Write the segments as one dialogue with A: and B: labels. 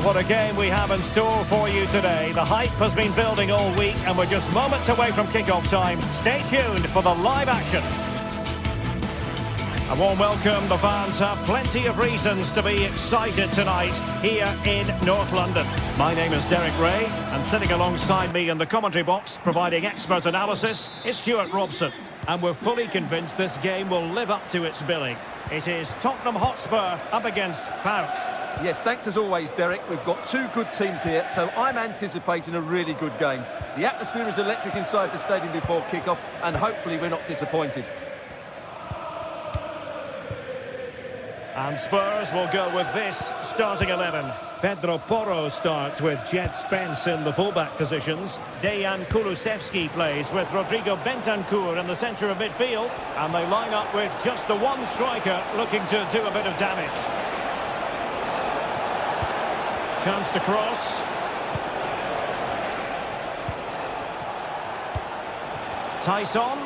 A: Well, what a game we have in store for you today. The hype has been building all week and we're just moments away from kickoff time. Stay tuned for the live action. A warm welcome. The fans have plenty of reasons to be excited tonight here in North London. My name is Derek Ray, and sitting alongside me in the commentary box, providing expert analysis, is Stuart Robson. And we're fully convinced this game will live up to its billing. It is Tottenham Hotspur up against PAOK.
B: Yes, thanks as always, Derek. We've got two good teams here, so I'm anticipating a really good game. The atmosphere is electric inside the stadium before kick-off, and hopefully we're not disappointed.
A: And Spurs will go with this starting 11. Pedro Porro starts with Jed Spence in the fullback positions. Dejan Kulusevski plays with Rodrigo Bentancur in the centre of midfield. And they line up with just the one striker looking to do a bit of damage. Chance to cross. Tyson.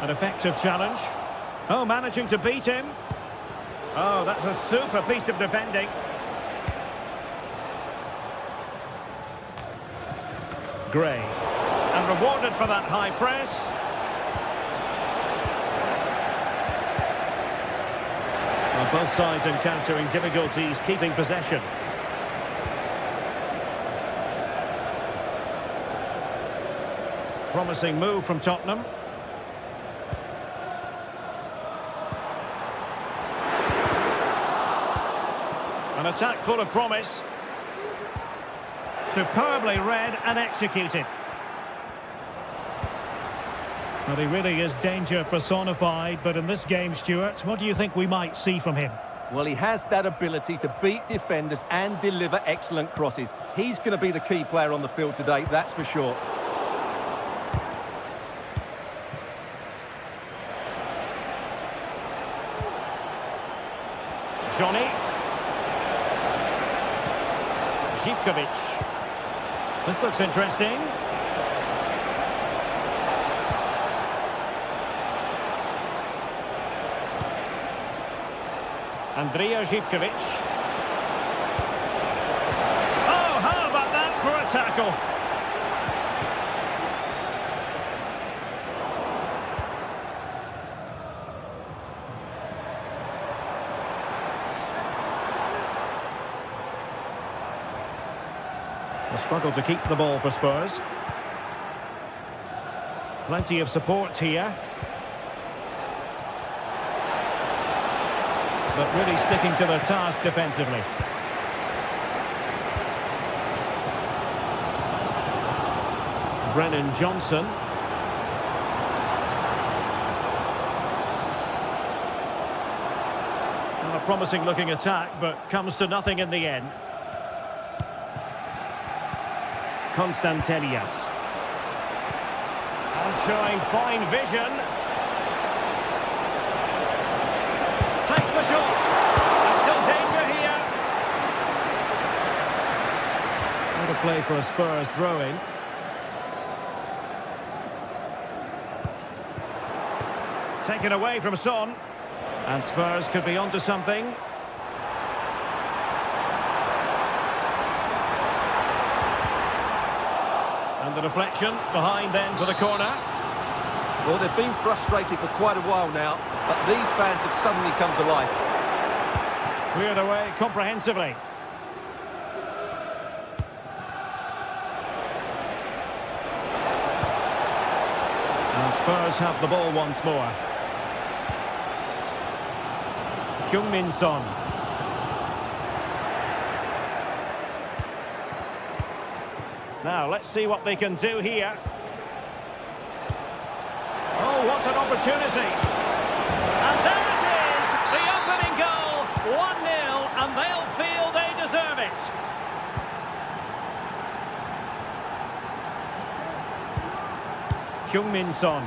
A: An effective challenge. Oh, managing to beat him. Oh, that's a super piece of defending. Gray. And rewarded for that high press. Well, both sides encountering difficulties keeping possession. Promising move from Tottenham. An attack full of promise. Superbly read and executed. Well, he really is danger personified, but in this game, Stuart, what do you think we might see from him?
B: Well, he has that ability to beat defenders and deliver excellent crosses. He's going to be the key player on the field today, that's for sure.
A: Johnny. Zivkovic. This looks interesting. Andrija Zivkovic. Oh, how about that for a tackle? A struggle to keep the ball for Spurs. Plenty of support here. But really sticking to their task defensively. Brennan Johnson. A promising looking attack, but comes to nothing in the end. Constantelias. And showing fine vision. Takes the shot. There's still danger here. What a play for a Spurs throw-in. Taken away from Son. And Spurs could be onto something. And the deflection behind then to the corner.
B: Well, they've been frustrated for quite a while now, but these fans have suddenly come to life.
A: Cleared away comprehensively. And Spurs have the ball once more. Heung-min Son. Now, let's see what they can do here. Oh, what an opportunity. And there it is, the opening goal, 1-0, and they'll feel they deserve it. Heung-min Son.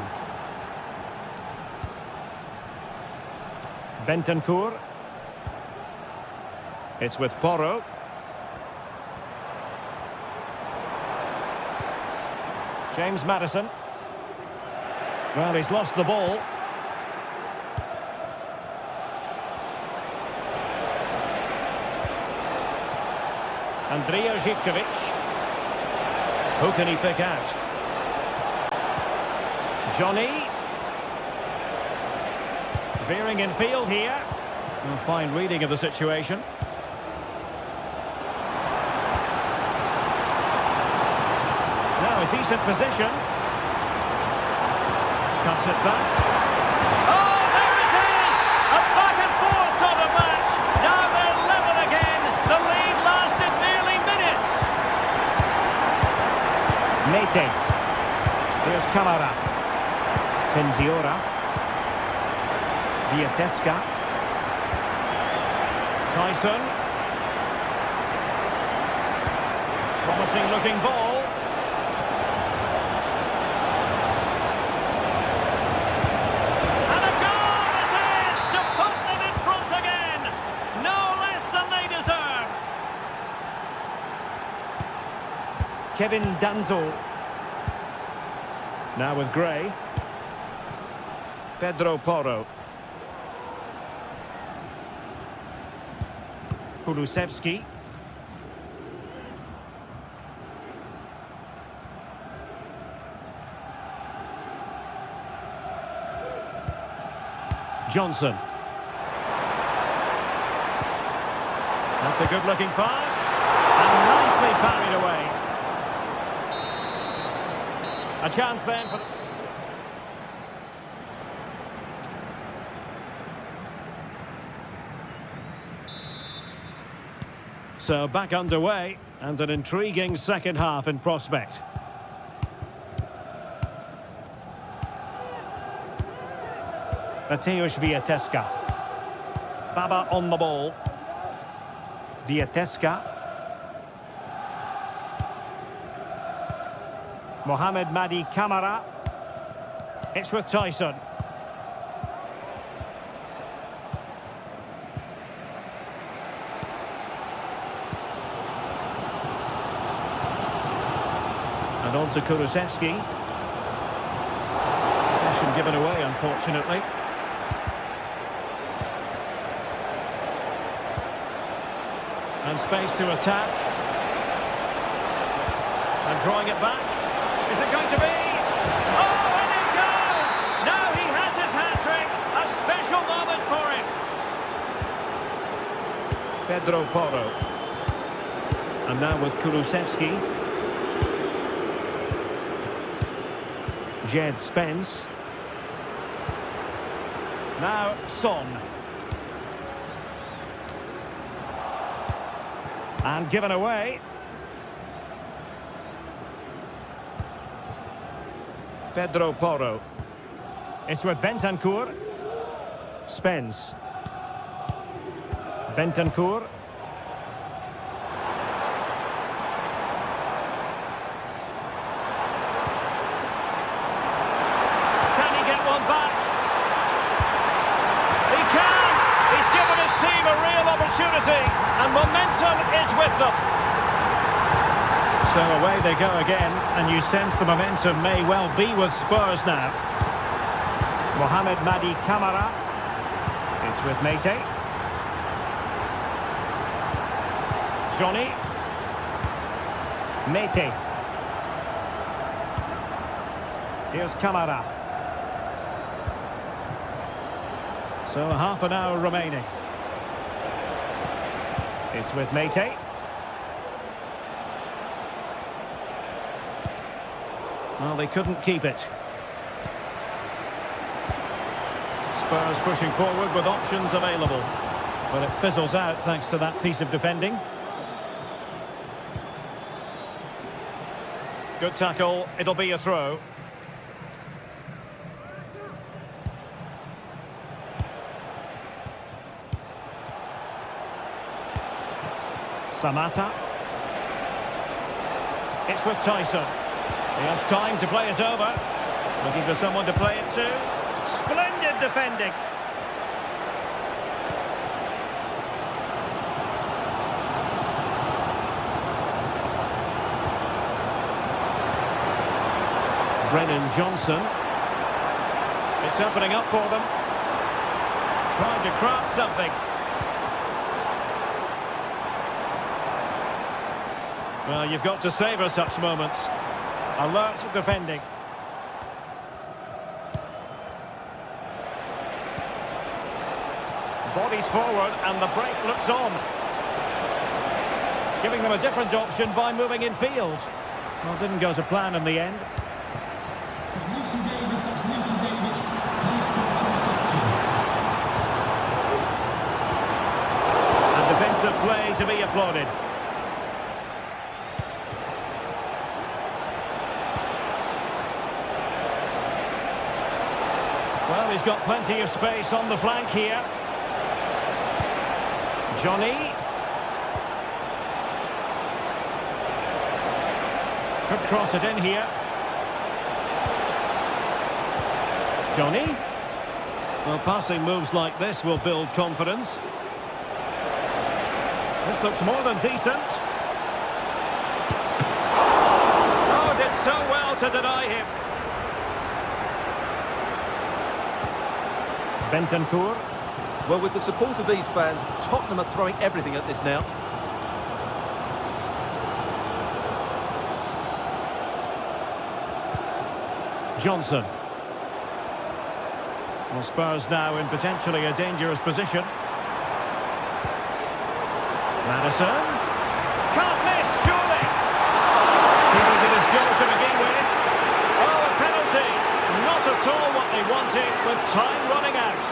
A: Bentancur. It's with Porro. James Maddison. Well, he's lost the ball. Andrija Zivkovic. Who can he pick out? Johnny. Veering in field here. A fine reading of the situation. Now a decent position. Cuts it back. Oh, there it is! A back and forth sort of match. Now they're level again. The lead lasted nearly minutes. Mete. Here's Camara. Penziora. Viatesca. Tyson. Promising looking ball. And a goal it is to put them in front again. No less than they deserve. Kevin Danzo. Now with Gray. Pedro Porro. Kulusevski. Johnson. That's a good-looking pass. And nicely parried away. A chance then for... So back underway, and an intriguing second half in prospect. Mateusz Viatesca. Baba on the ball. Viatesca. Mohamed Madi Camara. It's with Tyson. And on to Kulusevski. Possession given away, unfortunately. And space to attack. And drawing it back. Is it going to be? Oh, and it goes! Now he has his hat-trick. A special moment for him. Pedro Porro. And now with Kulusevski. Jed Spence. Now Son. And given away. Pedro Porro. It's with Bentancur. Spence. Bentancur. Can he get one back? He can! He's given his team a real opportunity, and momentum is with them. So away they go again, and you sense the momentum may well be with Spurs now. Mohamed Madi Camara. It's with Mete. Johnny. Mete. Here's Camara. So half an hour remaining. It's with Mete. Well, they couldn't keep it. Spurs pushing forward with options available. But it fizzles out thanks to that piece of defending. Good tackle. It'll be a throw. Samata. It's with Tyson. He has time to play it over. Looking for someone to play it to. Splendid defending. Brennan Johnson. It's opening up for them. Trying to craft something. Well, you've got to savour such moments. Alert defending. Bodies forward and the break looks on. Giving them a different option by moving in field. Well, didn't go to plan in the end. And defensive play to be applauded. Well, he's got plenty of space on the flank here. Johnny. Could cross it in here. Johnny. Well, passing moves like this will build confidence. This looks more than decent. Oh, did so well to deny him. Bentancur.
B: Well, with the support of these fans, Tottenham are throwing everything at this now.
A: Johnson. Well, Spurs now in potentially a dangerous position. Maddison. Can't miss, surely. He did his goal to begin with. Oh, a penalty. Not at all what they wanted with time running out.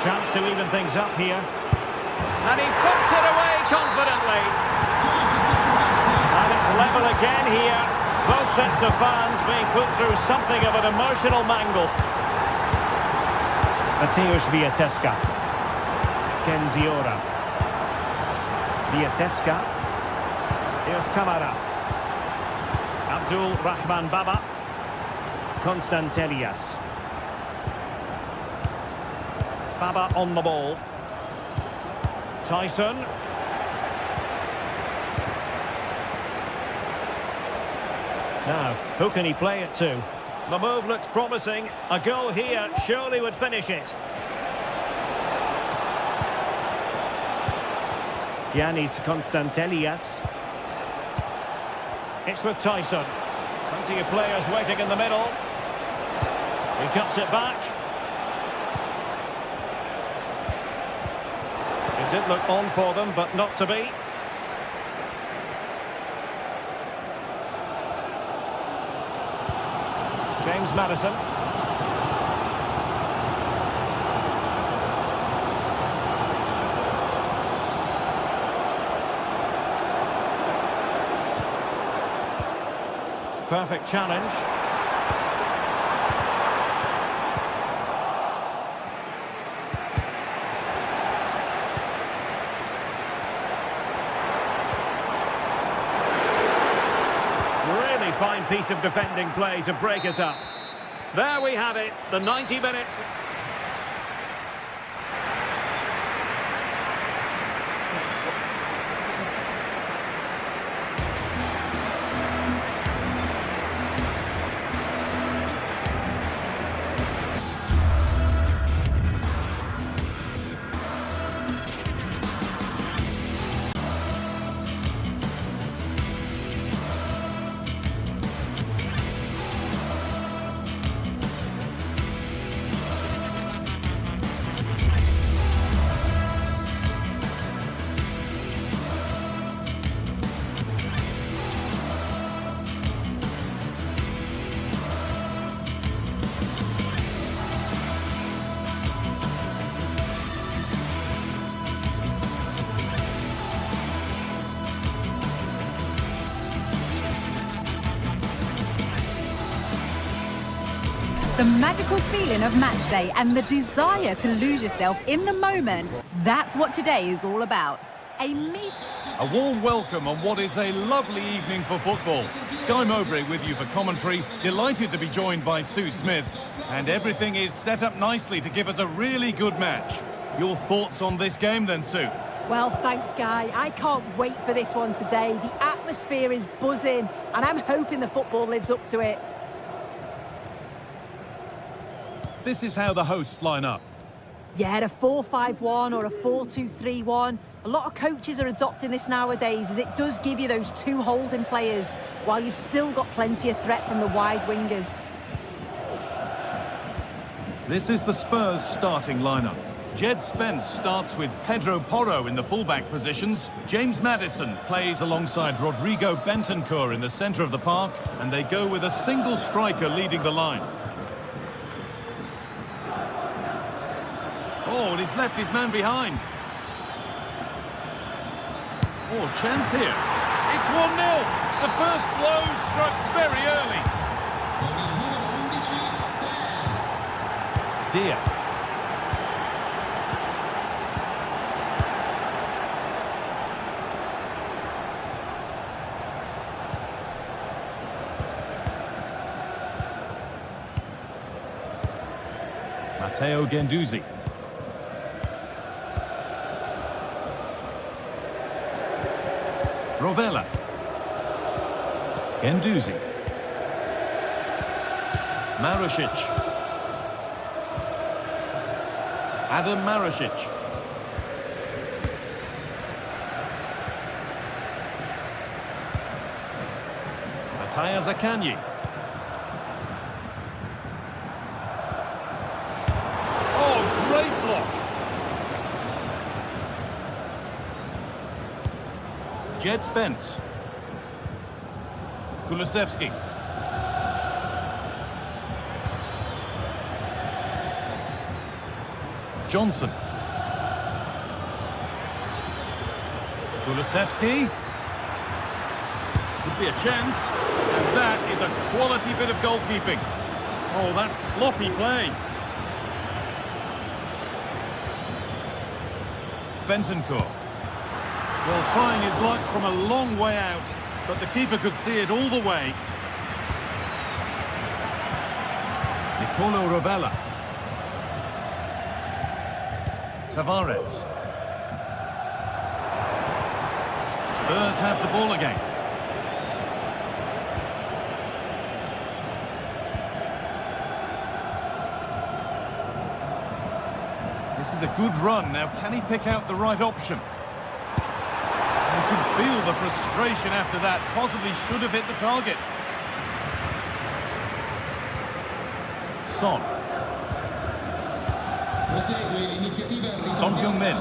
A: Chance to even things up here. And he puts it away confidently. And it's level again here. Both sets of fans being put through something of an emotional mangle. Mateusz Wiateska. Kenziora. Wiateska. Here's Kamara. Abdul Rahman Baba. Konstantelias. Baba on the ball. Tyson. Now, who can he play it to? The move looks promising. A goal here surely would finish it. Giannis Konstantelias. It's with Tyson. Plenty of players waiting in the middle. He cuts it back. It did look on for them, but not to be. James Maddison. Perfect challenge. Really fine piece of defending play to break it up. There we have it, the 90 minutes.
C: The magical feeling of match day and the desire to lose yourself in the moment. That's what today is all about.
D: A warm welcome on what is a lovely evening for football. Guy Mowbray with you for commentary. Delighted to be joined by Sue Smith. And everything is set up nicely to give us a really good match. Your thoughts on this game then, Sue?
E: Well, thanks, Guy. I can't wait for this one today. The
C: atmosphere is buzzing, and I'm hoping the football lives up to it.
D: This is how the hosts line up.
C: Yeah, a 4-5-1 or a 4-2-3-1. A lot of coaches are adopting this nowadays, as it does give you those two holding players, while you've still got plenty of threat from the wide wingers.
D: This is the Spurs starting lineup. Jed Spence starts with Pedro Porro in the fullback positions. James Maddison plays alongside Rodrigo Bentancur in the centre of the park, and they go with a single striker leading the line. Oh, and he's left his man behind. Oh, chance here. It's 1-0. The first blow struck very early. Dia. Matteo Guendouzi. Rovella. Guendouzi. Marušić. Adam Marušić. Mathias Akanji. Oh, great block. Jed Spence. Kulusevski. Johnson. Kulusevski. Could be a chance. And that is a quality bit of goalkeeping. Oh, that's sloppy play. Bentancur. Well, trying his luck from a long way out, but the keeper could see it all the way. Nicolo Rovella. Tavares. Spurs have the ball again. This is a good run. Now, can he pick out the right option? You can feel the frustration after that. Possibly should have hit the target. Son. Son Heung-min.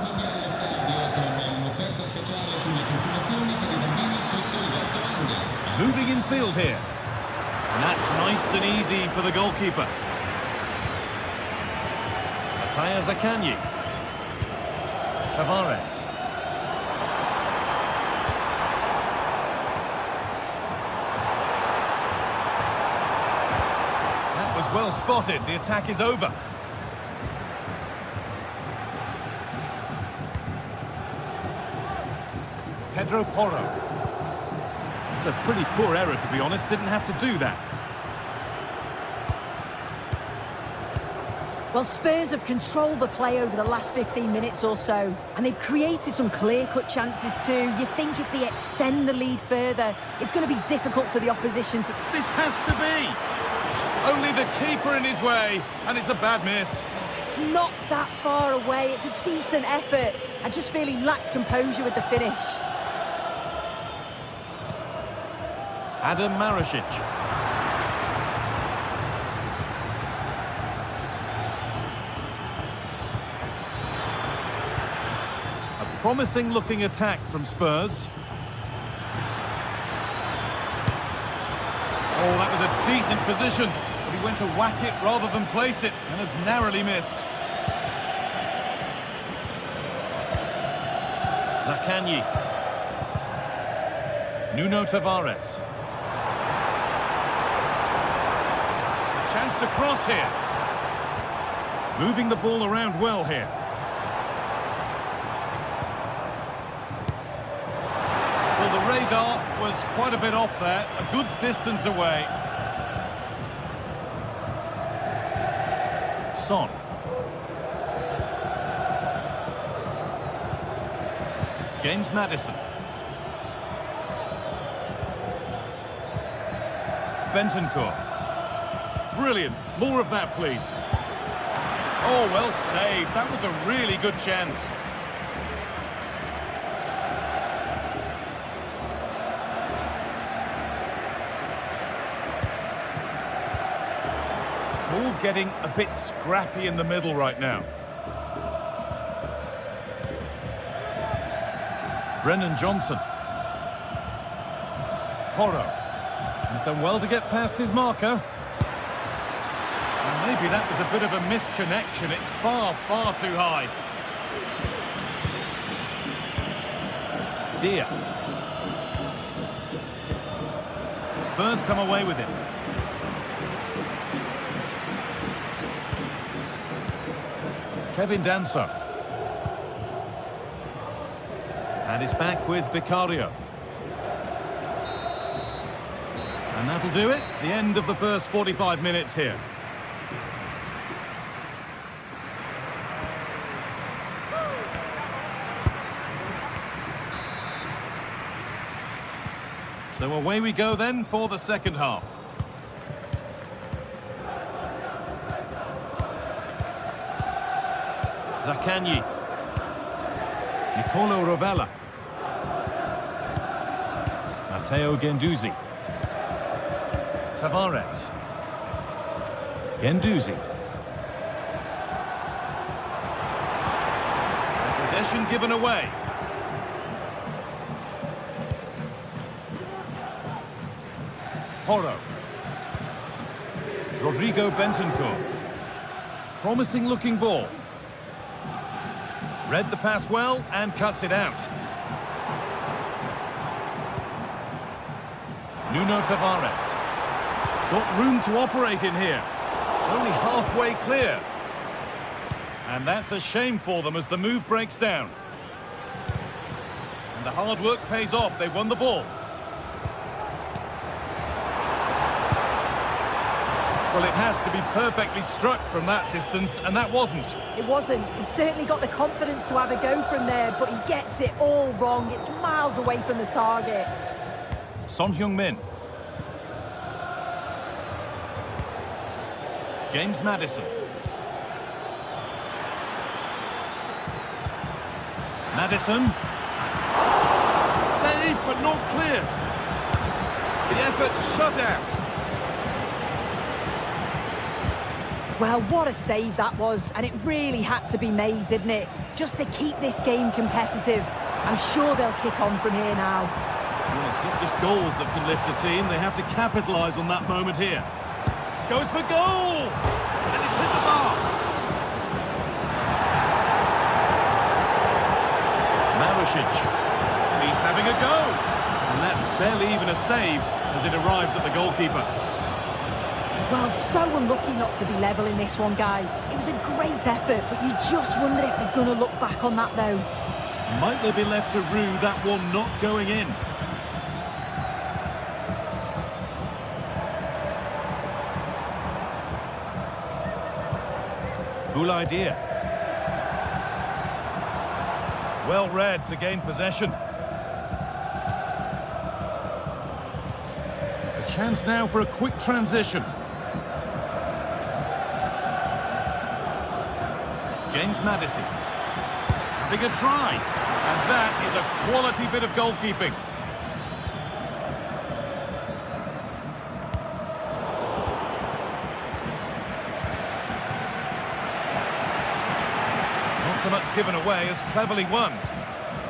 D: Moving in field here. And that's nice and easy for the goalkeeper. Matthias Akanji. Tavares. That was well spotted. The attack is over. Pedro Porro. It's a pretty poor error, to be honest. Didn't have to do that.
C: Well, Spurs have controlled the play over the last 15 minutes or so, and they've created some clear-cut chances too. You think if they extend the lead further, it's going to be difficult for the opposition to...
D: This has to be! Only the keeper in his way, and it's a bad miss.
C: It's not that far away. It's a decent effort. I just feel he lacked composure with the finish.
D: Adam Marušić. A promising-looking attack from Spurs. Oh, that was a decent position, but he went to whack it rather than place it, and has narrowly missed. Zakanyi. Nuno Tavares. Chance to cross here. Moving the ball around well here. Well, the radar was quite a bit off there, a good distance away. Son. James Maddison. Bentancur. Brilliant. More of that, please. Oh, well saved. That was a really good chance. It's all getting a bit scrappy in the middle right now. Brennan Johnson. Porro. He's done well to get past his marker. And maybe that was a bit of a misconnection. It's far, far too high. Dia. Spurs come away with it. Kevin Danso. And it's back with Vicario. And that'll do it. The end of the first 45 minutes here. So away we go then for the second half. Zaccagni. Nicolo Rovella. Matteo Guendouzi. Tavares. Guendouzi. Possession given away. Porro. Rodrigo Bentancur. Promising looking ball. Read the pass well and cuts it out. Nuno Tavares. Got room to operate in here. It's only halfway clear. And that's a shame for them as the move breaks down. And the hard work pays off. They won the ball. Well, it has to be perfectly struck from that distance, and that wasn't.
C: It wasn't. He certainly got the confidence to have a go from there, but he gets it all wrong. It's miles away from the target.
D: Son Heung-min. James Maddison. Maddison. Save, but not clear. The effort shut out.
C: Well, what a save that was, and it really had to be made, didn't it? Just to keep this game competitive. I'm sure they'll kick on from here now.
D: Well, it's not just goals that can lift a team. They have to capitalise on that moment here. Goes for goal! And it's hit the bar. Maricic. He's having a go. And that's barely even a save as it arrives at the goalkeeper.
C: Well, so unlucky not to be level in this one, Guy. It was a great effort, but you just wonder if they're going to look back on that, though.
D: Might they be left to rue that one not going in? Boulaïdia. Well read to gain possession. A chance now for a quick transition. James Maddison. Having a try. And that is a quality bit of goalkeeping. Not so much given away as cleverly won.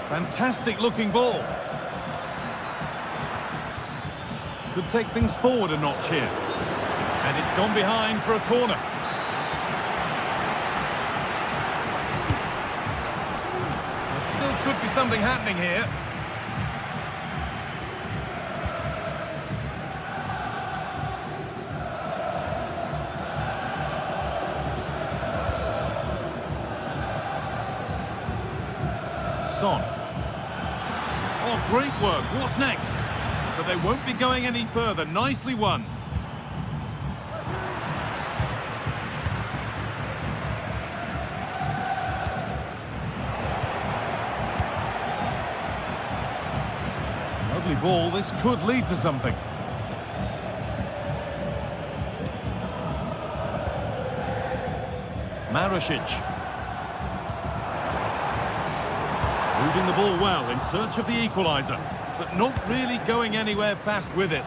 D: Fantastic looking ball. Could take things forward a notch here. And it's gone behind for a corner. Could be something happening here. Son. Oh, great work. What's next? But they won't be going any further. Nicely won. Ball, this could lead to something. Marusic. Moving the ball well in search of the equaliser, but not really going anywhere fast with it.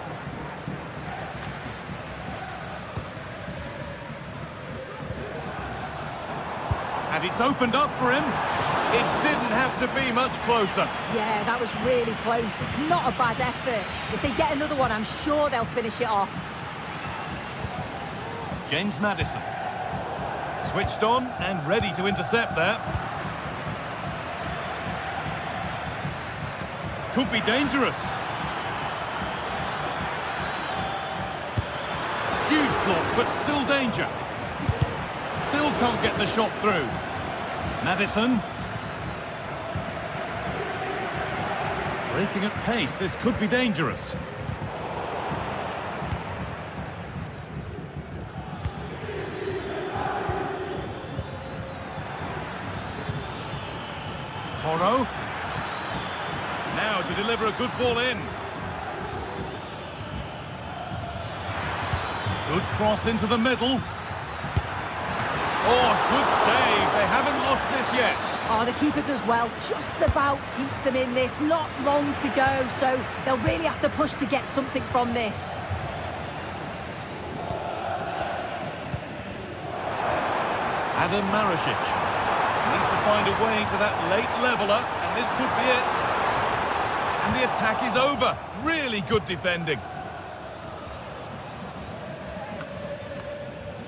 D: And it's opened up for him. It didn't have to be much closer.
C: Yeah, that was really close. It's not a bad effort. If they get another one, I'm sure they'll finish it off.
D: James Maddison. Switched on and ready to intercept there. Could be dangerous. Huge block, but still danger. Still can't get the shot through. Maddison. Breaking at pace, this could be dangerous. Porro. Now to deliver a good ball in. Good cross into the middle. Oh, good save. They haven't lost this yet.
C: Oh, the keeper does well. Just about keeps them in this. Not long to go, so they'll really have to push to get something from this.
D: Adam Marusic. Need to find a way to that late leveller, and this could be it. And the attack is over. Really good defending.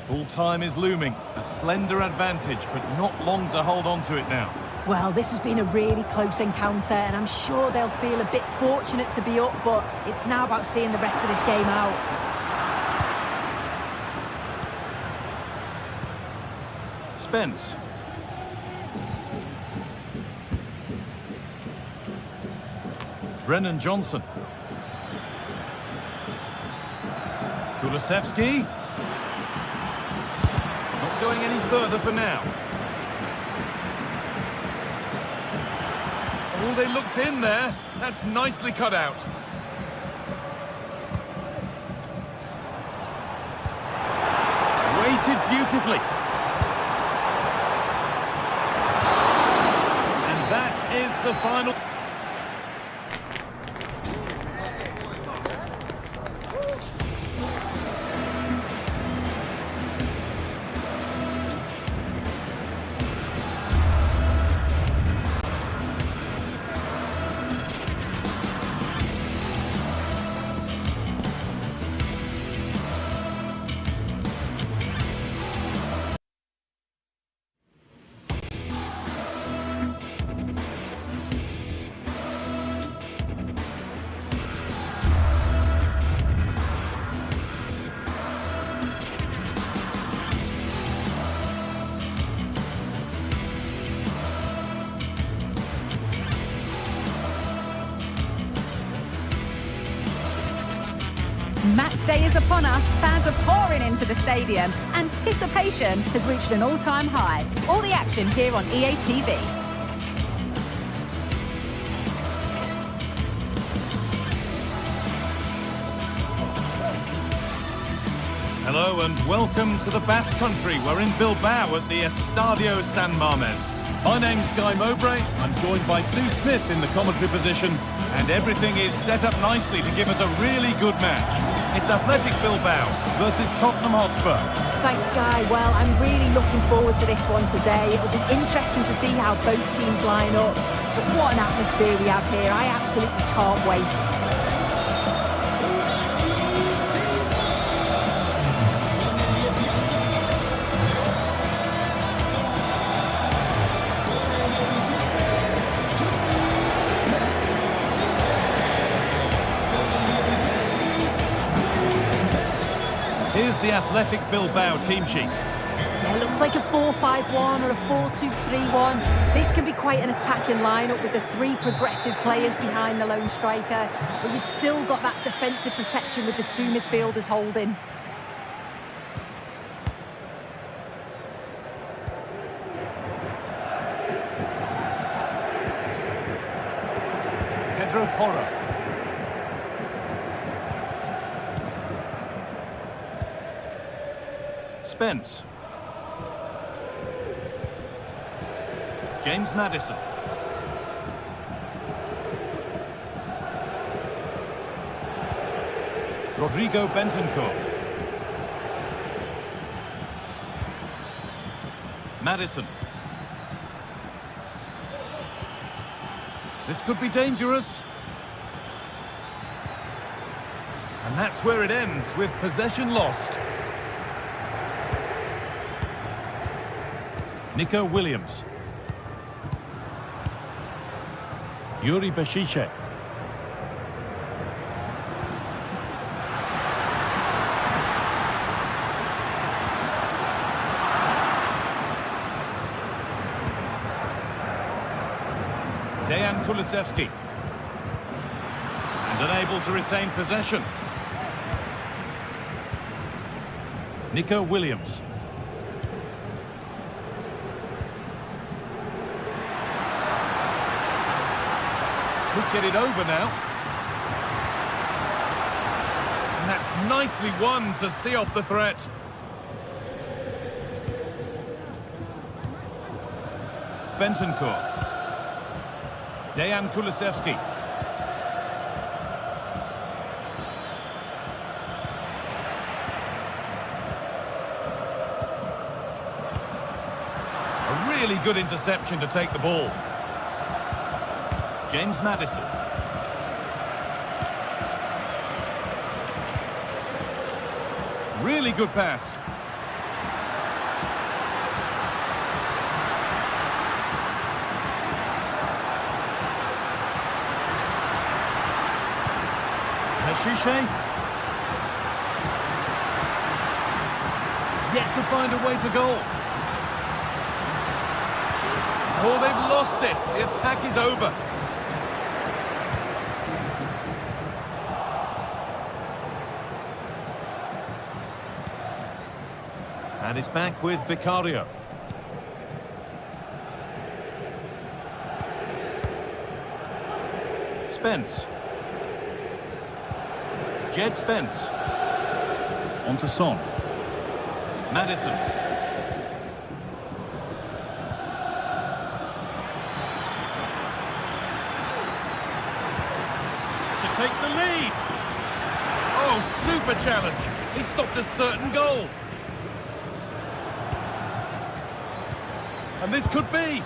D: Full time is looming. A slender advantage, but not long to hold on to it now.
C: Well, this has been a really close encounter, and I'm sure they'll feel a bit fortunate to be up, but it's now about seeing the rest of this game out.
D: Spence. Brennan Johnson. Kulusevski. Not going any further for now. Oh, they looked in there. That's nicely cut out. Weighted beautifully. And that is the final.
E: Match day is upon us. Fans are pouring into the stadium. Anticipation has reached an all-time high. All the action here on EA TV.
D: Hello and welcome to the Basque Country. We're in Bilbao at the Estadio San Mamés. My name's Guy Mowbray. I'm joined by Sue Smith in the commentary position, and everything is set up nicely to give us a really good match. It's Athletic Bilbao versus Tottenham Hotspur.
C: Thanks, Guy. Well, I'm really looking forward to this one today. It'll be interesting to see how both teams line up. But what an atmosphere we have here. I absolutely can't wait.
D: Here's the Athletic Bilbao team sheet.
C: Yeah, it looks like a 4-5-1 or a 4-2-3-1. This can be quite an attacking lineup with the three progressive players behind the lone striker. But you've still got that defensive protection with the two midfielders holding.
D: Pedro Porro. Spence. James Maddison. Rodrigo Bentancur. Maddison. This could be dangerous. And that's where it ends, with possession lost. Nico Williams. Yuri Beshiche. Dejan Kulusevski. And unable to retain possession. Nico Williams. Could get it over now. And that's nicely won to see off the threat. Bentancur. Dejan Kulusevski. A really good interception to take the ball. James Maddison. Really good pass. Beshiche. Yet to find a way to goal. Oh, they've lost it. The attack is over. And it's back with Vicario. Spence. Jed Spence. On to Son. Maddison. To take the lead. Oh, super challenge. He stopped a certain goal. And this could be. And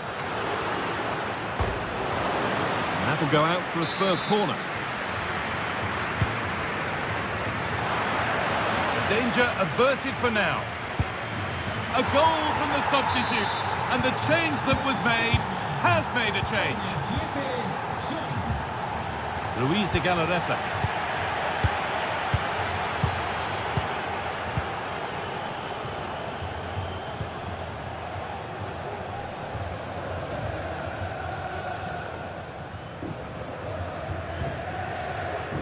D: that'll go out for a Spurs corner. The danger averted for now. A goal from the substitute. And the change that was made has made a change. Luis de Galarreta.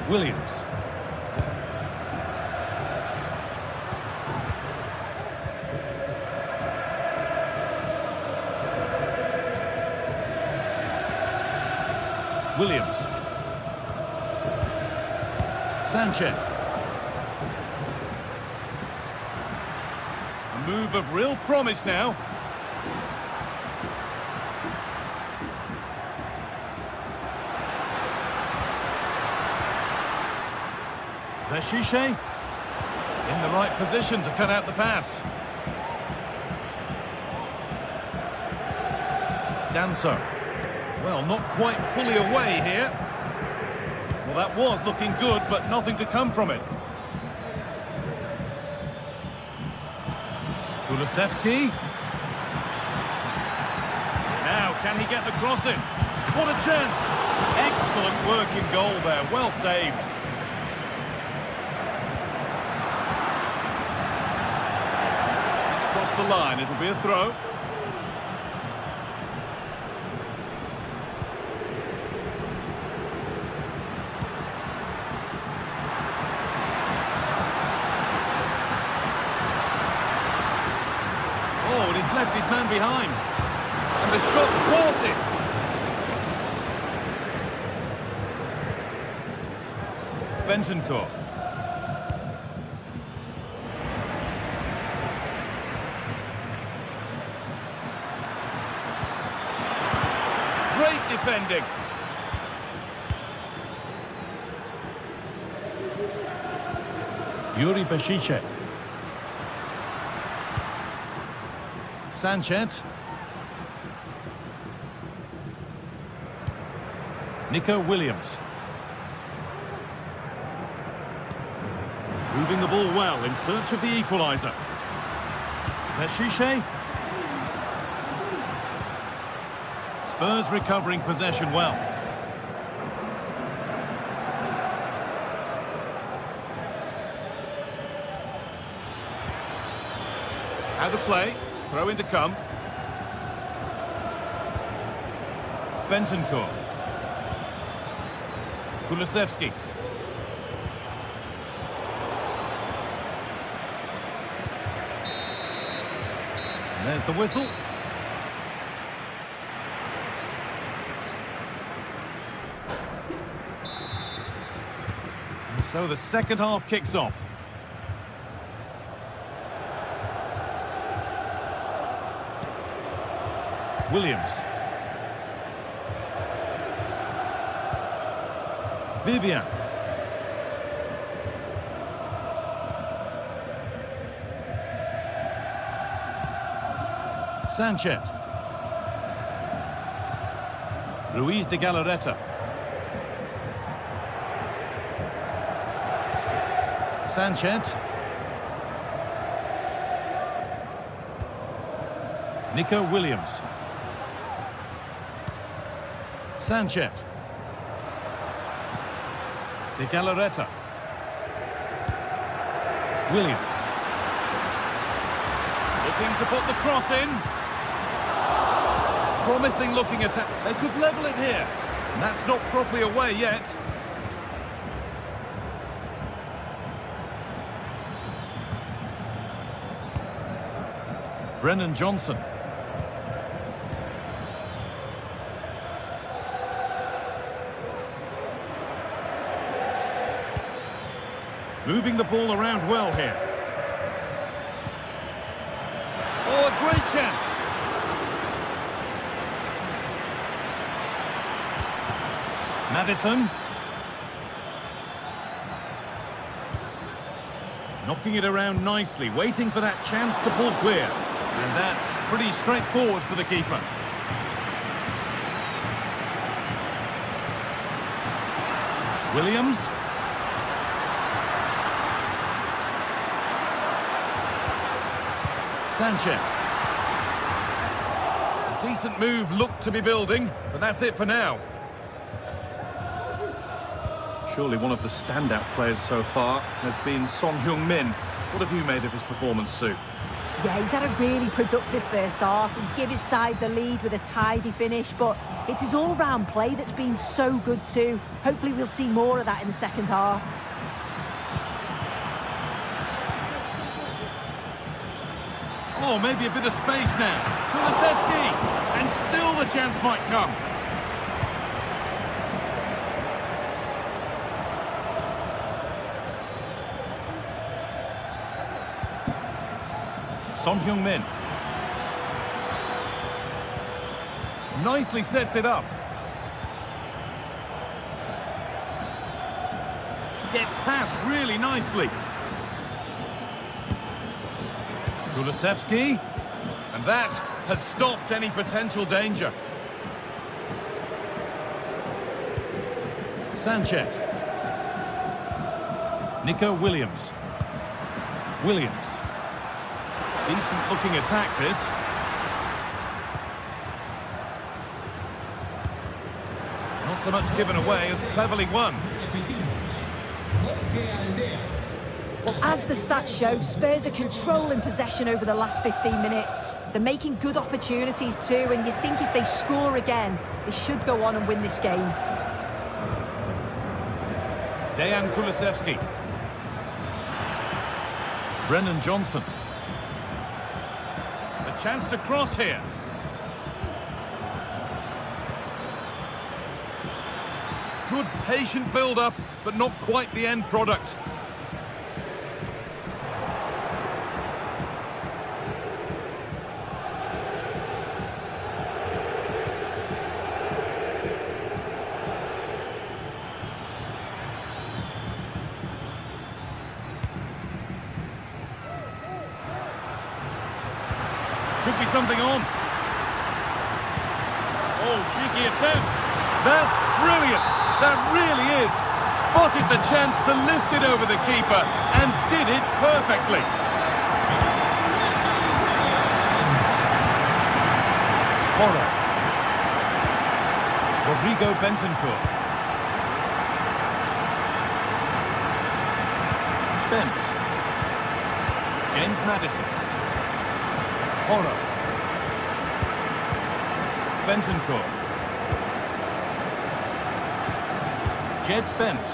D: Williams. Williams. Sanchez. A move of real promise now. Beshiche in the right position to cut out the pass. Danso. Well, not quite fully away here. Well, that was looking good, but nothing to come from it. Kulusevski. Now, can he get the cross in? What a chance! Excellent work in goal there. Well saved. Across the line, it'll be a throw. Oh, and he's left his man behind. And the shot caught it. Bentancur. defending. Yuri Beshice. Sanchez. Nico Williams. Moving the ball well in search of the equaliser. Beshice. Spurs recovering possession well. Out of play. Throw in to come. Bentancur. Kulusevski. And there's the whistle. And so the second half kicks off. Williams. Vivian. Sanchez. Ruiz de Galarreta. Sanchez. Nico Williams. Sanchez. De Galarreta. Williams. Looking to put the cross in. Promising looking attack. They could level it here. And that's not properly away yet. Brennan Johnson. Moving the ball around well here. Oh, a great chance. Maddison. Knocking it around nicely, waiting for that chance to pull clear. And that's pretty straightforward for the keeper. Williams. Sanchez. A decent move looked to be building, but that's it for now. Surely one of the standout players so far has been Son Heung-min. What have you made of his performance, Sue?
C: Yeah, he's had a really productive first half and give his side the lead with a tidy finish, but it's his all-round play that's been so good too. Hopefully we'll see more of that in the second half.
D: Oh, maybe a bit of space now. Kulusevski, and still the chance might come. Son Heung-min. Nicely sets it up. Gets past really nicely. Kulusevski, and that has stopped any potential danger. Sanchez. Nico Williams. Williams. Decent looking attack this. Not so much given away as cleverly won.
C: Well, as the stats show, Spurs are controlling possession over the last 15 minutes. They're making good opportunities too, and you think if they score again, they should go on and win this game.
D: Dejan Kulusevski. Brennan Johnson. A chance to cross here. Good patient build-up, but not quite the end product. Could be something on. Oh, cheeky attempt. That's brilliant. That really is. Spotted the chance to lift it over the keeper and did it perfectly. Porro. Rodrigo Bentancur. Spence. James Maddison. Porro. Bentancur. Jed Spence.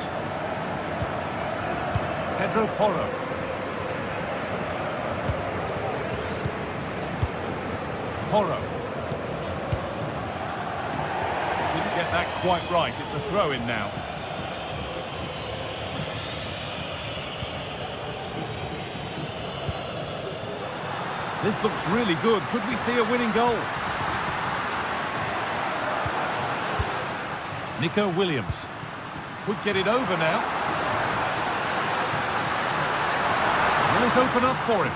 D: Pedro Porro. Porro. Didn't get that quite right. It's a throw-in now. This looks really good. Could we see a winning goal? Nico Williams. Could get it over now. Will it open up for him?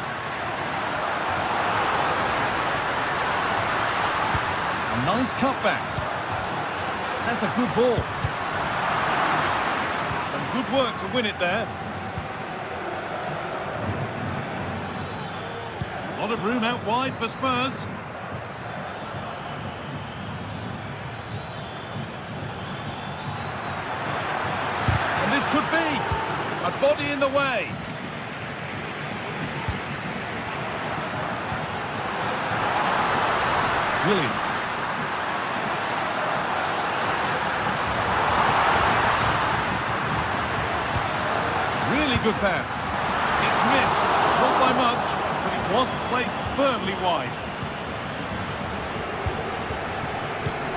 D: A nice cutback. That's a good ball. Some good work to win it there. A lot of room out wide for Spurs. And this could be a body in the way. Williams. Really good pass. It's missed. Not by much, but it was placed firmly wide.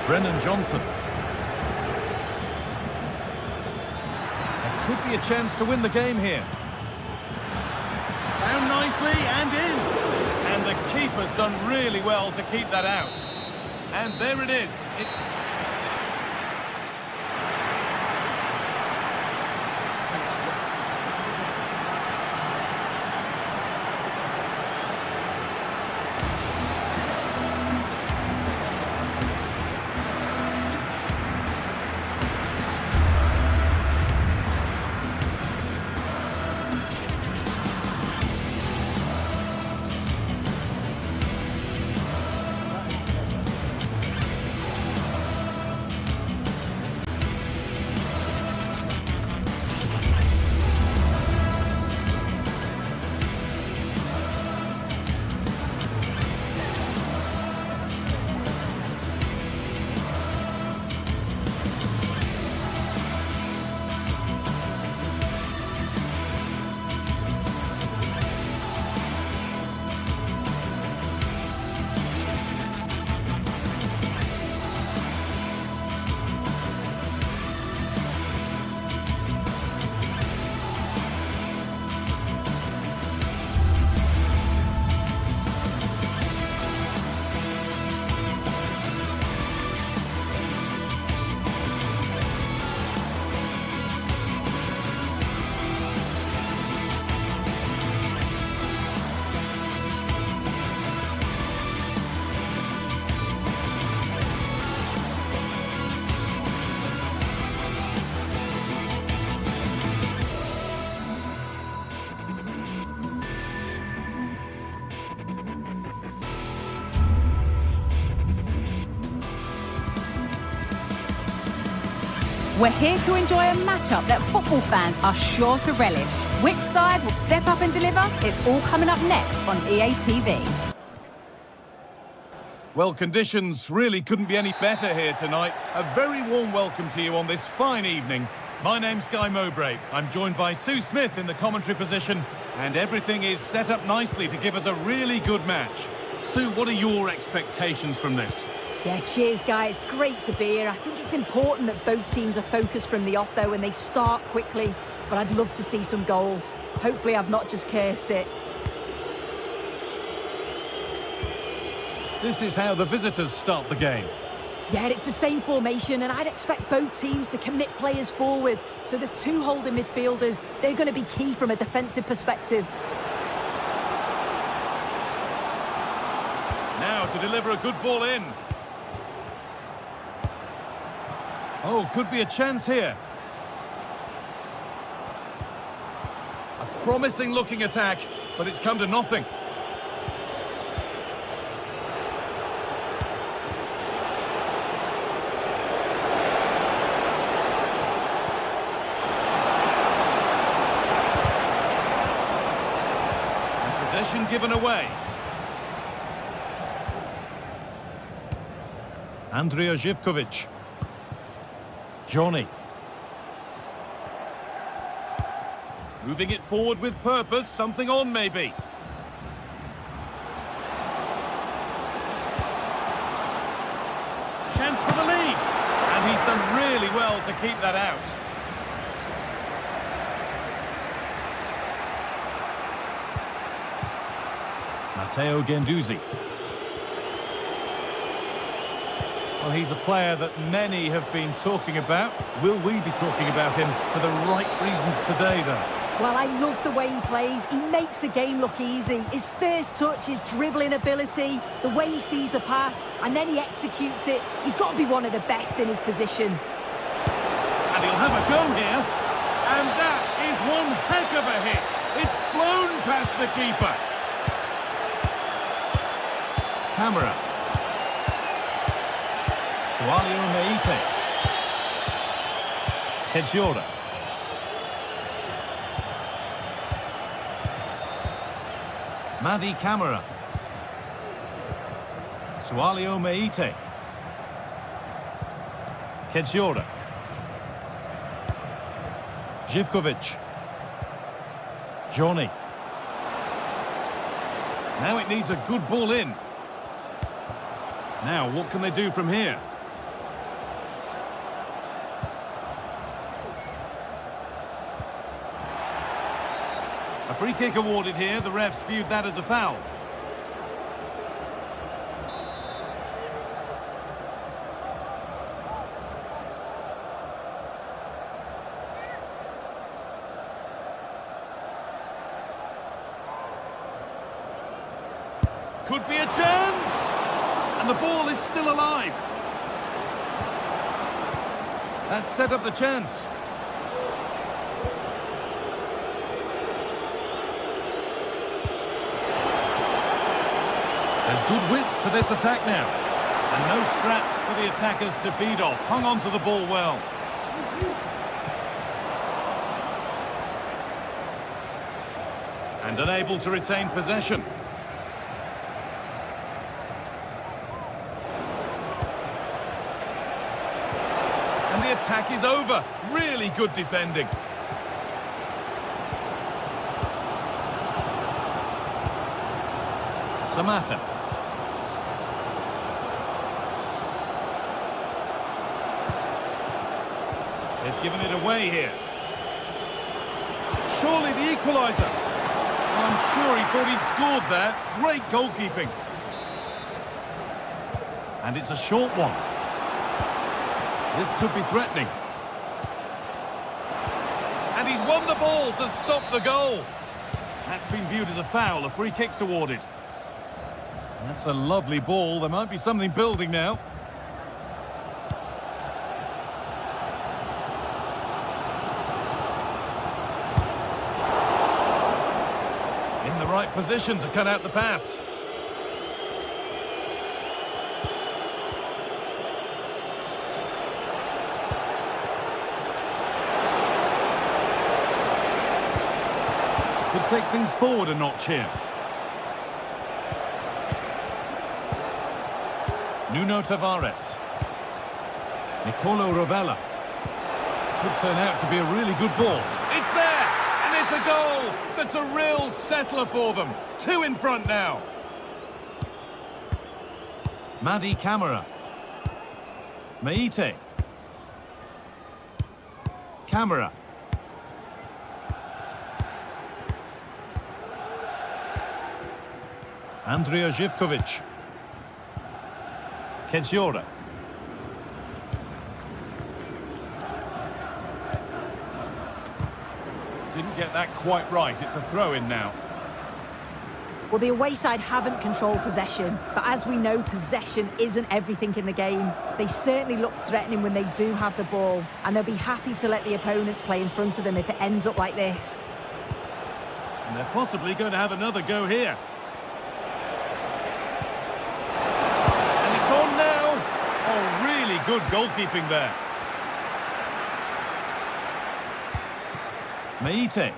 D: Brennan Johnson. There could be a chance to win the game here. Down nicely and in. And the keeper's done really well to keep that out. And there it is.
E: We're here to enjoy a matchup that football fans are sure to relish. Which side will step up and deliver? It's all coming up next on EA TV.
D: Well, conditions really couldn't be any better here tonight. A very warm welcome to you on this fine evening. My name's Guy Mowbray. I'm joined by Sue Smith in the commentary position, and everything is set up nicely to give us a really good match. Sue, what are your expectations from this?
C: Yeah, cheers, Guy. It's great to be here. I think it's important that both teams are focused from the off, though, and they start quickly. But I'd love to see some goals. Hopefully I've not just cursed it.
D: This is how the visitors start the game.
C: Yeah, it's the same formation, and I'd expect both teams to commit players forward. So the two holding midfielders, they're going to be key from a defensive perspective.
D: to deliver a good ball in. Oh, could be a chance here. A promising looking attack, but it's come to nothing. And possession given away. Andrija Živković. Johnny. Moving it forward with purpose, something on maybe. Chance for the lead. And he's done really well to keep that out. Matteo Guendouzi. Well, he's a player that many have been talking about. Will we be talking about him for the right reasons today, though?
C: Well, I love the way he plays. He makes the game look easy. His first touch, his dribbling ability, the way he sees the pass, and then he executes it. He's got to be one of the best in his position.
D: And he'll have a go here. And that is one heck of a hit. It's flown past the keeper. Camera. Sualio Meite. Kedjora. Madi Camera. Sualio Meite. Kedjora. Živković. Johnny. Now it needs a good ball in. Now, what can they do from here? A free kick awarded here. The refs viewed that as a foul. Could be a chance! And the ball is still alive. That set up the chance. There's good width to this attack now. And no scraps for the attackers to feed off. Hung on to the ball well. And unable to retain possession. And the attack is over. Really good defending. Samata. They've given it away here. Surely the equaliser. I'm sure he thought he'd scored there. Great goalkeeping. And it's a short one. This could be threatening. And he's won the ball to stop the goal. That's been viewed as a foul. A free kick's awarded. That's a lovely ball. There might be something building now. In the right position to cut out the pass. Could take things forward a notch here. Nuno Tavares. Nicolo Rovella. Could turn out to be a really good ball. It's there! And it's a goal! That's a real settler for them. 2 in front now. Madi Camera. Meite. Camera. Andrija Živković. Kedjora. Didn't get that quite right. It's a throw-in now.
C: Well, the away side haven't controlled possession, but as we know, possession isn't everything in the game. They certainly look threatening when they do have the ball, and they'll be happy to let the opponents play in front of them if it ends up like this.
D: And they're possibly going to have another go here. And it's on now. Oh, really good goalkeeping there. Meite.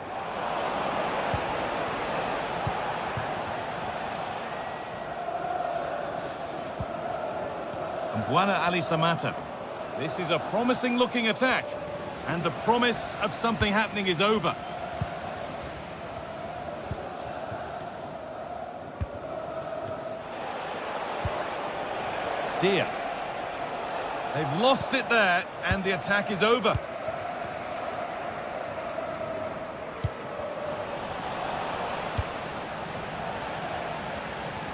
D: And Buana Ali Samata. This is a promising looking attack. And the promise of something happening is over. Dia. They've lost it there, and the attack is over.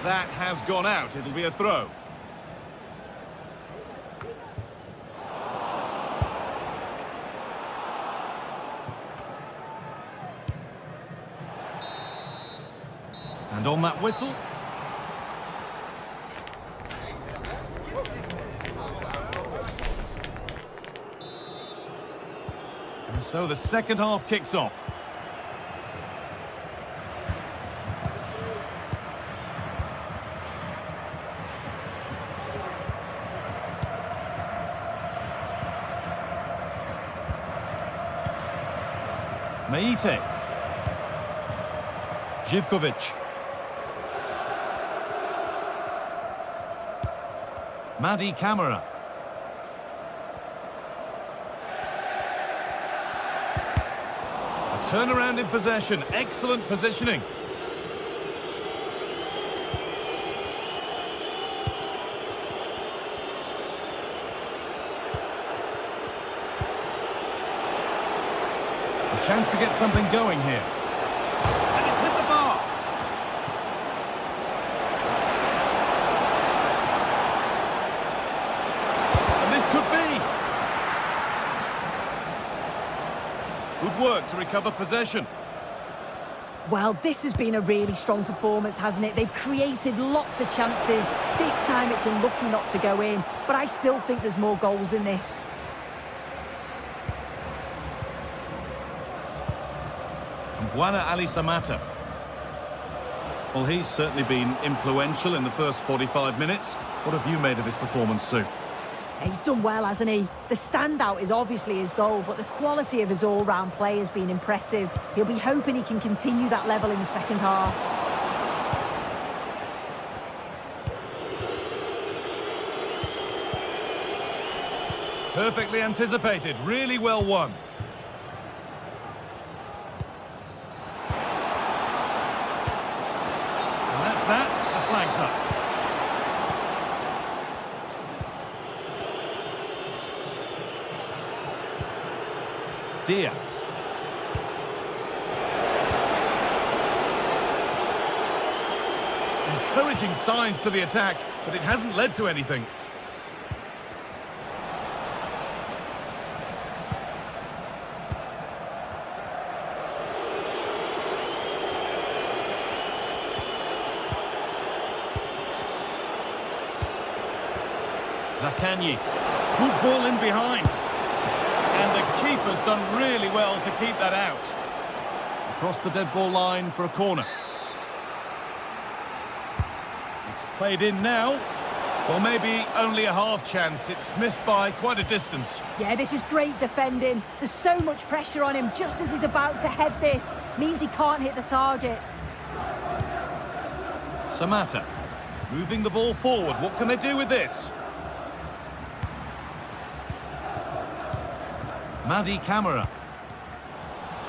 D: That has gone out. It'll be a throw. And on that whistle. And so the second half kicks off. Meite. Živkovic. Madi Camara. A turnaround in possession. Excellent positioning. A chance to get something going here. And it's hit the bar. Could be. Good work to recover possession.
C: Well, this has been a really strong performance, hasn't it? They've created lots of chances. This time it's unlucky not to go in, but I still think there's more goals in this.
D: And Buana Ali Samata. Well, he's certainly been influential in the first 45 minutes. What have you made of his performance, Sue?
C: He's done well, hasn't he? The standout is obviously his goal, but the quality of his all-round play has been impressive. He'll be hoping he can continue that level in the second half.
D: Perfectly anticipated, really well won. And that's that, the flag's up. Dia. Encouraging signs to the attack, but it hasn't led to anything. Zakanyi. Good ball in behind. And the keeper's done really well to keep that out. Across the dead ball line for a corner. It's played in now. Well, maybe only a half chance. It's missed by quite a distance.
C: Yeah, this is great defending. There's so much pressure on him just as he's about to head this. Means he can't hit the target.
D: Samata. Moving the ball forward. What can they do with this? Madi Camara.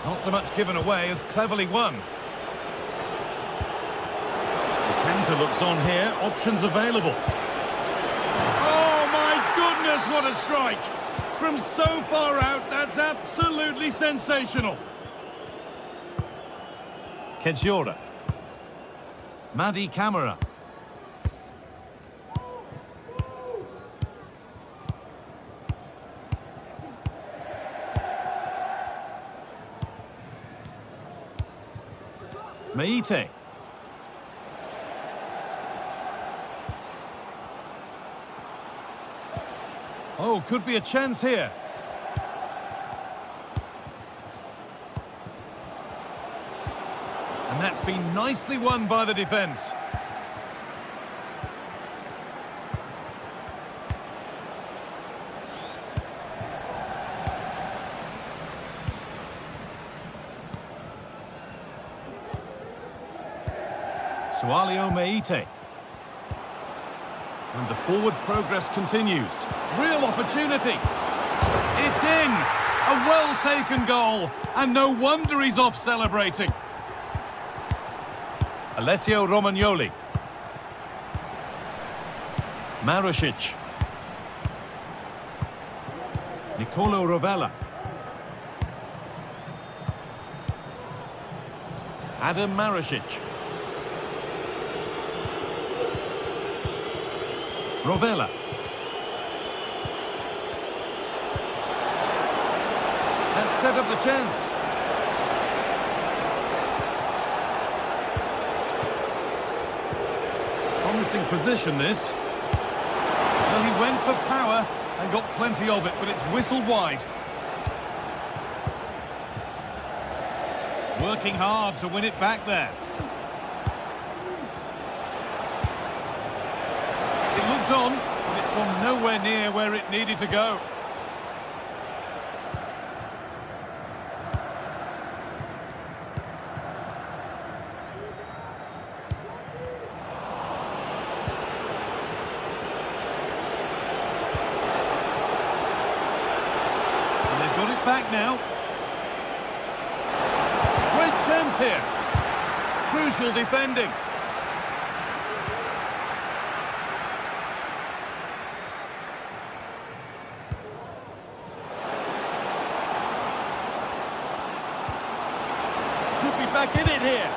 D: Not so much given away as cleverly won. The counter looks on here. Options available. Oh my goodness, what a strike! From so far out, that's absolutely sensational. Kedjora. Madi Camara. Meite. Oh, could be a chance here. And that's been nicely won by the defence. Sualio Meite. And the forward progress continues. Real opportunity. It's in. A well-taken goal. And no wonder he's off celebrating. Alessio Romagnoli. Marusic. Nicolo Rovella. Adam Marusic. Rovella. That set up the chance. Promising position, this. Well, he went for power and got plenty of it, but it's whistled wide. Working hard to win it back there. It looked on, but it's gone nowhere near where it needed to go. And they've got it back now. Great chance here. Crucial defending. Back in it here.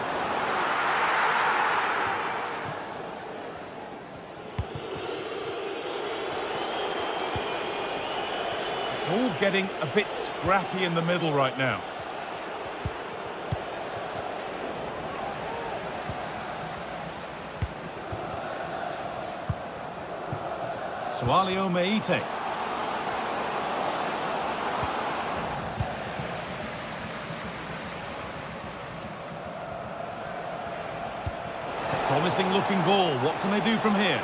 D: It's all getting a bit scrappy in the middle right now. Sualio Meite. Promising looking ball. What can they do from here?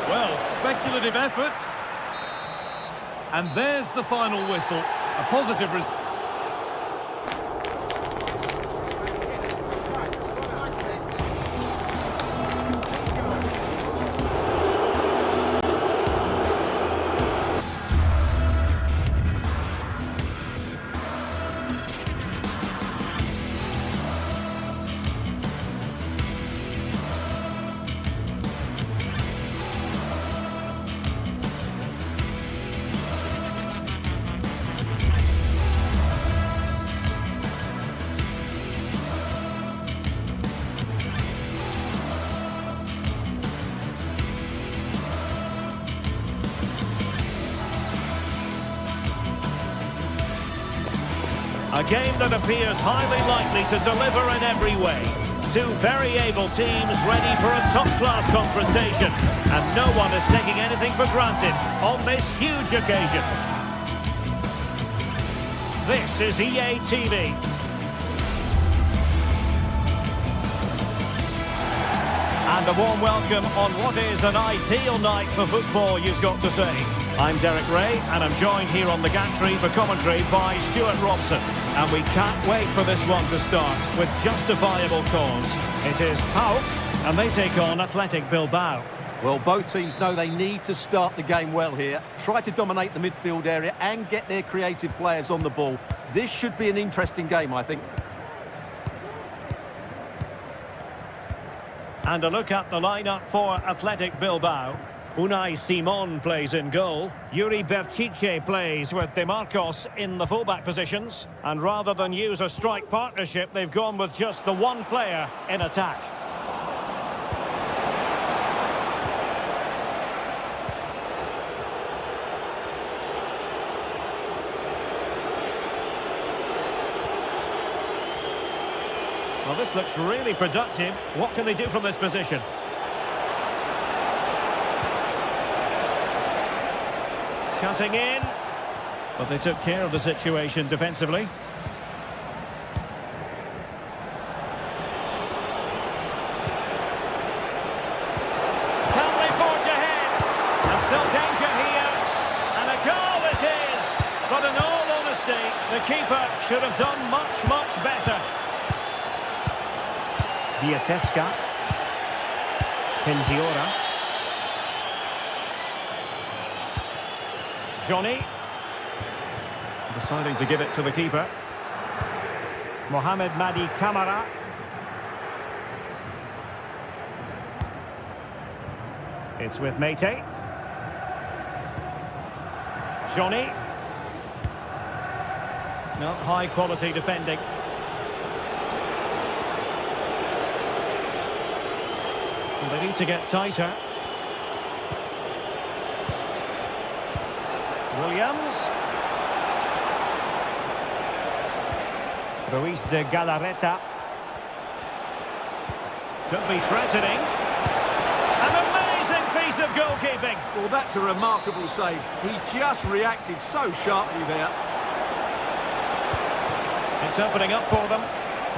D: Well, speculative effort. And there's the final whistle. A positive result.
A: A game that appears highly likely to deliver in every way. Two very able teams ready for a top-class confrontation. And no one is taking anything for granted on this huge occasion. This is EA TV. And a warm welcome on what is an ideal night for football, you've got to say. I'm Derek Ray, and I'm joined here on the gantry for commentary by Stuart Robson. And we can't wait for this one to start with justifiable cause. It is PAOK, and they take on Athletic Bilbao.
B: Well, both teams know they need to start the game well here. Try to dominate the midfield area and get their creative players on the ball. This should be an interesting game, I think.
A: And a look at the lineup for Athletic Bilbao. Unai Simon plays in goal. Yuri Berchiche plays with De Marcos in the fullback positions. And rather than use a strike partnership, they've gone with just the one player in attack. Well, this looks really productive. What can they do from this position? Cutting in. But they took care of the situation defensively. Can they forge ahead? And still danger here. And a goal it is. But in all honesty, the keeper should have done much, much better. Vieteska. Penziora. Johnny. Deciding to give it to the keeper. Mohamed Madi Camara. It's with Mete. Johnny. No, high quality defending. And they need to get tighter. Williams. Ruiz de Galarreta. Could be threatening. An amazing piece of goalkeeping.
B: Well, that's a remarkable save. He just reacted so sharply there.
A: It's opening up for them.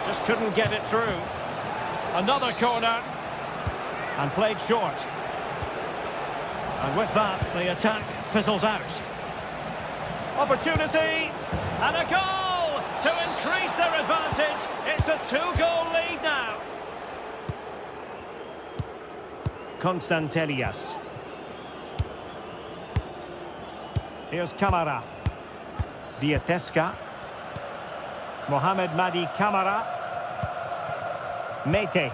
A: Just couldn't get it through. Another corner. And played short. And with that, the attack fizzles out. Opportunity. And a goal to increase their advantage. It's a 2-goal lead now. Constantelias. Here's Camara. Vieteska. Mohamed Madi Camara. Mete.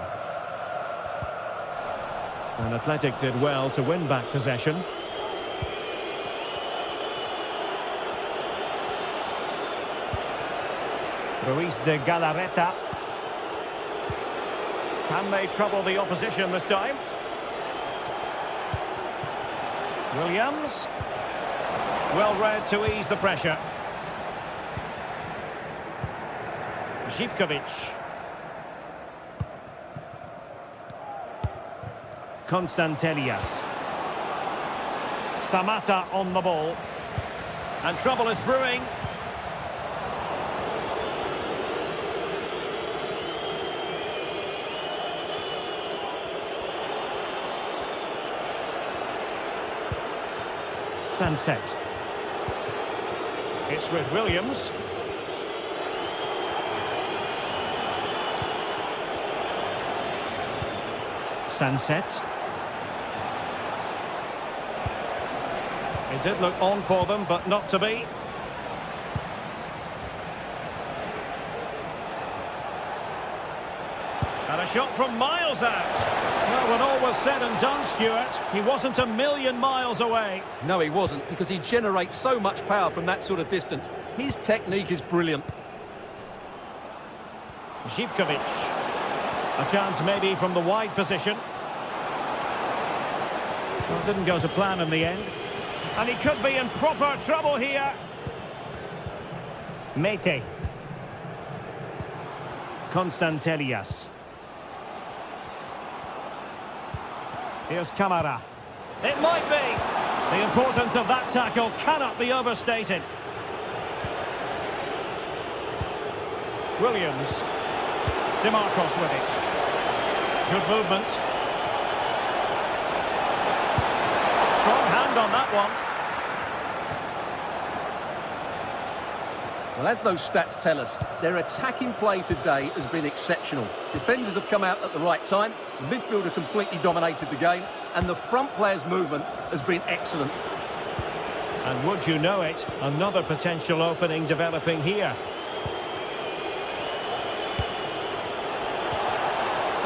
A: And Athletic did well to win back possession. Ruiz de Galarreta. Can they trouble the opposition this time? Williams. Well read to ease the pressure. Živkovic. Constantelias. Samatta on the ball. And trouble is brewing. Sunset. It's with Williams. Sunset. It did look on for them, but not to be. And a shot from miles out. Well, when all was said and done, Stuart, he wasn't a million miles away.
B: No, he wasn't, because he generates so much power from that sort of distance. His technique is brilliant.
A: Živkovic. A chance maybe from the wide position. Well, didn't go to plan in the end. And he could be in proper trouble here. Mete. Constantelias. Here's Camara. It might be. The importance of that tackle cannot be overstated. Williams. DeMarcos with it. Good movement. Strong hand on that one.
B: Well, as those stats tell us, their attacking play today has been exceptional. Defenders have come out at the right time, the midfielder completely dominated the game, and the front player's movement has been excellent.
A: And would you know it, another potential opening developing here.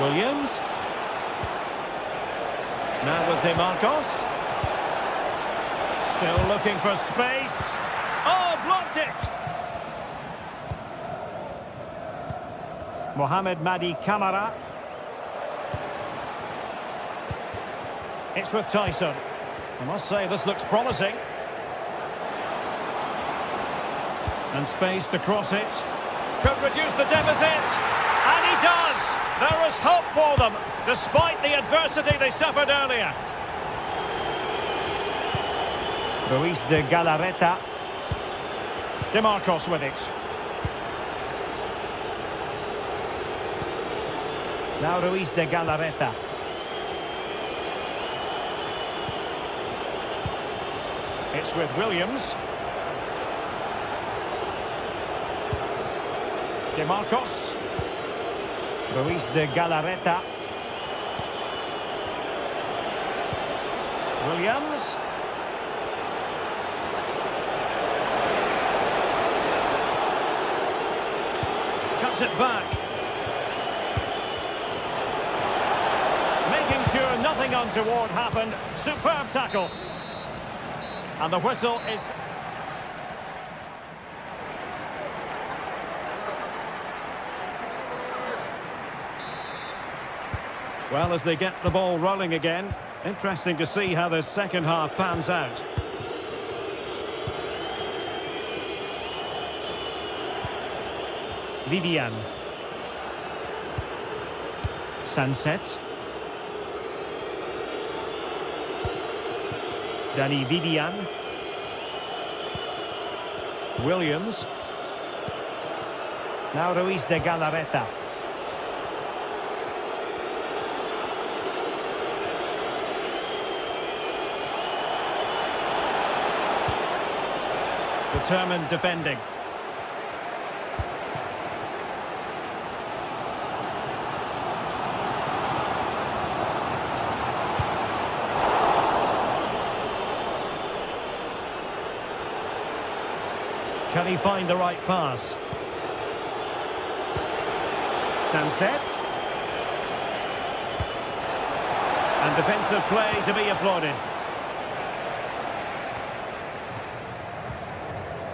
A: Williams. Now with DeMarcos. Still looking for space. Oh, blocked it! Mohamed Madi Camara. It's with Tyson. I must say this looks promising. And space to cross it. Could reduce the deficit. And he does! There is hope for them, despite the adversity they suffered earlier. Ruiz de Galarreta. DeMarcos with it. Now Ruiz de Galarreta. It's with Williams. DeMarcos. Ruiz de Galarreta. Williams. Cuts it back. Making sure nothing untoward happened. Superb tackle. And the whistle is... Well, as they get the ball rolling again, interesting to see how this second half pans out. Vivian. Sunset. Danny Vivian. Williams. Now Ruiz de Galarreta. Determined defending. Can he find the right pass? Sunset. And defensive play to be applauded.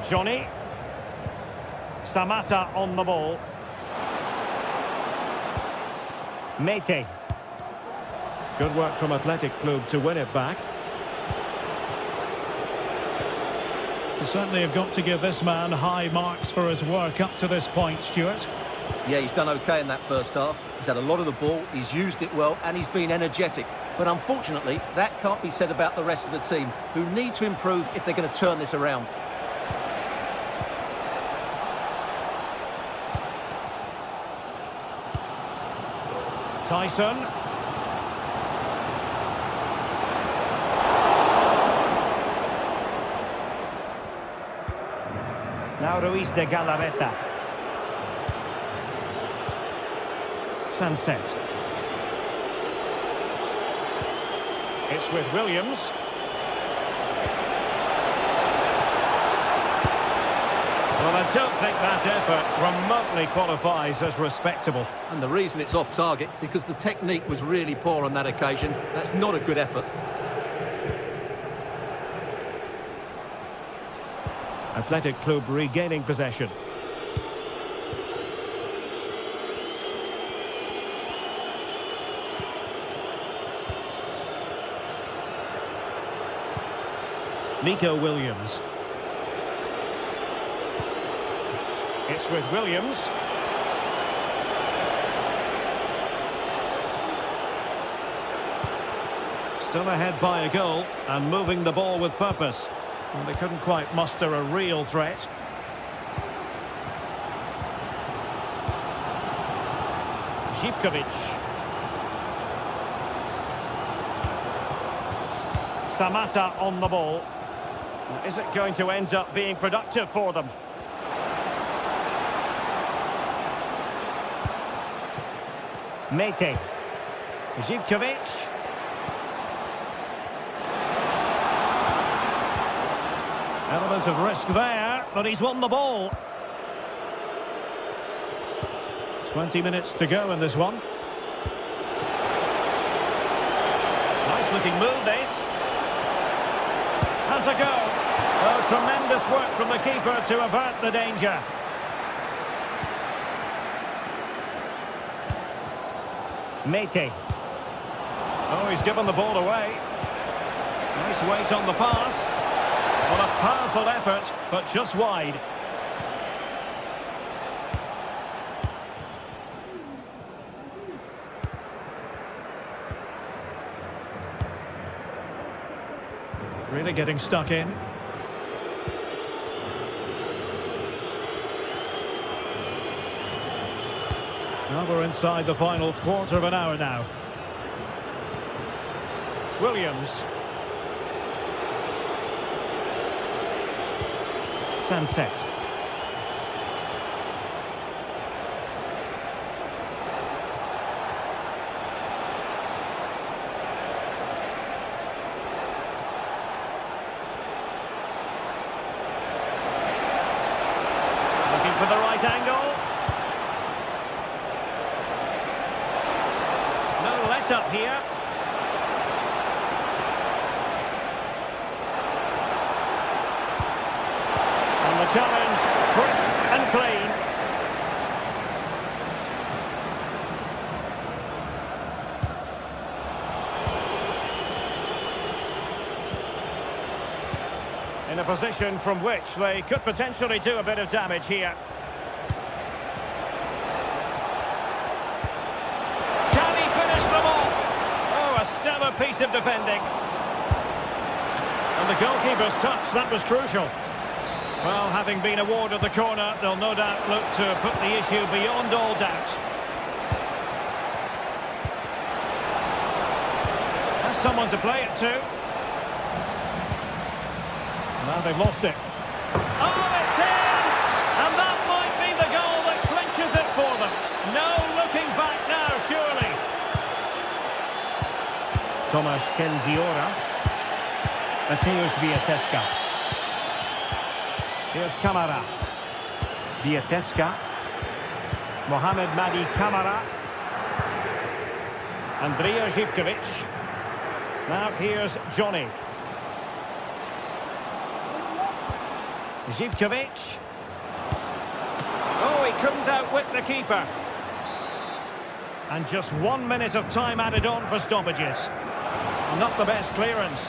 A: Johnny. Samata on the ball. Mete. Good work from Athletic Club to win it back.
F: You certainly have got to give this man high marks for his work up to this point, Stuart.
B: Yeah, he's done okay in that first half. He's had a lot of the ball, he's used it well, and he's been energetic. But unfortunately, that can't be said about the rest of the team, who need to improve if they're going to turn this around.
A: Tyson. Now Ruiz de Galarreta. Sunset. It's with Williams. Well, I don't think that effort remotely qualifies as respectable.
B: And the reason it's off target, because the technique was really poor on that occasion. That's not a good effort.
A: Athletic Club regaining possession. Nico Williams. It's with Williams. Still ahead by a goal and moving the ball with purpose. And they couldn't quite muster a real threat. Zivkovic. Samata on the ball. Is it going to end up being productive for them? Mete. Zivkovic. Element of risk there, but he's won the ball. 20 minutes to go in this one. Nice looking move, this. Has a go. Oh, tremendous work from the keeper to avert the danger. Mete. Oh, he's given the ball away. Nice weight on the pass. Well, a powerful effort, but just wide.
F: Really getting stuck in. Well, we're inside the final quarter of an hour now. Williams. Sunset.
A: Looking for the right angle. No let up here. And the challenge, crisp and clean. In a position from which they could potentially do a bit of damage here. Can he finish them off? Oh, a stellar piece of defending. And the goalkeeper's touch, that was crucial. Well, having been awarded the corner, they'll no doubt look to put the issue beyond all doubt. That's someone to play it to. Now they've lost it. Oh, it's in! And that might be the goal that clinches it for them. No looking back now, surely. Tomasz Kenziora. Mateusz Wiateska. Here's Kamara. Wiateska. Mohamed Madi Kamara. Andrija Zivkovic. Now here's Johnny. Zivkovic. Oh, he couldn't outwit the keeper. And just 1 minute of time added on for stoppages. Not the best clearance.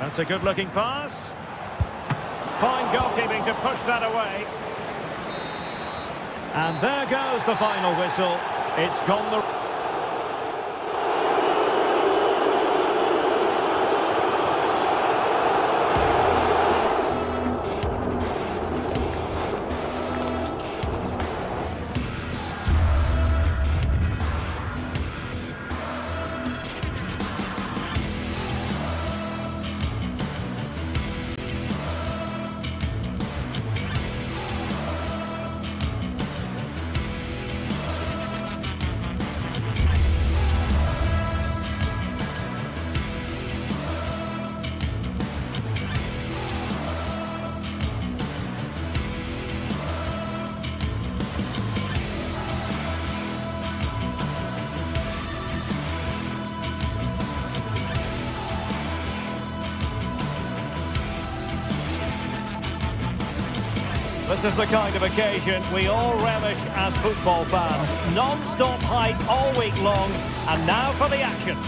A: That's a good-looking pass. Fine goalkeeping to push that away. And there goes the final whistle. It's gone the... This is the kind of occasion we all relish as football fans. Non-stop hype all week long, and now for the action.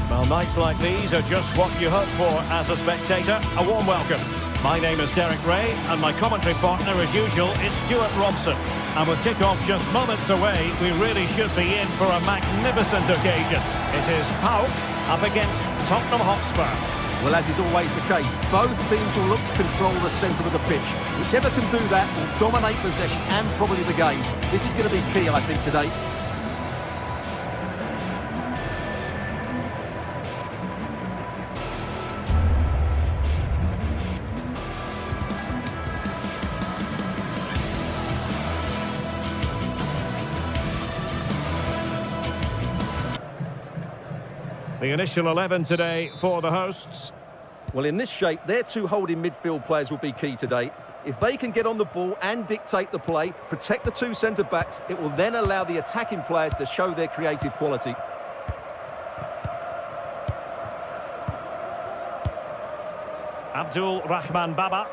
A: Well, nights like these are just what you hope for as a spectator. A warm welcome. My name is Derek Ray, and my commentary partner, as usual, is Stuart Robson. And with kick-off just moments away, we really should be in for a magnificent occasion. It is PAOK up against Tottenham Hotspur.
B: Well, as is always the case, both teams will look to control the centre of the pitch. Whichever can do that will dominate possession and probably the game. This is going to be key, I think, today.
A: The initial 11 today for the hosts.
B: Well, in this shape, their two holding midfield players will be key today. If they can get on the ball and dictate the play, protect the two centre-backs, it will then allow the attacking players to show their creative quality.
A: Abdul Rahman Baba.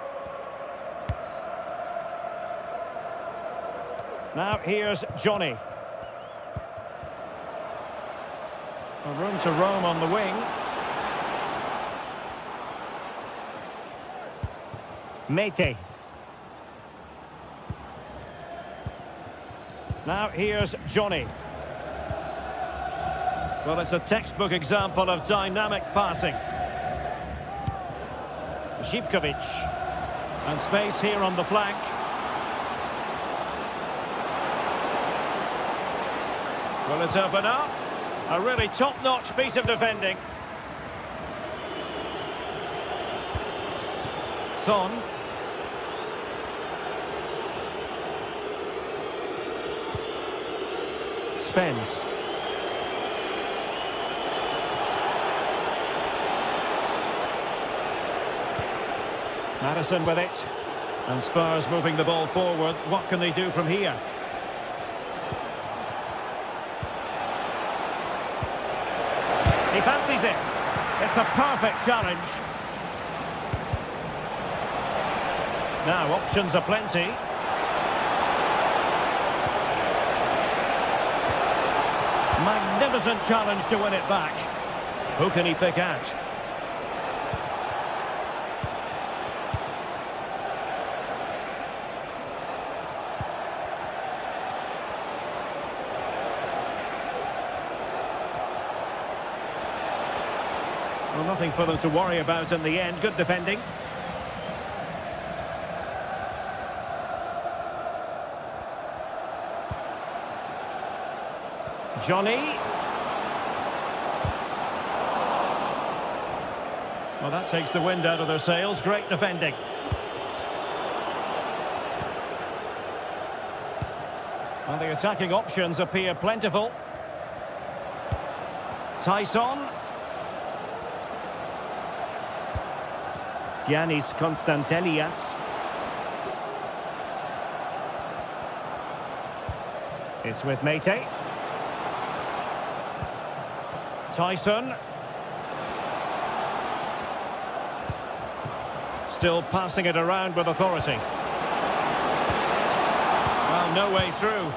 A: Now here's Johnny. Room to roam on the wing. Mete. Now here's Johnny. Well, it's a textbook example of dynamic passing. Zivkovic. And space here on the flank. Will it open up? A really top-notch piece of defending. Son. Spence. Madison with it. And Spurs moving the ball forward. What can they do from here? He fancies it. It's a perfect challenge. Now, options are plenty. Magnificent challenge to win it back. Who can he pick out? Well, nothing for them to worry about in the end. Good defending. Johnny. Well, that takes the wind out of their sails. Great defending. Well, the attacking options appear plentiful. Tyson. Giannis Konstantelias. It's with Mete. Tyson. Still passing it around with authority. Well, no way through.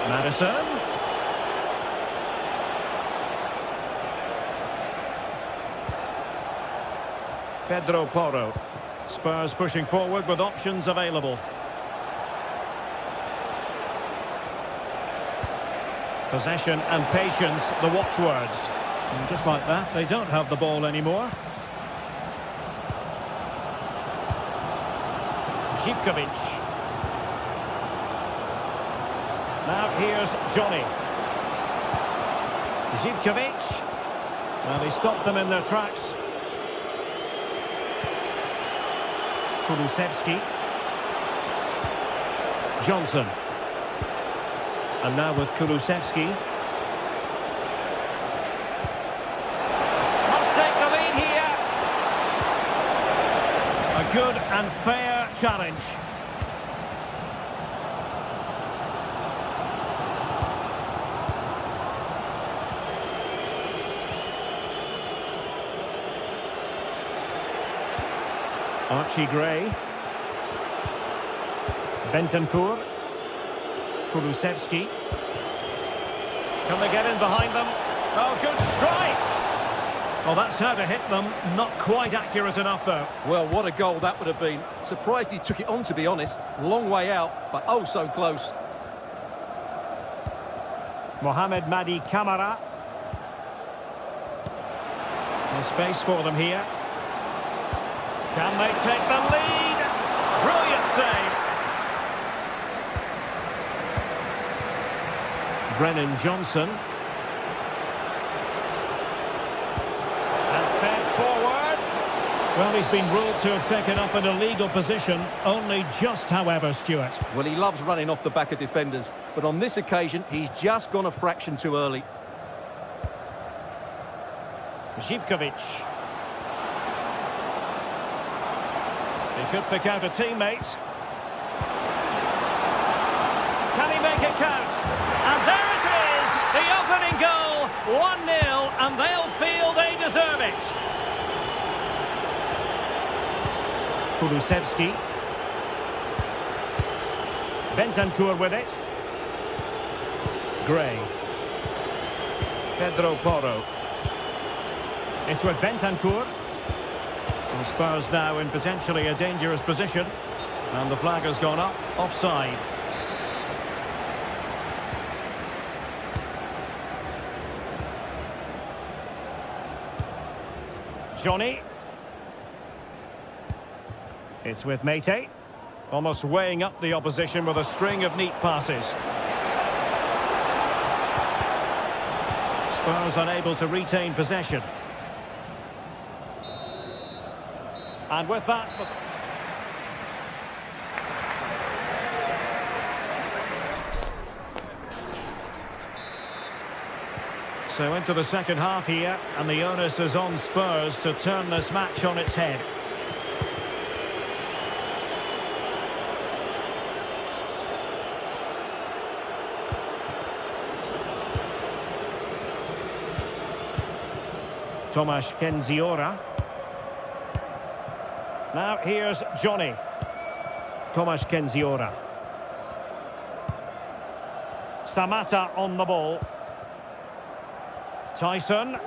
A: Madison. Pedro Porro. Spurs pushing forward with options available. Possession and patience, the watchwords. And just like that, they don't have the ball anymore. Zivkovic. Now here's Johnny. Zivkovic. Well, he stopped them in their tracks. Kulusevski. Johnson. And now with Kulusevski. Must take the lead here. A good and fair challenge. Archie Gray. Bentancur. Kulusevski. Can they get in behind them? Oh, good strike! Well, that's how to hit them. Not quite accurate enough, though.
B: Well, what a goal that would have been. Surprised he took it on, to be honest. Long way out, but oh so close.
A: Mohamed Madi Camara. No space for them here. Can they take the lead? Brilliant save. Brennan Johnson. And fed forwards. Well, he's been ruled to have taken up an illegal position. Only just, however, Stuart.
B: Well, he loves running off the back of defenders, but on this occasion, he's just gone a fraction too early.
A: Zivkovic. He could pick out a teammate. Can he make it count? And there it is, the opening goal, 1-0, and they'll feel they deserve it. Kulusevski. Bentancur with it. Gray. Pedro Porro. It's with Bentancur. And Spurs now in potentially a dangerous position. And the flag has gone up, offside. Johnny. It's with Mete. Almost weighing up the opposition with a string of neat passes. Spurs unable to retain possession. And with that... So into the second half here, and the onus is on Spurs to turn this match on its head. Tomasz Kenziora. Now here's Johnny. Tomasz Kenziora. Samatta on the ball. Tyson.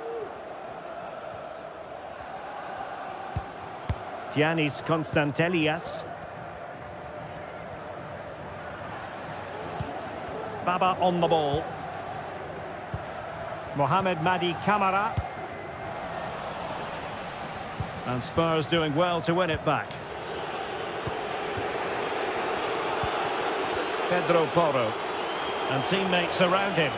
A: Giannis Konstantelias. Baba on the ball. Mohamed Madi Camara. And Spurs doing well to win it back. Pedro Porro. And teammates around him.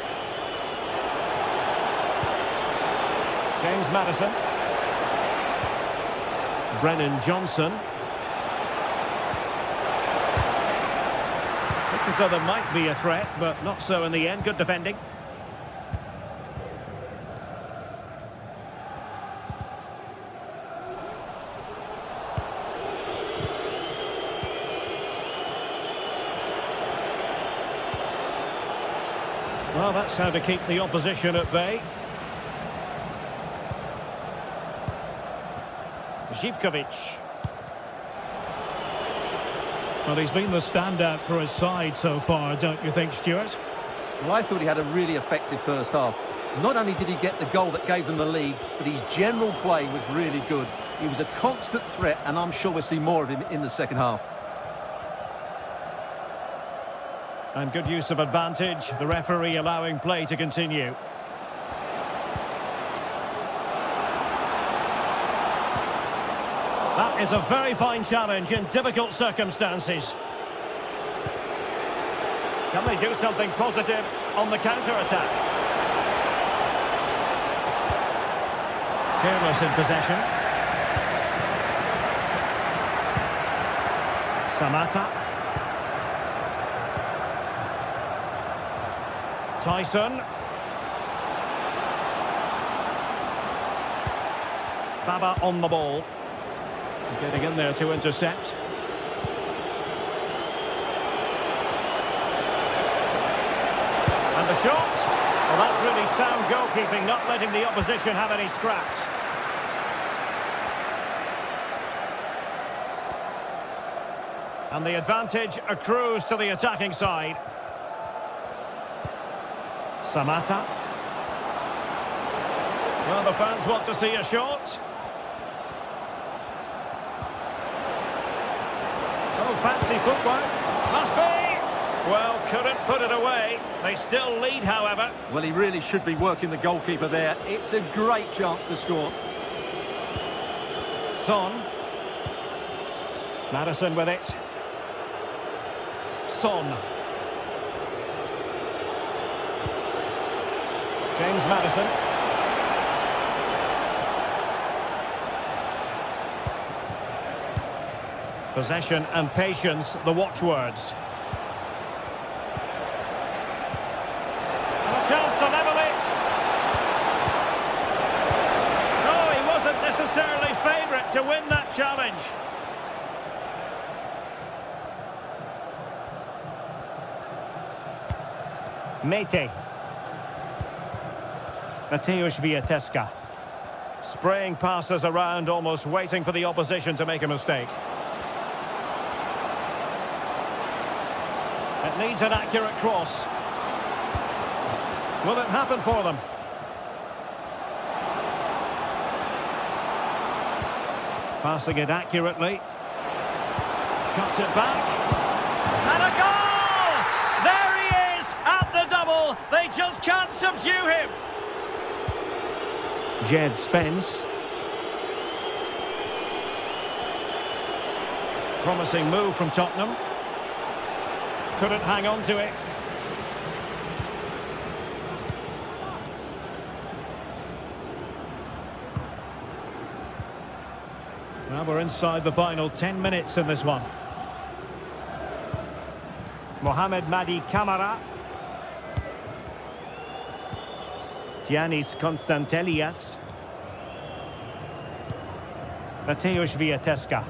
A: James Maddison. Brennan Johnson. Looked as though there might be a threat, but not so in the end. Good defending. Well, that's how to keep the opposition at bay. Zivkovic.
F: Well, he's been the standout for his side so far, don't you think, Stuart?
B: Well, I thought he had a really effective first half. Not only did he get the goal that gave them the lead, but his general play was really good. He was a constant threat, and I'm sure we'll see more of him in the second half.
A: And good use of advantage, the referee allowing play to continue. That is a very fine challenge in difficult circumstances. Can they do something positive on the counter-attack? Careless in possession. Samatta. Tyson. Baba on the ball. Getting in there to intercept. And the shot. Well, that's really sound goalkeeping, not letting the opposition have any scraps. And the advantage accrues to the attacking side. Samatta. Well, the fans want to see a shot. Oh, fancy footwork. Must be. Well, couldn't put it away. They still lead, however.
B: Well, he really should be working the goalkeeper there. It's a great chance to score.
A: Son. Maddison with it. Son. James Maddison. Possession and patience, the watchwords. And a chance to level it. No, he wasn't necessarily favourite to win that challenge. Mete. Mateusz Wiateska. Spraying passes around, almost waiting for the opposition to make a mistake. It needs an accurate cross. Will it happen for them? Passing it accurately. Cuts it back. And a goal! There he is at the double. They just can't subdue him. Jed Spence. Promising move from Tottenham. Couldn't hang on to it. Well, we're inside the final 10 minutes in this one. Mohamed Madi Camara. Giannis Constantelias. Mateusz Wiateska.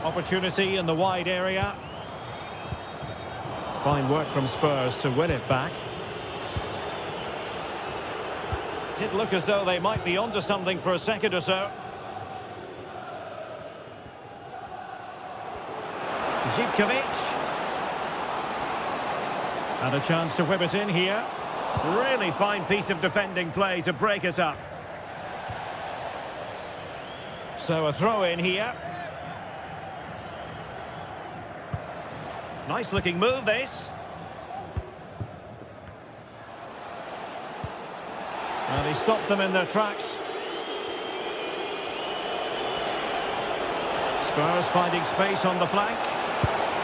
A: Opportunity in the wide area. Fine work from Spurs to win it back. Did look as though they might be onto something for a second or so. Zivkovic. And a chance to whip it in here. Really fine piece of defending play to break it up. So a throw in here. Nice looking move, this. And he stopped them in their tracks. Spurs finding space on the flank.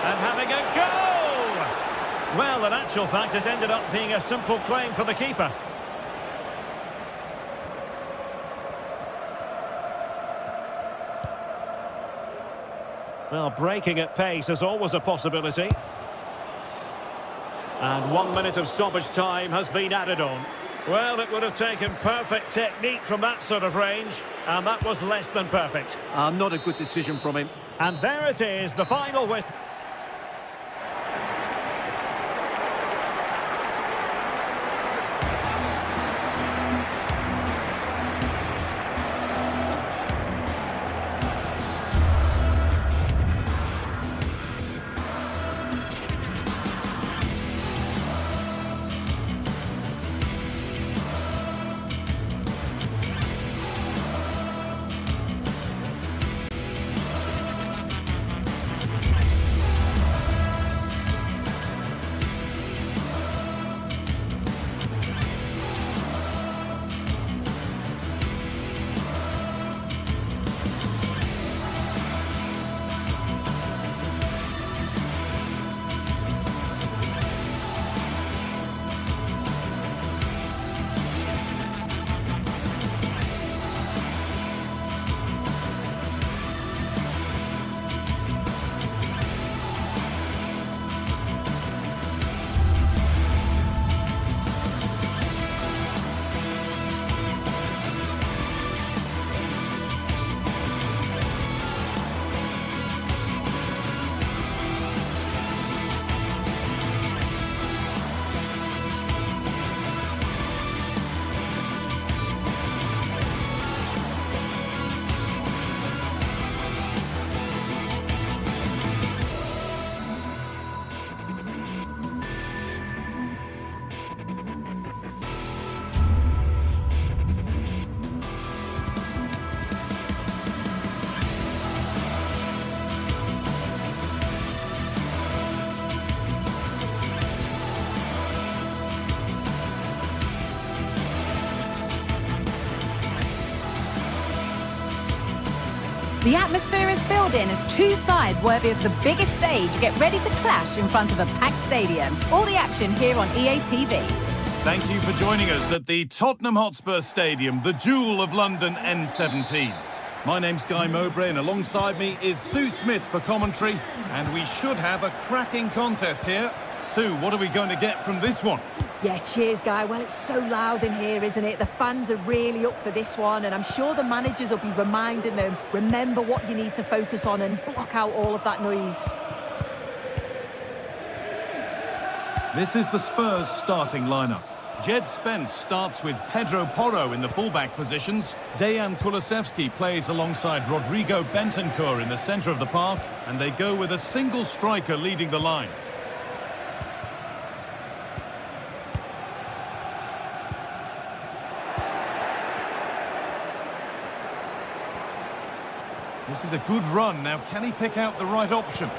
A: And having a goal! Well, in actual fact, it ended up being a simple claim for the keeper. Well, breaking at pace is always a possibility. And 1 minute of stoppage time has been added on. Well, it would have taken perfect technique from that sort of range, and that was less than perfect.
B: Not a good decision from him.
A: And there it is, the final whistle.
E: The atmosphere is building as two sides worthy of the biggest stage get ready to clash in front of a packed stadium. All the action here on EA TV.
D: Thank you for joining us at the Tottenham Hotspur Stadium, the jewel of London N17. My name's Guy Mowbray, and alongside me is Sue Smith for commentary, and we should have a cracking contest here. Sue, what are we going to get from this one?
C: Yeah, cheers, Guy. Well, it's so loud in here, isn't it? The fans are really up for this one, and I'm sure the managers will be reminding them, remember what you need to focus on and block out all of that noise.
D: This is the Spurs starting lineup. Jed Spence starts with Pedro Porro in the fullback positions. Dejan Kulusevski plays alongside Rodrigo Bentancur in the centre of the park, and they go with a single striker leading the line. This is a good run. Now, can he pick out the right option?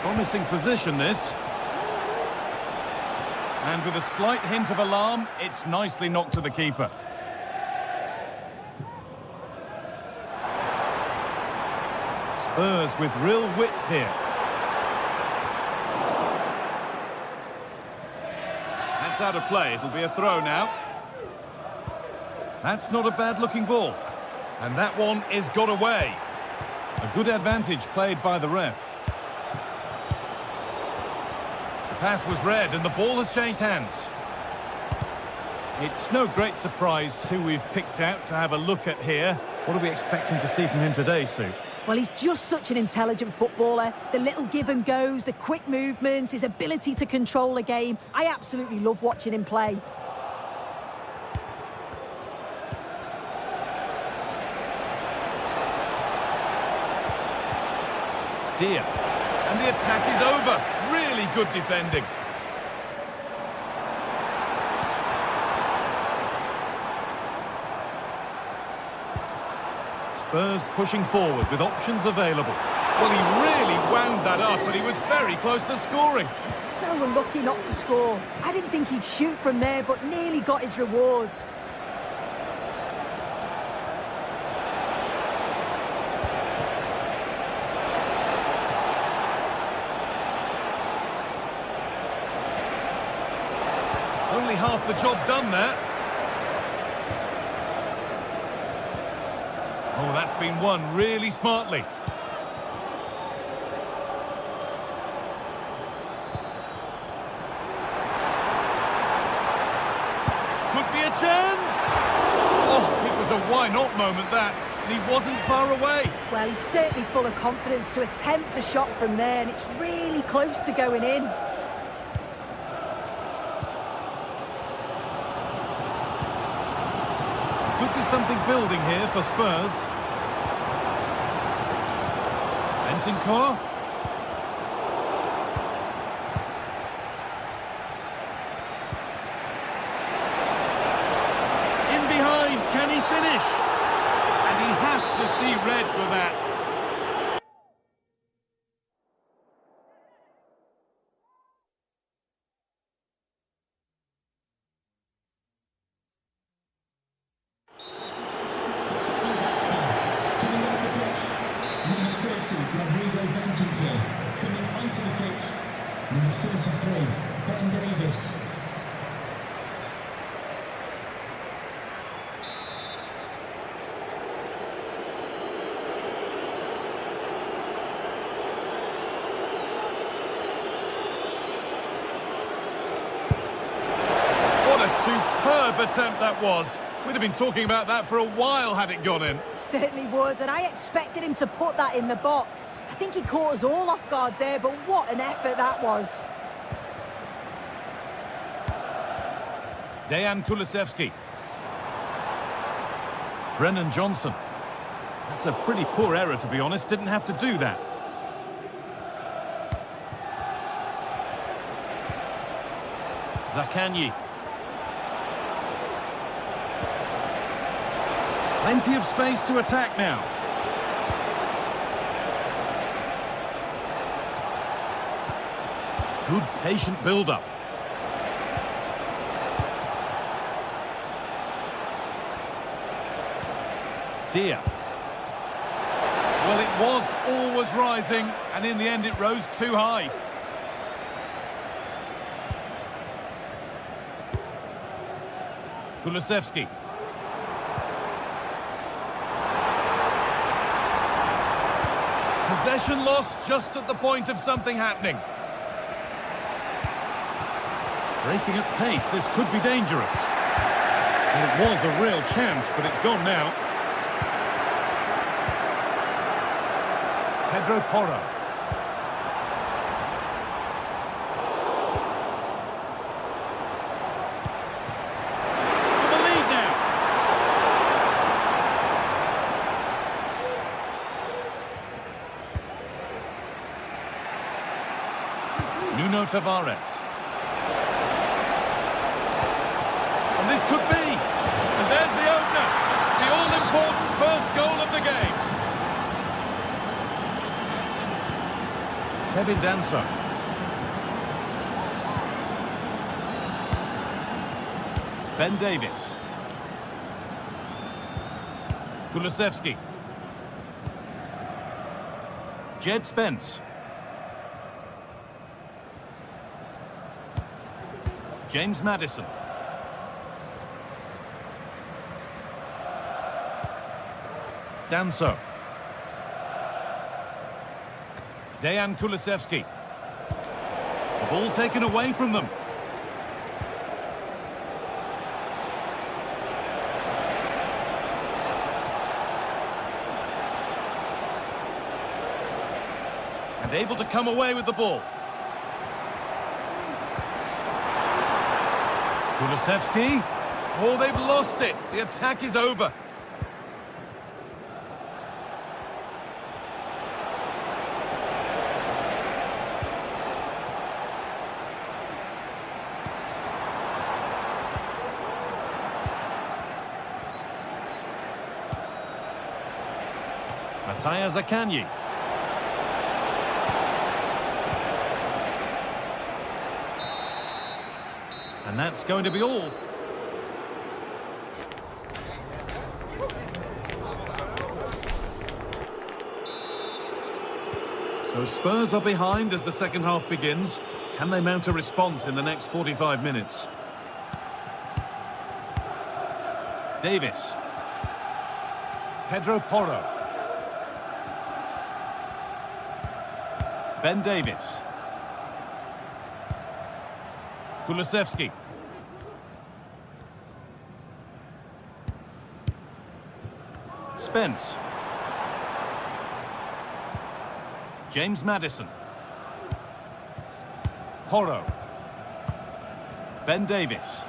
D: Promising position, this. And with a slight hint of alarm, it's nicely knocked to the keeper. Spurs with real width here. That's out of play. It'll be a throw now. That's not a bad-looking ball. And that one is got away. A good advantage played by the ref. The pass was read and the ball has changed hands. It's no great surprise who we've picked out to have a look at here. What are we expecting to see from him today, Sue?
C: Well, he's just such an intelligent footballer. The little give and goes, the quick movements, his ability to control a game. I absolutely love watching him play.
D: Dear. And the attack is over. Really good defending. Spurs pushing forward with options available. Well, he really wound that up, but he was very close to scoring.
C: So unlucky not to score. I didn't think he'd shoot from there, but nearly got his rewards.
D: Only half the job done there. Oh, that's been won really smartly. Could be a chance. Oh, it was a why-not moment, that. And he wasn't far away.
C: Well, he's certainly full of confidence to attempt a shot from there, and it's really close to going in.
D: Could be something building here for Spurs. Bentancur. In behind, can he finish? And he has to see red for that.
G: Coming onto the pitch, number 33, Ben Davis.
D: What a superb attempt that was. We'd have been talking about that for a while had it gone in.
C: Certainly would, and I expected him to put that in the box. I think he caught us all off guard there, but what an effort that was.
D: Dejan Kulusevski. Brennan Johnson. That's a pretty poor error, to be honest. Didn't have to do that. Zakanyi. Plenty of space to attack now. Good patient build-up. Dear. Well, it was always rising, and in the end it rose too high. Kulusevski. Possession lost just at the point of something happening. Breaking at pace, this could be dangerous. And it was a real chance, but it's gone now. Pedro Porro. For the lead now. Nuno Tavares. And this could be. And there's the opener. The all-important first goal of the game. Kevin Danso. Ben Davies. Kulusevski. Jed Spence. James Maddison. Danso. Dejan Kulusevski. The ball taken away from them. And able to come away with the ball. Kulusevski. Oh, they've lost it. The attack is over. Mattia Zaccagni. And that's going to be all. So Spurs are behind as the second half begins. Can they mount a response in the next 45 minutes? Davis. Pedro Porro. Ben Davies. Kulusevski. Spence. James Maddison. Porro. Ben Davies.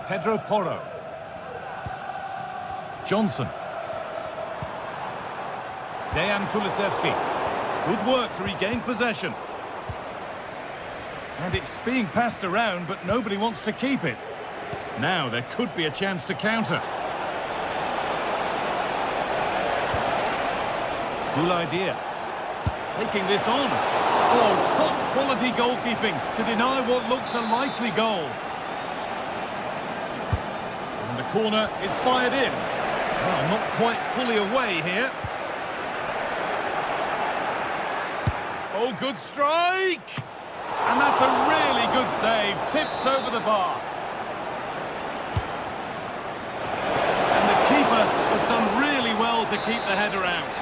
D: Pedro Porro. Johnson. Dejan Kulusevski. Good work to regain possession. And it's being passed around, but nobody wants to keep it. Now there could be a chance to counter. Good idea. Taking this on. Oh, top quality goalkeeping to deny what looked a likely goal. And the corner is fired in. Well, not quite fully away here. Oh, good strike! And that's a really good save, tipped over the bar. And the keeper has done really well to keep the header out.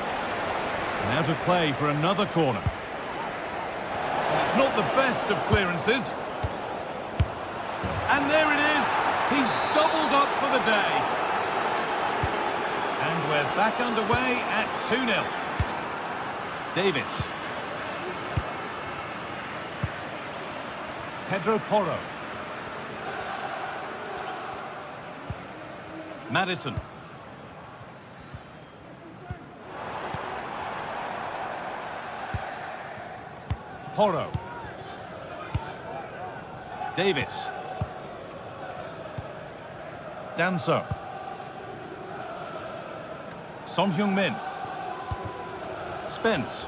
D: And out of play for another corner. And it's not the best of clearances. And there it is. He's doubled up for the day. And we're back underway at 2-0. Davis. Pedro Porro. Maddison. Porro. Davis. Danso. Son Heung-min. Spence.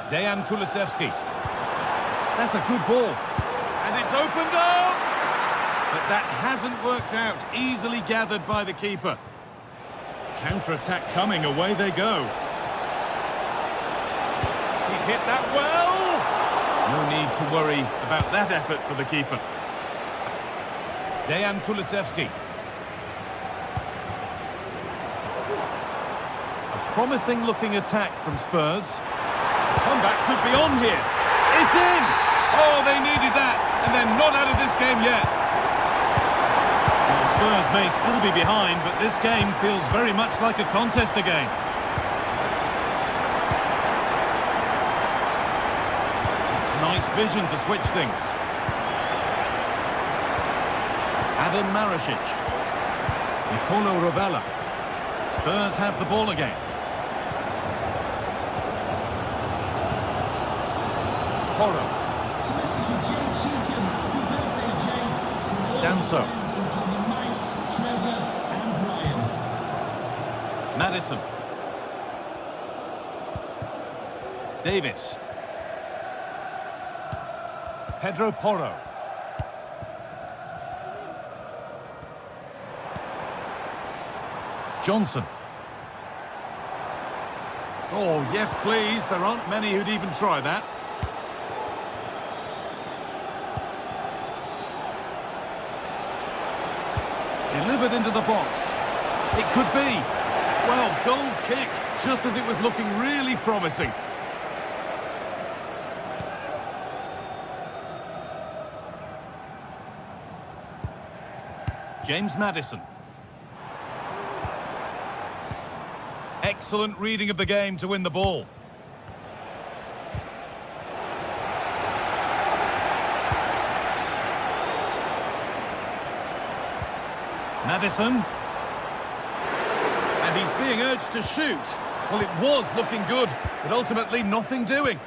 D: Dejan Kulusevski. That's a good ball. And it's opened up! But that hasn't worked out. Easily gathered by the keeper. Counter-attack coming. Away they go. He's hit that well! No need to worry about that effort for the keeper. Dejan Kulusevski. A promising-looking attack from Spurs. Comeback could be on here. It's in! Oh, they needed that, and they're not out of this game yet. Well, Spurs may still be behind, but this game feels very much like a contest again. It's nice vision to switch things. Adam Maricic. Nicolo Rovella. Spurs have the ball again. Porro. Danso. Maddison. Davis. Pedro Porro. Johnson. Oh, yes, please. There aren't many who'd even try that. Delivered into the box. It could be. Well, goal kick, just as it was looking really promising. James Maddison. Excellent reading of the game to win the ball. Maddison. And he's being urged to shoot. Well, it was looking good, but ultimately nothing doing.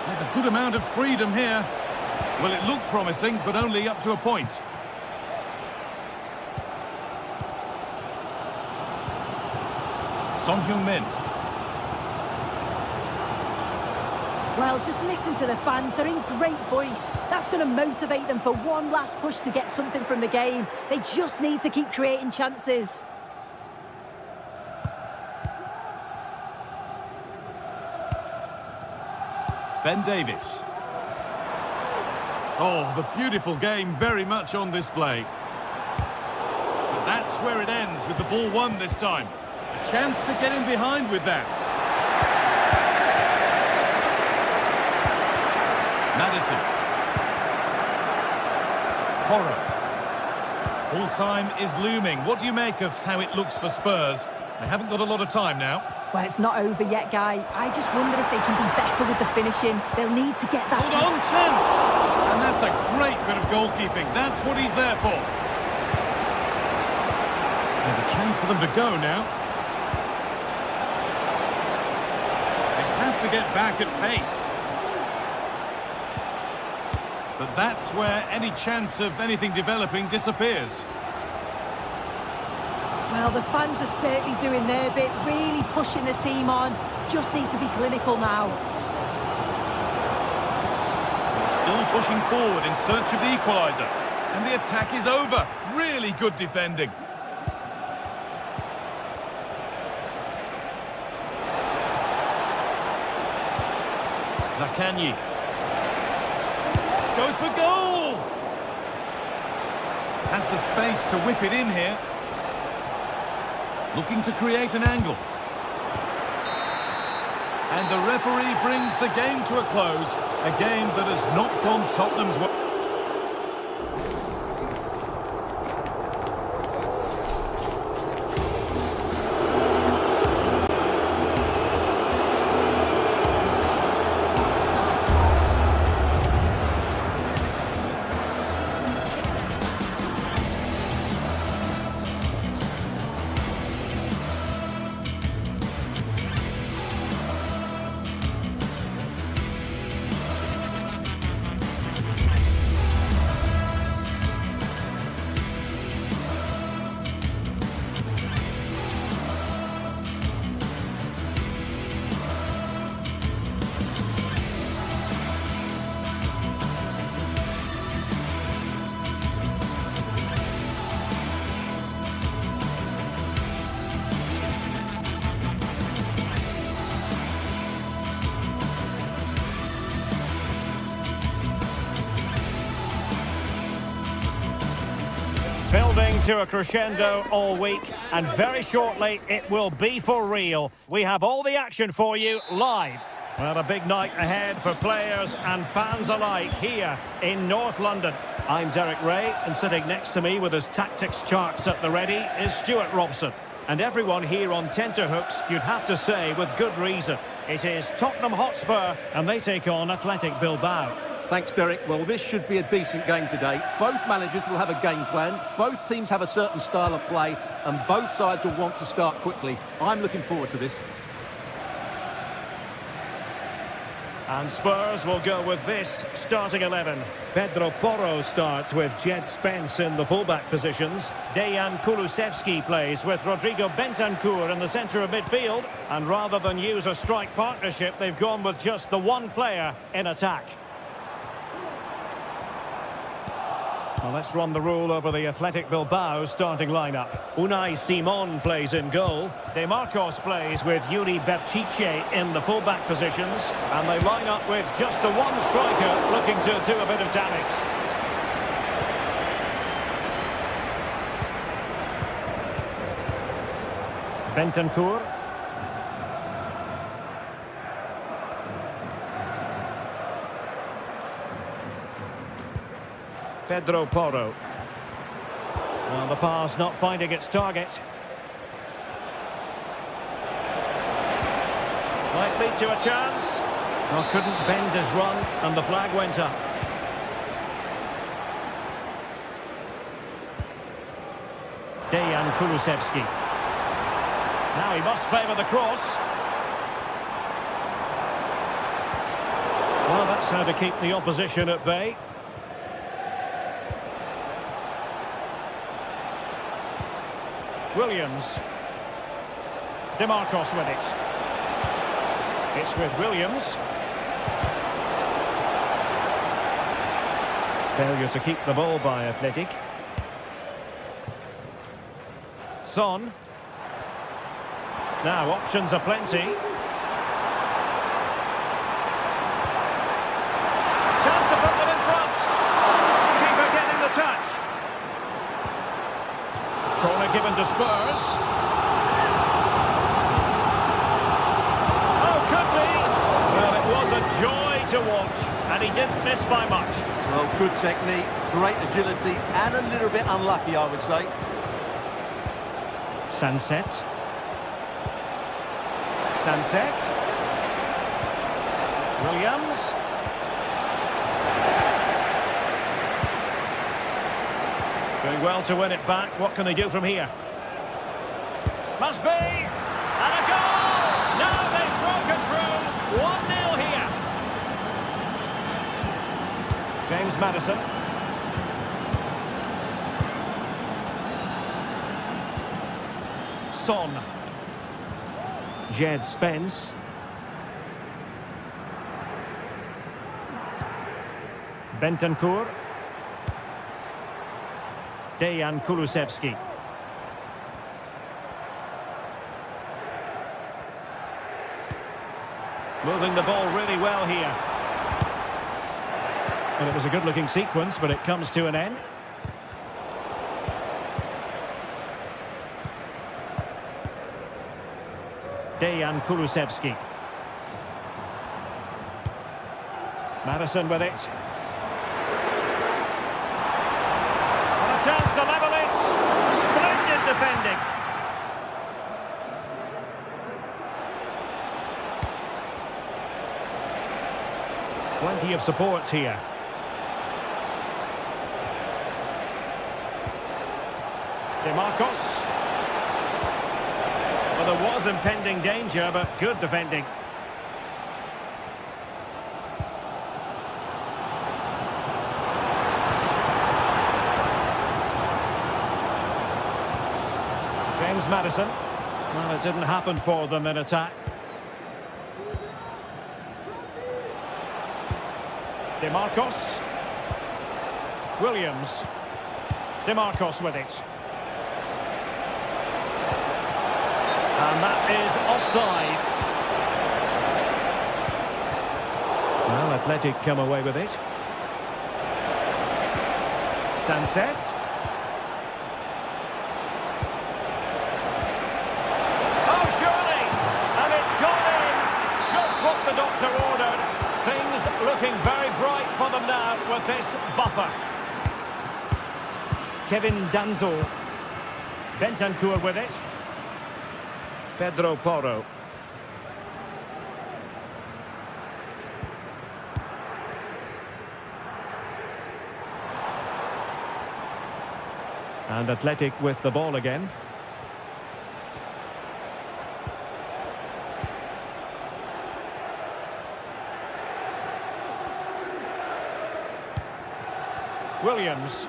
D: There's a good amount of freedom here. Well, it looked promising, but only up to a point. Son Heung-min.
C: Well, just listen to the fans. They're in great voice. That's going to motivate them for one last push to get something from the game. They just need to keep creating chances.
D: Ben Davies. Oh, the beautiful game very much on display. But that's where it ends, with the ball won this time. A chance to get in behind with that. Maddison. Porro. Full time is looming. What do you make of how it looks for Spurs? They haven't got a lot of time now.
C: Well, it's not over yet, Guy. I just wonder if they can be better with the finishing. They'll need to get that.
D: Hold on, chance! And that's a great bit of goalkeeping. That's what he's there for. There's a chance for them to go now. They have to get back at pace. But that's where any chance of anything developing disappears.
C: Well, the fans are certainly doing their bit, really pushing the team on. Just need to be clinical now.
D: Still pushing forward in search of the equaliser. And the attack is over. Really good defending. Zakanyi. Goes for goal! Has the space to whip it in here. Looking to create an angle. And the referee brings the game to a close. A game that has not gone Tottenham's way.
A: Building to a crescendo all week, and very shortly it will be for real. We have all the action for you live. Well, a big night ahead for players and fans alike here in North London. I'm Derek Ray, and sitting next to me with his tactics charts at the ready is Stuart Robson. And everyone here on tenterhooks, you'd have to say with good reason. It is Tottenham Hotspur, and they take on Athletic Bilbao.
B: Thanks, Derek. Well, this should be a decent game today. Both managers will have a game plan. Both teams have a certain style of play, and both sides will want to start quickly. I'm looking forward to this.
A: And Spurs will go with this starting 11. Pedro Porro starts with Jed Spence in the fullback positions. Dejan Kulusevski plays with Rodrigo Bentancur in the centre of midfield. And rather than use a strike partnership, they've gone with just the one player in attack. Well, let's run the rule over the Athletic Bilbao starting lineup. Unai Simon plays in goal. De Marcos plays with Yuri Berchiche in the fullback positions. And they line up with just the one striker looking to do a bit of damage. Bentancur. Pedro Porro. Well, the pass not finding its target. Might lead to a chance. Well, couldn't bend his run, and the flag went up. Dejan Kulusevski. Now he must favour the cross. Well, that's how to keep the opposition at bay. Williams. De Marcos with it. It's with Williams. Failure to keep the ball by Athletic. Son. Now options are plenty. Chance to put them in front. Keeper getting the touch. Corner given to Spurs. Oh, could be. Well, it was a joy to watch, and he didn't miss by much.
B: Well, good technique, great agility, and a little bit unlucky, I would say.
A: Sunset. Williams. Doing well to win it back. What can they do from here? Must be! And a goal! Now they've broken through. 1-0 here. James Maddison. Son. Jed Spence. Bentancur. Dejan Kulusevski. Moving the ball really well here. Well, it was a good-looking sequence, but it comes to an end. Dejan Kulusevski. Maddison with it. And a chance to level it. Splendid defending. Plenty of support here. De Marcos. Well, there was impending danger, but good defending. James Maddison. Well, it didn't happen for them in attack. De Marcos. Williams. De Marcos with it. And that is offside. Well, Athletic come away with it. Sunset. Oh, surely! And it's gone in! Just what the doctor ordered. Things looking very bright for them now with this buffer. Kevin Danzo. Bentancur with it. Pedro Porro. And Athletic with the ball again. Williams.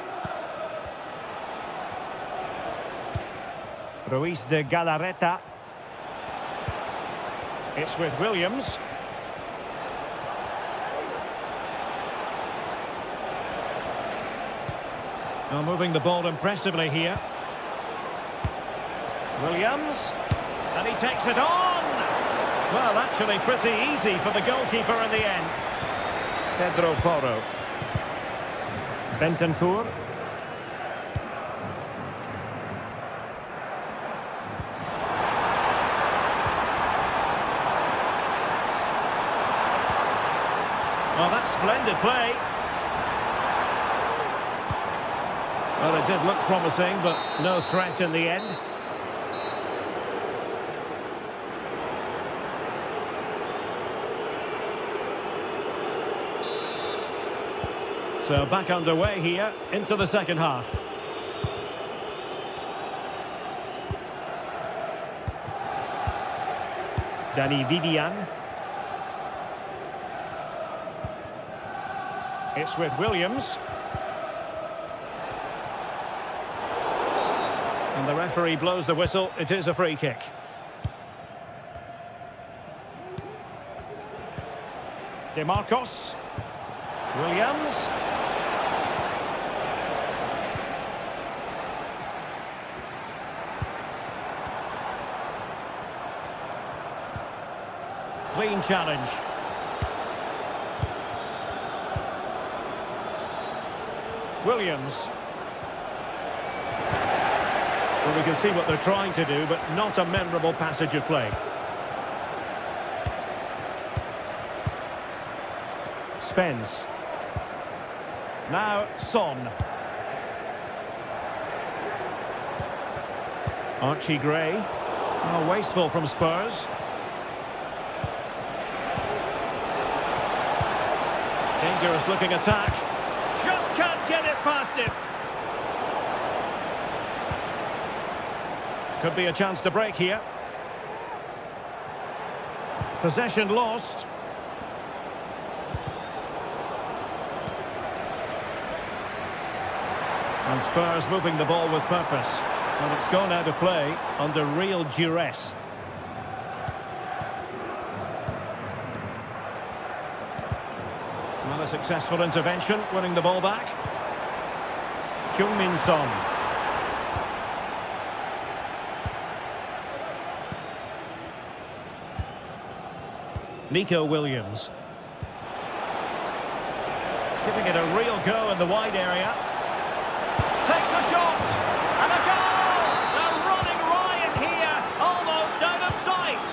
A: Ruiz de Galarreta. It's with Williams. Now moving the ball impressively here. Williams. And he takes it on. Well, actually pretty easy for the goalkeeper in the end. Pedro Porro. Bentancur. Well, that's splendid play. Well, it did look promising, but no threat in the end. So back underway here into the second half. Danny Vivian. It's with Williams. And the referee blows the whistle. It is a free kick. DeMarcos. Williams. Clean challenge. Williams. Well, we can see what they're trying to do, but not a memorable passage of play. Spence. Now Son. Archie Gray. Oh, wasteful from Spurs. Dangerous looking attack. Just can't get it past him. Could be a chance to break here. Possession lost. And Spurs moving the ball with purpose. And it's gone out of play under real duress. Well, a successful intervention, winning the ball back. Heung-min Son. Nico Williams. Giving it a real go in the wide area. Takes the shot. And a goal! They're running riot here. Almost out of sight.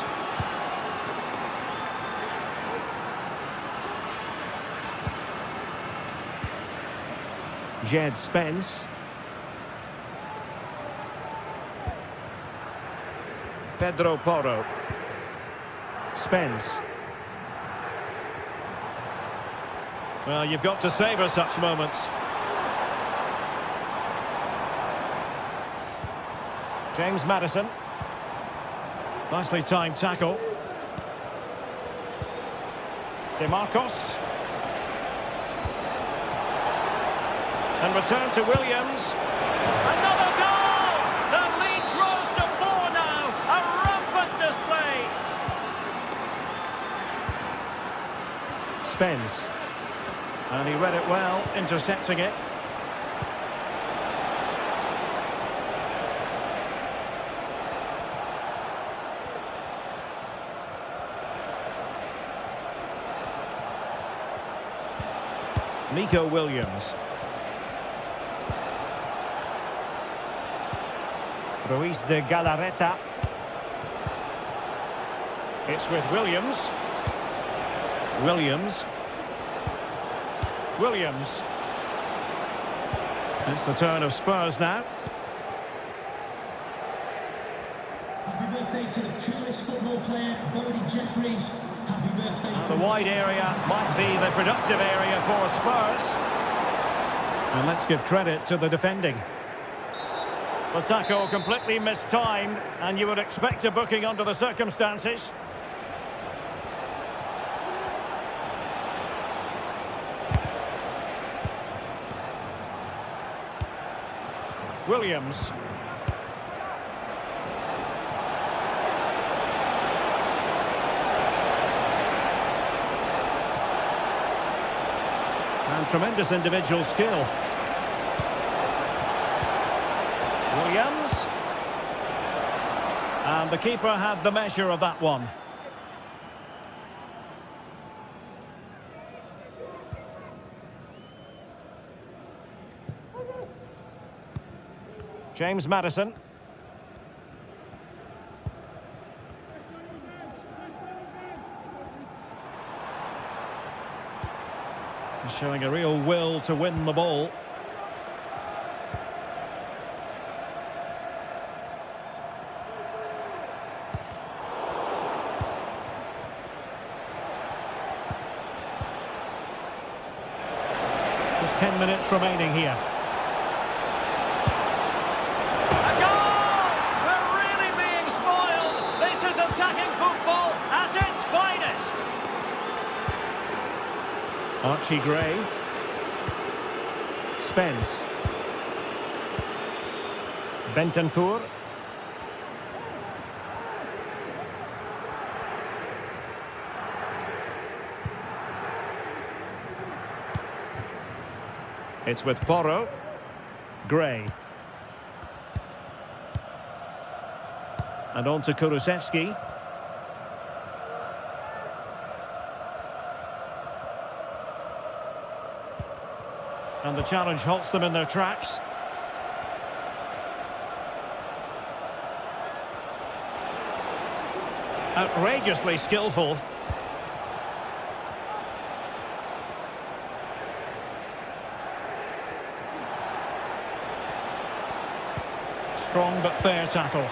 A: Jed Spence. Pedro Porro. Spence. Well, you've got to savour such moments. James Maddison. Nicely timed tackle. DeMarcos. And return to Williams. Another goal! The lead grows to 4 now. A rampant display. Spence. And he read it well, intercepting it. Nico Williams. Ruiz de Galarreta. It's with Williams. Williams. It's the turn of Spurs now.
G: Happy birthday to the coolest football player, Bodie Jeffries. Happy birthday.
A: The wide area might be the productive area for Spurs. And let's give credit to the defending. The tackle completely mistimed, and you would expect a booking under the circumstances. Williams. And tremendous individual skill. Williams. And the keeper had the measure of that one. James Maddison. He's showing a real will to win the ball. Just 10 minutes remaining here. Archie Gray. Spence. Bentancur. It's with Porro. Gray. And on to Kulusevski. And the challenge halts them in their tracks. Outrageously skillful. Strong but fair tackle.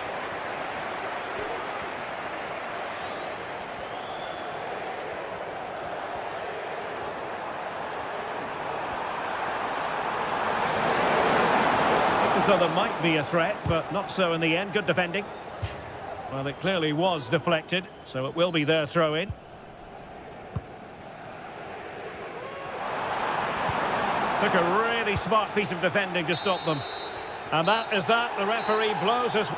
A: So there might be a threat, but not so in the end. Good defending. Well, it clearly was deflected, so it will be their throw-in. Took a really smart piece of defending to stop them. And that is that. The referee blows us.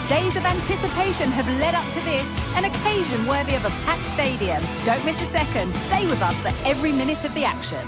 E: Days of anticipation have led up to this, an occasion worthy of a packed stadium. Don't miss a second. Stay with us for every minute of the action.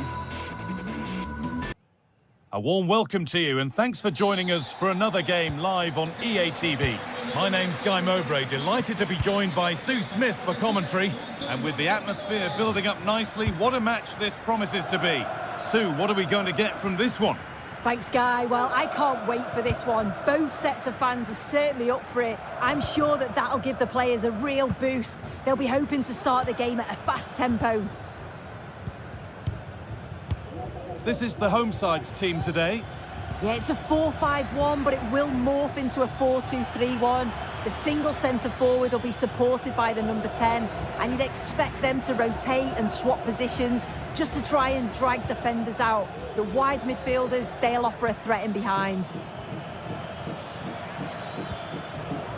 D: A warm welcome to you and thanks for joining us for another game live on EA TV. My name's Guy Mowbray, delighted to be joined by Sue Smith for commentary. And with the atmosphere building up nicely, what a match this promises to be. Sue, what are we going to get from this one?
C: Thanks, Guy. Well, I can't wait for this one. Both sets of fans are certainly up for it. I'm sure that that'll give the players a real boost. They'll be hoping to start the game at a fast tempo.
D: This is the home side's team today.
C: Yeah, it's a 4-5-1, but it will morph into a 4-2-3-1. The single centre-forward will be supported by the number 10, and you'd expect them to rotate and swap positions just to try and drag defenders out. The wide midfielders, they'll offer a threat in behind.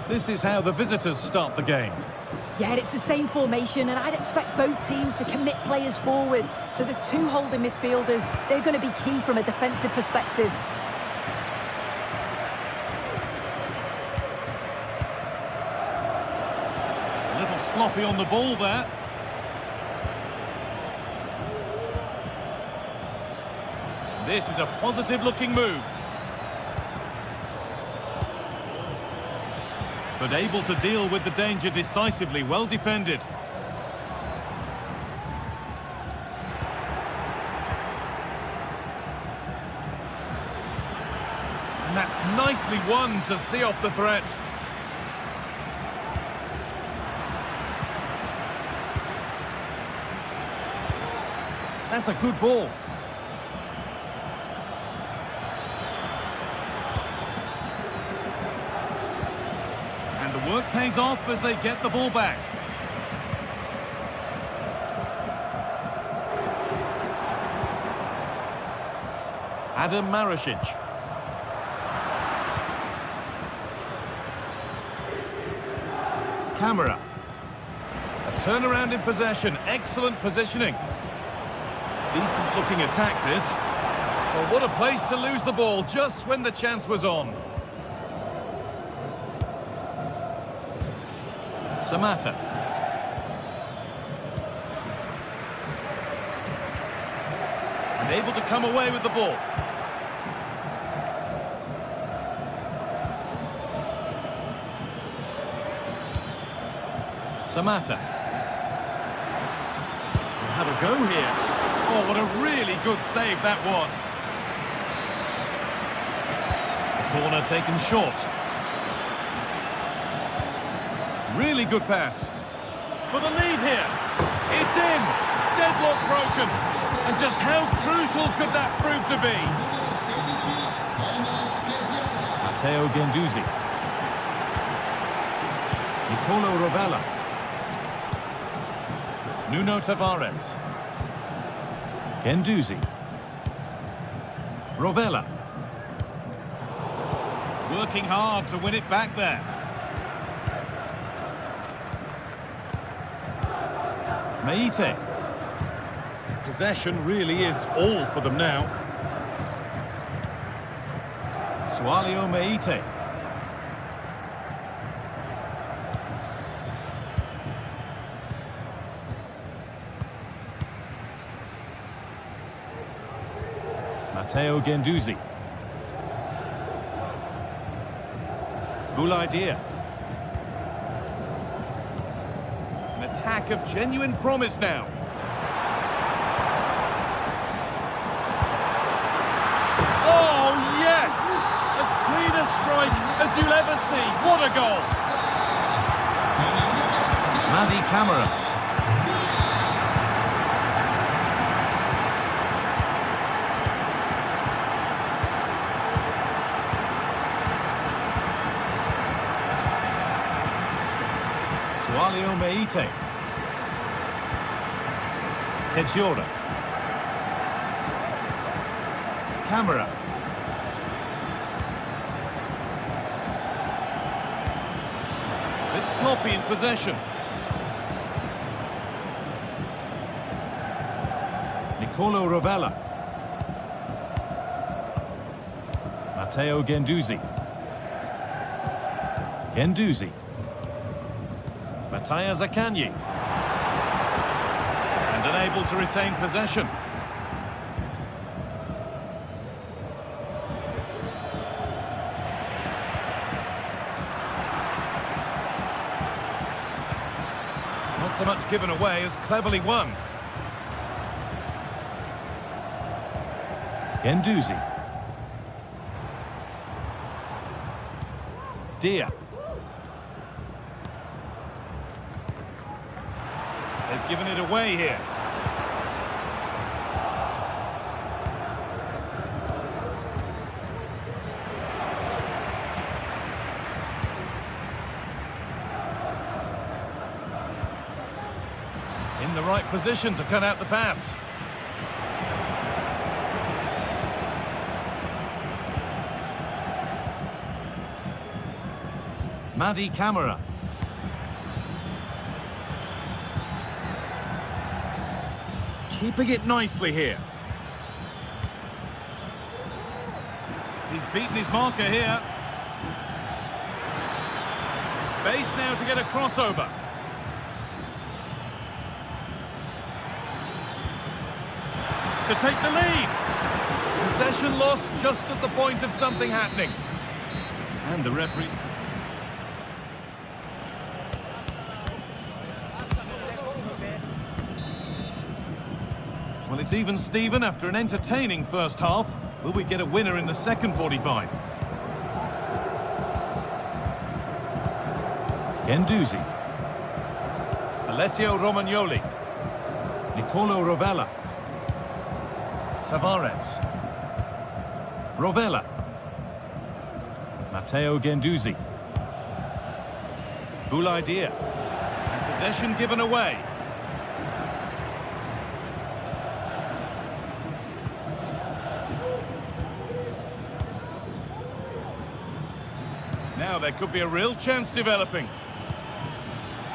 D: This is how the visitors start the game.
C: Yeah, it's the same formation, and I'd expect both teams to commit players forward. So the two holding midfielders, they're going to be key from a defensive perspective.
D: A little sloppy on the ball there. This is a positive-looking move. But able to deal with the danger decisively, well defended. And that's nicely won to see off the threat. That's a good ball. And the work pays off as they get the ball back. Adam Marasic. Camera. A turnaround in possession. Excellent positioning. Decent looking attack this. Well, what a place to lose the ball just when the chance was on. Samatta. And able to come away with the ball. Samatta. We'll have a go here. Oh, what a really good save that was. The corner taken short. Really good pass. For the lead here. It's in. Deadlock broken. And just how crucial could that prove to be? Matteo Guendouzi. Nicolo Rovella. Nuno Tavares. Guendouzi. Rovella. Working hard to win it back there. Meite. Possession really is all for them now. Sualio Meite. Matteo Guendouzi. Boulaïdia. An attack of genuine promise now. Oh, yes! As clean a strike as you'll ever see. What a goal! Madi Camara. Sualio Meite. Hedjura. Camera. Bit sloppy in possession. Nicolo Rovella. Matteo Guendouzi. Guendouzi. Mattia Zaccagni. And unable to retain possession. Not so much given away as cleverly won. Guendouzi. Dia. They've given it away here. In the right position to cut out the pass. Madi Camara. keeping it nicely here. He's beaten his marker here. Space now to get a crossover. To take the lead. Possession lost just at the point of something happening. And the referee... Well, it's even Steven after an entertaining first half. Will we get a winner in the second 45? Gendouzi. Alessio Romagnoli. Nicolo Rovella. Tavares. Rovella. Matteo Gendouzi. Boulaïdia. And possession given away. Now there could be a real chance developing.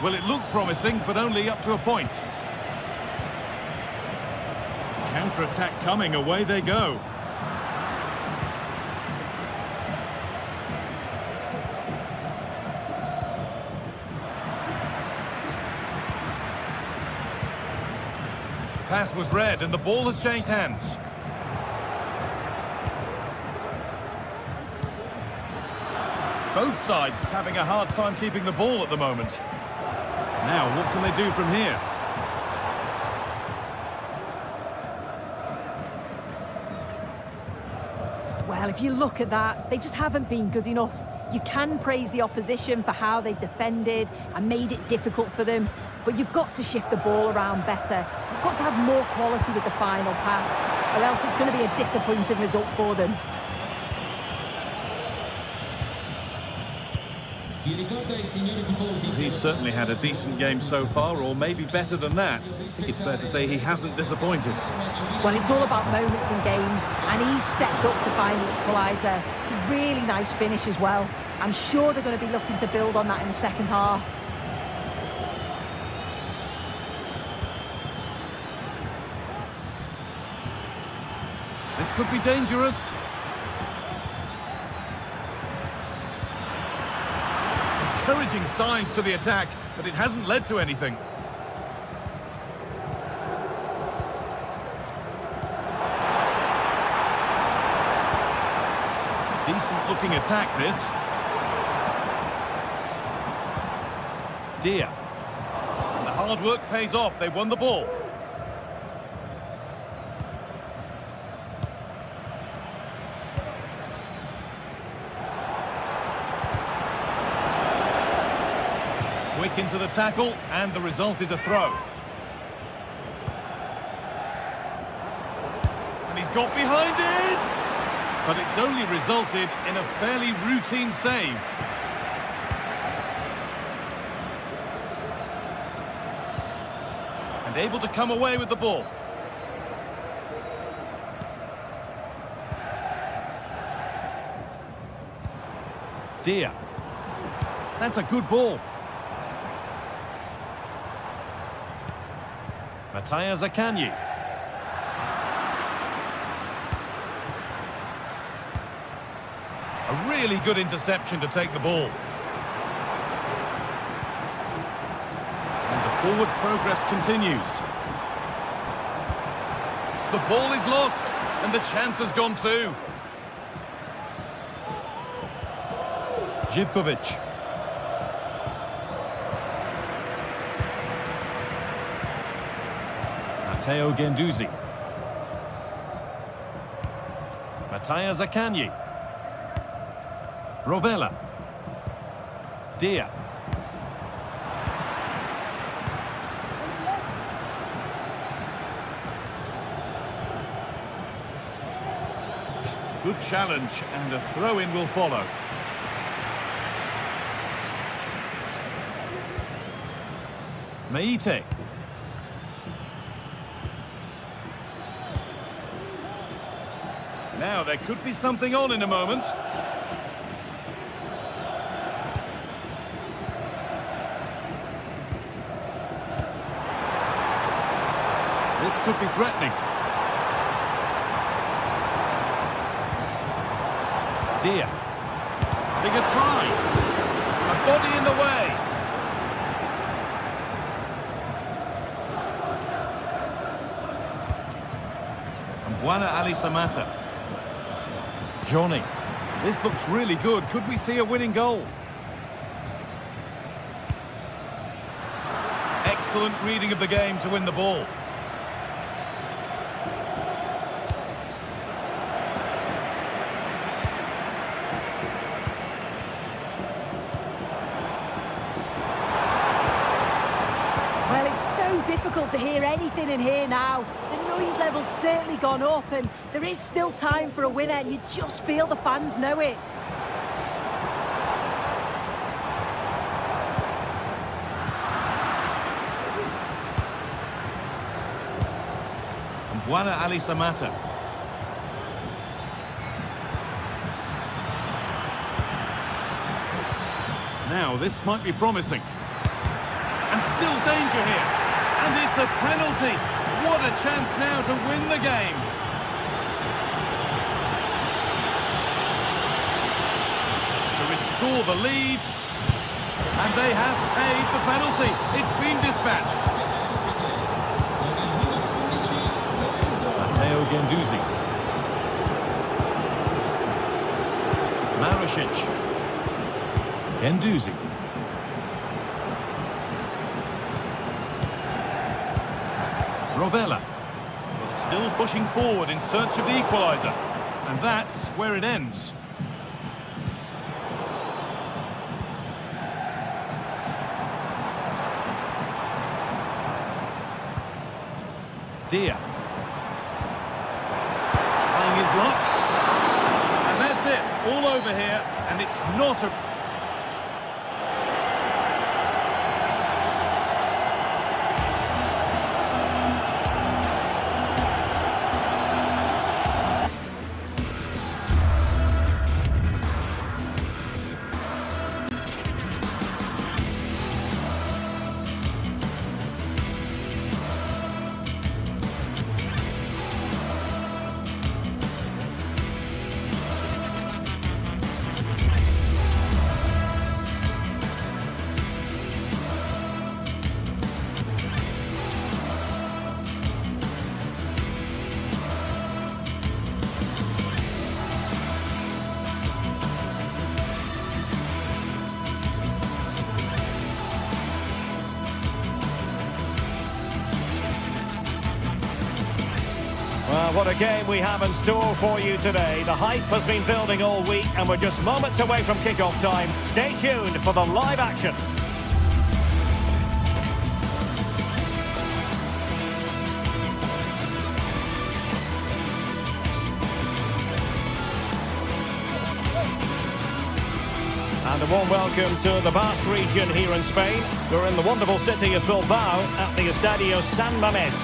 D: Well, it looked promising, but only up to a point. Counter-attack coming, away they go. Pass was read and the ball has changed hands. Both sides having a hard time keeping the ball at the moment. Now, what can they do from here?
C: Well, if you look at that, they just haven't been good enough. You can praise the opposition for how they've defended and made it difficult for them, but you've got to shift the ball around better. You've got to have more quality with the final pass, or else it's going to be a disappointing result for them.
D: He's certainly had a decent game so far, or maybe better than that. It's fair to say he hasn't disappointed.
C: Well, it's all about moments in games, and he's stepped up to find the equaliser. It's a really nice finish as well. I'm sure they're going to be looking to build on that in the second half.
D: This could be dangerous. Encouraging signs to the attack, but it hasn't led to anything. Decent looking attack, this. Dia. And the hard work pays off. They won the ball. Quick into the tackle, and the result is a throw. And he's got behind it! But it's only resulted in a fairly routine save. And able to come away with the ball. Dia. That's a good ball. Mattia Zaccagni. A really good interception to take the ball. And the forward progress continues. The ball is lost, and the chance has gone too. Živković. Matteo Gendouzi. Mattia Zaccagni. Rovella. Dia. Good challenge, and a throw-in will follow. Meite. Now, there could be something on in a moment. This could be threatening. Dia. Big a try. A body in the way. And Buana Ali Samata. Johnny. This looks really good. Could we see a winning goal? Excellent reading of the game to win the ball.
C: Well, it's so difficult to hear anything in here now. The noise level's certainly gone up, and there is still time for a winner, and you just feel the fans know it.
D: Buana Ali Samata. Now, this might be promising. And still danger here. And it's a penalty. What a chance now to win the game. To restore the lead. And they have paid the penalty. It's been dispatched. Matteo Guendouzi. Maricic. Guendouzi. Rovella. Still pushing forward in search of the equaliser. And that's where it ends. Dia. Playing his luck. And that's it. All over here. And it's not a...
A: Well, what a game we have in store for you today. The hype has been building all week, and we're just moments away from kick-off time. Stay tuned for the live action. And a warm welcome to the Basque region here in Spain. We're in the wonderful city of Bilbao at the Estadio San Mamés.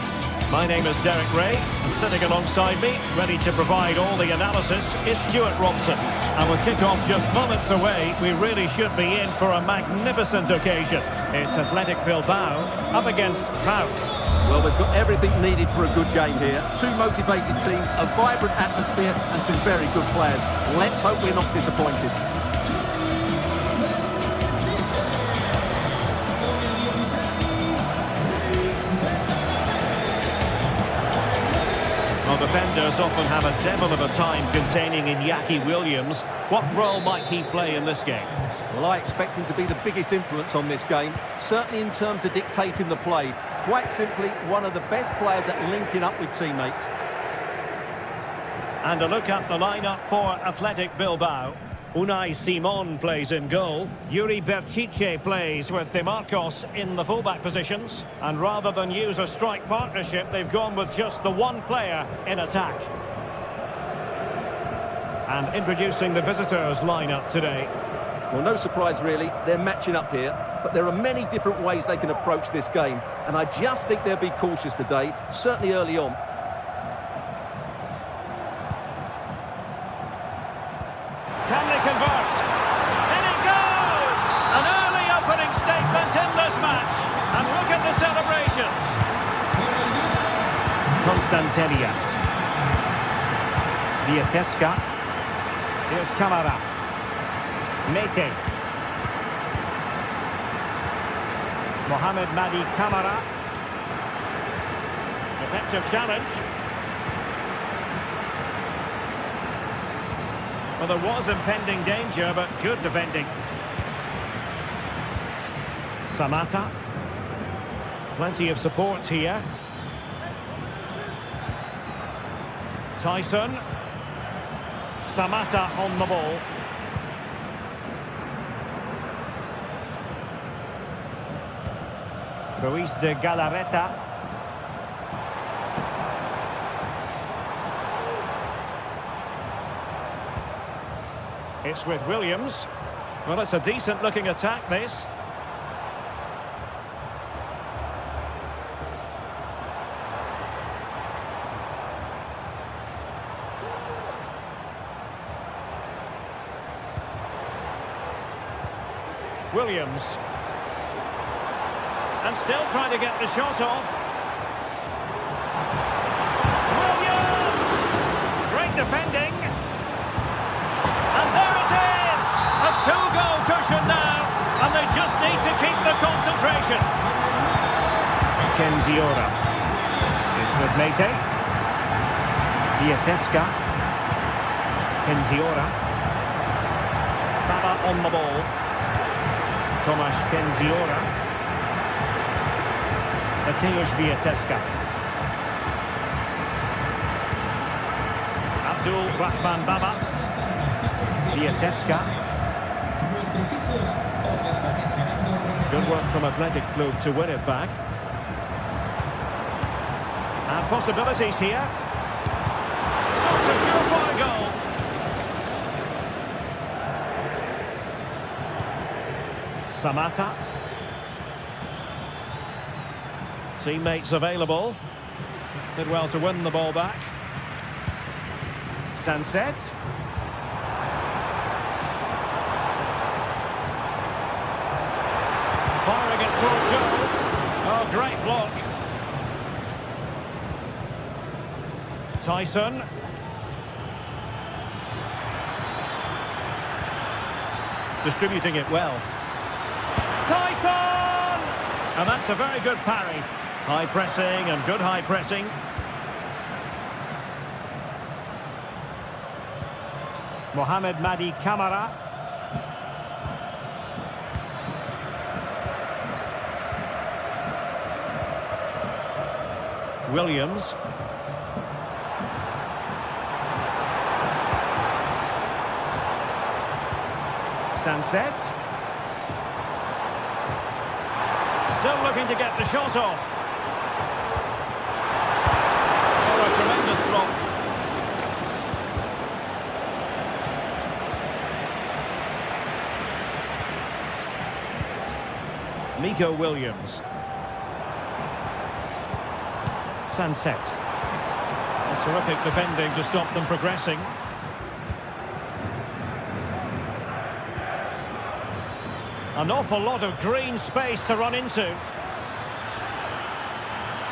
A: My name is Derek Ray, and sitting alongside me, ready to provide all the analysis, is Stuart Robson. And with kick-off just moments away, we really should be in for a magnificent occasion. It's Athletic Bilbao up against PAOK.
B: Well, they've got everything needed for a good game here. Two motivated teams, a vibrant atmosphere, and some very good players. Let's hope we're not disappointed.
A: Well, defenders often have a devil of a time containing Iñaki Williams. What role might he play in this game?
B: Well, I expect him to be the biggest influence on this game, certainly in terms of dictating the play. Quite simply, one of the best players at linking up with teammates.
A: And a look at the lineup for Athletic Bilbao. Unai Simon plays in goal. Yuri Berchiche plays with De Marcos in the fullback positions. And rather than use a strike partnership, they've gone with just the one player in attack. And introducing the visitors' lineup today.
B: Well, no surprise really, they're matching up here. But there are many different ways they can approach this game. And I just think they'll be cautious today, certainly early on.
A: Can they convert? In it goes! An early opening statement in this match. And look at the celebrations. Instantelias. Vietesca. Here's Camara. Mete. Mohamed Madi Camara. Effective challenge. Well, there was impending danger, but good defending. Samata. Plenty of support here. Tyson. Samata on the ball. Ruiz de Galarreta. It's with Williams. Well, it's a decent-looking attack, this. Williams. And still trying to get the shot off. Williams! Great defending. And there it is! A two-goal cushion now. And they just need to keep the concentration. Kenziora. It's with Mete. Vietesca. Kenziora. Baba on the ball. Tomasz Kenziora. Mateusz Vietesca. Abdul Rahman Baba. Vietesca. Good work from Athletic Club to win it back. And possibilities here. Not a surefire goal. Samata. Teammates available. Did well to win the ball back. Sanset. Firing it towards goal. Oh, great block. Tyson. Distributing it well. Tyson! And that's a very good parry. High pressing and good high pressing. Mohamed Madi Camara. Williams. Sanset. Still looking to get the shot off. Oh, a tremendous block. Nico Williams. Sanset. A terrific defending to stop them progressing. An awful lot of green space to run into.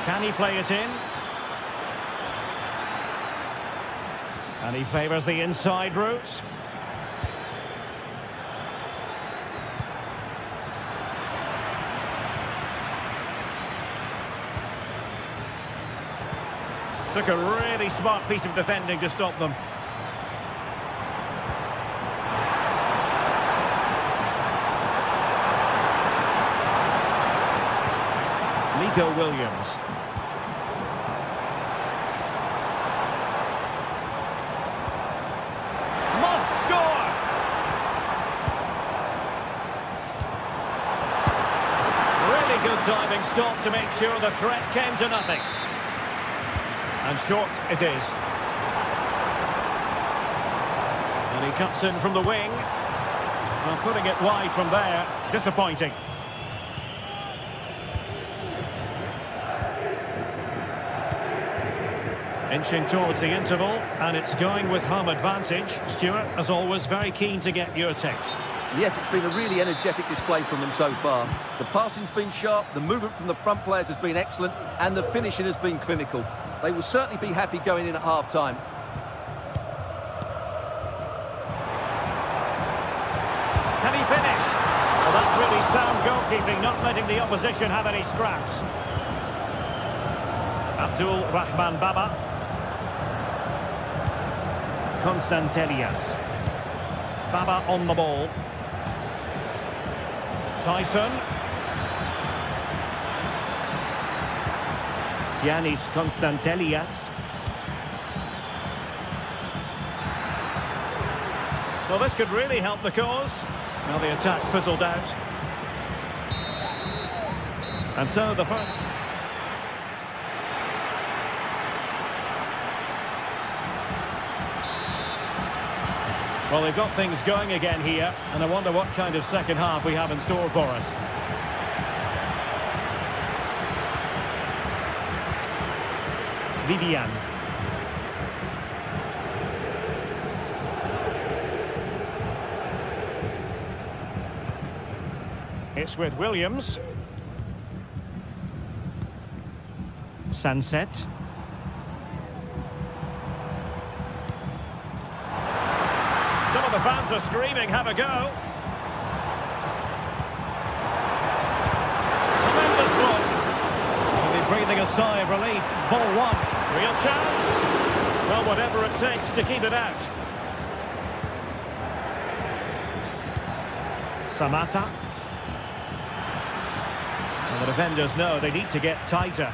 A: Can he play it in? And he favours the inside route. Took a really smart piece of defending to stop them. Nico Williams. Must score! Really good diving stop to make sure the threat came to nothing. And short it is. And he cuts in from the wing. Well, putting it wide from there, disappointing. Inching towards the interval, and it's going with home advantage. Stuart, as always, very keen to get your take.
B: Yes, it's been a really energetic display from them so far. The passing's been sharp, the movement from the front players has been excellent, and the finishing has been clinical. They will certainly be happy going in at half-time.
A: Can he finish? Well, that's really sound goalkeeping, not letting the opposition have any scraps. Abdul Rahman Baba. Constantelias. Baba on the ball. Tyson. Yanis Constantelias. Well, this could really help the cause. Now the attack fizzled out. And so the first... Well, they've got things going again here, and I wonder what kind of second half we have in store for us. Vivian. It's with Williams. Sunset. Some of the fans are screaming, have a go. Tremendous block. They'll be breathing a sigh of relief. Ball one. Real chance. Well, whatever it takes to keep it out. Samata. And the defenders know they need to get tighter.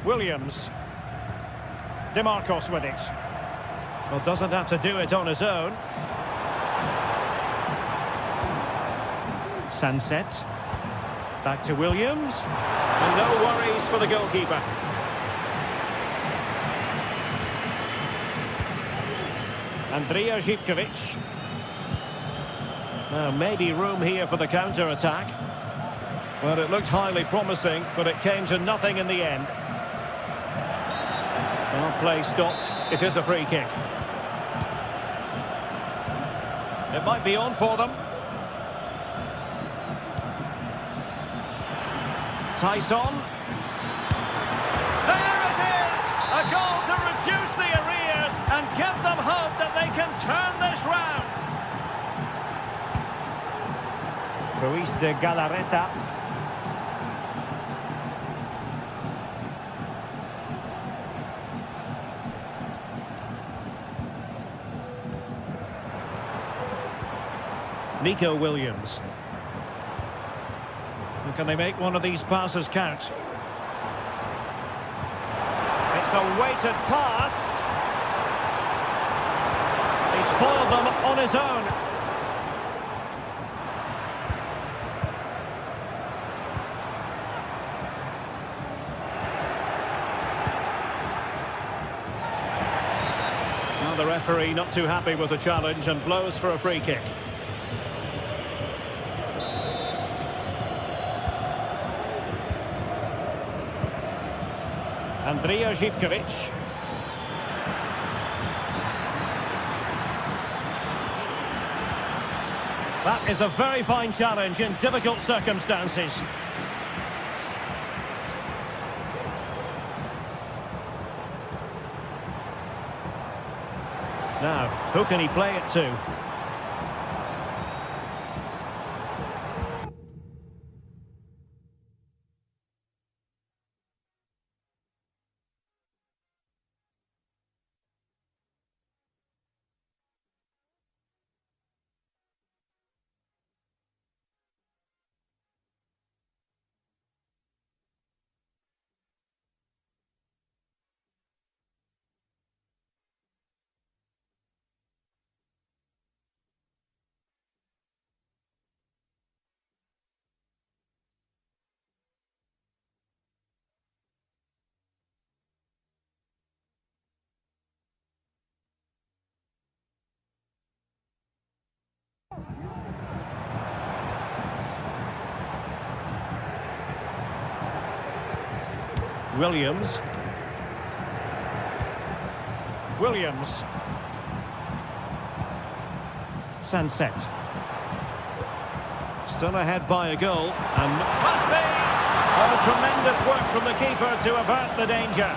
A: Williams. DeMarcos with it. Well, doesn't have to do it on his own. Sunset. Back to Williams. And no worries for the goalkeeper. Andrija Živković. Now, maybe room here for the counter-attack. Well, it looked highly promising, but it came to nothing in the end. Well, play stopped. It is a free kick. It might be on for them. Tyson. There it is! A goal to reduce the arrears and give them hope that they can turn this round. Ruiz de Galarreta. Nico Williams. And can they make one of these passes count? It's a weighted pass. He's foiled them on his own. Now the referee not too happy with the challenge and blows for a free kick. Andrija Živković. That is a very fine challenge in difficult circumstances. Now, who can he play it to? Williams. Williams. Sunset. Still ahead by a goal. And must be! Oh, tremendous work from the keeper to avert the danger.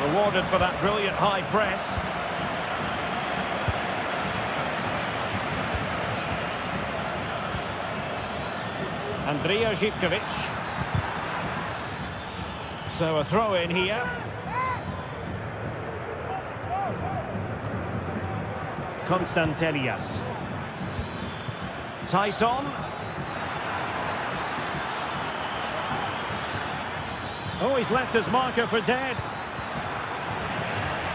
A: Rewarded for that brilliant high press. Andrija Zivkovic. So a throw in here. Konstantelias. Tyson. Oh, he's left his marker for dead.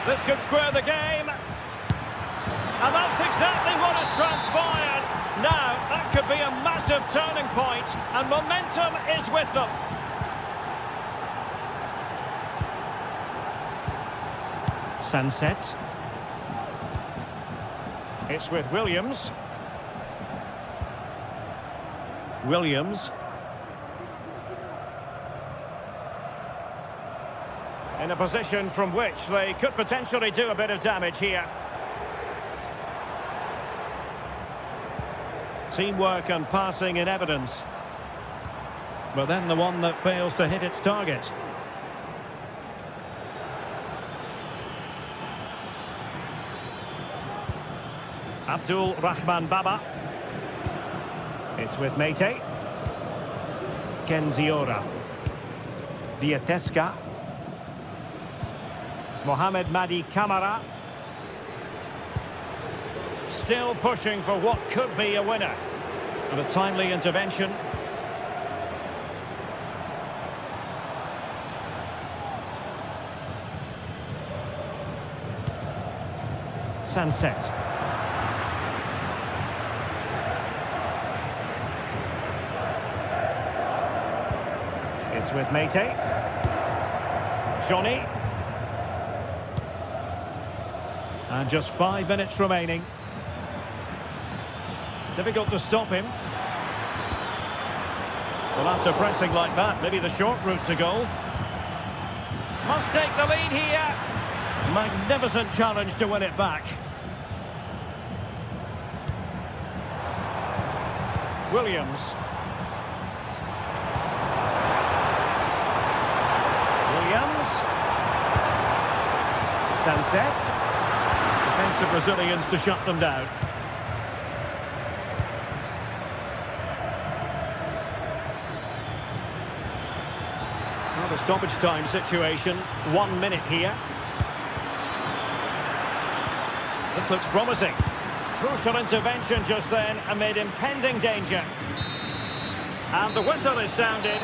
A: This could square the game. And that's exactly what has transpired. Now, that could be a massive turning point, and momentum is with them. Sunset. It's with Williams. Williams. In a position from which they could potentially do a bit of damage here. Teamwork and passing in evidence. But then the one that fails to hit its target. Abdul Rahman Baba. It's with Mete. Kenziora. Vieteska. Mohamed Madi Kamara. Still pushing for what could be a winner. And a timely intervention. Sunset. It's with Mete. Johnny. And just 5 minutes remaining. Difficult to stop him. Well, after pressing like that, maybe the short route to goal. Must take the lead here. Magnificent challenge to win it back. Williams. Williams. Sunset. Defensive Brazilians to shut them down. Well, the stoppage time situation. 1 minute here. This looks promising. Crucial intervention just then amid impending danger. And the whistle is sounded.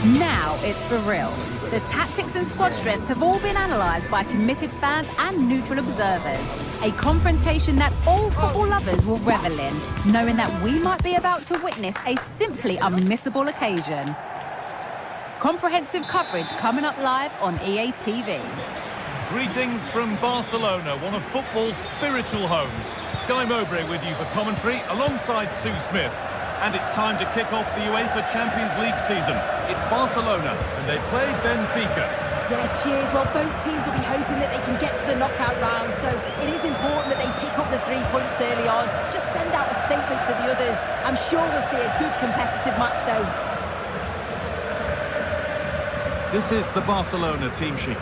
E: Now it's for real. The tactics and squad strengths have all been analysed by committed fans and neutral observers. A confrontation that all football lovers will revel in, knowing that we might be about to witness a simply unmissable occasion. Comprehensive coverage coming up live on EA TV.
D: Greetings from Barcelona, one of football's spiritual homes. Guy Mowbray with you for commentary alongside Sue Smith. And it's time to kick off the UEFA Champions League season. It's Barcelona, and they play Benfica.
C: Yeah, cheers. Well, both teams will be hoping that they can get to the knockout round, so it is important that they pick up the 3 points early on. Just send out a statement to the others. I'm sure we'll see a good competitive match, though.
D: This is the Barcelona team sheet.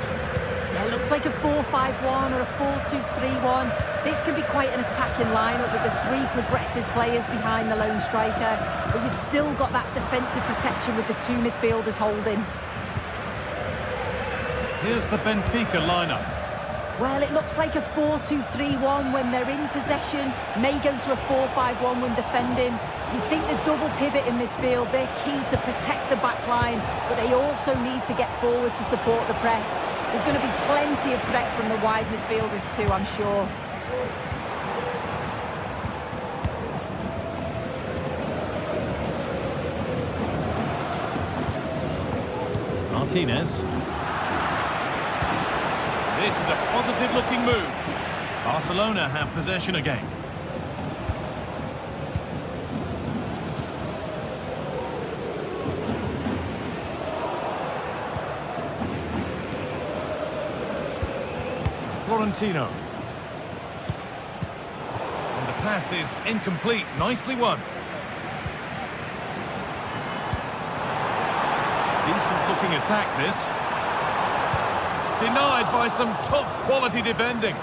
C: Yeah, it looks like a 4-5-1 or a 4-2-3-1. This can be quite an attacking lineup with the 3 progressive players behind the lone striker, but you've still got that defensive protection with the 2 midfielders holding.
D: Here's the Benfica lineup.
C: Well, it looks like a 4-2-3-1 when they're in possession, may go to a 4-5-1 when defending. You think the double pivot in midfield, they're key to protect the back line, but they also need to get forward to support the press. There's going to be plenty of threat from the wide midfielders too, I'm sure.
F: Martinez.
D: This is a positive-looking move. Barcelona have possession again. Florentino. And the pass is incomplete. Nicely won. Decent-looking attack, this. Denied by some top-quality defending.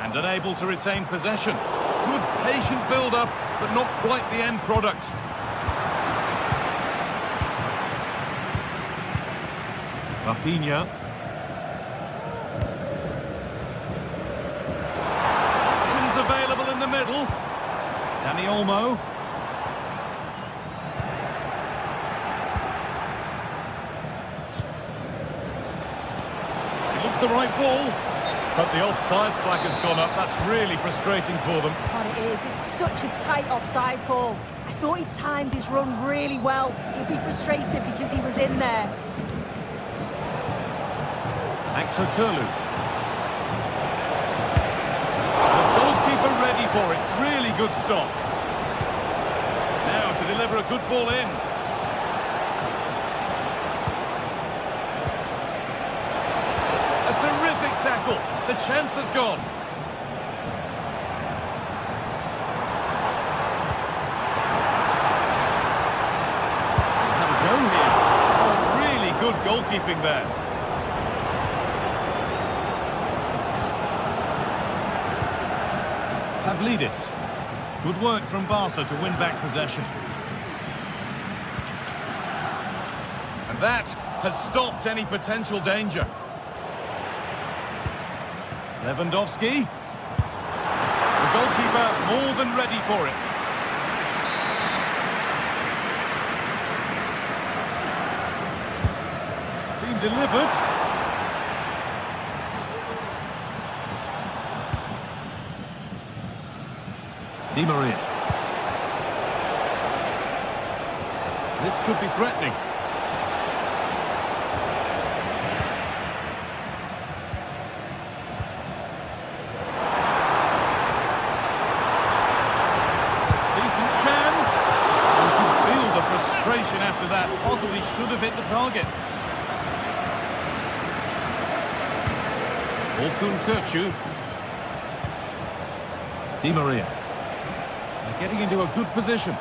D: And unable to retain possession. Good patient build-up, but not quite the end product. Rafinha. Available in the middle. Dani Olmo. He looks the right ball.
F: But the offside flag has gone up. That's really frustrating for them.
C: God, it is. It's such a tight offside call. I thought he timed his run really well. He'd be frustrated because he was in there.
D: Actor Curlew. Ready for it. Really good stop. Now to deliver a good ball in. A terrific tackle. The chance has gone. Have a go here. Oh, really good goalkeeping there. Pavlidis. Good work from Barca to win back possession. And that has stopped any potential danger. Lewandowski. The goalkeeper more than ready for it. It's been delivered. Di Maria. This could be threatening. Decent chance. You can feel the frustration after that. Possibly should have hit the target. Orkun Kökçü. Di Maria. Getting into a good position.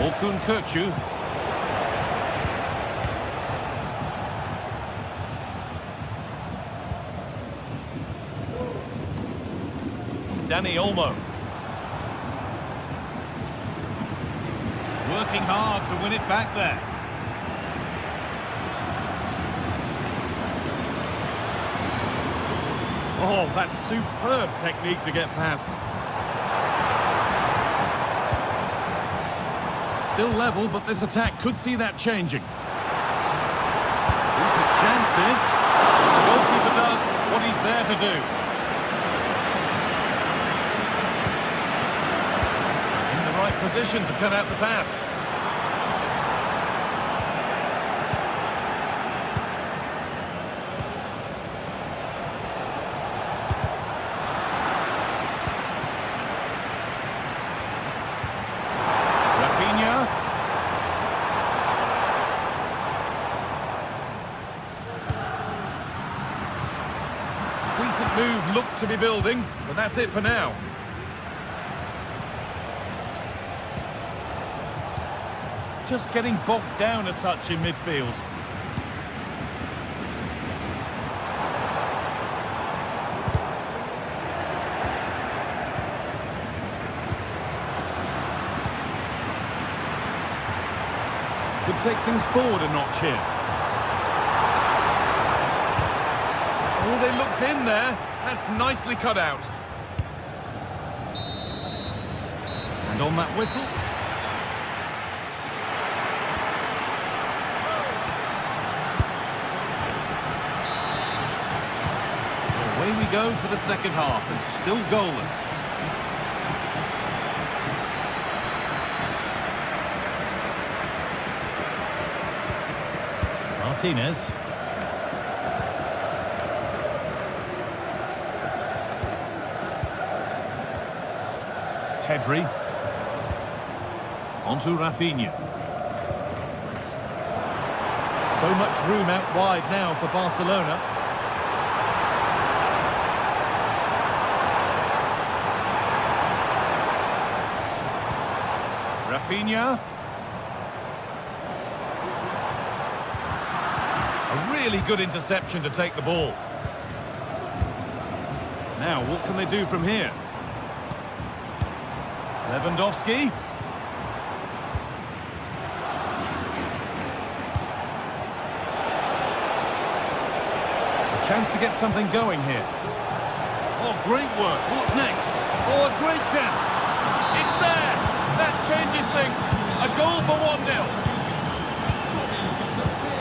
D: Orkun Kökçü. Dani Olmo. Working hard to win it back there. Oh, that's superb technique to get past. Still level, but this attack could see that changing. Here's the chance, this. The goalkeeper does to do. In the right position to cut out the pass. Decent move looked to be building, but that's it for now. Just getting bogged down a touch in midfield. Could take things forward a notch here. Oh, they looked in there. That's nicely cut out. And on that whistle. Away we go for the second half, and still goalless.
F: Martinez.
D: Pedri. Onto Rafinha. So much room out wide now for Barcelona. Rafinha. A really good interception to take the ball. Now, what can they do from here? Lewandowski. A chance to get something going here. Oh, great work. What's next? Oh, a great chance. It's there. That changes things. A goal for 1-0.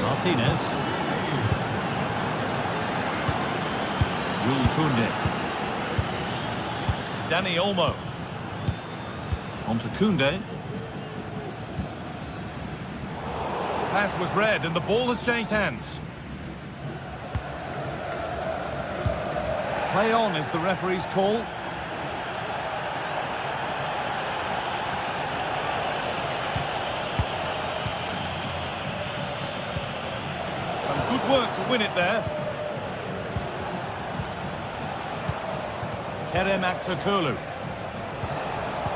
F: Martinez. Jules Koundé.
D: Dani Olmo. Onto Koundé. Pass was read and the ball has changed hands. Play on is the referee's call. Some good work to win it there. Kerem Aktürkoğlu.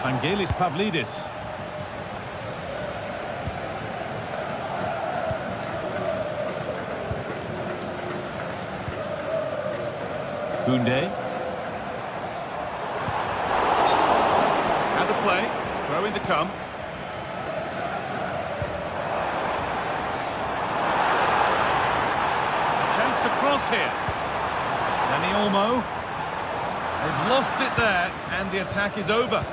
D: Vangelis Pavlidis. Koundé. Out of play. Throw in to come. A chance to cross here. Dani Olmo. They've lost it there, and the attack is over.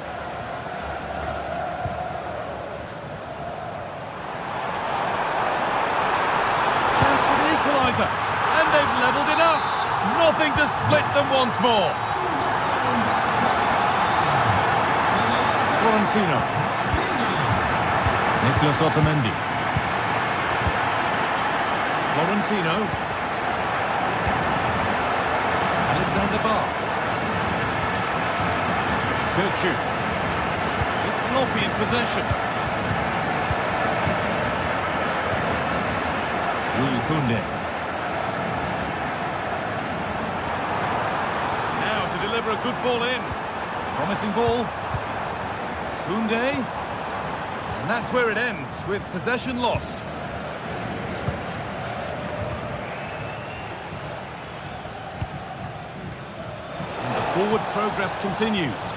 D: Chance for the equaliser, and they've levelled it up. Nothing to split them once more.
F: Florentino. Nicolas Otamendi.
D: Florentino. Alexander Barr. Kirchu. It's sloppy in possession.
F: Jules Koundé.
D: Now to deliver a good ball in. Promising ball. Koundé. And that's where it ends, with possession lost. And the forward progress continues.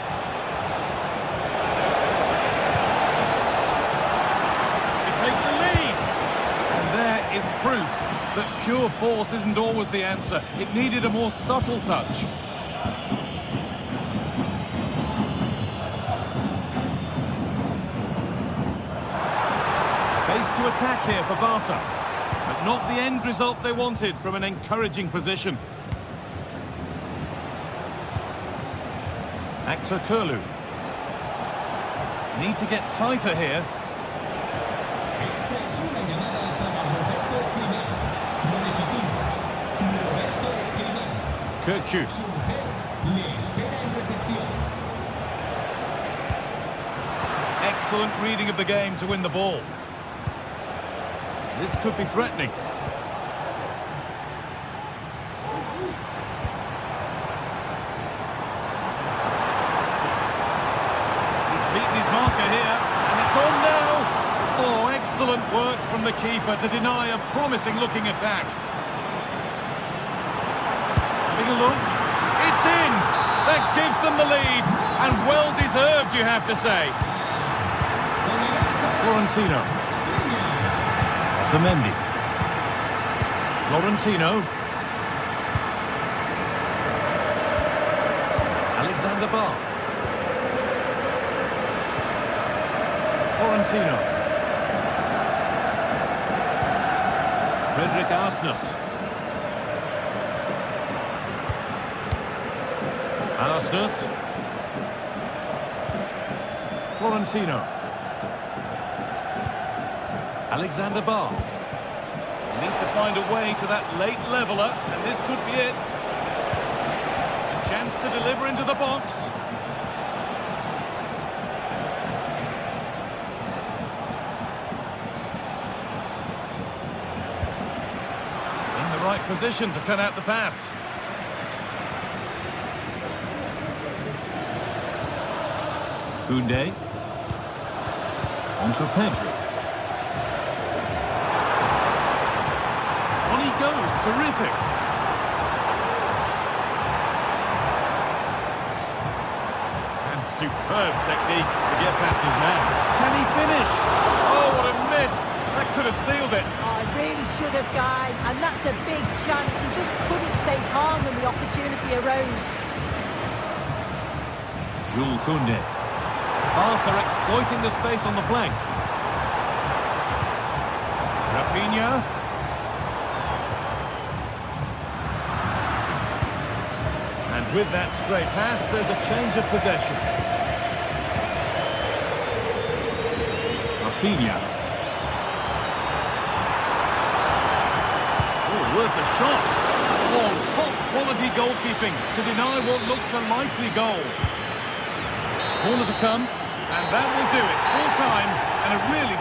D: Is proof that pure force isn't always the answer. It needed a more subtle touch. Space to attack here for Barca, but not the end result they wanted from an encouraging position. Actor Kurlu. Need to get tighter here. Kirchu. Excellent reading of the game to win the ball. This could be threatening. He's beaten his marker here, and it's on now. Oh, excellent work from the keeper to deny a promising-looking attack. Having a look. It's in! That gives them the lead, and well-deserved, you have to say. Florentino. Otamendi. Florentino. Alexander Barr. Florentino. Frederick Arsnes. Arsnes. Florentino. Alexander Barr. Need to find a way to that late leveller, and this could be it. A chance to deliver into the box. In the right position to cut out the pass. Koundé. On to Pedri. On he goes, terrific. And superb technique to get past his man. Can he finish? Oh, what a miss. That could have sealed it.
C: Oh, I really should have, guys, and that's a big chance. He just couldn't stay calm when the opportunity arose.
D: Jules Koundé. Arthur exploiting the space on the flank. Rafinha. And with that straight pass, there's a change of possession. Rafinha. Oh, worth a shot. Oh, top quality goalkeeping to deny what looked a likely goal. Corner to come, and that will do it. Full time, and a really...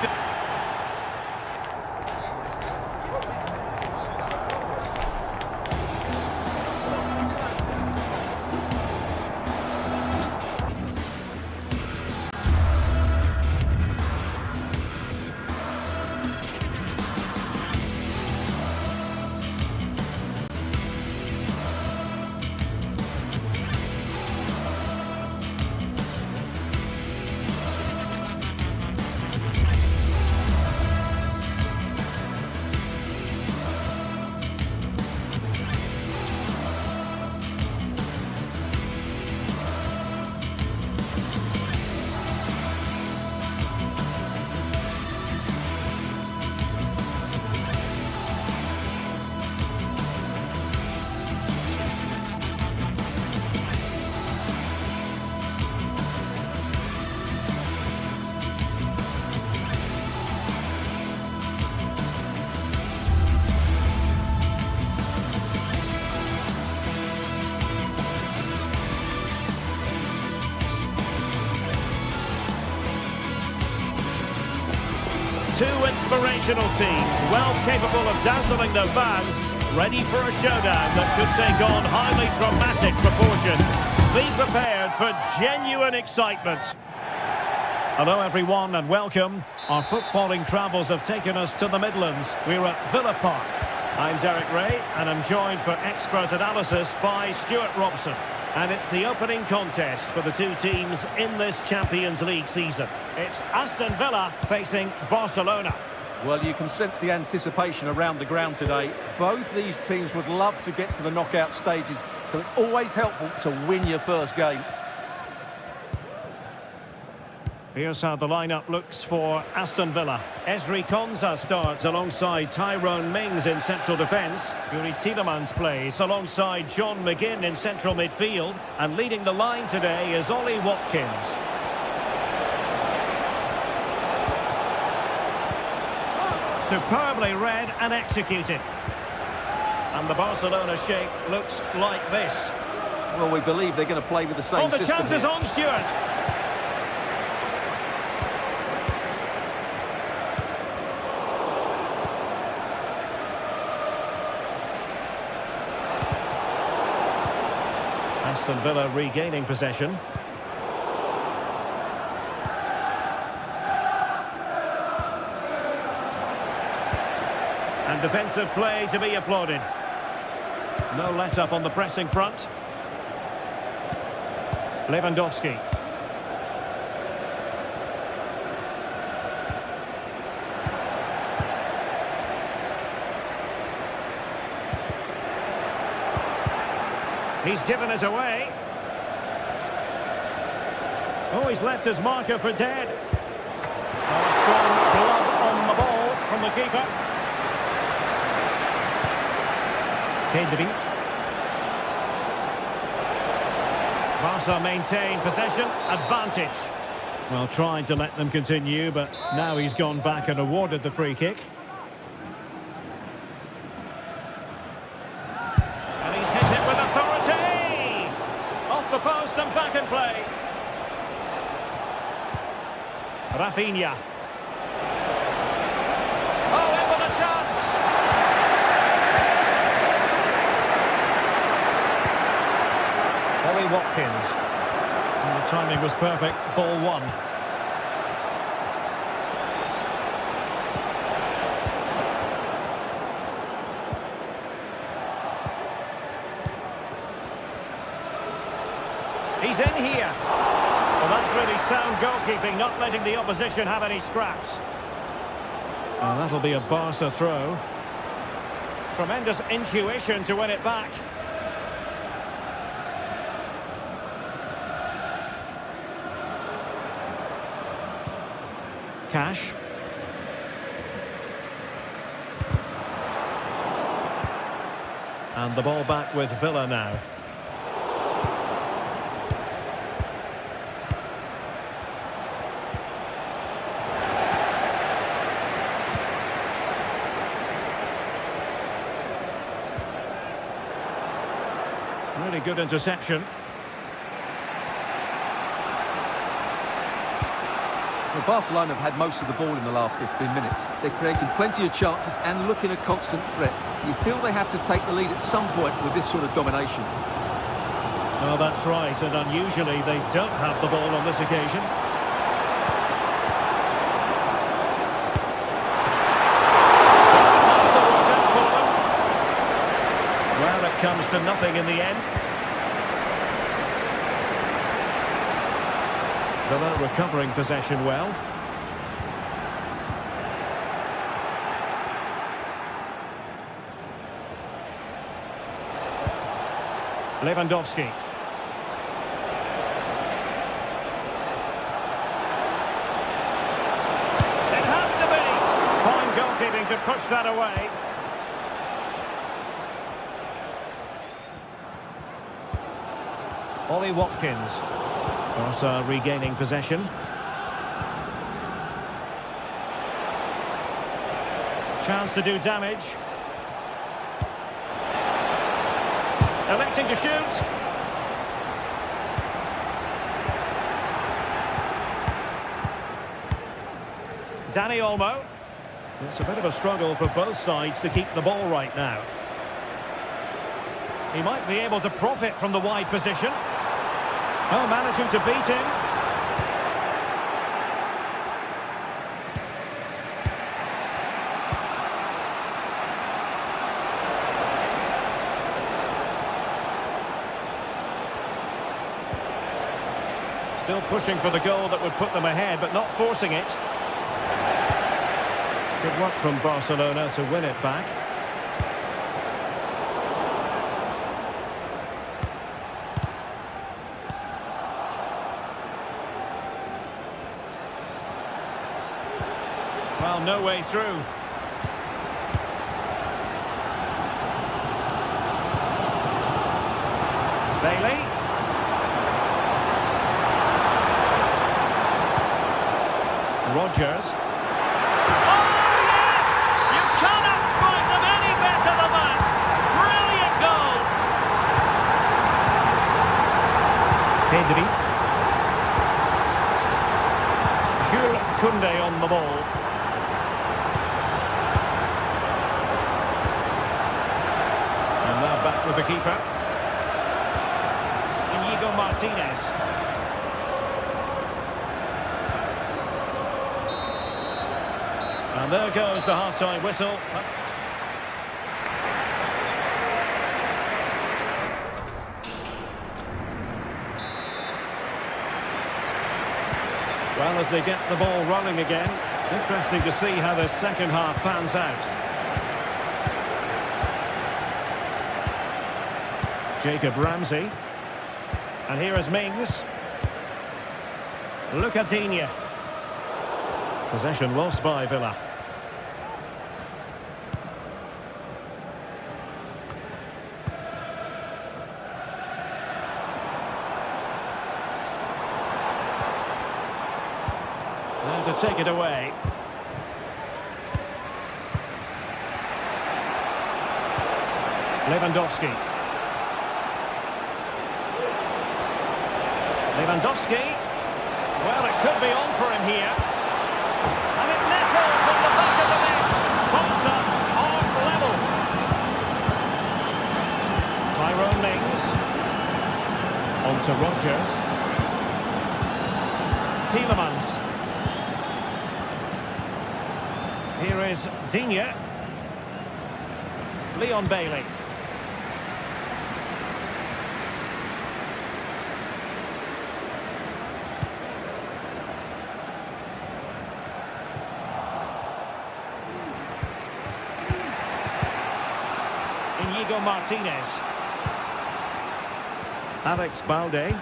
A: Two inspirational teams, well capable of dazzling their fans, ready for a showdown that could take on highly dramatic proportions. Be prepared for genuine excitement. Hello everyone and welcome. Our footballing travels have taken us to the Midlands. We're at Villa Park. I'm Derek Ray and I'm joined for expert analysis by Stuart Robson. And it's the opening contest for the two teams in this Champions League season. It's Aston Villa facing Barcelona.
B: Well, you can sense the anticipation around the ground today. Both these teams would love to get to the knockout stages, so it's always helpful to win your first game.
A: Here's how the lineup looks for Aston Villa. Ezri Konsa starts alongside Tyrone Mings in central defence. Yuri Tielemans plays alongside John McGinn in central midfield. And leading the line today is Ollie Watkins. Superbly read and executed. And the Barcelona shape looks like this.
B: Well, we believe they're going to play with the same
A: the
B: system
A: chances
B: here.
A: on Stewart. Aston Villa regaining possession. And defensive play to be applauded. No let-up on the pressing front. Lewandowski. He's given us away. Oh, he's left his marker for dead. Oh, strong glove on the ball from the keeper. Kedri. Barca maintain possession, advantage. Well, trying to let them continue, but now he's gone back and awarded the free kick. And he's hit it with authority! Off the post and back in play. Rafinha. Oh, in with a chance! Ollie Watkins. And the timing was perfect. Ball one. He's in here. Well, that's really sound goalkeeping, not letting the opposition have any scraps. Well, that'll be a Barca throw. Tremendous intuition to win it back. Cash. And the ball back with Villa now. Really good interception.
B: Well, Barcelona have had most of the ball in the last 15 minutes. They're creating plenty of chances and looking a constant threat. You feel they have to take the lead at some point with this sort of domination.
A: Well, that's right, and unusually they don't have the ball on this occasion. Well, it comes to nothing in the end. Villa recovering possession well. Lewandowski. It has to be. Fine goalkeeping to push that away. Ollie Watkins. Barca regaining possession. Chance to do damage. Electing to shoot. Dani Olmo. It's a bit of a struggle for both sides to keep the ball right now. He might be able to profit from the wide position. Oh, managing to beat him. Still pushing for the goal that would put them ahead, but not forcing it. Good work from Barcelona to win it back. Well, no way through. Bailey. Rodgers. Oh, yes! You cannot spot them any better than that. Brilliant goal. Pedri. Jules Koundé on the ball. And now back with the keeper. Inigo Martinez. And there goes the half-time whistle. Well, as they get the ball rolling again, interesting to see how the second half pans out. Jacob Ramsey. And here is Mings. Look at Digne. Possession lost by Villa. And to take it away. Lewandowski. Well, it could be on for him here. And it nettles on the back of the net. Ponta on level. Tyrone Mings. On to Rodgers. Tielemans. Here is Digne. Leon Bailey. Inigo Martinez. Alex Balde.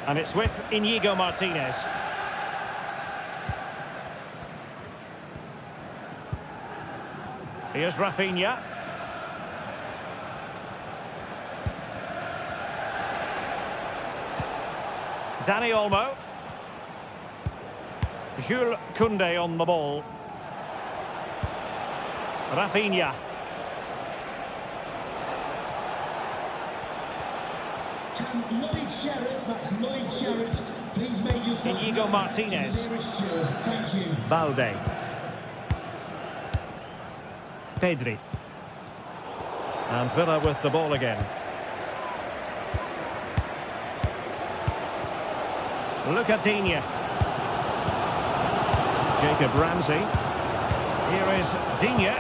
A: And it's with Inigo Martinez. Here's Rafinha. Dani Olmo. Jules Koundé on the ball. Rafinha.
G: Can Lloyd Sherritt, that's Lloyd Sherritt, please make yourself
A: Inigo Martinez.
G: Thank you.
A: Balde. Pedri. And Villa with the ball again. Look at Digne. Jacob Ramsey. Here is Digne.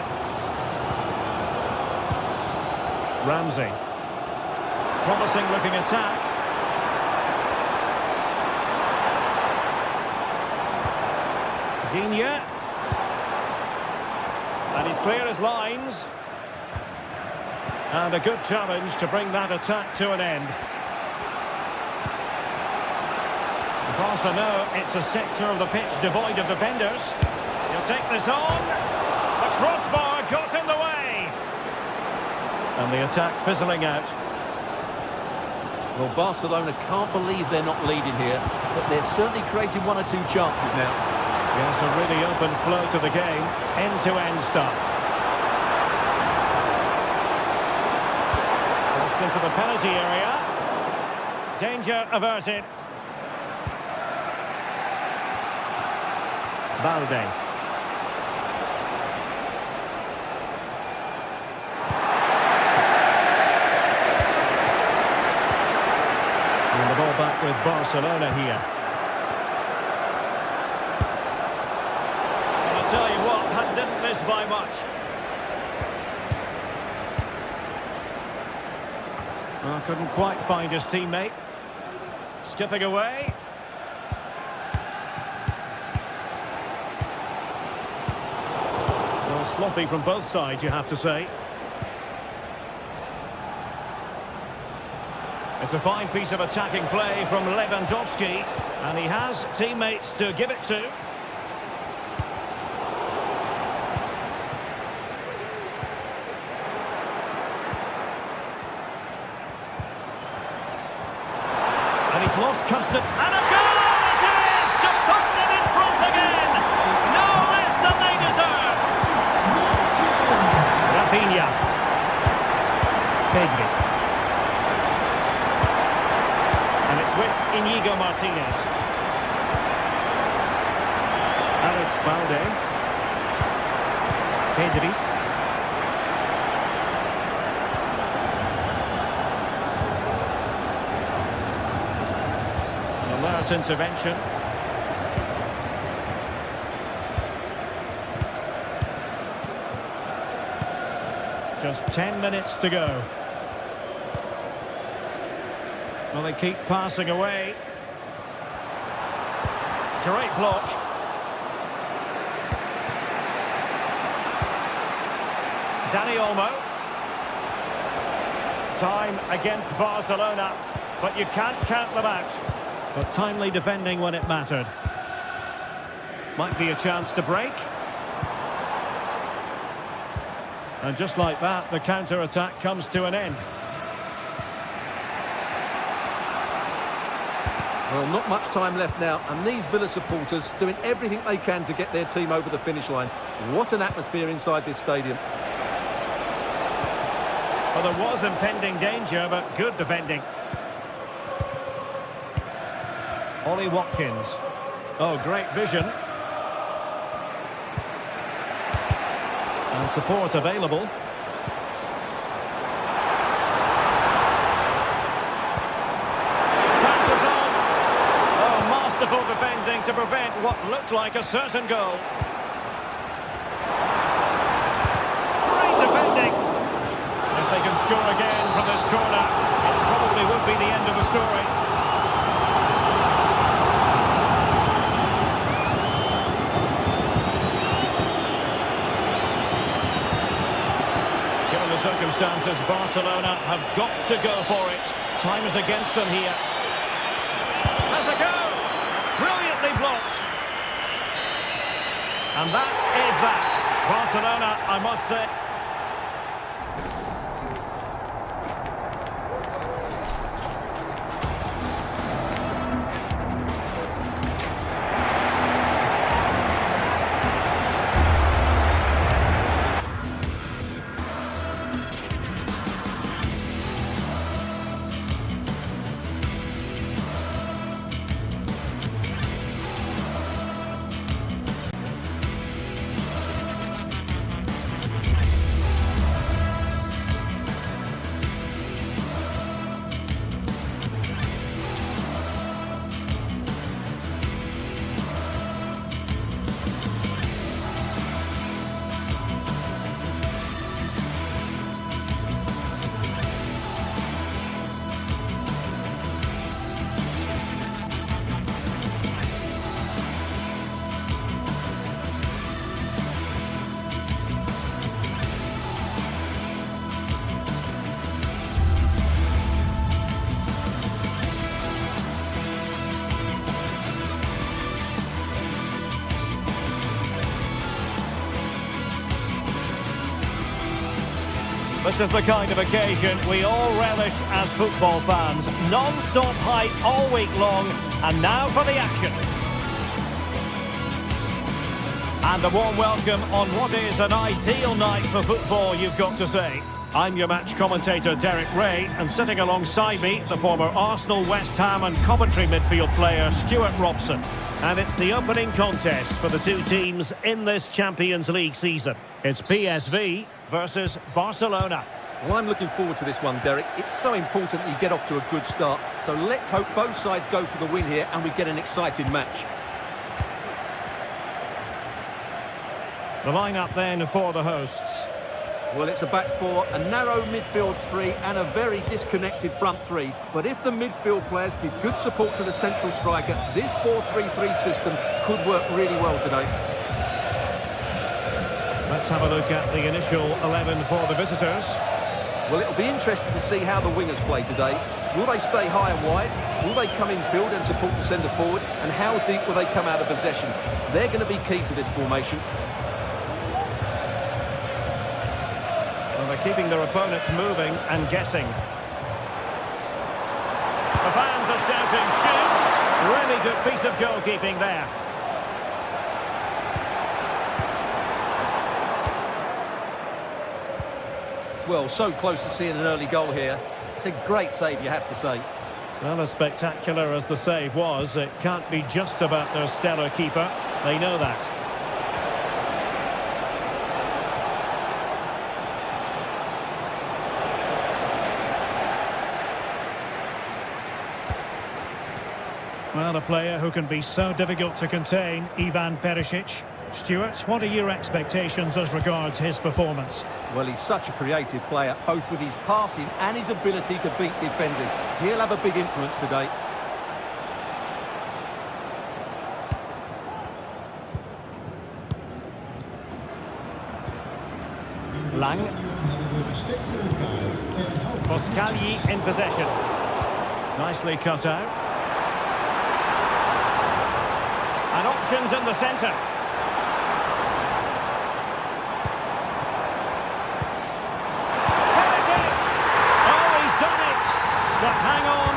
A: Ramsey. Promising looking attack. Digne. And he's clear as lines. And a good challenge to bring that attack to an end. Because I know it's a sector of the pitch devoid of defenders. He'll take this on. The crossbar got in the way. And the attack fizzling out.
B: Well, Barcelona can't believe they're not leading here, but they're certainly creating one or two chances now.
A: Yes, a really open flow to the game. End-to-end stuff. Crossed into the penalty area. Danger averted. Balde. And the ball back with Barcelona here. And I'll tell you what, that didn't miss by much. Well, couldn't quite find his teammate. Skipping away. Well, sloppy from both sides, you have to say. It's a fine piece of attacking play from Lewandowski. And he has teammates to give it to. And he's lost custody. And a goal it is to put them in front again. No less than they deserve. Rafinha. Pedri. And it's with Inigo Martinez. Alex Balde. Pedri. Alert intervention. Just 10 minutes to go. Well, they keep passing away. Great block. Dani Olmo. Time against Barcelona, but you can't count them out. But timely defending when it mattered. Might be a chance to break. And just like that, the counter-attack comes to an end.
B: Well, not much time left now, and these Villa supporters doing everything they can to get their team over the finish line. What an atmosphere inside this stadium.
A: Well, there was impending danger, but good defending. Ollie Watkins. Oh, great vision. And support available. Passes on. Oh, masterful defending to prevent what looked like a certain goal. Great defending. If they can score again from this corner, it probably would be the end of the story. Circumstances, Barcelona have got to go for it. Time is against them here. Has a go! Brilliantly blocked. And that is that. Barcelona, I must say. This is the kind of occasion we all relish as football fans. Non-stop hype all week long, and now for the action. And a warm welcome on what is an ideal night for football, you've got to say. I'm your match commentator, Derek Ray, and sitting alongside me, the former Arsenal, West Ham and Coventry midfield player, Stuart Robson. And it's the opening contest for the two teams in this Champions League season. It's PSV versus Barcelona.
B: Well, I'm looking forward to this one, Derek. It's so important that you get off to a good start. So let's hope both sides go for the win here and we get an exciting match.
A: The lineup then for the hosts.
B: Well, it's a back four, a narrow midfield three and a very disconnected front three. But if the midfield players give good support to the central striker, this 4-3-3 system could work really well today.
A: Let's have a look at the initial 11 for the visitors.
B: Well, it'll be interesting to see how the wingers play today. Will they stay high and wide? Will they come in field and support the centre forward? And how deep will they come out of possession? They're going to be key to this formation.
A: Well, they're keeping their opponents moving and guessing. The fans are shouting, shoot! Really good piece of goalkeeping there.
B: Well, so close to seeing an early goal here. It's a great save, you have to say.
F: Well, as spectacular as the save was, it can't be just about their stellar keeper. They know that. Well, a player who can be so difficult to contain, Ivan Perisic. Stuart, what are your expectations as regards his performance?
B: Well, he's such a creative player, both with his passing and his ability to beat defenders. He'll have a big influence today.
A: Lang. Boscagli in possession. Nicely cut out. And options in the centre. But hang on,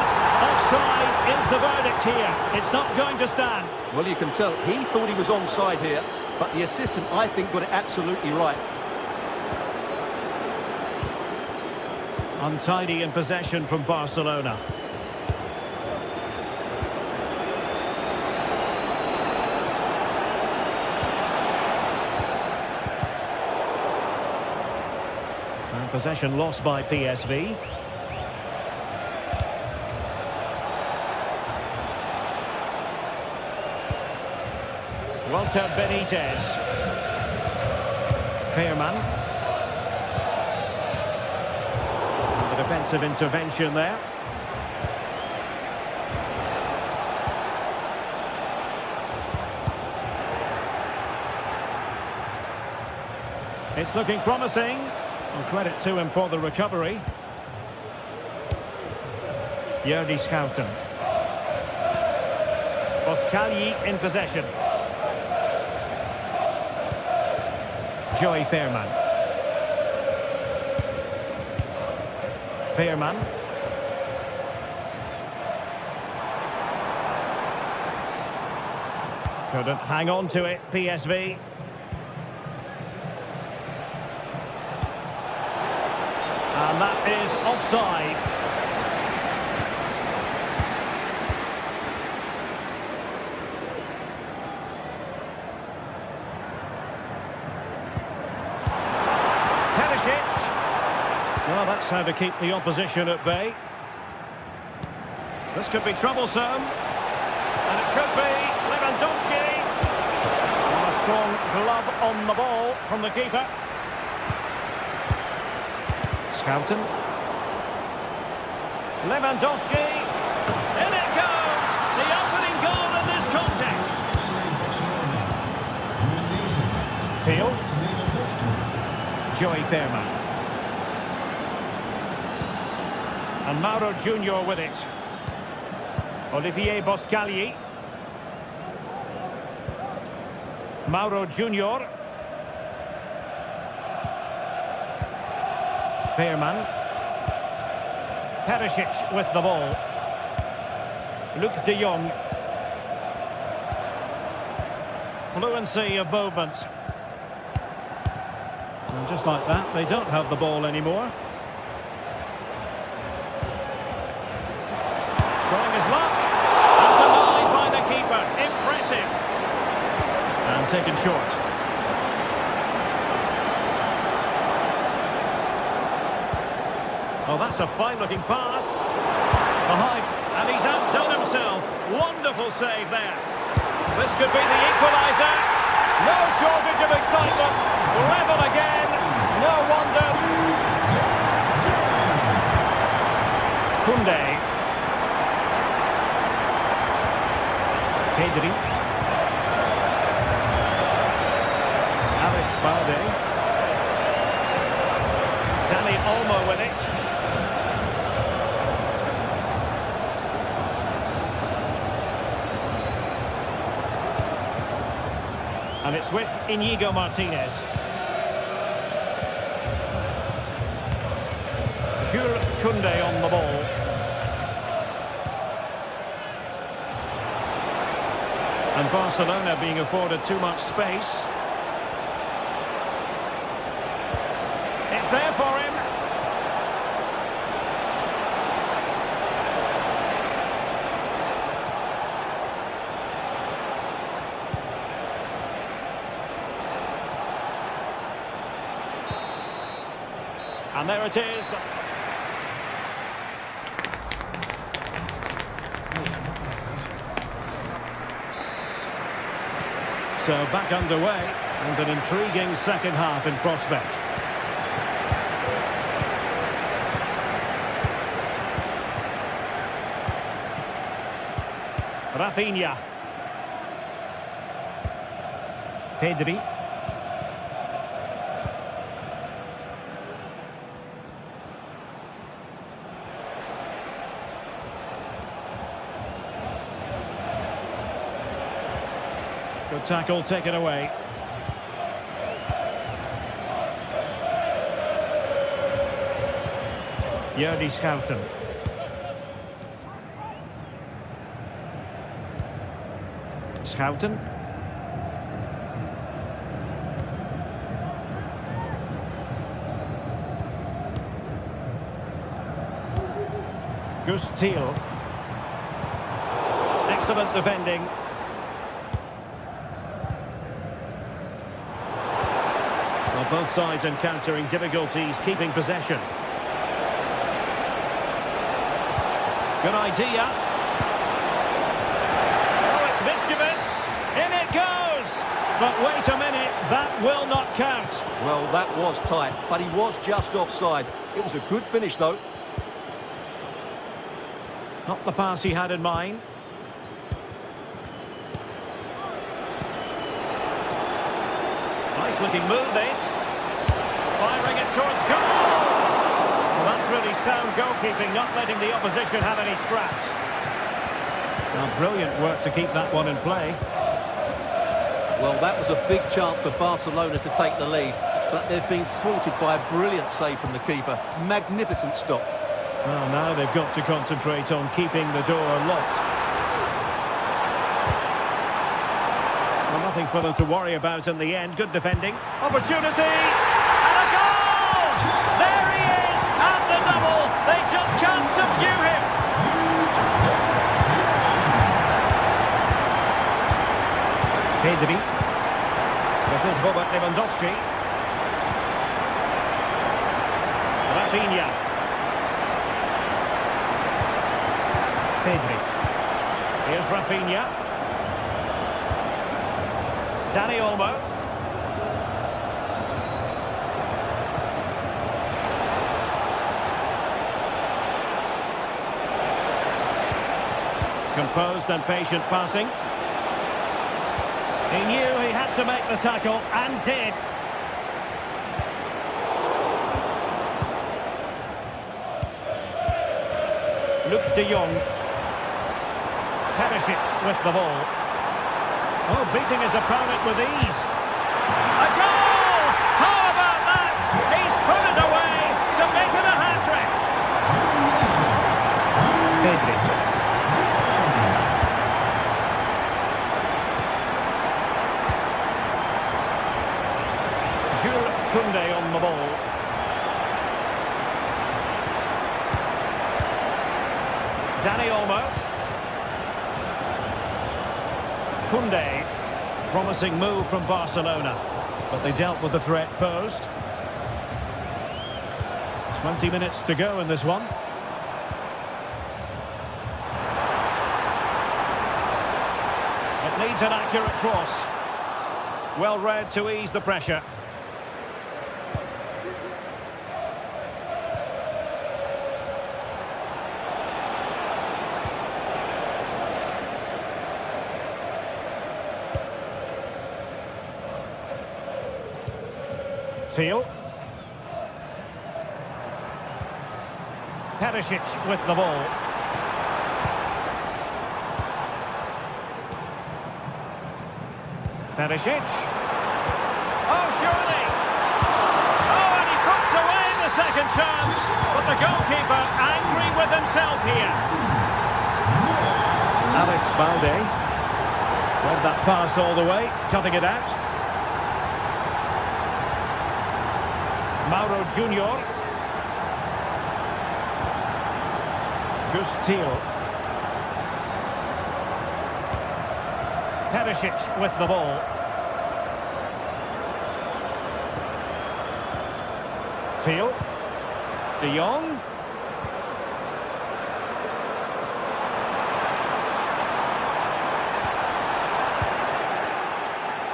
A: offside is the verdict here. It's not going to stand.
B: Well, you can tell he thought he was onside here, but the assistant, I think, got it absolutely right.
F: Untidy in possession from Barcelona. And possession lost by PSV. Walter Benitez. Fairman. And the defensive intervention there. It's looking promising. And credit to him for the recovery. Jordi Schouten. Boscagli in possession. Joey Fairman. Fairman. Couldn't hang on to it, PSV. And that is offside. Well, that's how to keep the opposition at bay. This could be troublesome. And it could be Lewandowski. And a strong glove on the ball from the keeper. Schouten. Lewandowski. In it goes! The opening goal in this contest. Teal. Joey Fairman. And Mauro Junior with it. Olivier Boscagli. Mauro Junior. Fairman. Perisic with the ball. Luc de Jong. Fluency of movement. And just like that, they don't have the ball anymore. Trying his luck. That's denied by the keeper. Impressive. And taken short. Oh, that's a fine-looking pass. Behind. And he's outdone himself. Wonderful save there. This could be the equaliser. No shortage of excitement. Level again. No wonder. Koundé. Pedri. Alex Balde. Dani Olmo with it.
A: And it's with Inigo Martinez. Jules Koundé on the ball. And Barcelona being afforded too much space. It's there for him. And there it is. So back underway, and an intriguing second half in prospect. Rafinha. Pedri. Good tackle taken away. Jordi Schouten. Schouten. Gus Thiel. Excellent defending. Well, both sides encountering difficulties keeping possession. Good idea. Oh, it's mischievous. In it goes. But wait a minute, that will not count.
B: Well, that was tight, but he was just offside. It was a good finish, though.
A: Not the pass he had in mind. Nice looking move, this. Firing it towards goal. Well, that's really sound goalkeeping, not letting the opposition have any scraps. Now, brilliant work to keep that one in play.
B: Well, that was a big chance for Barcelona to take the lead, but they've been thwarted by a brilliant save from the keeper. Magnificent stop.
A: Well, now they've got to concentrate on keeping the door locked. Well, nothing for them to worry about in the end. Good defending. Opportunity! And a goal! There he is! And the double! They just can't subdue him! Pedri. This is Robert Lewandowski. Rafinha. Pedri. Here's Rafinha. Dani Olmo. Composed and patient passing. He knew he had to make the tackle, and did. Luke de Jong. Perisic with the ball. Oh, beating his opponent with ease. A goal! How about that? He's put it away to make it a hat-trick. Pedri. Jules Koundé on the ball. Dani Olmo. Koundé, promising move from Barcelona, but they dealt with the threat posed. 20 minutes to go in this one. It needs an accurate cross. Well read to ease the pressure. Thiel. Perisic with the ball. Perisic. second chance, but the goalkeeper angry with himself here. Alex Balde read that pass all the way, cutting it out. Mauro Junior. Gustil. Perisic with the ball. Thiel. De Jong.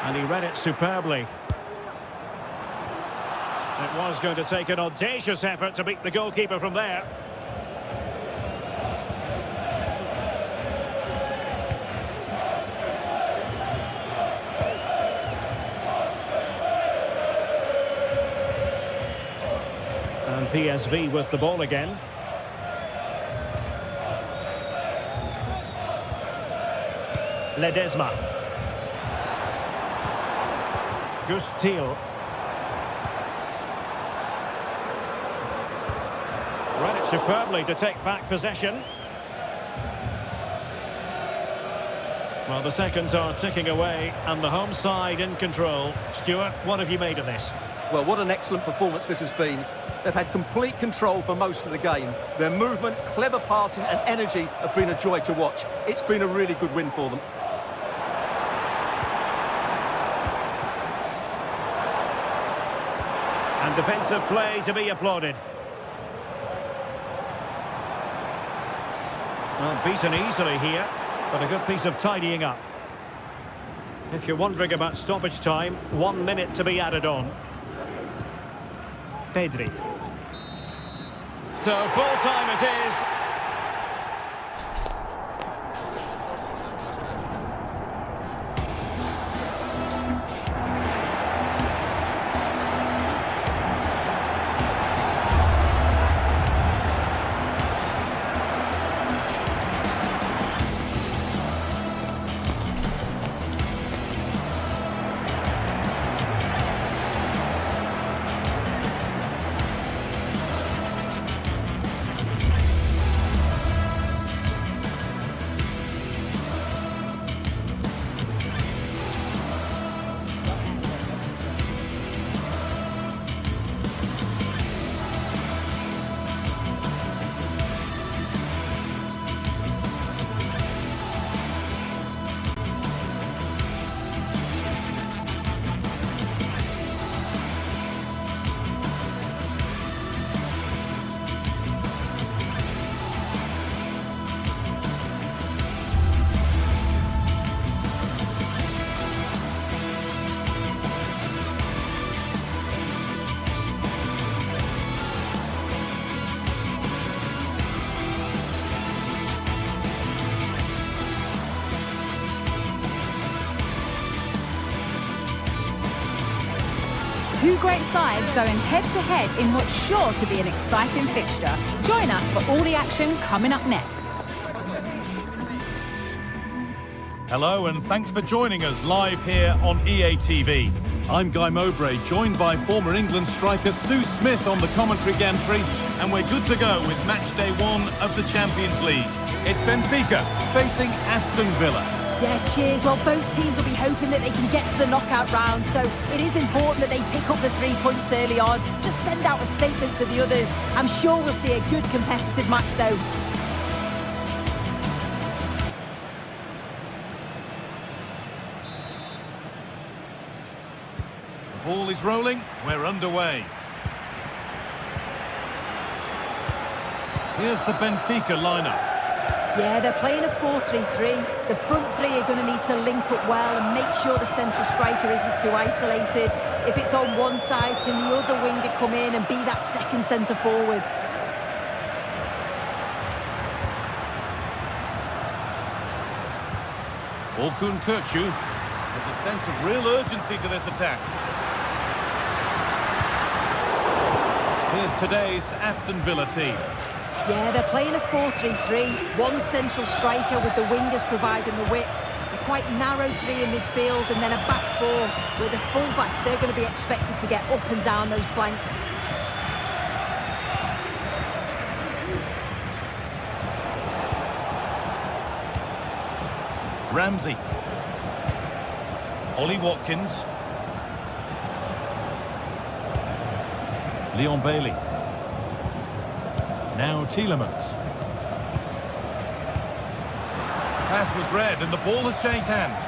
A: And he read it superbly. It was going to take an audacious effort to beat the goalkeeper from there. And PSV with the ball again. Ledesma. Gustil. Read it superbly to take back possession. Well, the seconds are ticking away and the home side in control. Stuart, what have you made of this?
B: Well, what an excellent performance this has been. They've had complete control for most of the game. Their movement, clever passing and energy have been a joy to watch. It's been a really good win for them.
A: And defensive play to be applauded. Well, beaten easily here, but a good piece of tidying up. If you're wondering about stoppage time, 1 minute to be added on. Pedri. So full time it is.
E: Two great sides going head-to-head in what's sure to be an exciting fixture. Join us for all the action coming up next.
D: Hello and thanks for joining us live here on EA TV. I'm Guy Mowbray, joined by former England striker Sue Smith on the commentary gantry, and we're good to go with match day 1 of the Champions League. It's Benfica facing Aston Villa.
C: Yeah, cheers. Well, both teams will be hoping that they can get to the knockout round, so it is important that they pick up the 3 points early on. Just send out a statement to the others. I'm sure we'll see a good competitive match, though.
D: The ball is rolling. We're underway. Here's the Benfica lineup.
C: Yeah, they're playing a 4-3-3. The front three are going to need to link up well and make sure the central striker isn't too isolated. If it's on one side, can the other winger come in and be that second centre forward?
D: Orkun Kökçü. There's a sense of real urgency to this attack. Here's today's Aston Villa team.
C: Yeah, they're playing a 4-3-3. One central striker with the wingers providing the width. A quite narrow three in midfield and then a back four with the full-backs. They're going to be expected to get up and down those flanks.
D: Ramsey. Ollie Watkins. Leon Bailey. Now Tielemans. Pass was read and the ball has changed hands.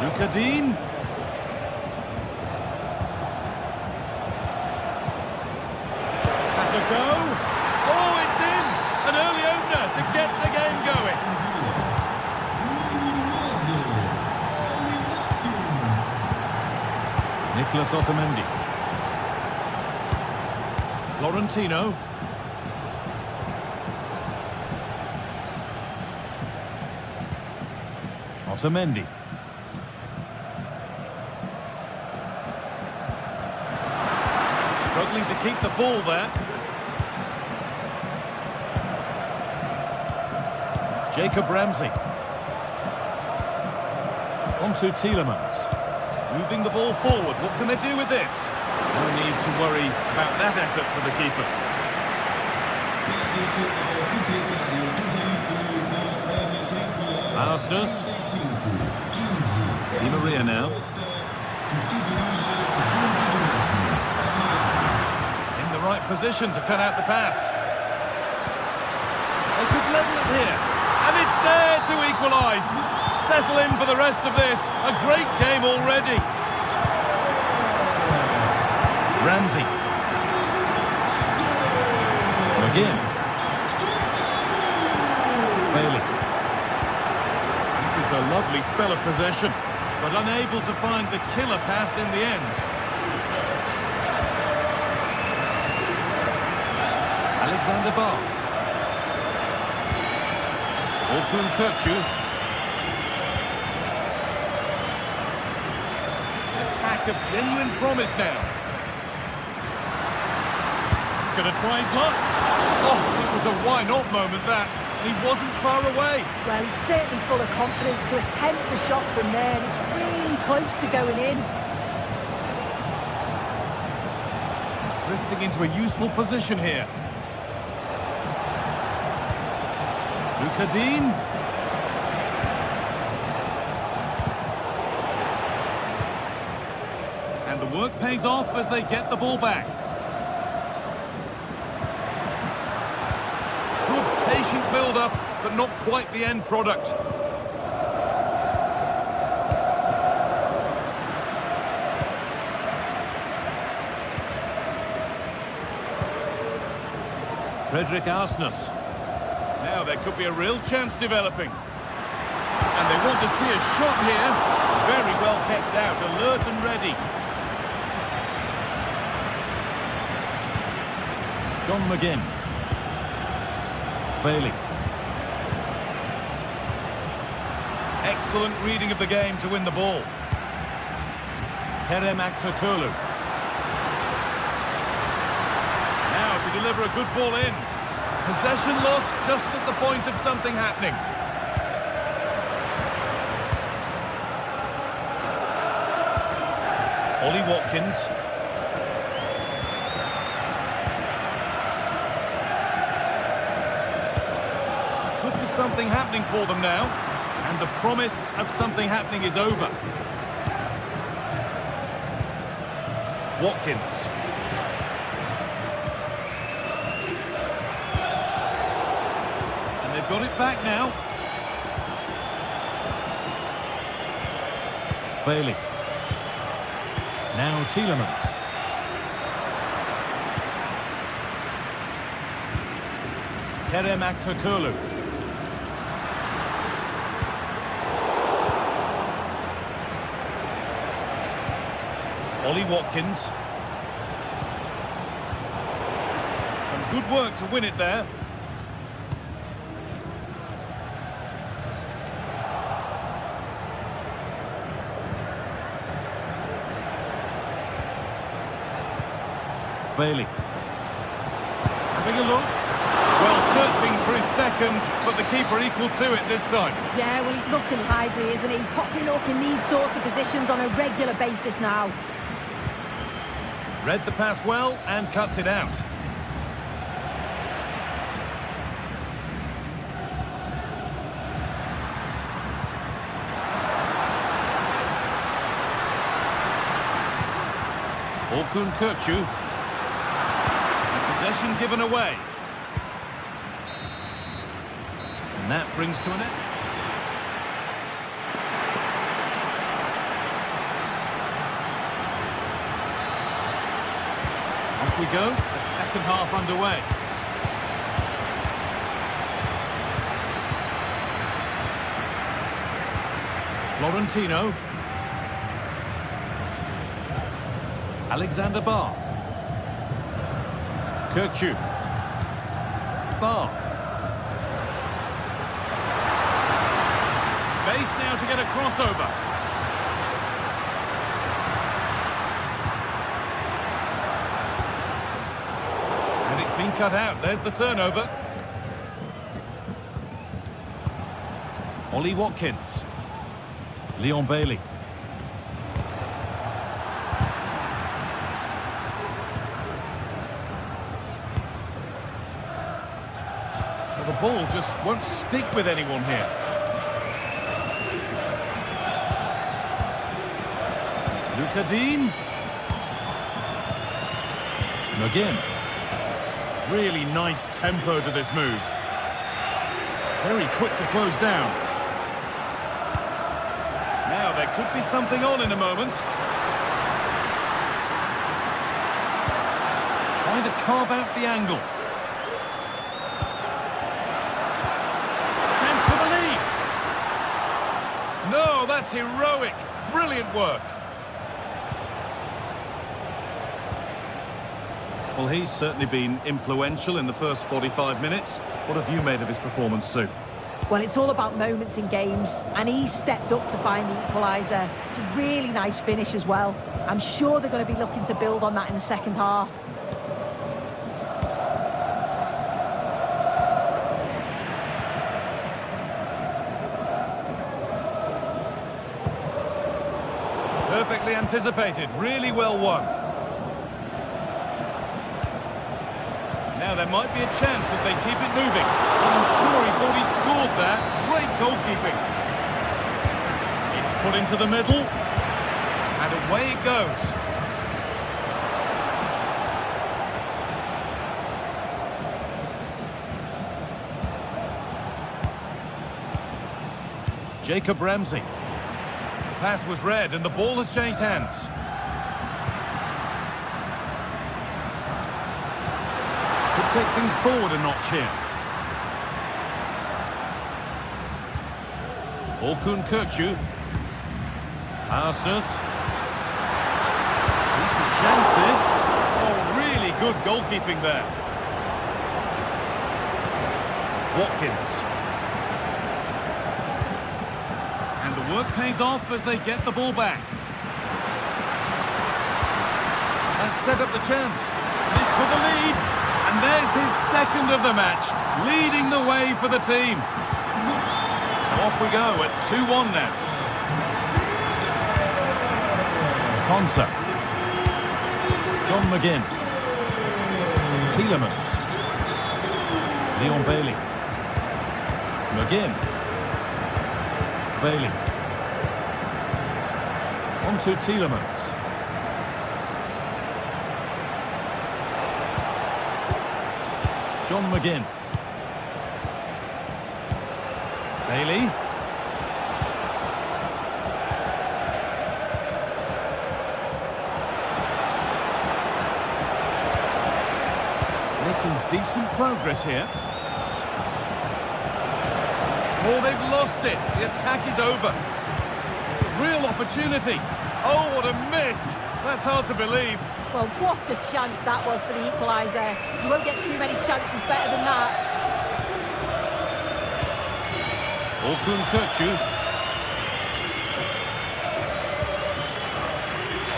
D: Luca Dean. Has a go. Oh, it's in! An early opener to get the game going. Nicolas Otamendi. Florentino. Otamendi. Struggling to keep the ball there. Jacob Ramsey. On to Tielemans. Moving the ball forward. What can they do with this? No need to worry about that effort for the keeper. Arsenal. Di Maria now. In the right position to cut out the pass. They could level it here. And it's there to equalise. Settle in for the rest of this. A great game already. Ramsey. Again. Bailey. This is a lovely spell of possession, but unable to find the killer pass in the end. Alexander Barr. Orkun Kökçü. Attack of genuine promise now. Going to try his luck. Oh, it was a why not moment that. He wasn't far away.
C: Well, he's certainly full of confidence to attempt a shot from there, and it's really close to going in.
D: Drifting into a useful position here. Luca Dean. And the work pays off as they get the ball back. Good patient build-up, but not quite the end product. Frederick Arsnes. Now there could be a real chance developing. And they want to see a shot here. Very well kept out, alert and ready. John McGinn. Bailey. Excellent reading of the game to win the ball. Kerem Aktürkoğlu. Now to deliver a good ball in. Possession lost just at the point of something happening. Ollie Watkins. Could be something happening for them now. And the promise of something happening is over. Watkins. And they've got it back now. Bailey. Now Tielemans. Kerem Aktürkoğlu. Ollie Watkins. Some good work to win it there. Bailey. Having a look. Well, searching for his second, but the keeper equal to it this time.
C: Yeah, well, he's looking lively, isn't he? Popping up in these sorts of positions on a regular basis now.
D: Read the pass well and cuts it out. Orkun Kökçü. Possession given away. And that brings to an end. Off we go. The second half underway. Florentino. Alexander Barr. Kökçü. Barr. Space now to get a crossover. And it's been cut out. There's the turnover. Ollie Watkins. Leon Bailey. Well, the ball just won't stick with anyone here. Luca Dean. McGinn. Really nice tempo to this move. Very quick to close down. Now, there could be something on in a moment. Trying to carve out the angle. Chance for the lead. No, that's heroic. Brilliant work. Well, he's certainly been influential in the first 45 minutes. What have you made of his performance, Sue?
C: Well, it's all about moments in games, and he's stepped up to find the equaliser. It's a really nice finish as well. I'm sure they're going to be looking to build on that in the second half.
D: Perfectly anticipated, really well won. Now there might be a chance if they keep it moving. I'm sure he thought he'd scored there. Great goalkeeping. It's put into the middle. And away it goes. Jacob Ramsey. The pass was read and the ball has changed hands. Take things forward a notch here. Orkun Kökçü. Arsenal. Decent chances. Oh, really good goalkeeping there. Watkins. And the work pays off as they get the ball back. And set up the chance. This for the lead. And there's his second of the match, leading the way for the team. So off we go at 2-1 now. Konsa. John McGinn. Tielemans. Leon Bailey. McGinn. Bailey. On to Tielemans. John McGinn. Bailey. Making decent progress here. Oh, they've lost it. The attack is over. Real opportunity. Oh, what a miss. That's hard to believe.
C: Well, what a chance that was for the equaliser. You won't get too many chances better than that.
D: Orkun Kökçü.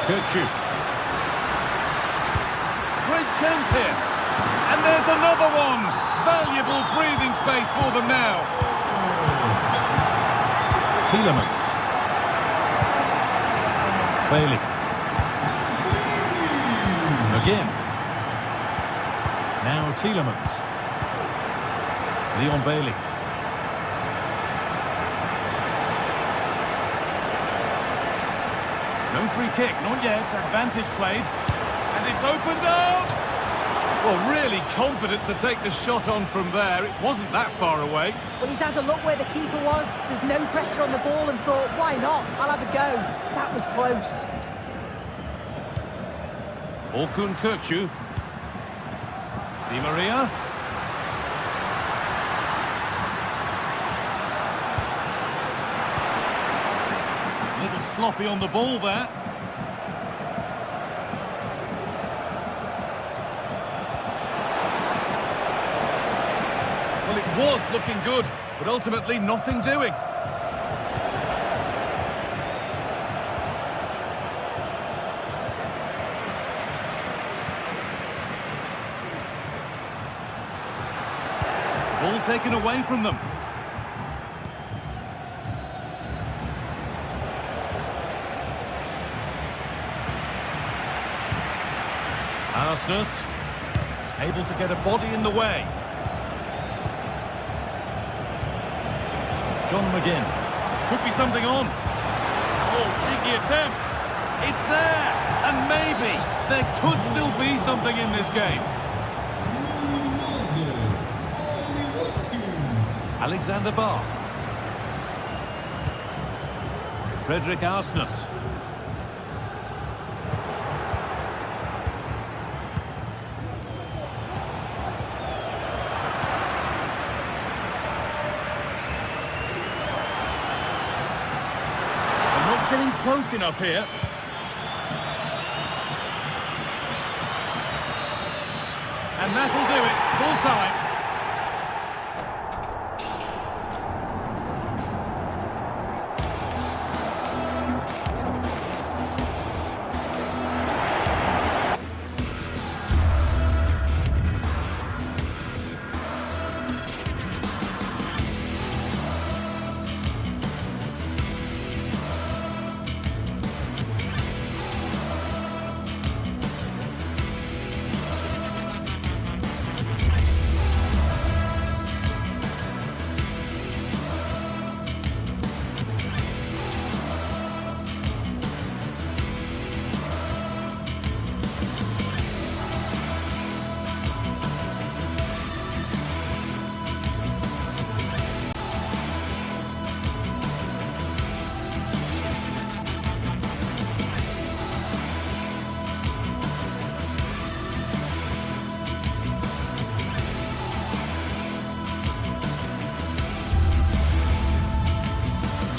D: Kökçü. Great chance here. And there's another one. Valuable breathing space for them now. Tielemans. Bailey. McGinn. Now Tielemans. Leon Bailey. No free kick, not yet. Advantage played. It's opened up! Well, really confident to take the shot on from there. It wasn't that far away.
C: Well, he's had a look where the keeper was. There's no pressure on the ball and thought, why not? I'll have a go. That was close.
D: Orkun Kökçü. Di Maria. A little sloppy on the ball there. Well, it was looking good, but ultimately nothing doing. Ball taken away from them. Arsenal able to get a body in the way. John McGinn. Could be something on. Oh, cheeky attempt. It's there. And maybe there could still be something in this game. Alexander Barr. Frederick Arsnes. Getting close enough here. And that'll do it. Full time.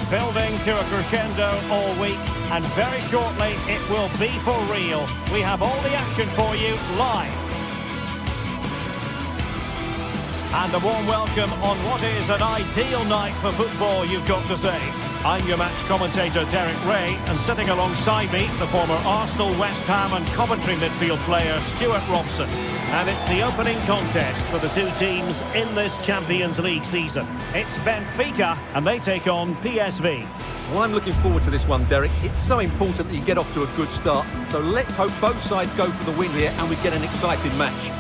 A: Building to a crescendo all week, and very shortly it will be for real. We have all the action for you live. And a warm welcome on what is an ideal night for football, you've got to say. I'm your match commentator, Derek Ray, and sitting alongside me, the former Arsenal, West Ham and Coventry midfield player, Stuart Robson. And it's the opening contest for the two teams in this Champions League season. It's Benfica, and they take on PSV.
B: Well, I'm looking forward to this one, Derek. It's so important that you get off to a good start. So let's hope both sides go for the win here and we get an exciting match.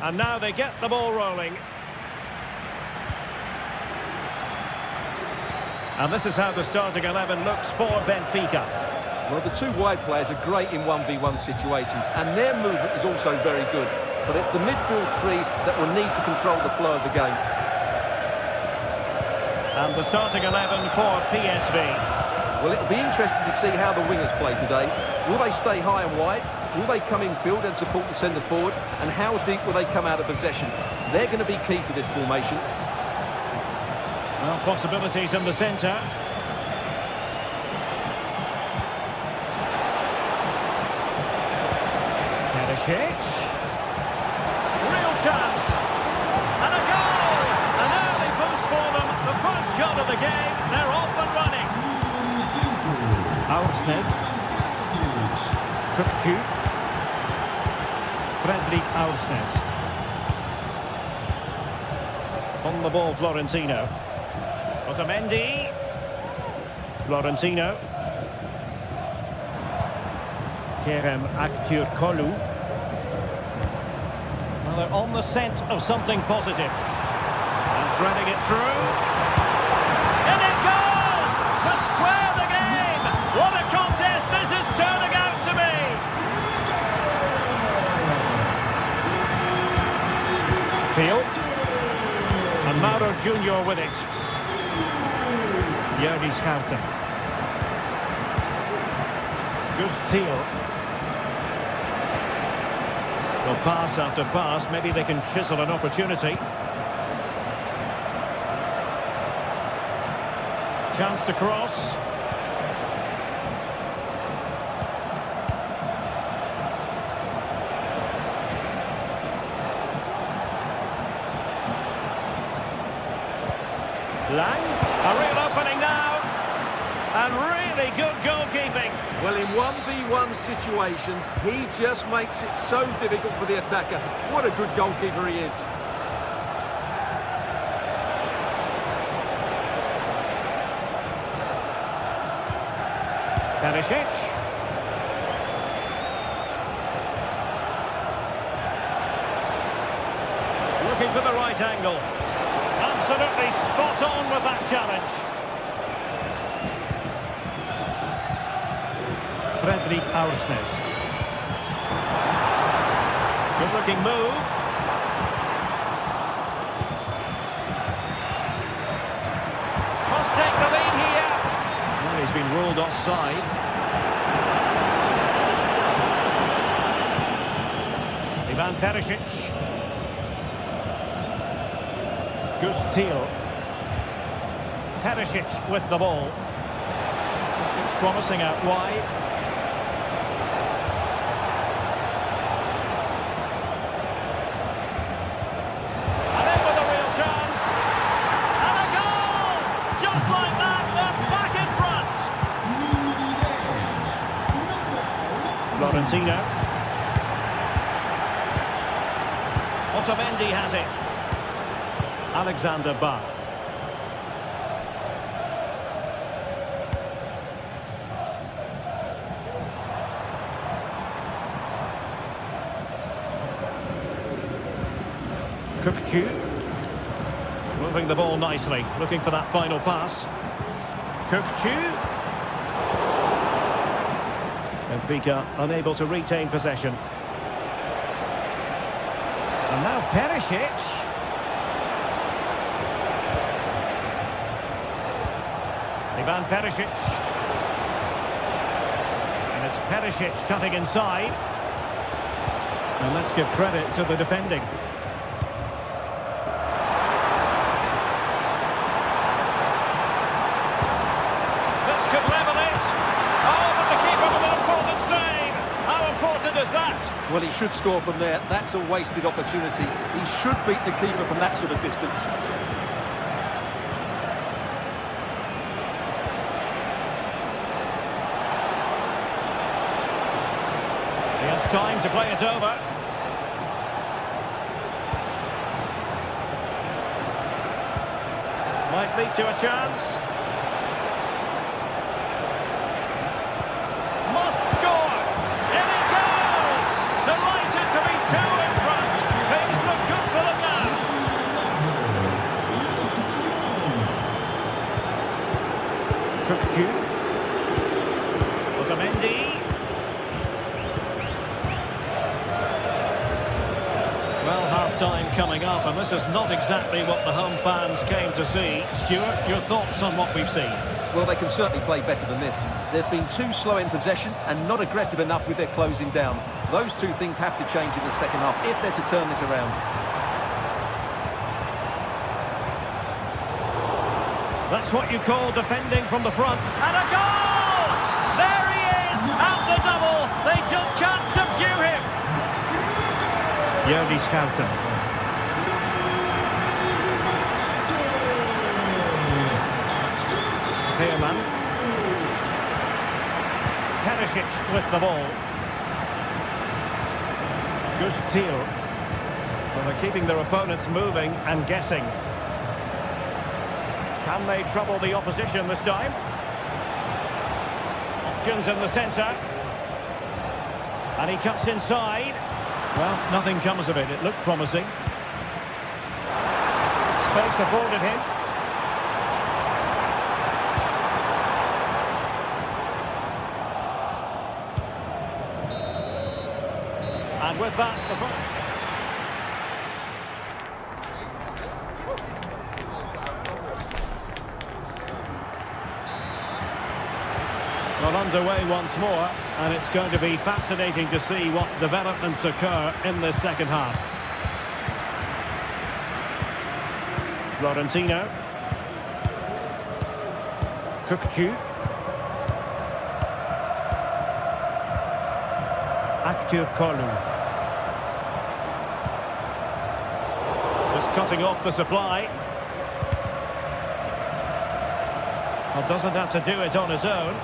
A: And now they get the ball rolling. And this is how the starting 11 looks for Benfica.
B: Well, the two wide players are great in 1v1 situations, and their movement is also very good. But it's the midfield three that will need to control the flow of the game.
A: And the starting 11 for PSV.
B: Well, it'll be interesting to see how the wingers play today. Will they stay high and wide? Will they come in field and support the centre forward? And how deep will they come out of possession? They're going to be key to this formation.
A: Well, possibilities in the centre. Perisic. Real chance. And a goal! An early boost for them. The first shot of the game. They're off and running. Arsnes. Kökçü. Frederick Arsnes. On the ball, Florentino. Otamendi. Florentino. Kerem Aktürkoğlu. Well, they're on the scent of something positive. And threading it through. And it goes! To square the game! What a contest this is turning out to be! Thiel. And Mauro Junior with it. Jordi Schouten. Gus Thiel. Well, pass after pass, maybe they can chisel an opportunity. Chance to cross. Lang, a real opening now. And really good goalkeeping.
B: Well, in 1v1 situations, he just makes it so difficult for the attacker. What a good goalkeeper he is.
A: Perisic. Looking for the right angle. Absolutely spot on with that challenge. Fredrik Aursnes. Good looking move. Must take the lead here. Well, he's been ruled offside. Ivan Perisic. Gus Thiel. Perisic with the ball. Seems promising out wide. And in with a real chance. And a goal! Just like that, they're back in front. Florentino. Otamendi has it. Alexander Bach. Kukçu. Moving the ball nicely, looking for that final pass. Kukçu. Benfica unable to retain possession. And now Perisic. Ivan Perisic. And it's Perisic cutting inside. And let's give credit to the defending. This could level it. Oh, but the keeper with an important save. How important is that?
B: Well, he should score from there. That's a wasted opportunity. He should beat the keeper from that sort of distance.
A: Time to play it over. Might lead to a chance. Must score. In it goes. Delighted to be two in front. Things look good for them now. Kukçu. Otamendi. Well, half-time coming up, and this is not exactly what the home fans came to see. Stuart, your thoughts on what we've seen?
B: Well, they can certainly play better than this. They've been too slow in possession and not aggressive enough with their closing down. Those two things have to change in the second half if they're to turn this around.
A: That's what you call defending from the front. And a goal! There he is, at the double. They just can't subdue him. Jordi Schouten. Veerman. Perisic with the ball. Gus Thiel. Well, they're keeping their opponents moving and guessing. Can they trouble the opposition this time? Options in the centre. And he cuts inside. Well, nothing comes of it. It looked promising. Space afforded him. And with that, well, underway once more, and it's going to be fascinating to see what developments occur in this second half. Florentino. Kukcu. Aktur Kolu. Just cutting off the supply. Well, doesn't have to do it on his own.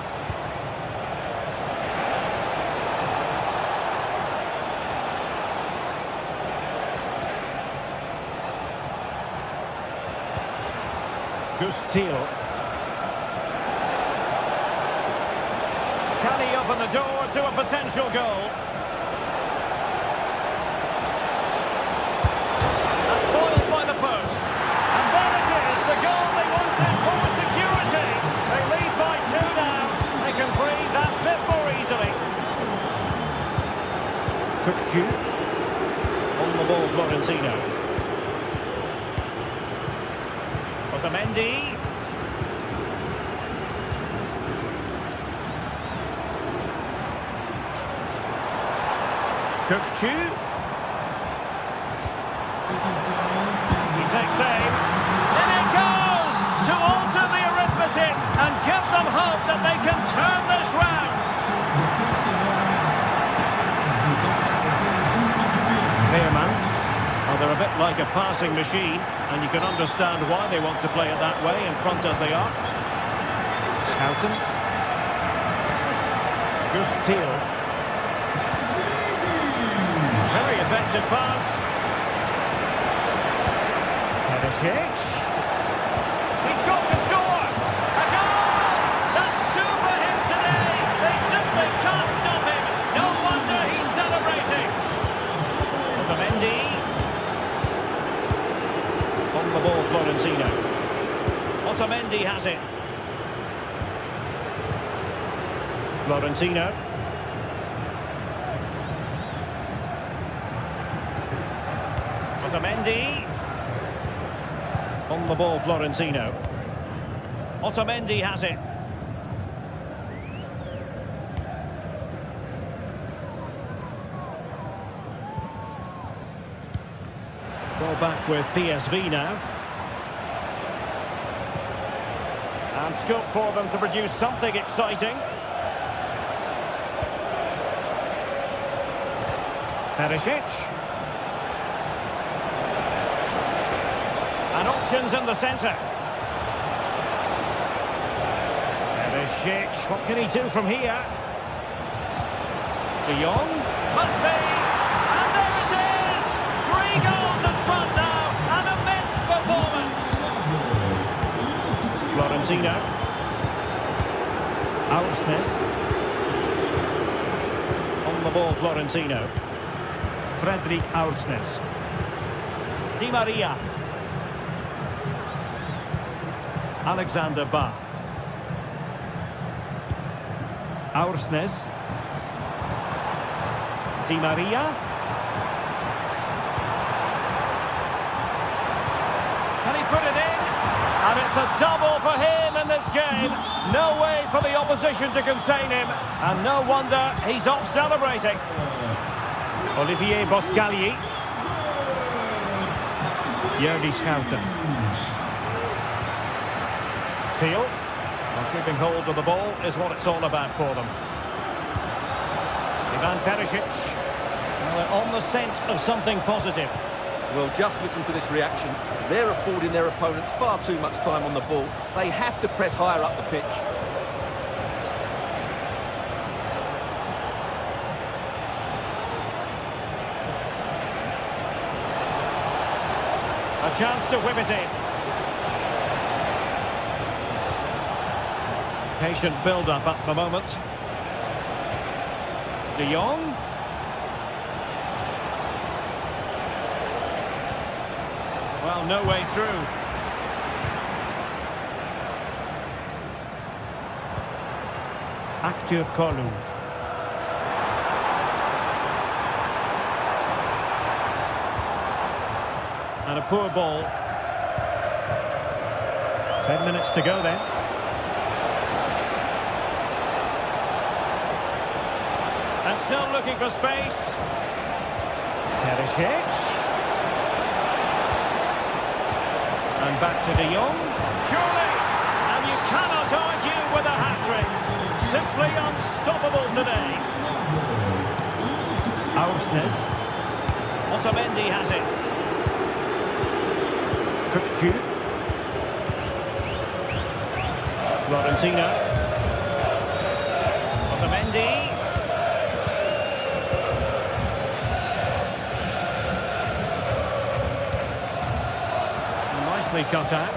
A: Gustil. Can he open the door to a potential goal? That's foiled by the post. And there it is, the goal they wanted for security. They lead by 2 now. They can breathe that bit more easily. Kukcu. On the ball, Florentino. Otamendi. Kukcu. He takes aim. In it goes to alter the arithmetic and give them hope that they can turn this round. Veerman. Well, they're a bit like a passing machine, and you can understand why they want to play it that way, in front as they are. Schouten. Gustil. Very effective pass. Perisic. He's got to score! A goal! That's 2 for him today! They simply can't stop him! No wonder he's celebrating! Otamendi. On the ball, Florentino. Otamendi has it. Florentino. Otamendi. On the ball, Florentino. Otamendi has it. Go back with PSV now. And scope for them to produce something exciting. Perisic. And options in the centre. Perisic, what can he do from here? De Jong, must be, and there it is! 3 goals in front now, an immense performance. Florentino. Aursnes. On the ball, Florentino. Fredrik Aursnes. Di Maria. Alexander Ba. Aursnes. Di Maria. Can he put it in? And it's a double for him in this game. No way for the opposition to contain him. And no wonder he's off celebrating. Olivier Boscagli. Jordi Schouten. Teal. Well, keeping hold of the ball is what it's all about for them. Ivan Perisic. Well, they're on the scent of something positive.
B: Well, just listen to this reaction. They're affording their opponents far too much time on the ball. They have to press higher up the pitch.
A: A chance to whip it in. Patient build-up at the moment. De Jong. Well, no way through. Acteur Kolu. And a poor ball. 10 minutes to go then. And still looking for space. Perisic. And back to De Jong. Surely! And you cannot argue with a hat-trick. Simply unstoppable today. Ausnes. Otamendi has it. Kukcu. Florentino. Otamendi. Nicely cut out.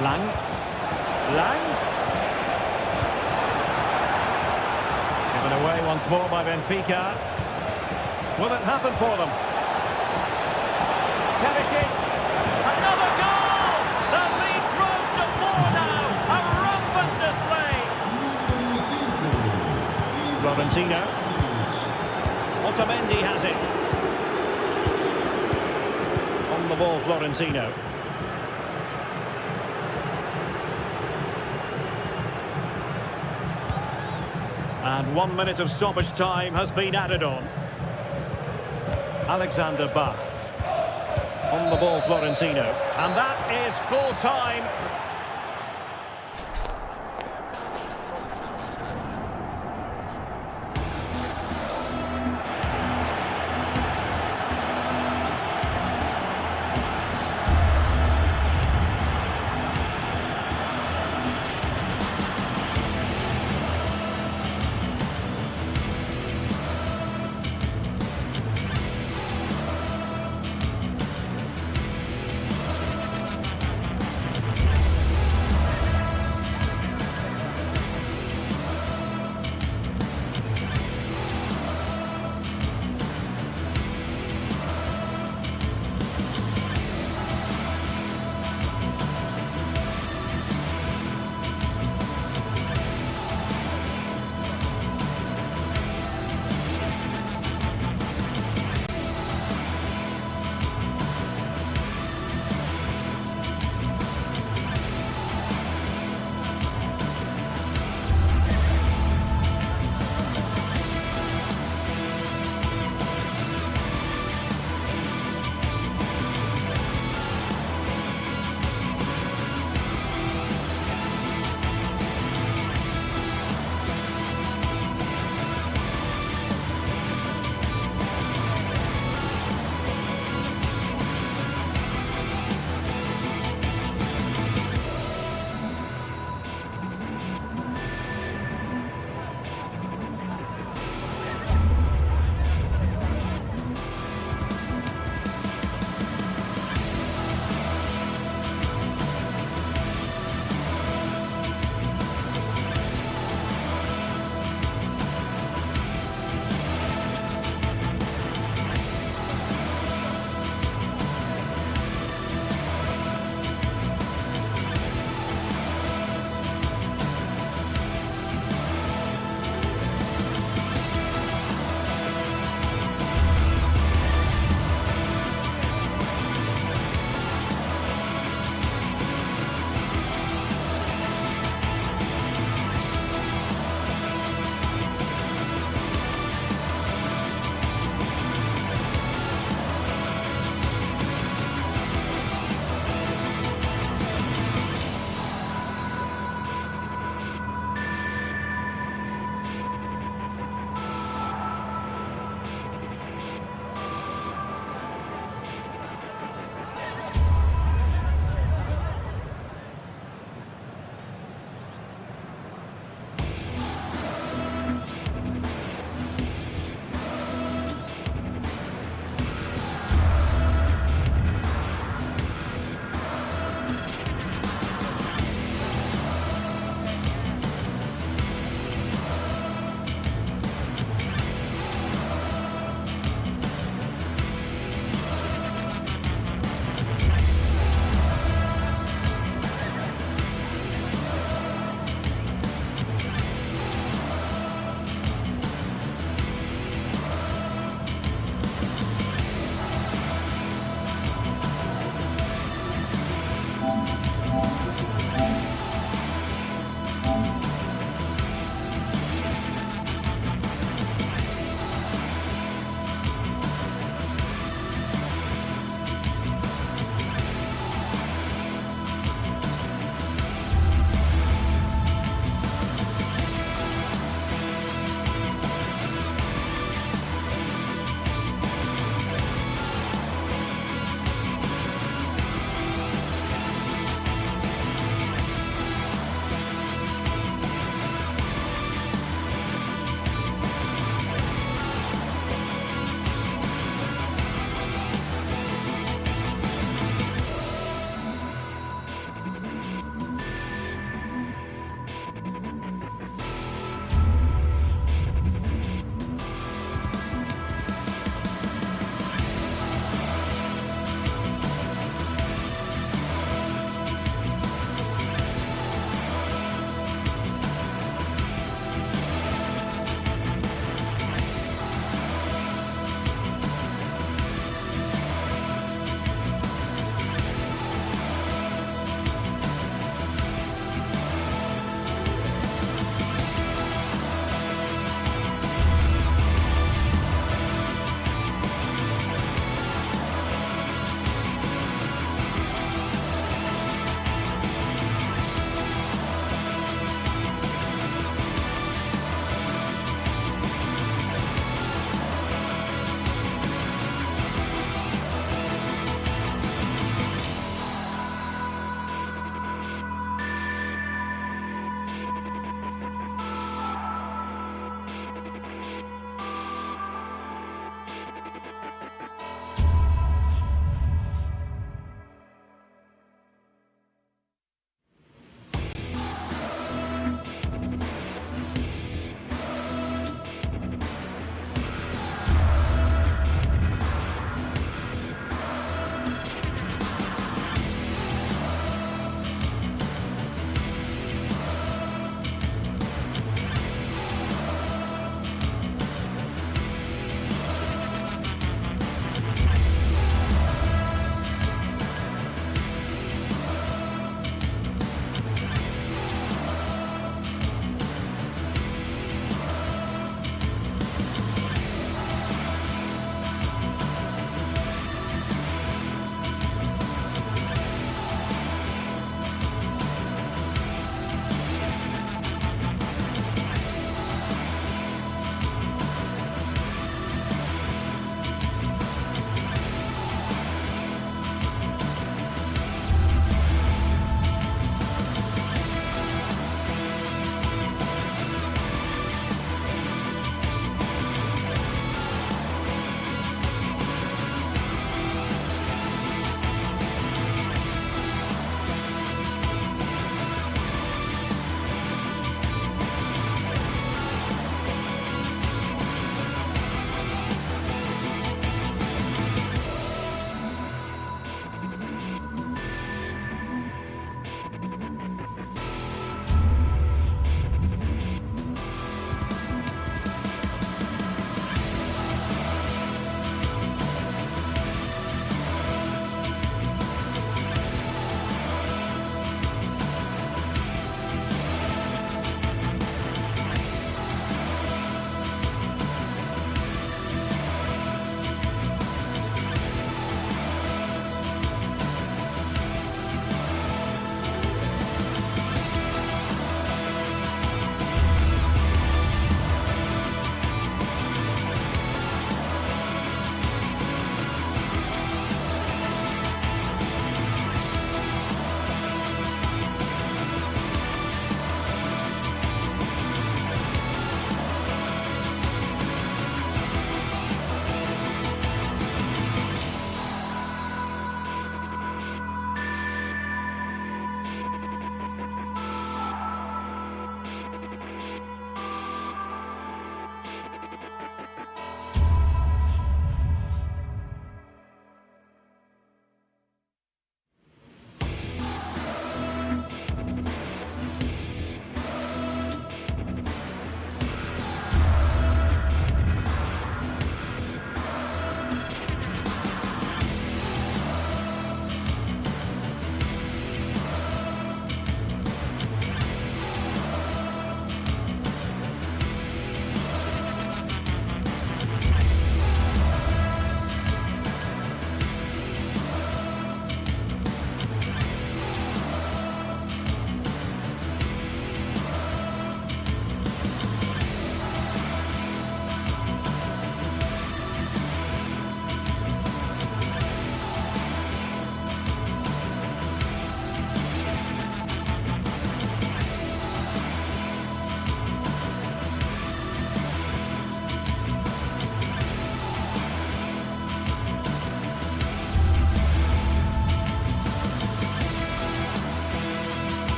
A: Lang. Given away once more by Benfica. Will it happen for them? Perisic. Another goal! The lead grows to 4 now. A rampant display. Florentino. Otamendi has it. On the ball, Florentino. And 1 minute of stoppage time has been added on. Alexander Bach. On the ball, Florentino. And that is full time.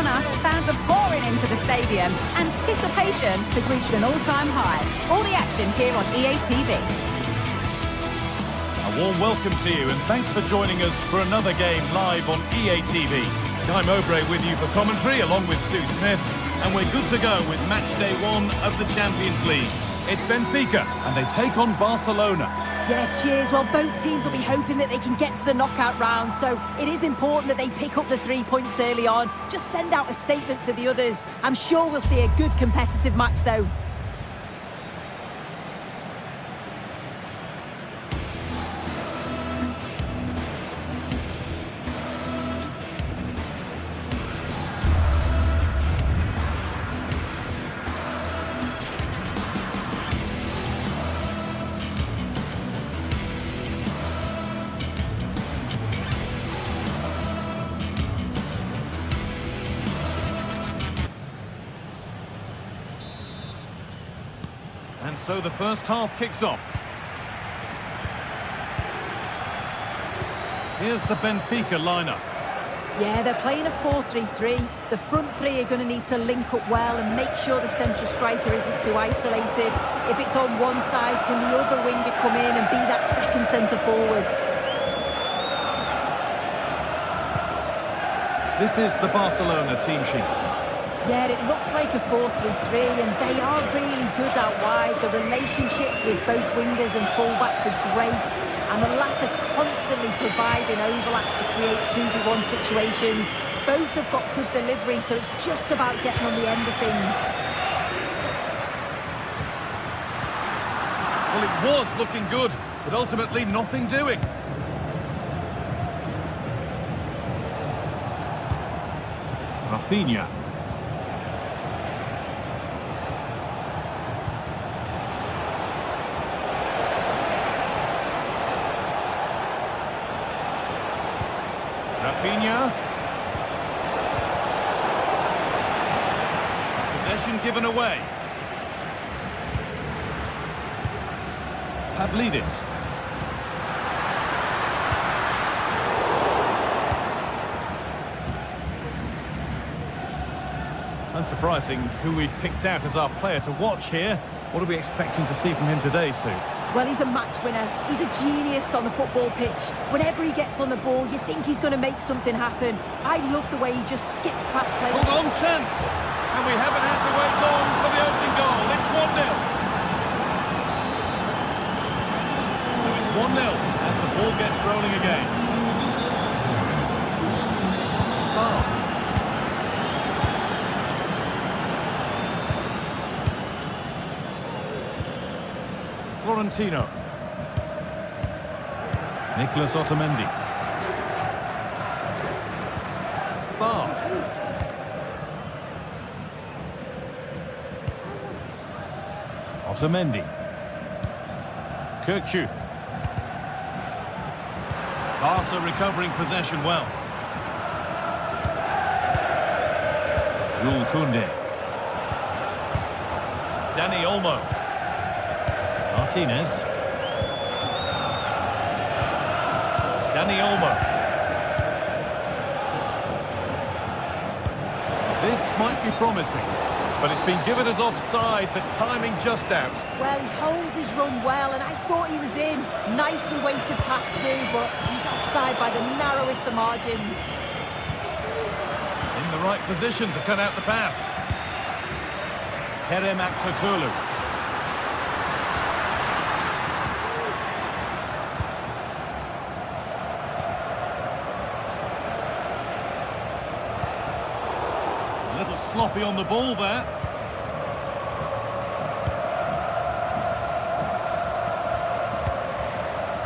E: on us, fans are pouring into the stadium. Anticipation has reached an all-time high. All the action here on EA TV.
D: A warm welcome to you and thanks for joining us for another game live on EA TV. Guy Mowbray with you for commentary along with Sue Smith, and we're good to go with match day 1 of the Champions League. It's Benfica and they take on Barcelona.
C: Yeah, cheers. Well, both teams will be hoping that they can get to the knockout round, so it is important that they pick up the 3 points early on. Just send out a statement to the others. I'm sure we'll see a good competitive match though.
D: And so the first half kicks off. Here's the Benfica lineup.
C: Yeah, they're playing a 4-3-3. The front three are going to need to link up well and make sure the central striker isn't too isolated. If it's on one side, can the other winger come in and be that second centre forward?
D: This is the Barcelona team sheet.
C: Yeah, it looks like a 4-3-3 and they are really good out wide. The relationships with both wingers and fullbacks are great, and the latter constantly providing overlaps to create 2v1 situations. Both have got good delivery, so it's just about getting on the end of things.
D: Well, it was looking good, but ultimately nothing doing. Rafinha. Rafinha. Possession given away. Pavlidis. Unsurprising who we've picked out as our player to watch here. What are we expecting to see from him today, Sue?
C: Well, he's a match winner. He's a genius on the football pitch. Whenever he gets on the ball, you think he's going to make something happen. I love the way he just skips past players.
D: Hold on, chance! And we haven't had to wait long for the opening goal. It's 1-0. So it's 1-0 as the ball gets rolling again. Oh. Florentino. Nicolas Otamendi. Bar. Otamendi. Kirkju. Barca recovering possession well. Jules Koundé. Dani Olmo. Martinez. Dani Olmo. This might be promising, but it's been given as offside, the timing just out.
C: Well, he holds his run well, and I thought he was in. Nicely weighted pass too, but he's offside by the narrowest of margins.
D: In the right position to cut out the pass. Kerem Aktürkoğlu. A little sloppy on the ball there.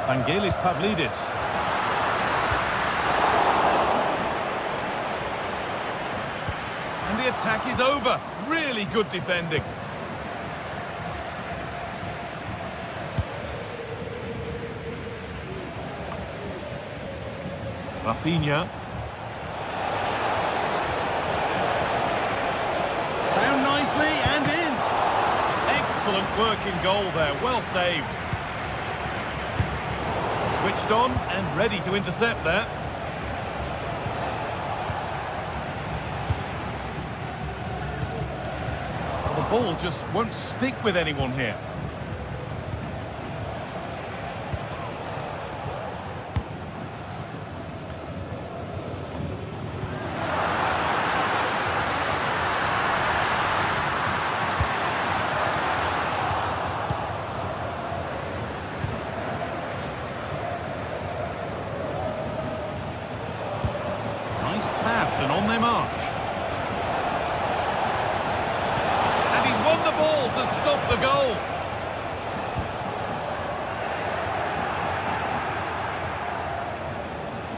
D: Vangelis Pavlidis. And the attack is over. Really good defending. Rafinha. Down nicely and in. Excellent working goal there. Well saved. Switched on and ready to intercept there. ball just won't stick with anyone here.
F: And on they march. And he's won the ball to stop the goal.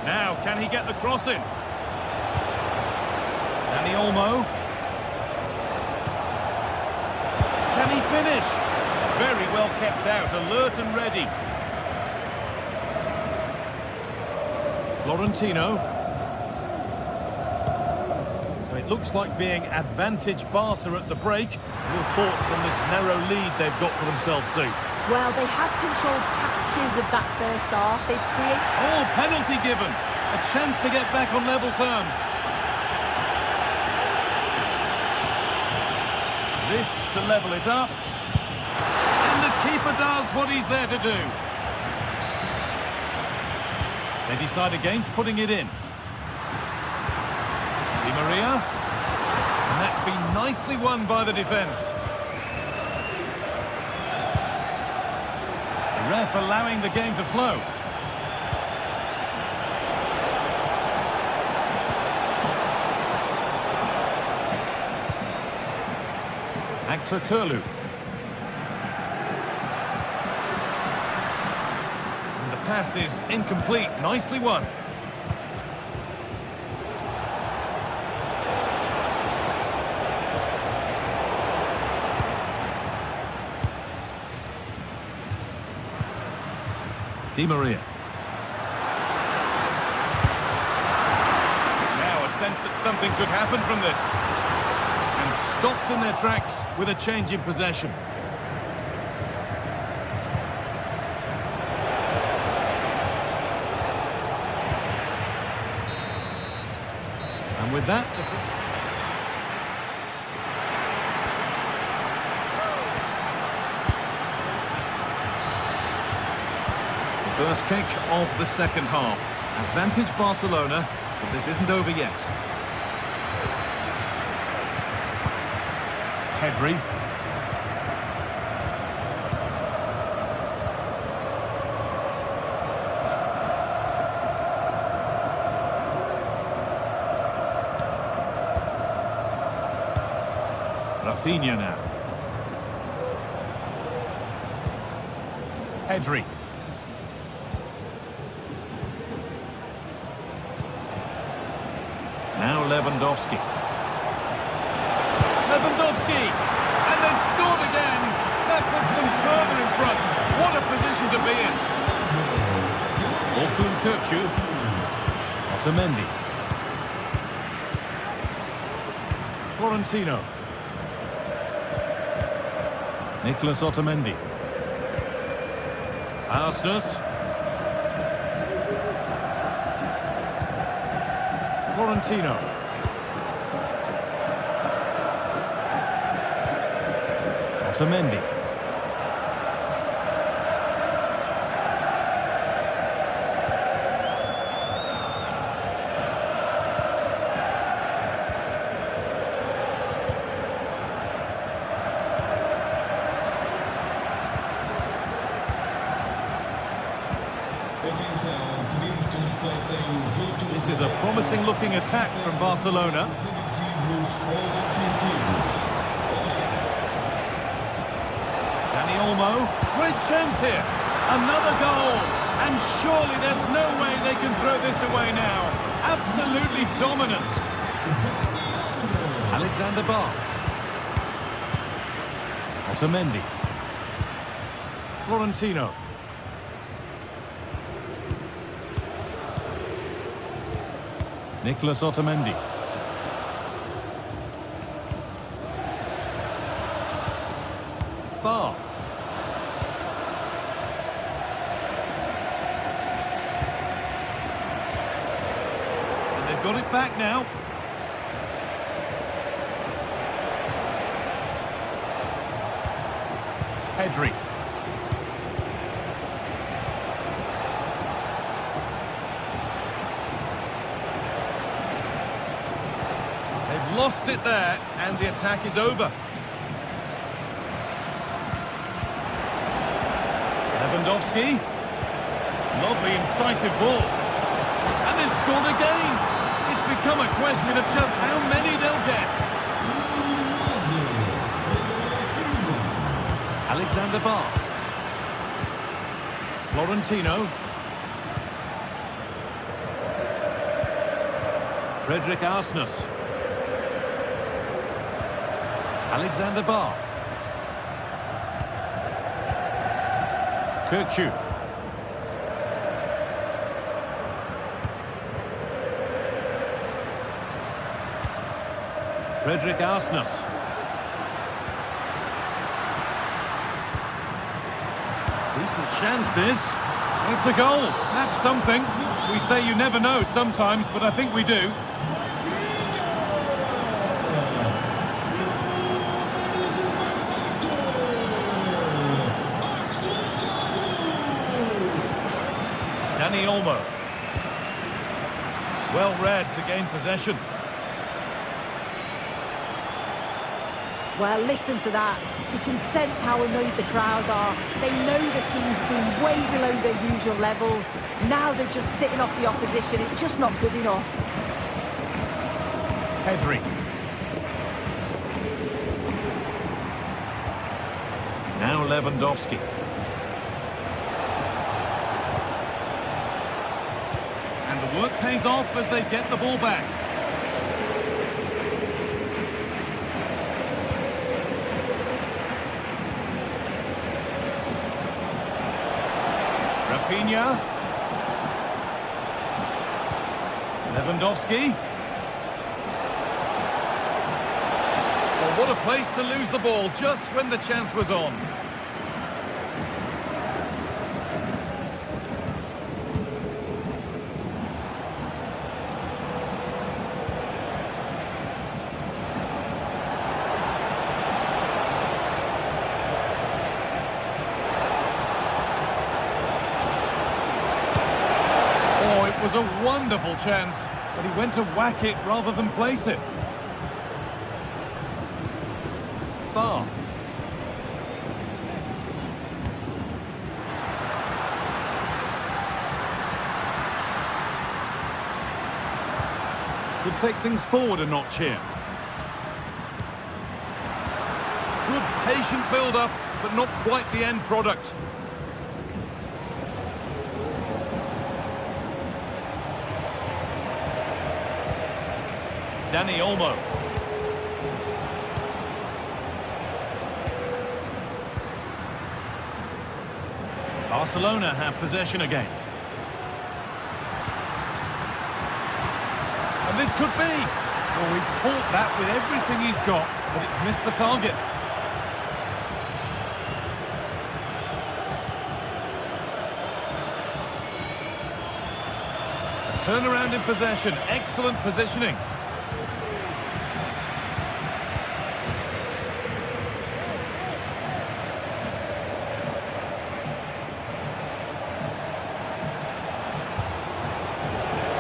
F: Now, can he get the cross in? Dani Olmo. Can he finish? Very well kept out, alert and ready. Florentino. It looks like being advantage Barca at the break. Your thoughts on this narrow lead they've got for themselves, Sue?
C: Well, they have controlled patches of that first half. They've created...
F: Oh, penalty given. A chance to get back on level terms. This to level it up. And the keeper does what he's there to do. They decide against putting it in. Di Maria, and that's been nicely won by the defence. The ref allowing the game to flow. Actor Curlew. And the pass is incomplete, nicely won. Di Maria. Now a sense that something could happen from this. And stopped in their tracks with a change in possession. And with that... First kick of the second half. Advantage Barcelona, but this isn't over yet. Pedri. Rafinha now. Pedri. Now Lewandowski. Lewandowski! And they've scored again! That puts them further in front. What a position to be in! Orkun Kökçü. Otamendi. Florentino. Nicolas Otamendi. Arsenal. Florentino. Otamendi. This is a promising looking attack from Barcelona. Dani Olmo, great chance here. Another goal. And surely there's no way they can throw this away now. Absolutely dominant. Alexander Barr. Otamendi. Florentino. Nicolas Otamendi. Barr. And they've got it back now.
D: Pedri. They've lost it there, and the attack is over. Lewandowski. Lovely, incisive ball. And they've scored again. It's become a question of just how many they'll get. Alexander Barr. Florentino. Frederick Arsnus. Alexander Barr. Kirkju. Frederick Arsnus. Decent chance this. It's a goal. That's something. We say you never know sometimes, but I think we do. Dani Olmo. Well read to gain possession.
C: Well, listen to that. You can sense how annoyed the crowd are. They know the team's been way below their usual levels. Now they're just sitting off the opposition. It's just not good enough.
D: Pedri. Now Lewandowski. And the work pays off as they get the ball back. Rafinha. Lewandowski. Oh, what a place to lose the ball just when the chance was on. It was a wonderful chance, but he went to whack it rather than place it. Barr. Could take things forward a notch here. Good patient build-up, but not quite the end product. Dani Olmo. Barcelona have possession again. And this could be. Well, he caught that with everything he's got, but it's missed the target. A turnaround in possession. Excellent positioning.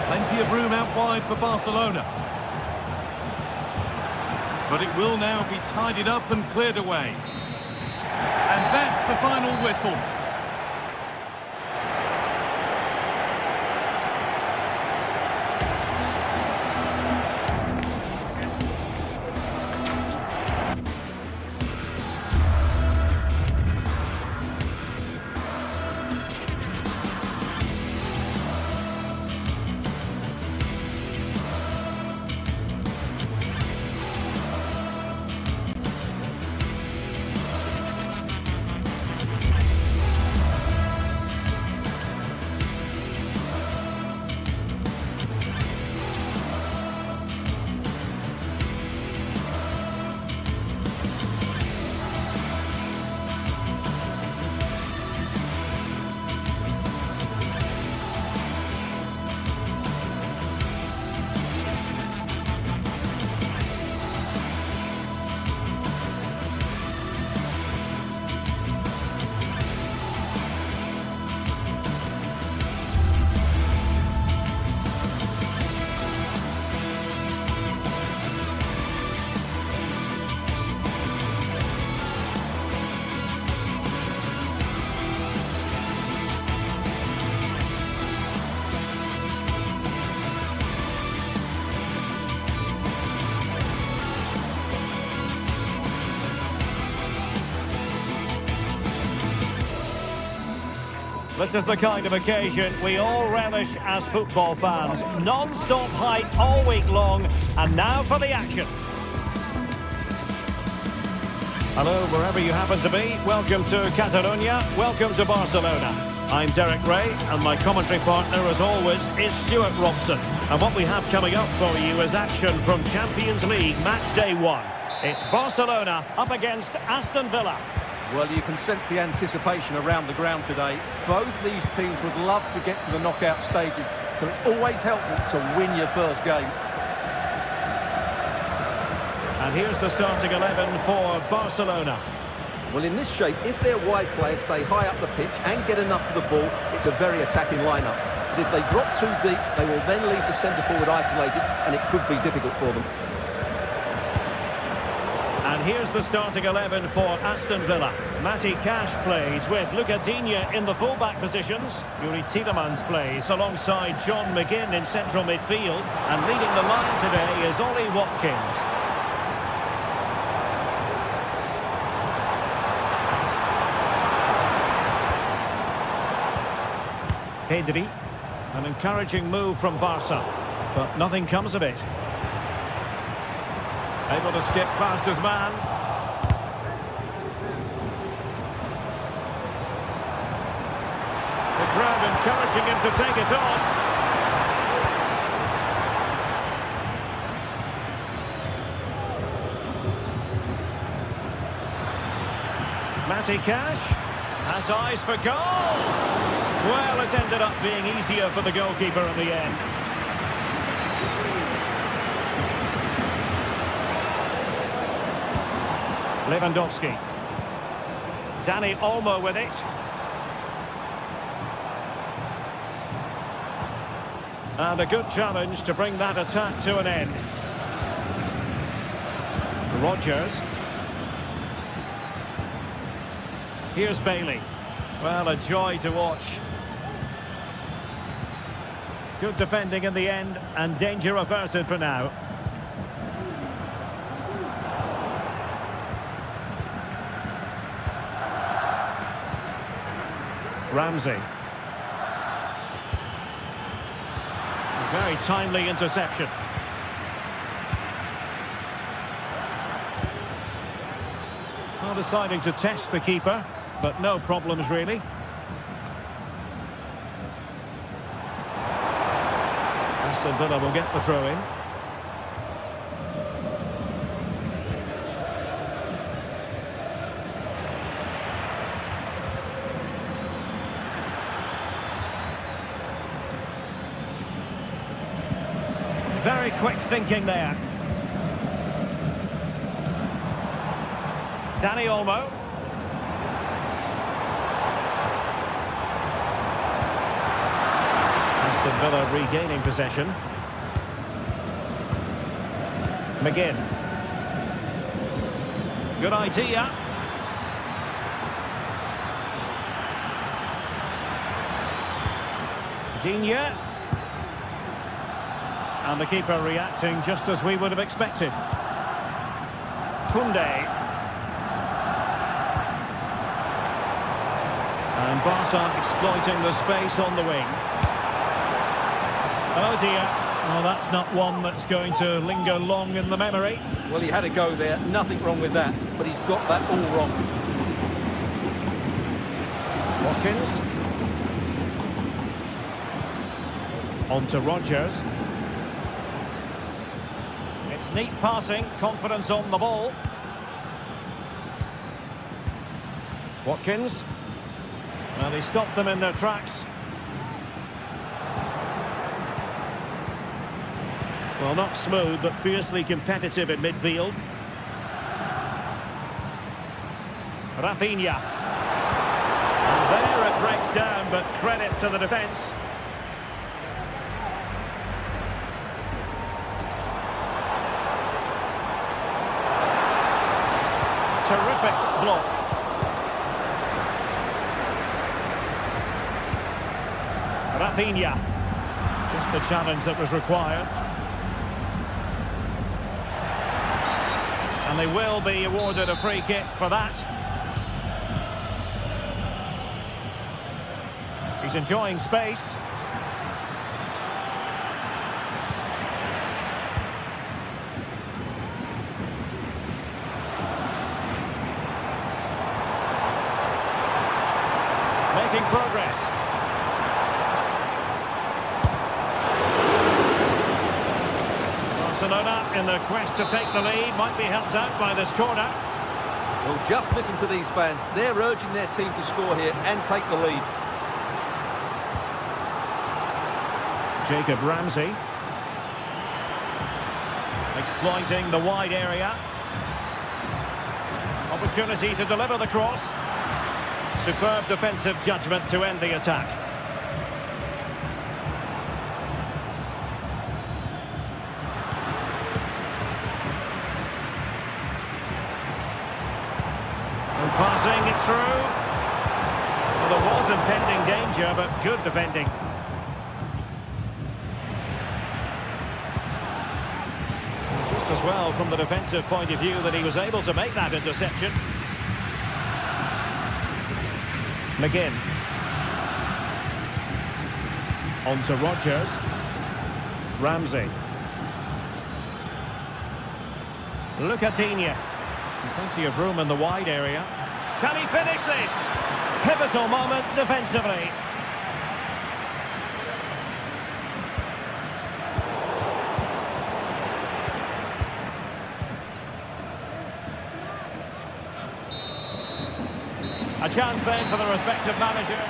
D: Plenty of room out wide for Barcelona. But it will now be tidied up and cleared away. And that's the final whistle.
A: This is the kind of occasion we all relish as football fans. Non-stop hype all week long, and now for the action. Hello, wherever you happen to be. Welcome to Catalonia. Welcome to Barcelona. I'm Derek Ray, and my commentary partner, as always, is Stuart Robson. And what we have coming up for you is action from Champions League Match Day 1. It's Barcelona up against Aston Villa.
B: Well, you can sense the anticipation around the ground today. Both these teams would love to get to the knockout stages, so it's always helpful to win your first game.
A: And here's the starting 11 for Barcelona.
B: Well, in this shape, if their wide players stay high up the pitch and get enough of the ball, it's a very attacking lineup. But if they drop too deep, they will then leave the centre-forward isolated, and it could be difficult for them.
A: And here's the starting 11 for Aston Villa. Matty Cash plays with Luca Digne in the full-back positions. Yuri Tielemans plays alongside John McGinn in central midfield. And leading the line today is Ollie Watkins. Pedri, an encouraging move from Barca, but nothing comes of it. Able to skip past his man. The crowd encouraging him to take it on. Matty Cash has eyes for goal. Well, it ended up being easier for the goalkeeper in the end. Lewandowski. Dani Olmo with it. And a good challenge to bring that attack to an end. Rodgers. Here's Bailey. Well, a joy to watch. Good defending in the end, and danger averted for now. Ramsey. A very timely interception. Well, deciding to test the keeper, but no problems really. Aston Villa will get the throw in. Very quick thinking there. Dani Olmo. Aston Villa regaining possession. McGinn. Good idea. Digne. And the keeper reacting just as we would have expected. Koundé. And Barca exploiting the space on the wing. Oh dear. Well, that's not one that's going to linger long in the memory.
B: Well, he had a go there. Nothing wrong with that. But he's got that all wrong.
A: Watkins. On to Rodgers. It's neat passing, confidence on the ball. Watkins. Well, he stopped them in their tracks. Well, not smooth, but fiercely competitive in midfield. Rafinha. And there it breaks down, but credit to the defence. Terrific block. Rafinha. Just the challenge that was required. And they will be awarded a free kick for that. He's enjoying space. Making progress. Barcelona, in their quest to take the lead, might be helped out by this corner.
B: Well, just listen to these fans. They're urging their team to score here and take the lead.
A: Jacob Ramsey. Exploiting the wide area. Opportunity to deliver the cross. Superb defensive judgment to end the attack. And passing it through. Well, there was impending danger, but good defending. Just as well from the defensive point of view that he was able to make that interception. McGinn. On to Rodgers. Ramsey. Lucadinha. Plenty of room in the wide area. Can he finish this? Pivotal moment defensively. A chance then for the respective manager.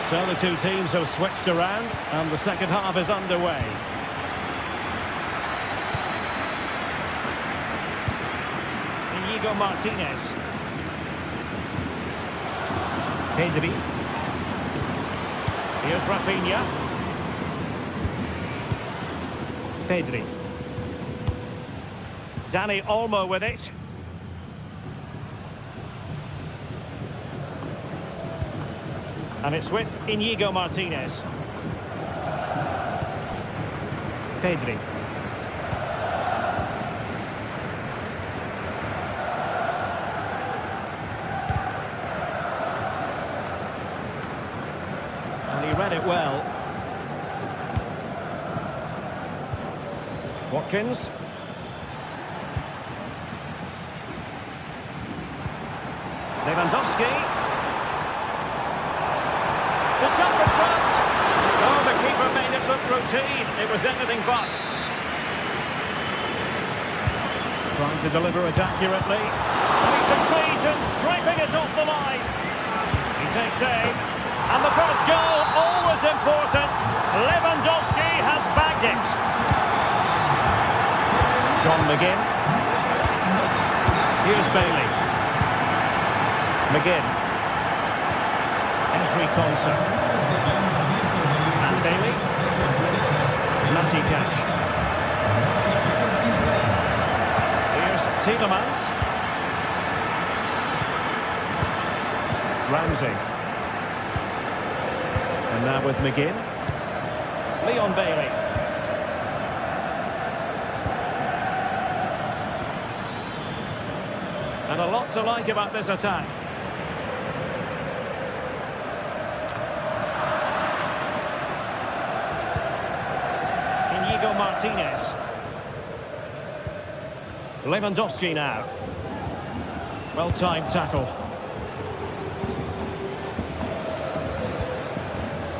A: So the two teams have switched around and the second half is underway. Inigo Martinez. Pedri. Here's Rafinha. Pedri. Dani Olmo with it. And it's with Inigo Martinez. Pedri. And he read it well. Watkins. Lewandowski. The jump in front. Oh, the keeper made it look routine. It was anything but. Trying to deliver it accurately. And he succeeds in scraping it off the line. He takes aim. And the first goal, always important. Lewandowski has bagged it. John McGinn. Here's Bailey. McGinn. Entry concert. And Bailey. Matty Cash. Here's Tielemans. Ramsey. And now with McGinn. Leon Bailey. And a lot to like about this attack. Inigo Martinez. Lewandowski now. Well-timed tackle.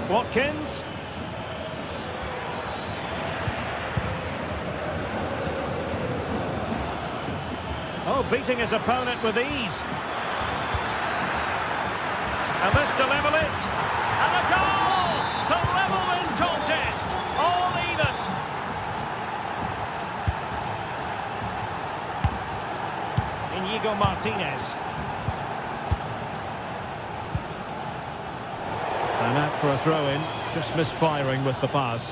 A: Watkins. Oh, beating his opponent with ease. And this to level it. And a goal to level this contest. All even. Inigo Martinez. And out for a throw-in. Just misfiring with the pass.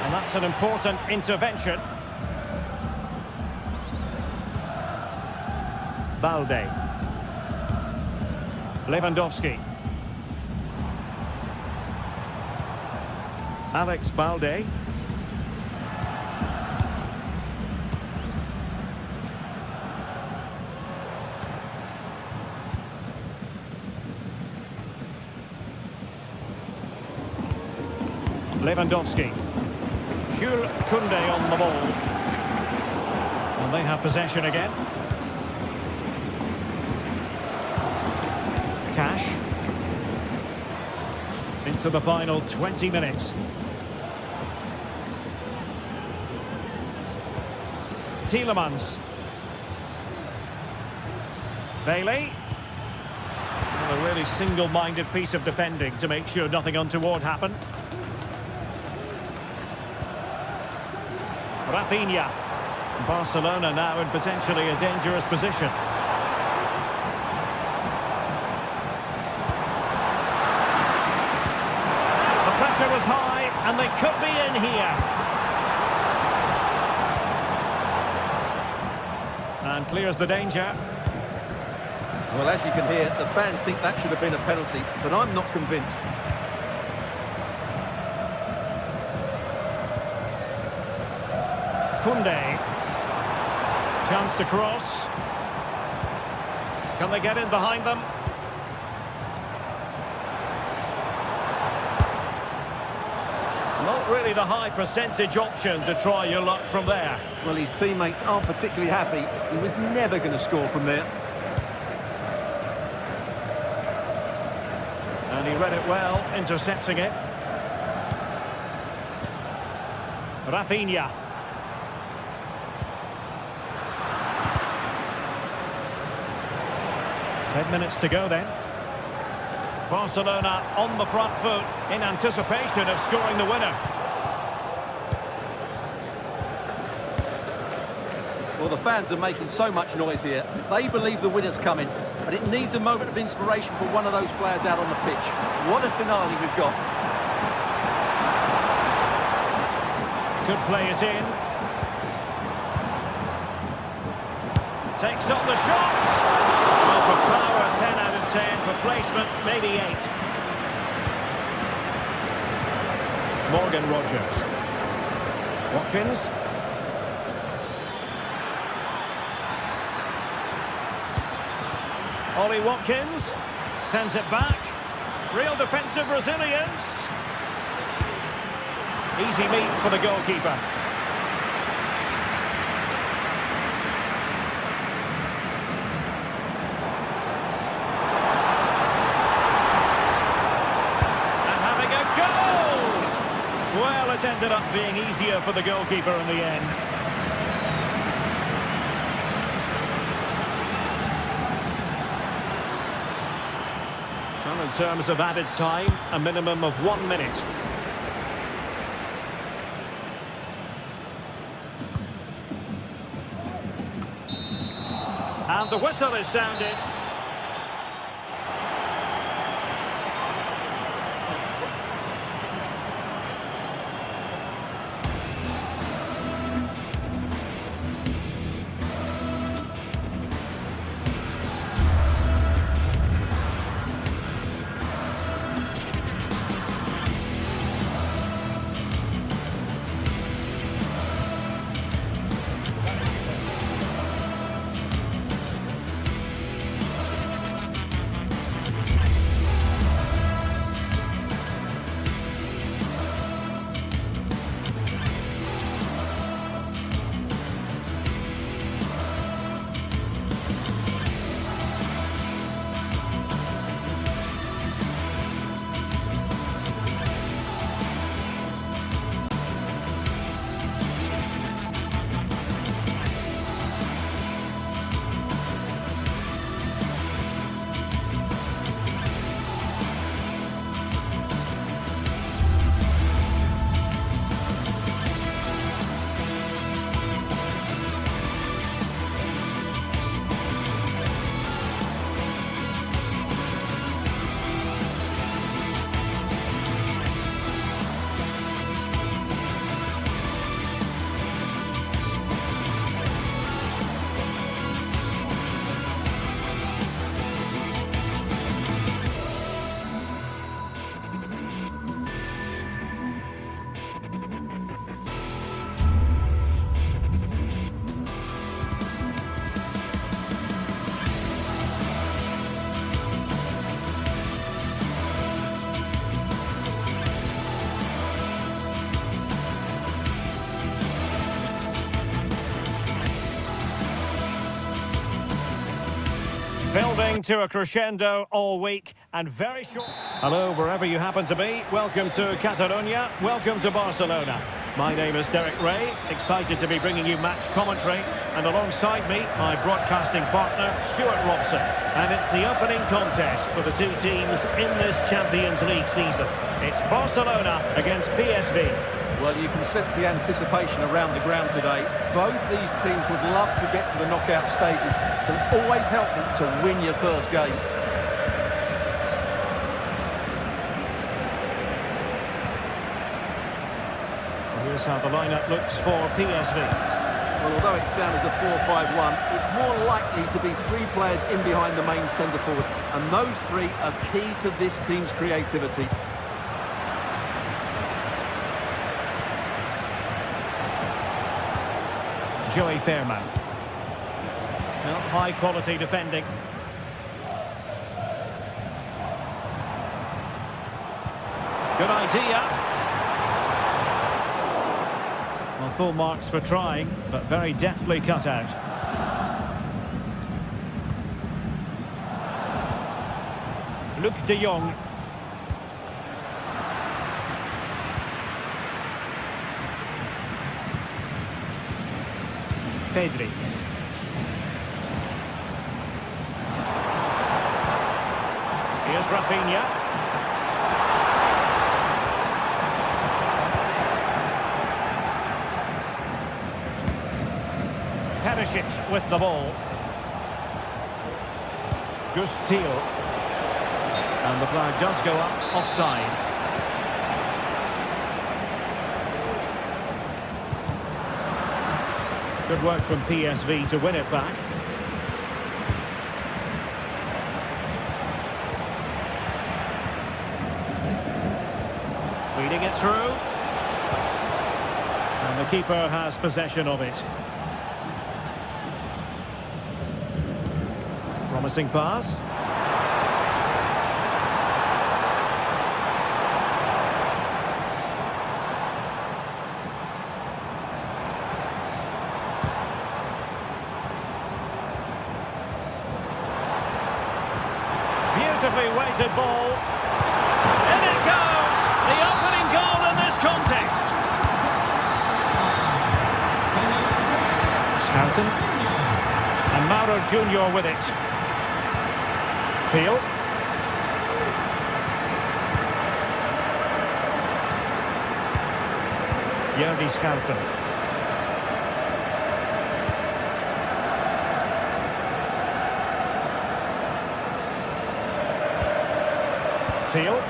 A: And that's an important intervention. Balde. Lewandowski. Alex Balde. Lewandowski. Jules Koundé on the ball. And they have possession again. Cash. Into the final 20 minutes. Tielemans. Bailey. And a really single-minded piece of defending to make sure nothing untoward happened. Rafinha. Barcelona now in potentially a dangerous position. The pressure was high and they could be in here. And clears the danger.
B: Well, as you can hear, the fans think that should have been a penalty, but I'm not convinced.
A: Koundé. Chance to cross. Can they get in behind them? Not really the high percentage option to try your luck from there.
B: Well, his teammates aren't particularly happy. He was never going to score from there.
A: And he read it well, intercepting it. Rafinha. Ten minutes to go then. Barcelona on the front foot in anticipation of scoring the winner.
B: Well, the fans are making so much noise here. They believe the winner's coming, but it needs a moment of inspiration for one of those players out on the pitch. What a finale we've got.
A: Could play it in. Takes on the shot. Well, for power, 10 out of 10. For placement, maybe 8. Morgan Rogers. Watkins. Ollie Watkins sends it back. Real defensive resilience. Easy meet for the goalkeeper. And having a goal! Well, it ended up being easier for the goalkeeper in the end. Well, in terms of added time, a minimum of 1 minute. And the whistle is sounded. to a crescendo all week and very short. Hello, wherever you happen to be. Welcome to Catalonia. Welcome to Barcelona. My name is Derek Ray, excited to be bringing you match commentary. And alongside me, my broadcasting partner, Stuart Robson. And it's the opening contest for the two teams in this Champions League season. It's Barcelona against PSV.
B: Well, you can sense the anticipation around the ground today. Both these teams would love to get to the knockout stages, so it's always helpful to win your first game.
A: Here's how the lineup looks for PSV.
B: Well, although it's down as a 4-5-1, it's more likely to be three players in behind the main centre forward, and those three are key to this team's creativity.
A: Joey Fairman. Well, high quality defending. Good idea. Well, full marks for trying, but very deftly cut out. Luc de Jong. Pedri. Here's Rafinha. Perisic with the ball. Gustil. And the flag does go up, offside. Good work from PSV to win it back. Feeding it through. And the keeper has possession of it. Promising pass. Beautifully weighted ball. In it goes! The opening goal in this contest. Scouten. And Mauro Junior with it. Seal. Jordi Scouten. Seal.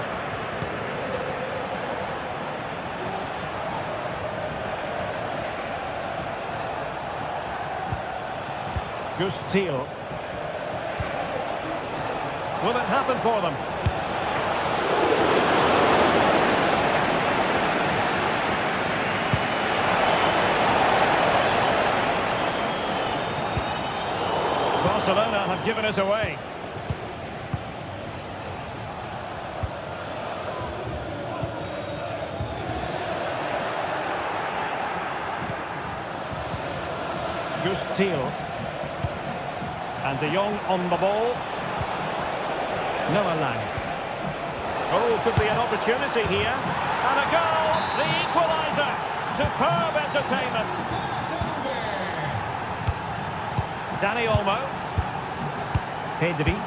A: Gustil. Will it happen for them? Barcelona have given us away. Gustil. And de Jong on the ball. Noah Lang. Oh, could be an opportunity here. And a goal! The equaliser! Superb entertainment. Dani Olmo. Pedri.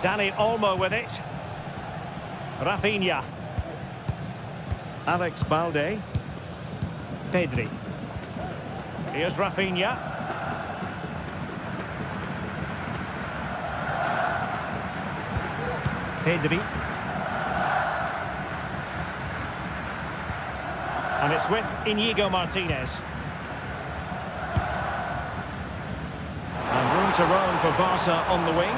A: Dani Olmo with it. Rafinha. Alex Balde. Pedri. Here's Rafinha. Pedri. And it's with Inigo Martinez. And room to roam for Barca on the wing.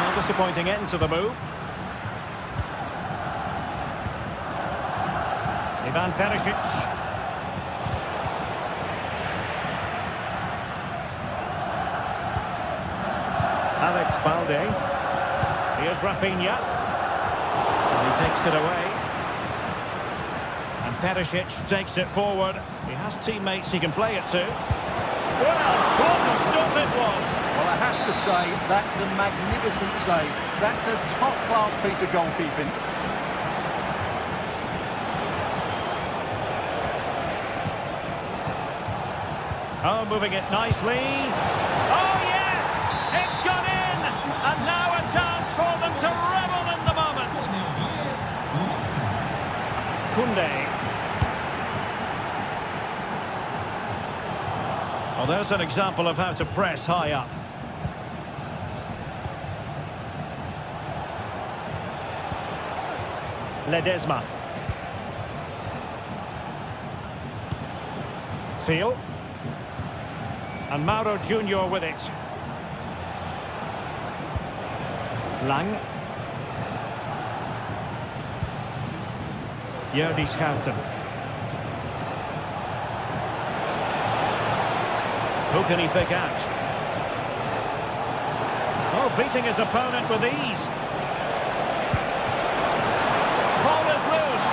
A: A disappointing end to the move. Ivan Perisic. Alex Balde. Here's Rafinha. And he takes it away. And Perisic takes it forward. He has teammates he can play it to. Well, what a stop it was.
B: Well, I have to say, that's a magnificent save. That's a top-class piece of goalkeeping.
A: Oh, moving it nicely. Oh, yes! It's gone in! And now a chance for them to revel in the moment. Koundé. Well, there's an example of how to press high up. Ledesma. Seal. And Mauro Junior with it. Lang. Schouten. Who can he pick out? Oh, beating his opponent with ease. Ball is loose.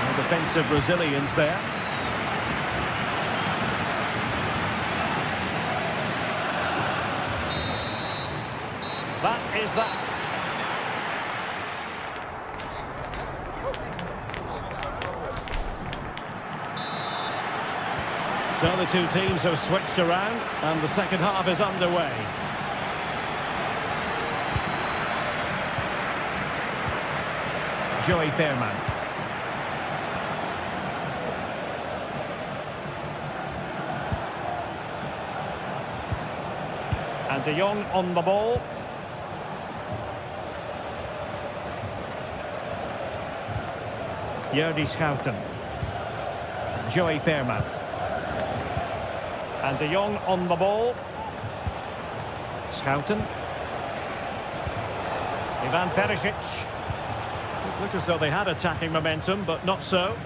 A: No defensive resilience there. That is that. So the two teams have switched around and the second half is underway. Joey Fairman. And De Jong on the ball. Schouten. Joey Fairman. And De Jong on the ball. Schouten. Ivan Perisic. It looked as though they had attacking momentum, but not so.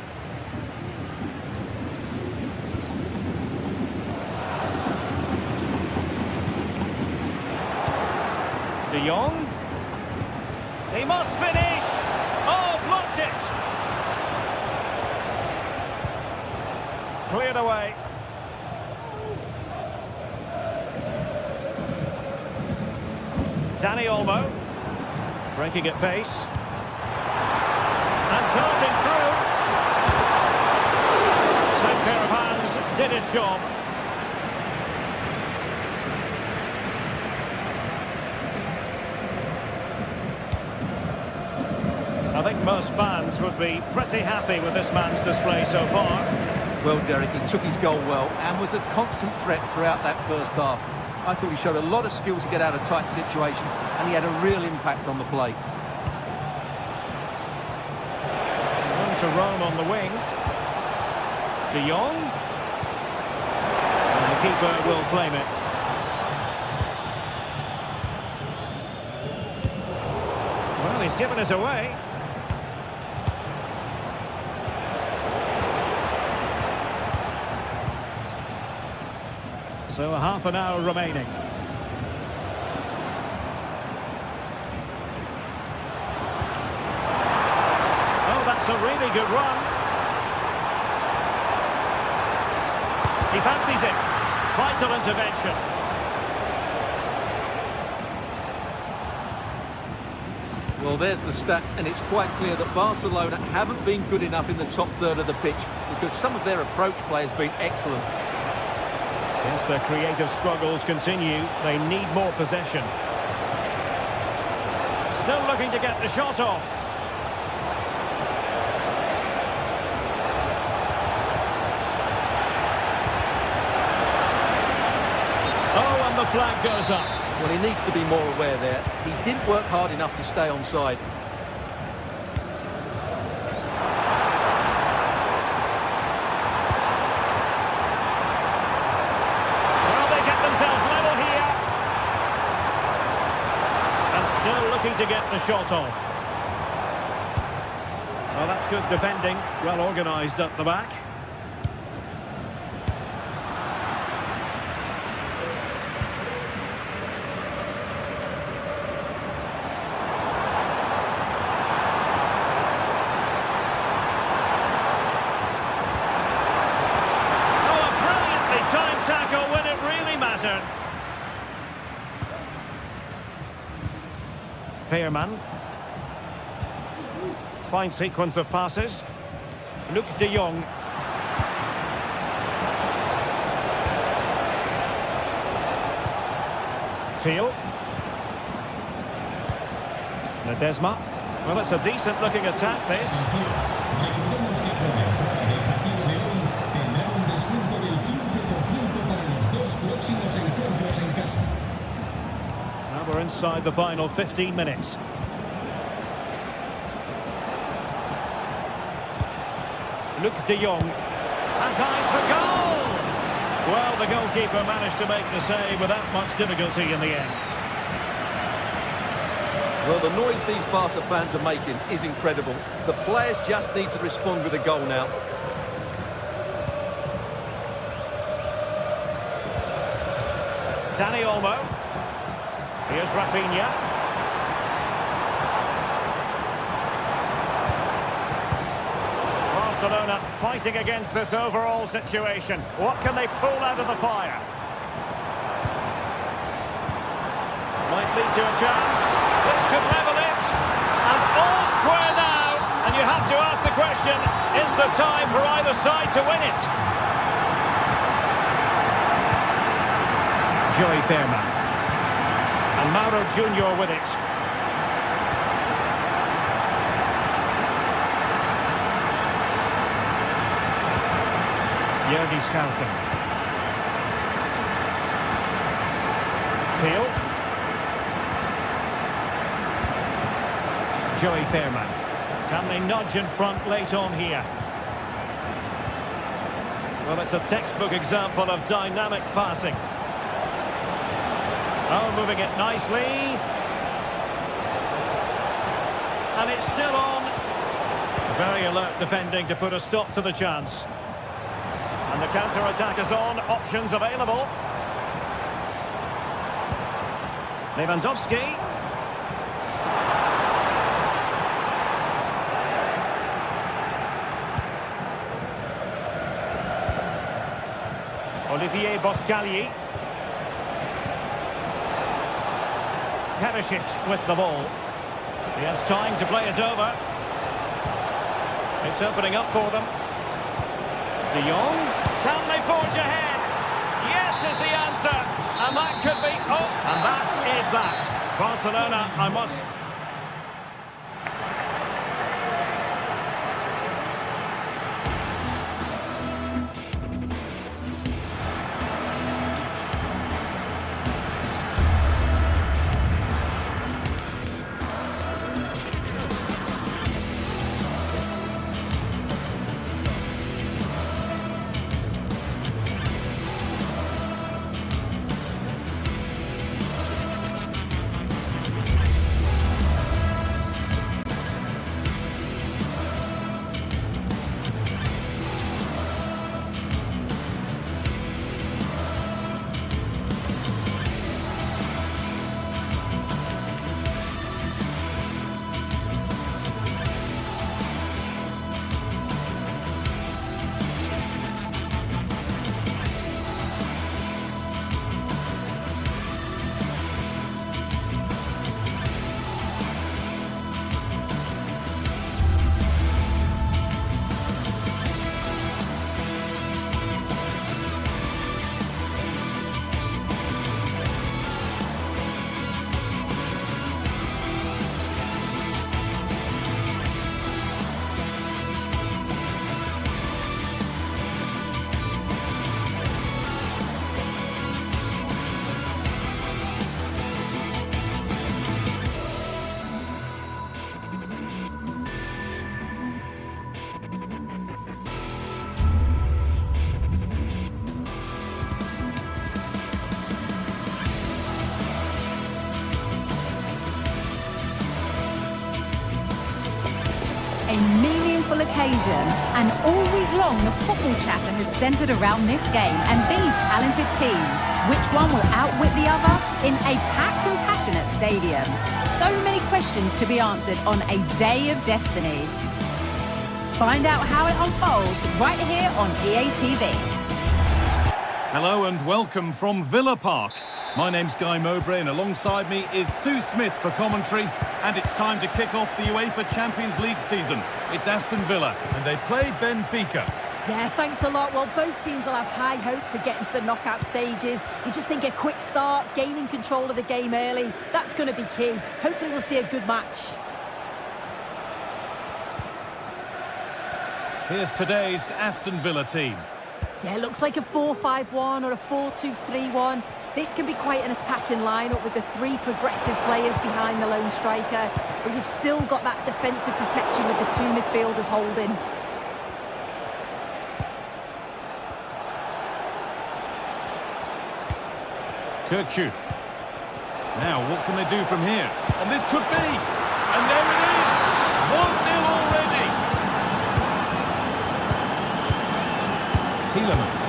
A: De Jong. He must finish. Oh, blocked it. Cleared away. Dani Olmo, breaking at pace, and darting through. Same pair of hands did his job. I think most fans would be pretty happy with this man's display so far.
B: Well, Derek, he took his goal well and was a constant threat throughout that first half. I thought he showed a lot of skills to get out of tight situations, and he had a real impact on the play.
A: On to Rome on the wing. De Jong. And the keeper will claim it. Well, he's given us away. So a half an hour remaining. Oh, that's a really good run. He fancies it. Vital intervention.
B: Well, there's the stats, and it's quite clear that Barcelona haven't been good enough in the top third of the pitch because some of their approach play has been excellent.
A: Yes, their creative struggles continue. They need more possession. Still looking to get the shot off. Oh, and the flag goes up.
B: Well, he needs to be more aware there. He didn't work hard enough to stay onside.
A: To get the shot on. Well, that's good defending, well organised at the back. turn. Veerman. Fine sequence of passes. Luc de Jong. Thiel. Ledesma. Well, it's a decent-looking attack, this. Now we're inside the final 15 minutes. Luc de Jong has eyes for goal! Well, the goalkeeper managed to make the save without much difficulty in the end.
B: Well, the noise these Barca fans are making is incredible. The players just need to respond with a goal now.
A: Dani Olmo. Here's Rafinha. Barcelona fighting against this overall situation. What can they pull out of the fire? Might lead to a chance. This could level it. And all square now. And you have to ask the question, is the time for either side to win it? Joey Veerman. And Mauro Junior with it. Jurgi Skalken. Thiel. Joey Veerman. Can they nudge in front late on here? Well, it's a textbook example of dynamic passing. Oh, moving it nicely. And it's still on. Very alert defending to put a stop to the chance. And the counter-attack is on. Options available. Lewandowski. Olivier Boscagli. Perisic with the ball. He has time to play it over. It's opening up for them. De Jong. Can they forge ahead? Yes is the answer. And that could be... Oh, and that is that. Barcelona, I must...
E: A meaningful occasion, and all week long the football chatter has centred around this game and these talented teams. Which one will outwit the other in a packed and passionate stadium? So many questions to be answered on a day of destiny. Find out how it unfolds right here on EA TV.
D: Hello and welcome from Villa Park. My name's Guy Mowbray and alongside me is Sue Smith for commentary. And it's time to kick off the UEFA Champions League season. It's Aston Villa and they play Benfica.
C: Yeah, thanks a lot. Well, both teams will have high hopes of getting to the knockout stages. You just think a quick start, gaining control of the game early, that's going to be key. Hopefully we'll see a good match.
D: Here's today's Aston Villa team.
C: Yeah, it looks like a 4-5-1 or a 4-2-3-1. This can be quite an attacking lineup with the three progressive players behind the lone striker. But you've still got that defensive protection with the two midfielders holding.
D: Kirkju. Now, what can they do from here? And this could be! And there it is! 1-0 already! Tielemans.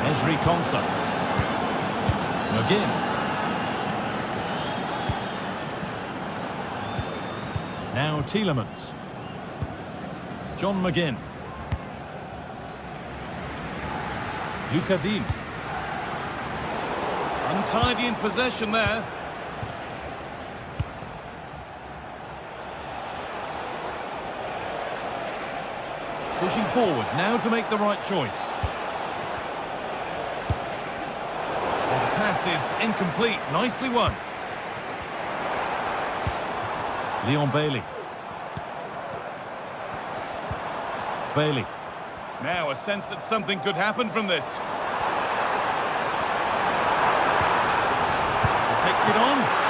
D: Ezri Konsa. McGinn. Now Tielemans. John McGinn. Luca Dean. Untidy in possession there. Pushing forward now to make the right choice. The pass is incomplete. Nicely won. Leon Bailey. Bailey. Now a sense that something could happen from this. Takes it on.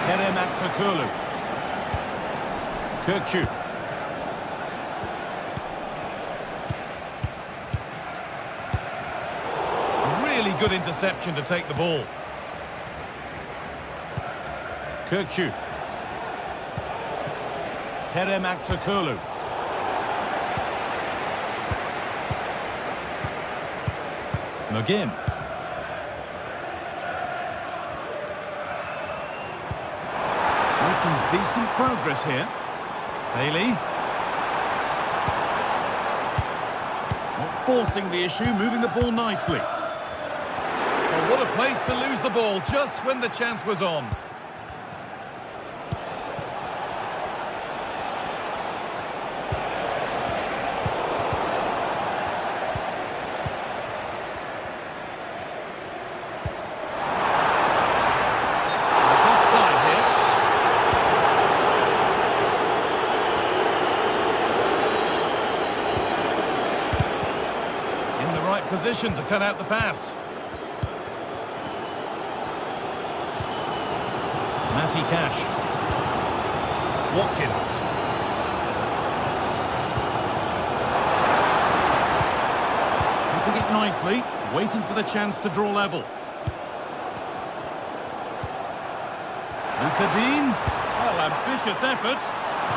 D: Kerem Aktürkoğlu. Kirkju. Really good interception to take the ball. Kirkju. Kerem Aktürkoğlu. McGinn. Making decent progress here. Bailey. Not forcing the issue, moving the ball nicely. Oh, what a place to lose the ball just when the chance was on. Position to cut out the pass. Matty Cash. Watkins. Keeping it nicely, waiting for the chance to draw level. Luca Dean. Well, ambitious effort.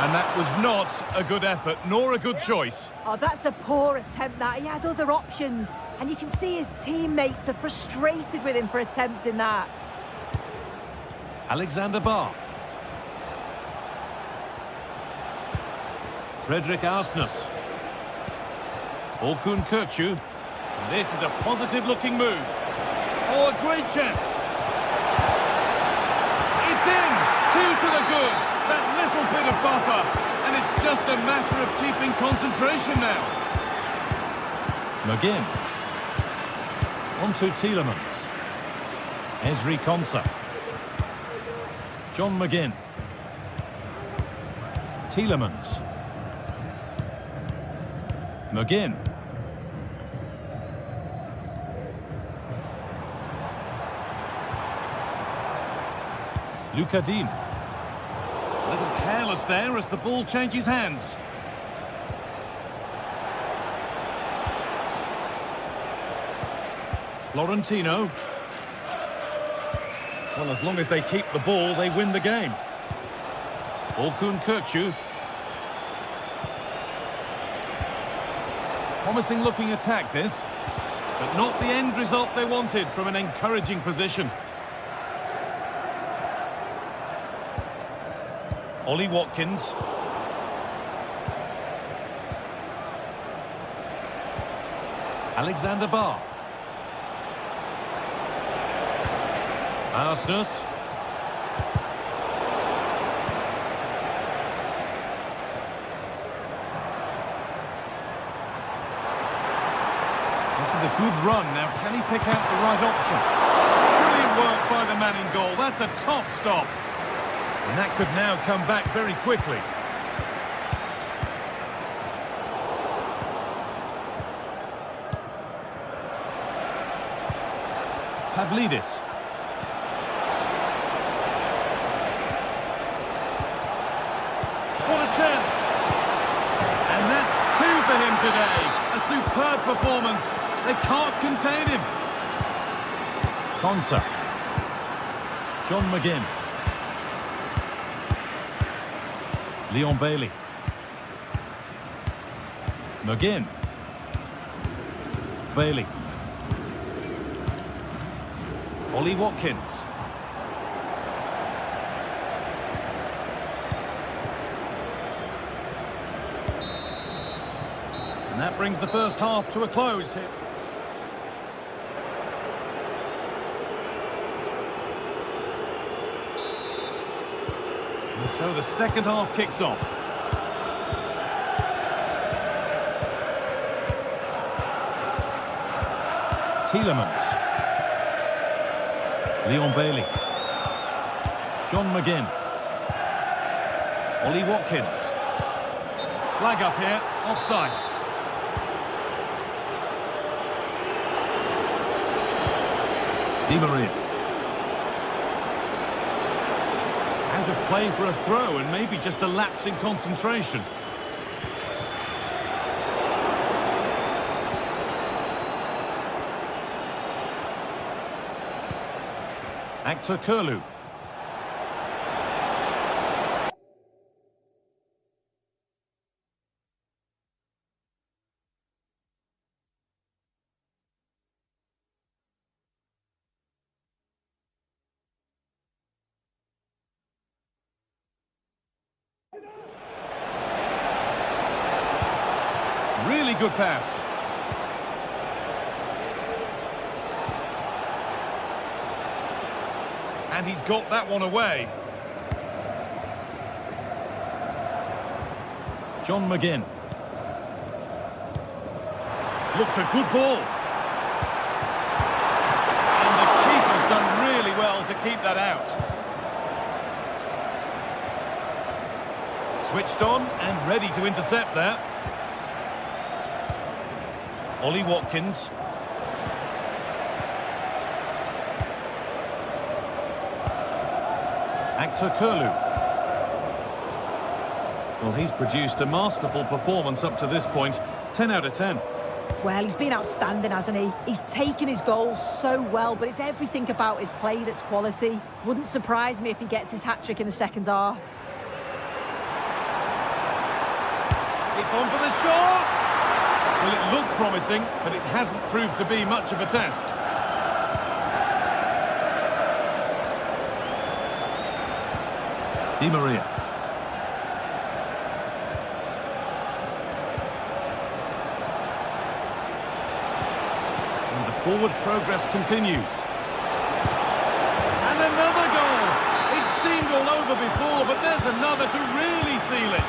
D: And that was not a good effort, nor a good choice.
C: Oh, that's a poor attempt, that. He had other options. And you can see his teammates are frustrated with him for attempting that.
D: Alexander Barr. Fredrik Arsnes. Orkun Kirkju. This is a positive-looking move. Oh, a great chance. It's in! 2 to the good. That little bit of buffer, and it's just a matter of keeping concentration now. McGinn. On to Tielemans. Ezri Konsa. John McGinn. Tielemans. McGinn. Luca Dean. A little careless there as the ball changes hands. Florentino. Well, as long as they keep the ball, they win the game. Orkun Kirkju. Promising looking attack this, but not the end result they wanted from an encouraging position. Ollie Watkins. Alexander Barr. Arsenus. This is a good run. Now, can he pick out the right option? Brilliant work by the man in goal. That's a top stop. And that could now come back very quickly. Pavlidis. What a chance! And that's two for him today. A superb performance. They can't contain him. Konsa. John McGinn. Leon Bailey. McGinn. Bailey. Ollie Watkins. And that brings the first half to a close here. And so the second half kicks off. Tielemans. Leon Bailey. John McGinn. Ollie Watkins. Flag up here, offside. Di Maria. Out of play for a throw and maybe just a lapse in concentration. Actor Kurlu. Really good pass. And he's got that one away. John McGinn. Looks a good ball. And the keeper's done really well to keep that out. Switched on and ready to intercept there. Ollie Watkins. Actor Kurlu. Well, he's produced a masterful performance up to this point. 10 out of 10.
C: Well, he's been outstanding, hasn't he? He's taken his goals so well, but it's everything about his play that's quality. Wouldn't surprise me if he gets his hat-trick in the second half.
D: It's on for the shot! Well, it looked promising, but it hasn't proved to be much of a test. Di Maria. And the forward progress continues. And another goal! It's seemed all over before, but there's another to really seal it.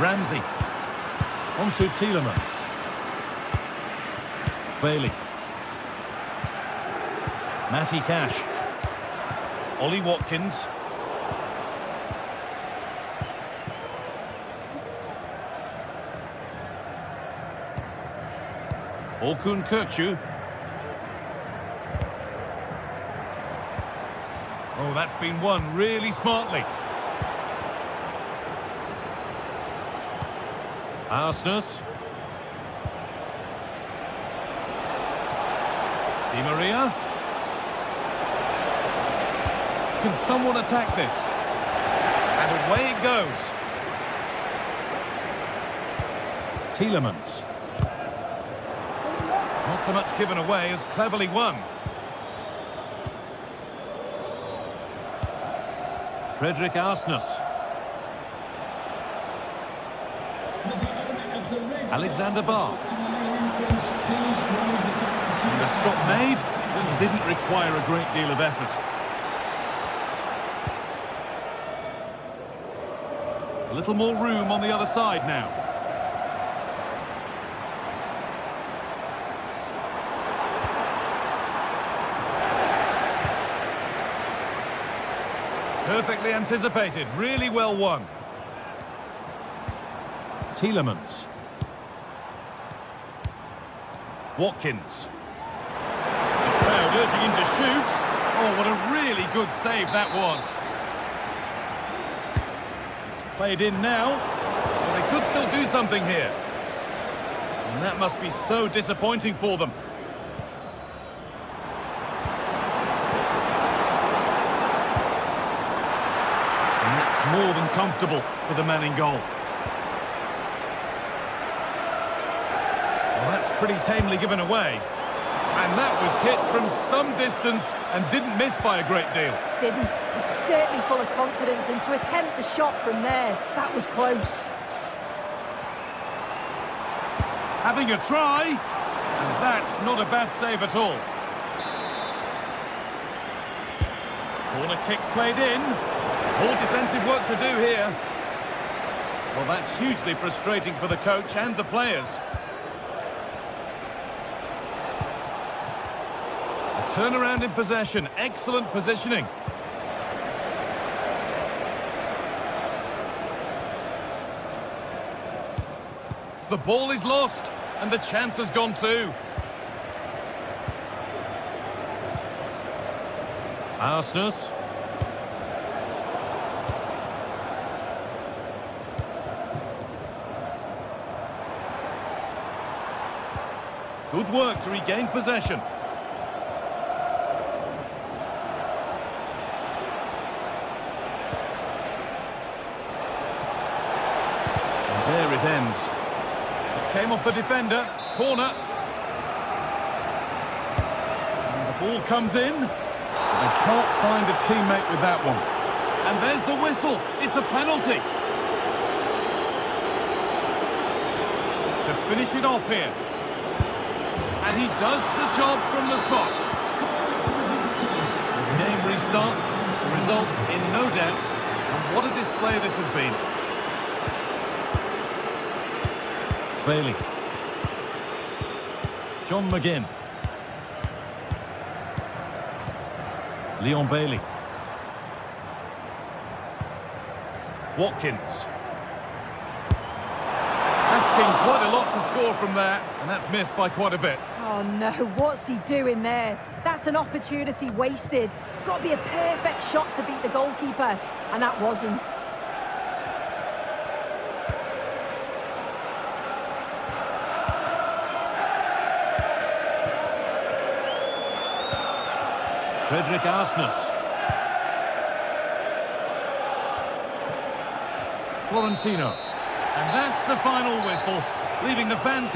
D: Ramsey. On to Tielemans. Bailey. Matty Cash. Ollie Watkins. Orkun Kökçü. Oh, that's been won really smartly. Arsenus. Di Maria. Can someone attack this? And away it goes. Tielemans. Not so much given away as cleverly won. Frederick Arsenus.
G: With the owner of the red
D: Alexander Barr. And a stop made. It didn't require a great deal of effort. A little more room on the other side now. Perfectly anticipated, really well won. Tielemans. Watkins. The crowd urging him to shoot. Oh, what a really good save that was. It's played in now. Well, they could still do something here. And that must be so disappointing for them. And that's more than comfortable for the man in goal. Well, that's pretty tamely given away. And that was hit from some distance and didn't miss by a great deal.
C: Didn't. He's certainly full of confidence, and to attempt the shot from there, that was close.
D: Having a try, and that's not a bad save at all. Corner kick played in. More defensive work to do here. Well, that's hugely frustrating for the coach and the players. Turnaround in possession, excellent positioning. The ball is lost, and the chance has gone too. Arsenus. Good work to regain possession. There it ends. It came off the defender. Corner. And the ball comes in. They can't find a teammate with that one. And there's the whistle. It's a penalty. To finish it off here. And he does the job from the spot. The game restarts. The result in no doubt. And what a display this has been. Bailey. John McGinn. Leon Bailey. Watkins. Asking quite a lot to score from there, and that's missed by quite a bit.
C: Oh no, what's he doing there? That's an opportunity wasted. It's got to be a perfect shot to beat the goalkeeper, and that wasn't.
D: Frederick Arsenus. Florentino. And that's the final whistle, leaving the fans...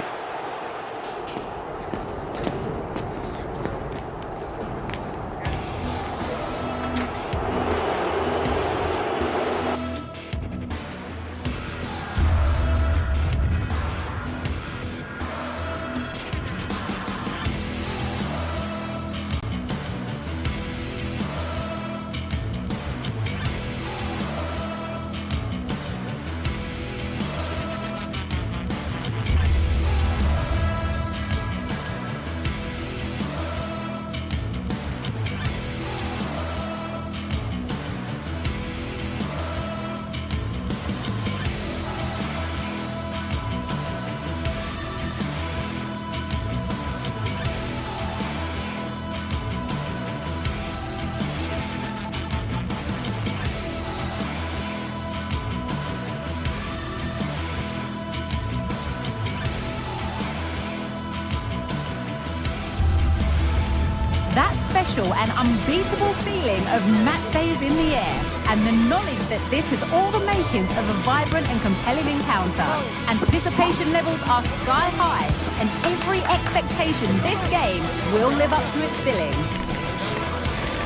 E: That special and unbeatable feeling of match day is in the air, and the knowledge that this has all the makings of a vibrant and compelling encounter. Anticipation levels are sky high, and every expectation this game will live up to its billing.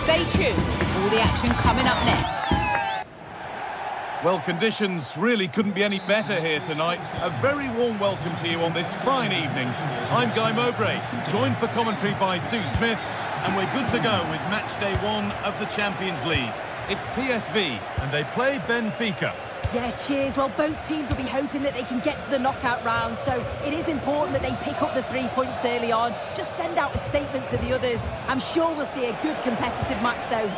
E: Stay tuned for all the action coming up next.
D: Well, conditions really couldn't be any better here tonight. A very warm welcome to you on this fine evening. I'm Guy Mowbray, joined for commentary by Sue Smith, and we're good to go with match day 1 of the Champions League. It's PSV, and they play Benfica.
C: Yeah, cheers. Well, both teams will be hoping that they can get to the knockout round, so it is important that they pick up the 3 points early on. Just send out a statement to the others. I'm sure we'll see a good competitive match, though.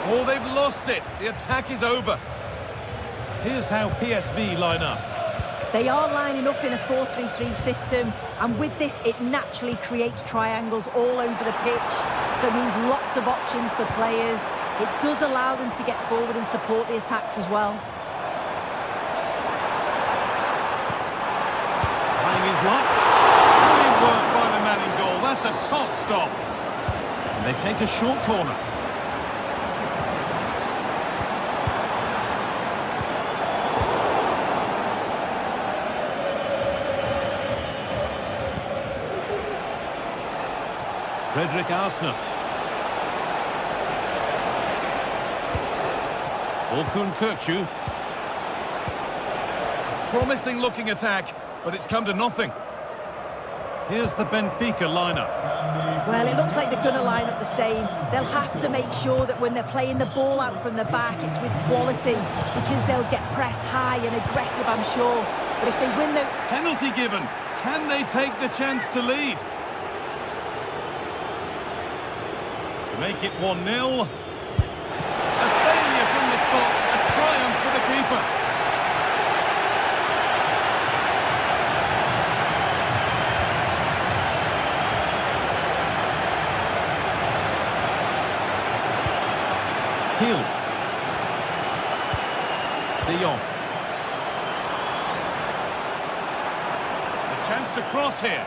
D: Oh, they've lost it. The attack is over. Here's how PSV line up.
C: They are lining up in a 4-3-3 system, and with this, it naturally creates triangles all over the pitch. So it means lots of options for players. It does allow them to get forward and support the attacks as well.
D: Playing his luck. Brilliant work by the man in goal. That's a top stop. And they take a short corner. Frederick Arsnes. Orkun Kökçü. Promising looking attack, but it's come to nothing. Here's the Benfica lineup.
C: Well, it looks like they're going to line up the same. They'll have to make sure that when they're playing the ball out from the back, it's with quality, because they'll get pressed high and aggressive, I'm sure. But if they win the...
D: Penalty given. Can they take the chance to lead? To make it 1-0. A failure from the spot. A triumph for the keeper. Thiel. De Jong. A chance to cross here.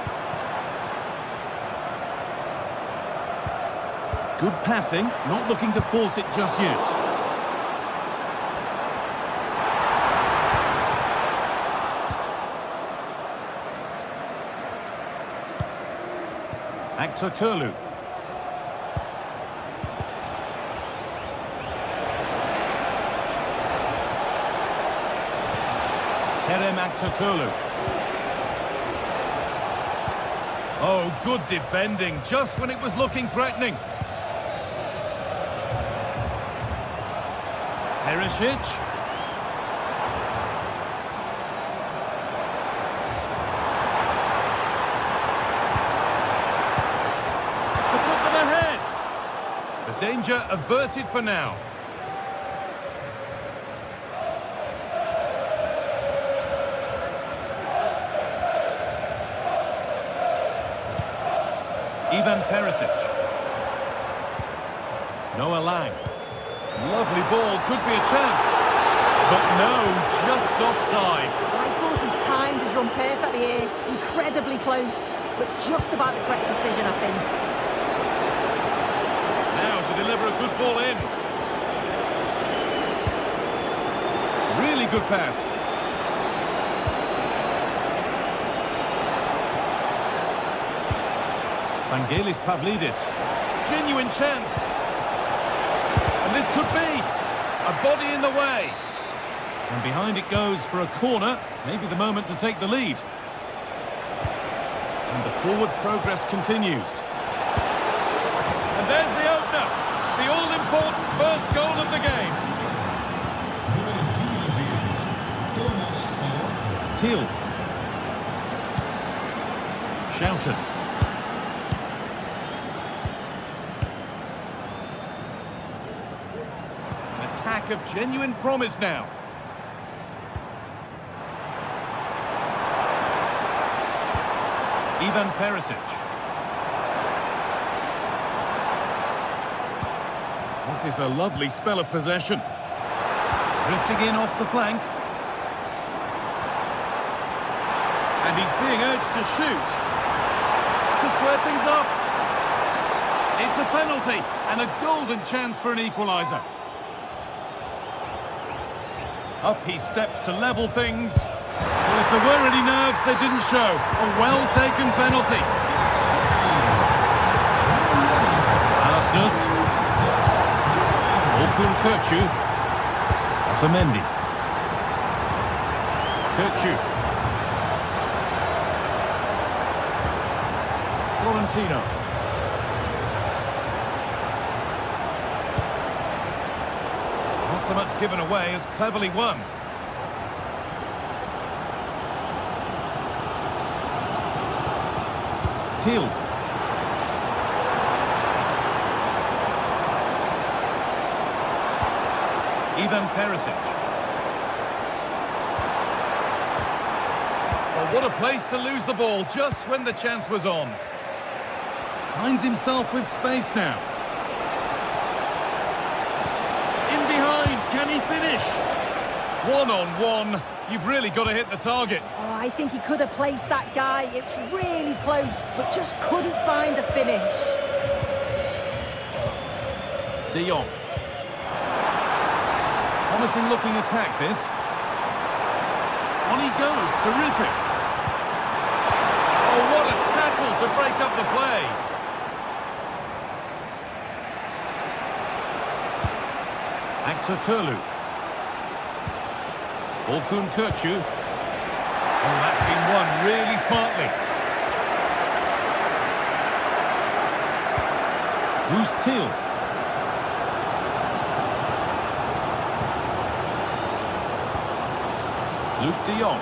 D: Good passing, not looking to force it just yet. Aktürkoğlu. Kerem Aktürkoğlu. Oh, good defending, just when it was looking threatening. Perisic. To put them ahead. The danger averted for now. Ivan Perisic. Noah Lang. Lovely ball, could be a chance. But no, just offside.
C: Well, I thought he timed his run perfectly here. Incredibly close, but just about the correct decision, I think.
D: Now to deliver a good ball in. Really good pass. Vangelis Pavlidis. Genuine chance. And this could be a body in the way. And behind it goes for a corner. Maybe the moment to take the lead. And the forward progress continues. And there's the opener. The all-important first goal of the game. Thiel. Schouten. Of genuine promise now. Ivan Perisic. This is a lovely spell of possession. Drifting in off the flank. And he's being urged to shoot. To square things up. It's a penalty and a golden chance for an equaliser. Up he steps to level things. Well, if there were any nerves, they didn't show. A well-taken penalty. Arsnes. Volkun Kirchu. Otamendi. Kirchu. Florentino. Not so much given away as cleverly won. Teal. Ivan Perisic. Well, what a place to lose the ball just when the chance was on. Finds himself with space now. In behind, can he finish? One-on-one, you've really got to hit the target.
C: Oh, I think he could have placed that guy. It's really close, but just couldn't find a finish.
D: De Jong. Promising looking attack, this. On he goes, terrific. Oh, what a tackle to break up the play. Actor Kurlu. Volkun Kirchu. Oh, that's been won really smartly. Who's Teal? Luke de Jong.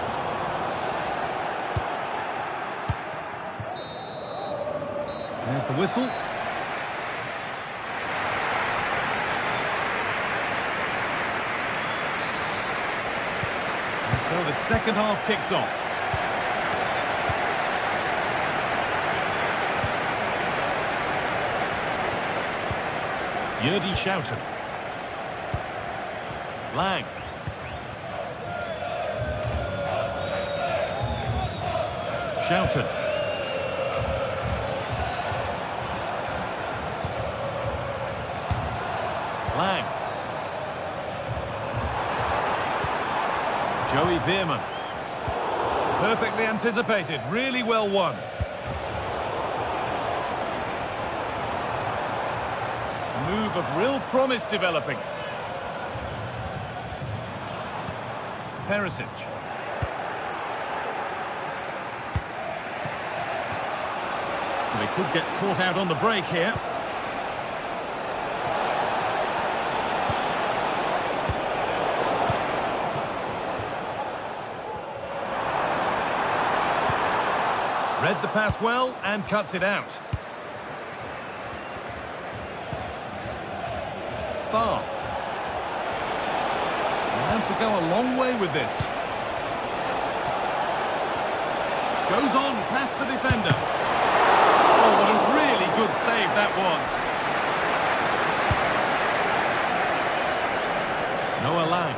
D: There's the whistle. And so the second half kicks off. Yurdi Schouten. Lang. Schouten. Lang. Joey Veerman. Perfectly anticipated, really well won. A move of real promise developing. Perisic. They could get caught out on the break here. Read the pass well and cuts it out. Far. And to go a long way with this. Goes on past the defender. Oh, what a really good save that was. Noah Lang.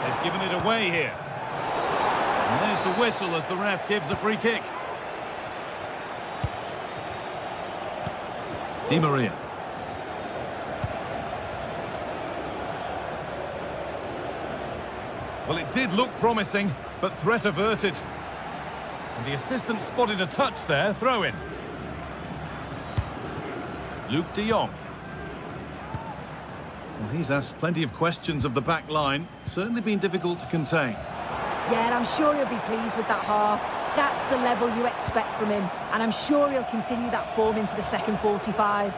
D: They've given it away here. And there's the whistle as the ref gives a free kick. Di Maria. Well, it did look promising, but threat averted. And the assistant spotted a touch there, throw in. Luke de Jong. Well, he's asked plenty of questions of the back line. Certainly been difficult to contain.
C: Yeah, and I'm sure he'll be pleased with that half. That's the level you expect from him. And I'm sure he'll continue that form into the second 45.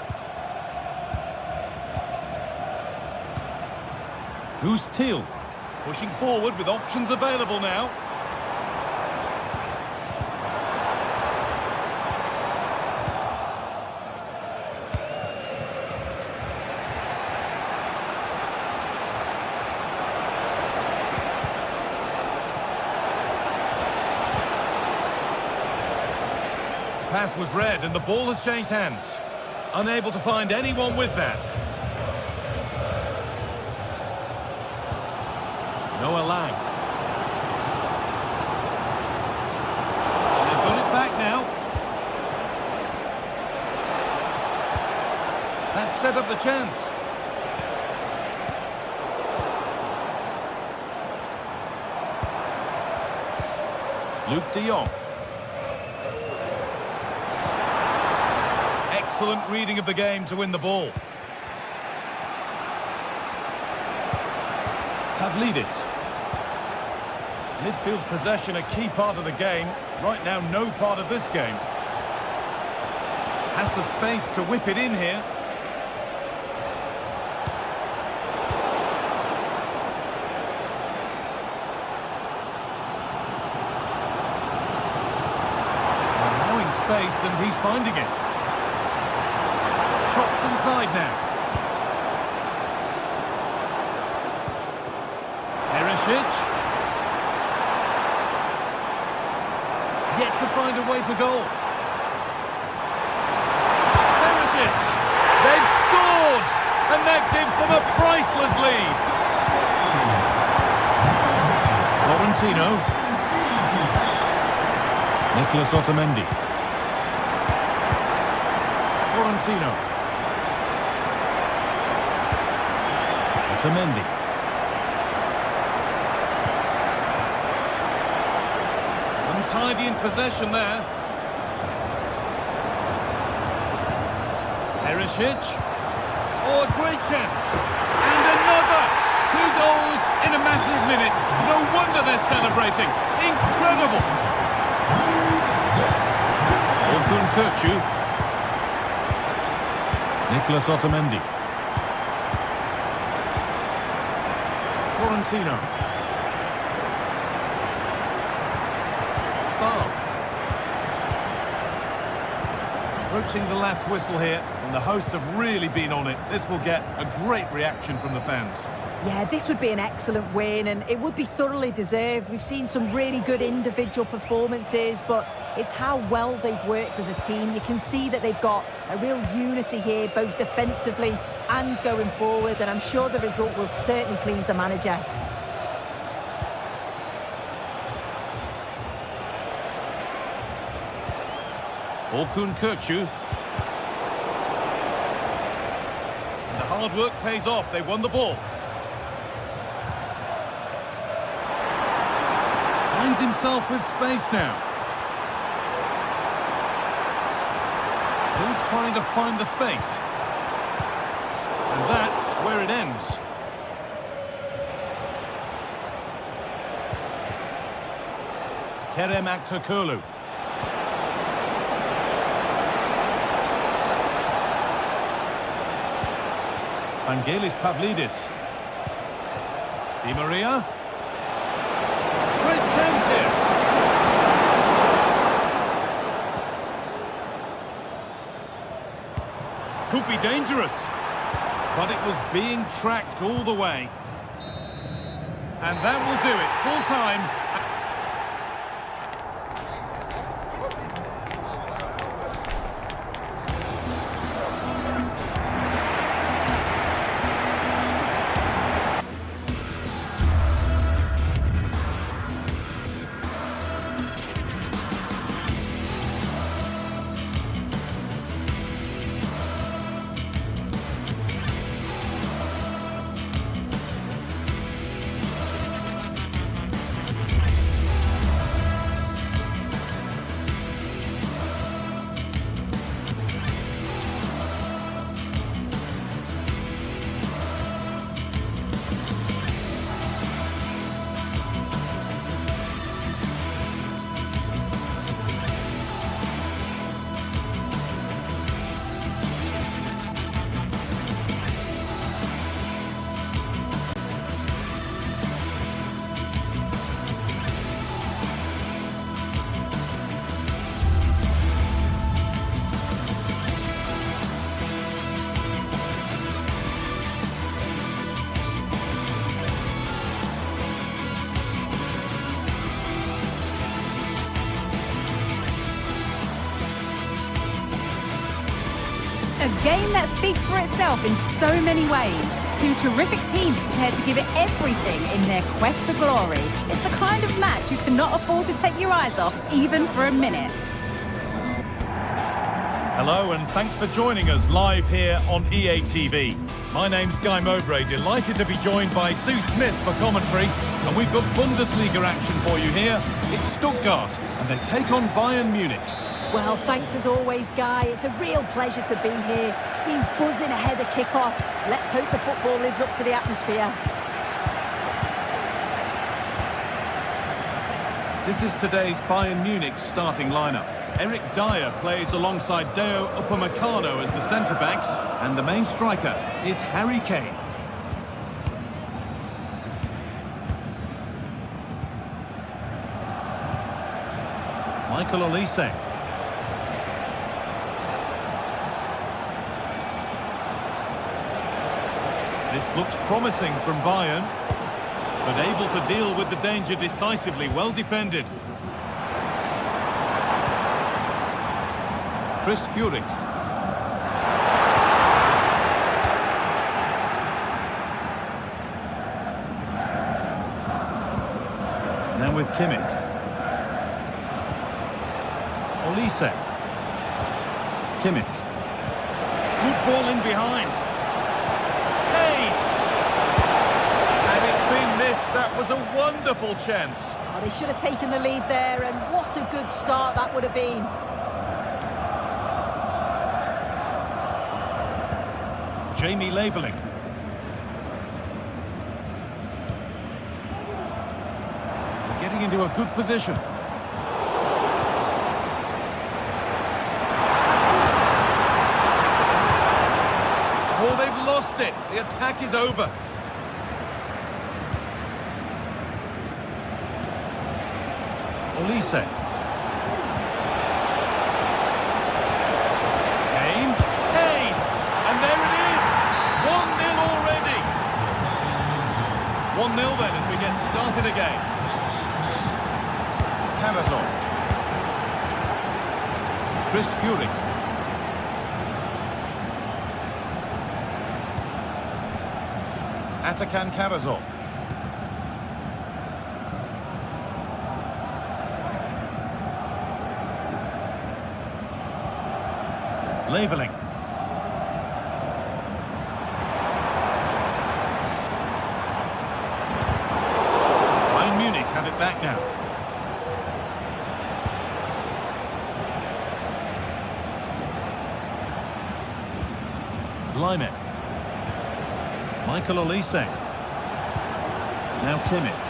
D: Who's Teal? Pushing forward with options available now. Pass was read and the ball has changed hands. Unable to find anyone with that. Noah Lang. They've got it back now. That set up the chance. Luke de Jong. excellent reading of the game to win the ball. Pavlidis. Midfield possession, a key part of the game. Right now, no part of this game. Has the space to whip it in here. Allowing space, and he's finding it. Chops inside now. Perisic. Yet to find a way to goal. Perisic. They've scored! And that gives them a priceless lead. Florentino. Nicolas Otamendi. Florentino. Otamendi. Untidy in possession there. Perisic. Oh, a great chance. And another. 2 goals in a matter of minutes. No wonder they're celebrating. Incredible. Orkun Kökçü. Nicolas Otamendi. Florentino. Approaching the last whistle here, and the hosts have really been on it. This will get a great reaction from the fans.
C: Yeah, this would be an excellent win, and it would be thoroughly deserved. We've seen some really good individual performances, but it's how well they've worked as a team. You can see that they've got a real unity here, both defensively and going forward, and I'm sure the result will certainly please the manager.
D: Orkun Kökçü. And the hard work pays off. They won the ball. Finds himself with space now. Still trying to find the space. And that's where it ends. Kerem Aktürkoğlu. Vangelis Pavlidis. Di Maria. Great chance here. Could be dangerous. But it was being tracked all the way. And that will do it. Full time.
E: A game that speaks for itself in so many ways. Two terrific teams prepared to give it everything in their quest for glory. It's the kind of match you cannot afford to take your eyes off, even for a minute.
D: Hello and thanks for joining us live here on EA TV. My name's Guy Mowbray, delighted to be joined by Sue Smith for commentary. And we've got Bundesliga action for you here. It's Stuttgart and they take on Bayern Munich.
C: Well, thanks as always, Guy. It's a real pleasure to be here. It's been buzzing ahead of kick-off. Let's hope the football lives up to the atmosphere.
D: This is today's Bayern Munich starting lineup. Eric Dyer plays alongside Deo Upamecano as the centre-backs, and the main striker is Harry Kane. Michael Olise. This looks promising from Bayern, but able to deal with the danger decisively. Well defended. Chris Furyk. Now with Kimmich. Olise. Kimmich. Good ball in behind. Hey! And it's been missed. That was a wonderful chance.
C: Oh, they should have taken the lead there, and what a good start that would have been.
D: Jamie Laveling. Getting into a good position. Oh, they've lost it. The attack is over. Olise. Kane. Kane! And there it is! 1-0 already. 1-0 then as we get started again. Cavazon. Chris Furyk. Atakan Cavazon. Laveling. Bayern Munich have it back now. Lyman. Michael Olise. Now Kimmich.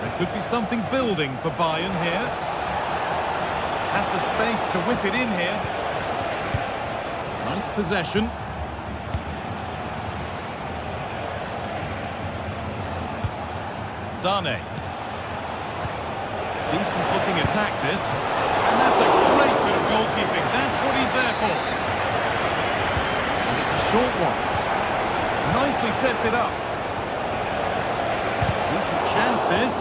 D: There could be something building for Bayern here. Has the space to whip it in here. Nice possession. Zane. Decent looking attack this. And that's a great bit of goalkeeping. That's what he's there for. And it's a short one. Nicely sets it up. Decent chance this.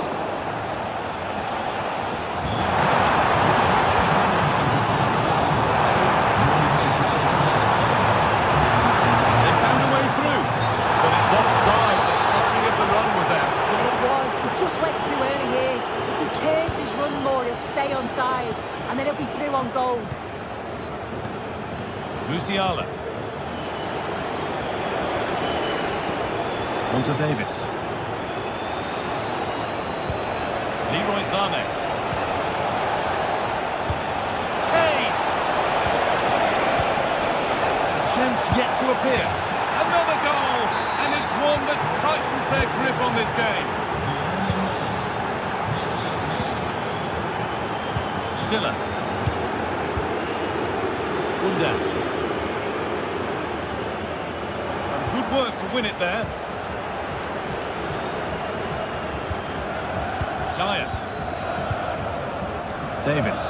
D: They found a way through. But it's offside. The timing of the run was out.
C: Yeah, it was. He just went too early here. If he curves his run more, he'll stay onside. And then he'll be through on goal.
D: Musiala. Walter Davis. Leroy Zane. Hey! Chance yet to appear. Another goal! And it's one that tightens their grip on this game. Stiller. Unda. Some good work to win it there. Dyer. Davis.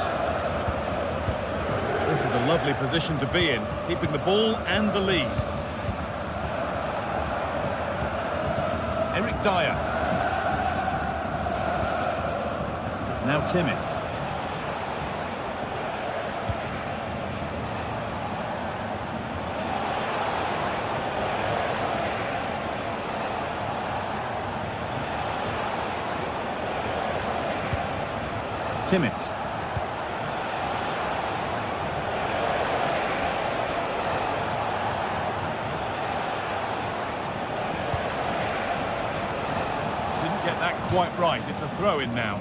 D: This is a lovely position to be in, keeping the ball and the lead. Eric Dyer. Now Kimmich. Kimmich. Didn't get that quite right. It's a throw-in now.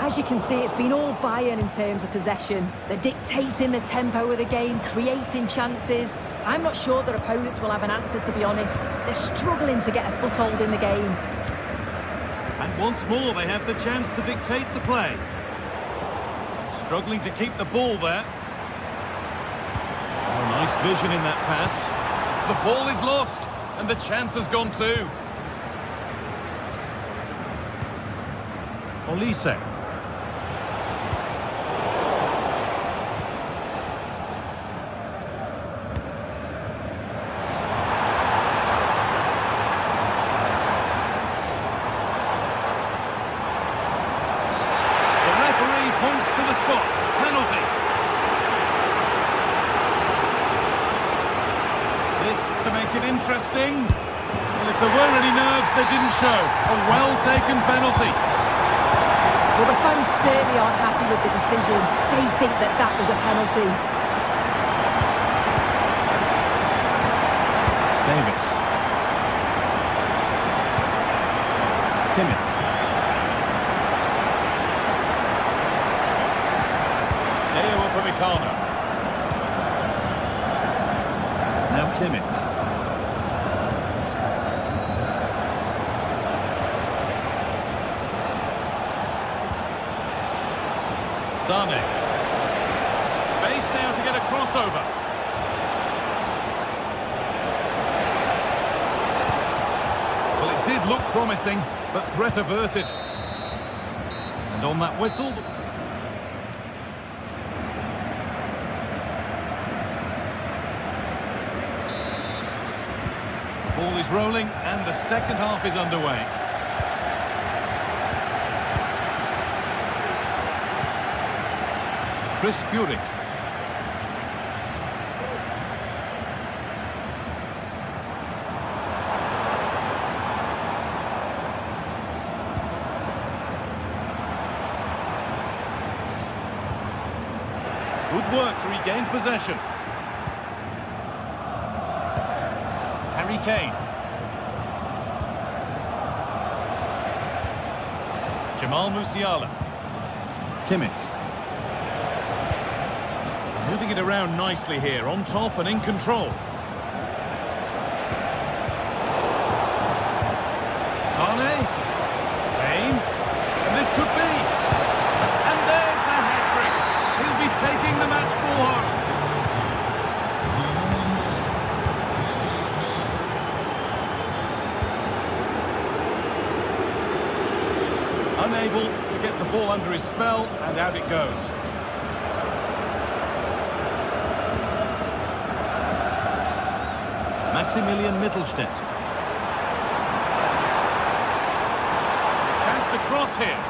C: As you can see, it's been all Bayern in terms of possession. They're dictating the tempo of the game, creating chances. I'm not sure their opponents will have an answer, to be honest. They're struggling to get a foothold in the game.
D: And once more, they have the chance to dictate the play. Struggling to keep the ball there. Oh, nice vision in that pass. The ball is lost, and the chance has gone too. Olise. Interesting. Well, if there were any nerves, they didn't show. A well-taken penalty.
C: Well, the fans certainly aren't happy with the decision. They think that that was a penalty.
A: Davis. Kimmich. Leo Upamecano. Now Kimmich. Sane. Space now to get a crossover.
D: Well, it did look promising, but threat averted. And on that whistle... Ball is rolling, and the second half is underway. Chris Furyk. Good work to regain possession. Harry Kane. Jamal Musiala. Kimmich. Moving it around nicely here, on top and in control. Sane. Kane. And this could be. And there's the hat-trick. He'll be taking the match ball home. Unable to get the ball under his spell, and out it goes. Maximilian Mittelstädt. Chance to cross here.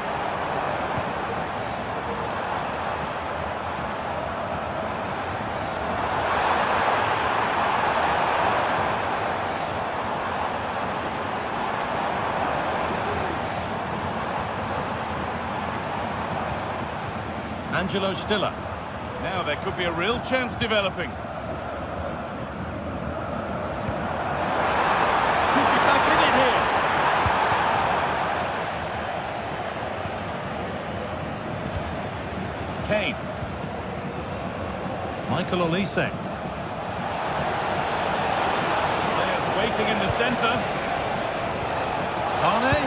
D: Angelo Stiller. Now there could be a real chance developing. Kane. Michael Olise. Players waiting in the centre. Sane.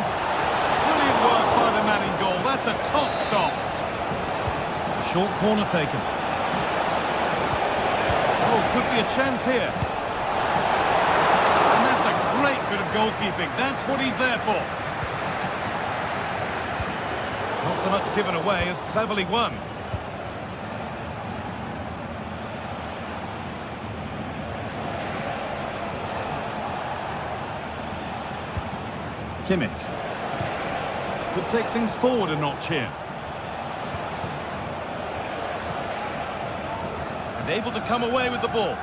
D: Brilliant work by the man in goal. That's a top stop. Short corner taken. Oh, could be a chance here. And that's a great bit of goalkeeping. That's what he's there for. Not so much given away as cleverly won. Kimmich could take things forward a notch here. And able to come away with the ball.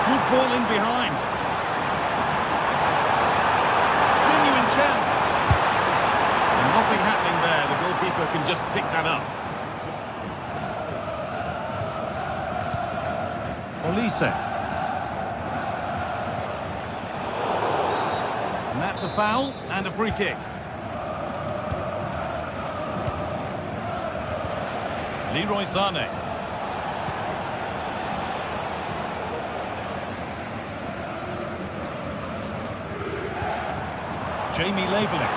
D: Good ball in behind. Genuine chance. And nothing happening there. The goalkeeper can just pick that up. Olise. And that That's a foul and a free kick. Leroy Sané. Jamie Laveling.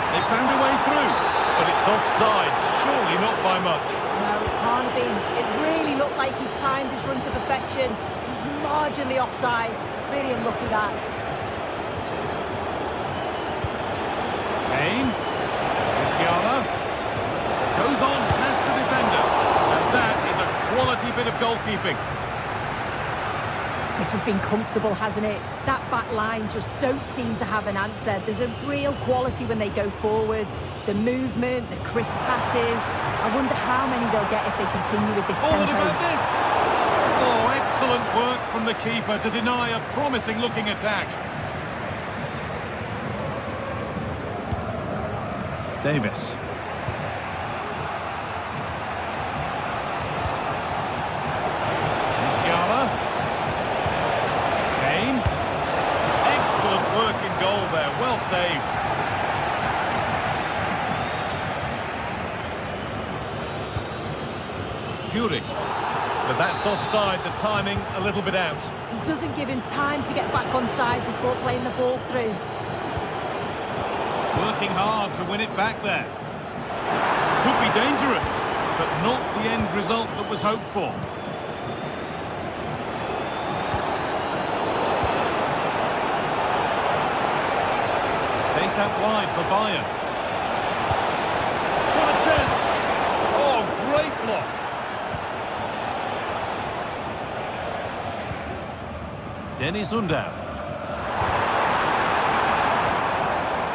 D: They found a way through, but it's offside. Surely not by much.
C: No, it can't have been. It really looked like he timed his run to perfection. He's marginally offside. Really unlucky that.
D: Kane. Musiala. Goes on past the defender. And that is a quality bit of goalkeeping.
C: This has been comfortable, hasn't it? That back line just don't seem to have an answer. There's a real quality when they go forward. The movement, the crisp passes. I wonder how many they'll get if they continue with this
D: Oh, what
C: tempo.
D: about this? Oh, excellent work from the keeper to deny a promising-looking attack. Davis. Musiala. Kane. Excellent work in goal there. Well saved. Furyk. But that's offside, the timing a little bit out.
C: He doesn't give him time to get back on side before playing the ball through.
D: Working hard to win it back there. Could be dangerous, but not the end result that was hoped for. Space out wide for Bayern. What a chance! Oh, great block! Dennis Undav.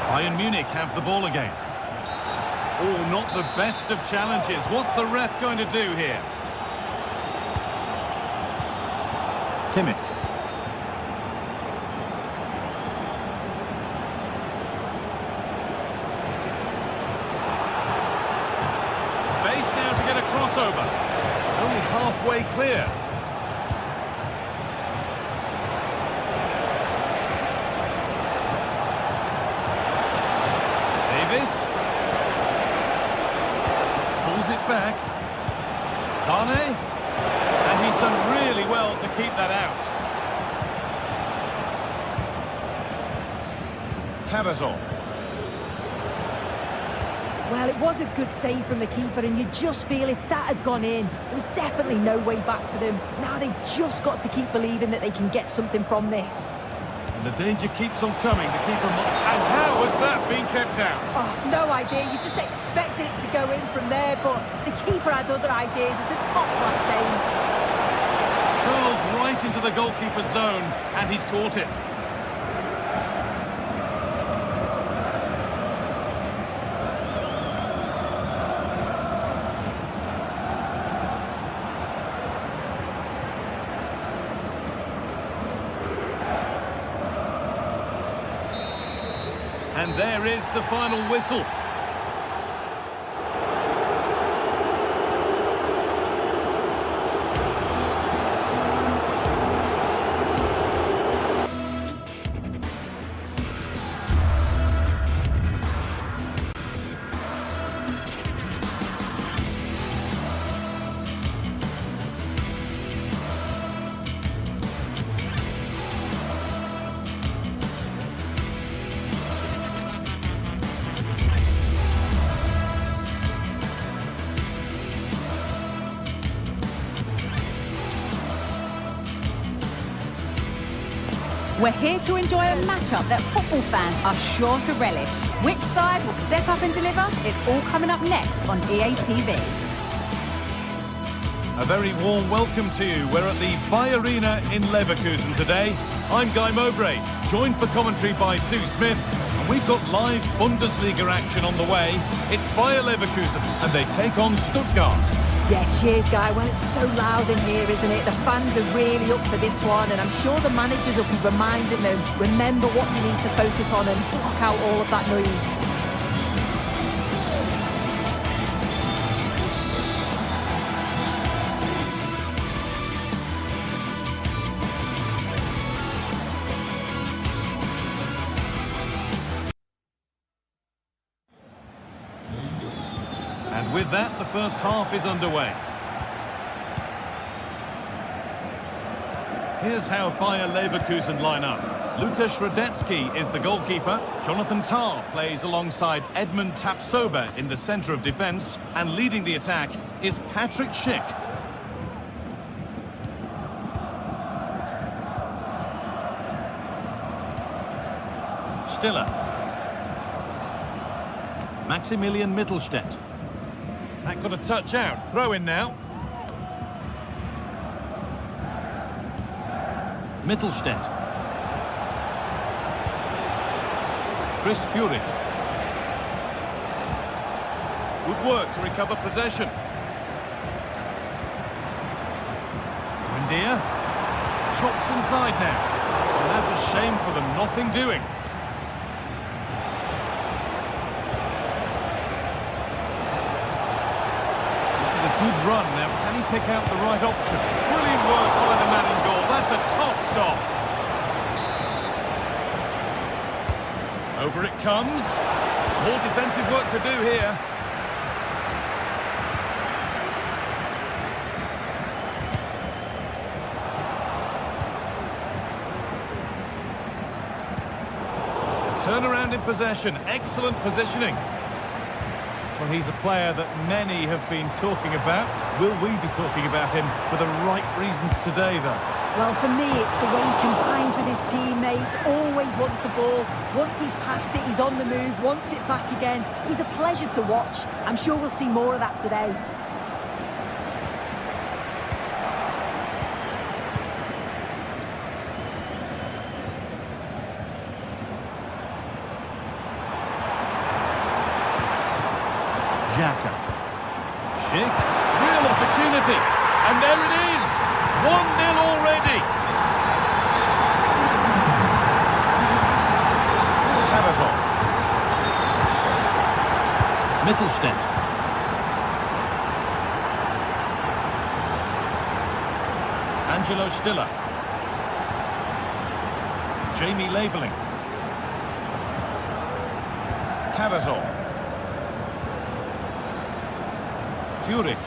D: Bayern Munich have the ball again. Oh, not the best of challenges. What's the ref going to do here? Kimmich. Space now to get a crossover. Only halfway clear. Back. Sané. And he's done really well to keep that out. Cavazon.
C: Well, it was a good save from the keeper, and you just feel if that had gone in, there was definitely no way back for them. Now they've just got to keep believing that they can get something from this.
D: And the danger keeps on coming. The keeper and how has that been kept out?
C: Oh, no idea. You just expected it to go in from there, but the keeper had other ideas. It's a top-class save.
D: Curled right into the goalkeeper's zone, and he's caught it. And there is the final whistle.
E: We're here to enjoy a matchup that football fans are sure to relish. Which side will step up and deliver? It's all coming up next on EA TV.
D: A very warm welcome to you. We're at the Bayer Arena in Leverkusen today. I'm Guy Mowbray, joined for commentary by Sue Smith. And we've got live Bundesliga action on the way. It's Bayer Leverkusen and they take on Stuttgart.
C: Yeah, cheers, Guy. Well, it's so loud in here, isn't it? The fans are really up for this one, and I'm sure the managers will be reminding them, remember what you need to focus on and block out all of that noise.
D: And with that, the first half is underway. Here's how Bayer Leverkusen line up. Lukas Radetzky is the goalkeeper. Jonathan Tah plays alongside Edmund Tapsoba in the centre of defence. And leading the attack is Patrick Schick. Stiller. Maximilian Mittelstädt. That got a touch out. Throw in now. Mittelstädt. Chris Furyk. Good work to recover possession. Buendia. Chops inside now. And that's a shame for them. Nothing doing. Good run. Now, can he pick out the right option? Brilliant work by the man in goal. That's a top stop. Over it comes. More defensive work to do here. Turnaround in possession. Excellent positioning. Well, he's a player that many have been talking about. Will we be talking about him for the right reasons today, though?
C: Well, for me, it's the way he combines with his teammates, always wants the ball. Once he's passed it, he's on the move, wants it back again. He's a pleasure to watch. I'm sure we'll see more of that today.
D: Xhaka. Schick. Real opportunity. And there it is. 1-0 already. Cavazon. Mittelstädt. Angelo Stiller. Jamie Labeling. Cavazon. Furyk.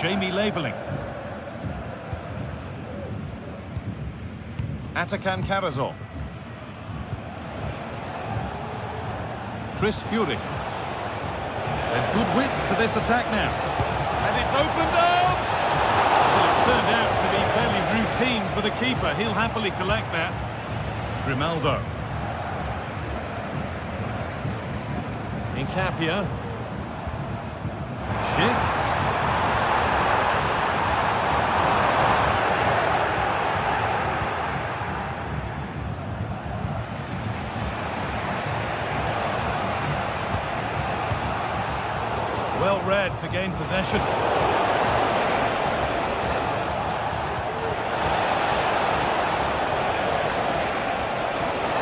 D: Jamie Labeling. Atakan Karazor. Chris Furyk. There's good width to this attack now. And it's opened up! Well, it turned out to be fairly routine for the keeper. He'll happily collect that. Grimaldo. Incapia. Schick. Well read to gain possession.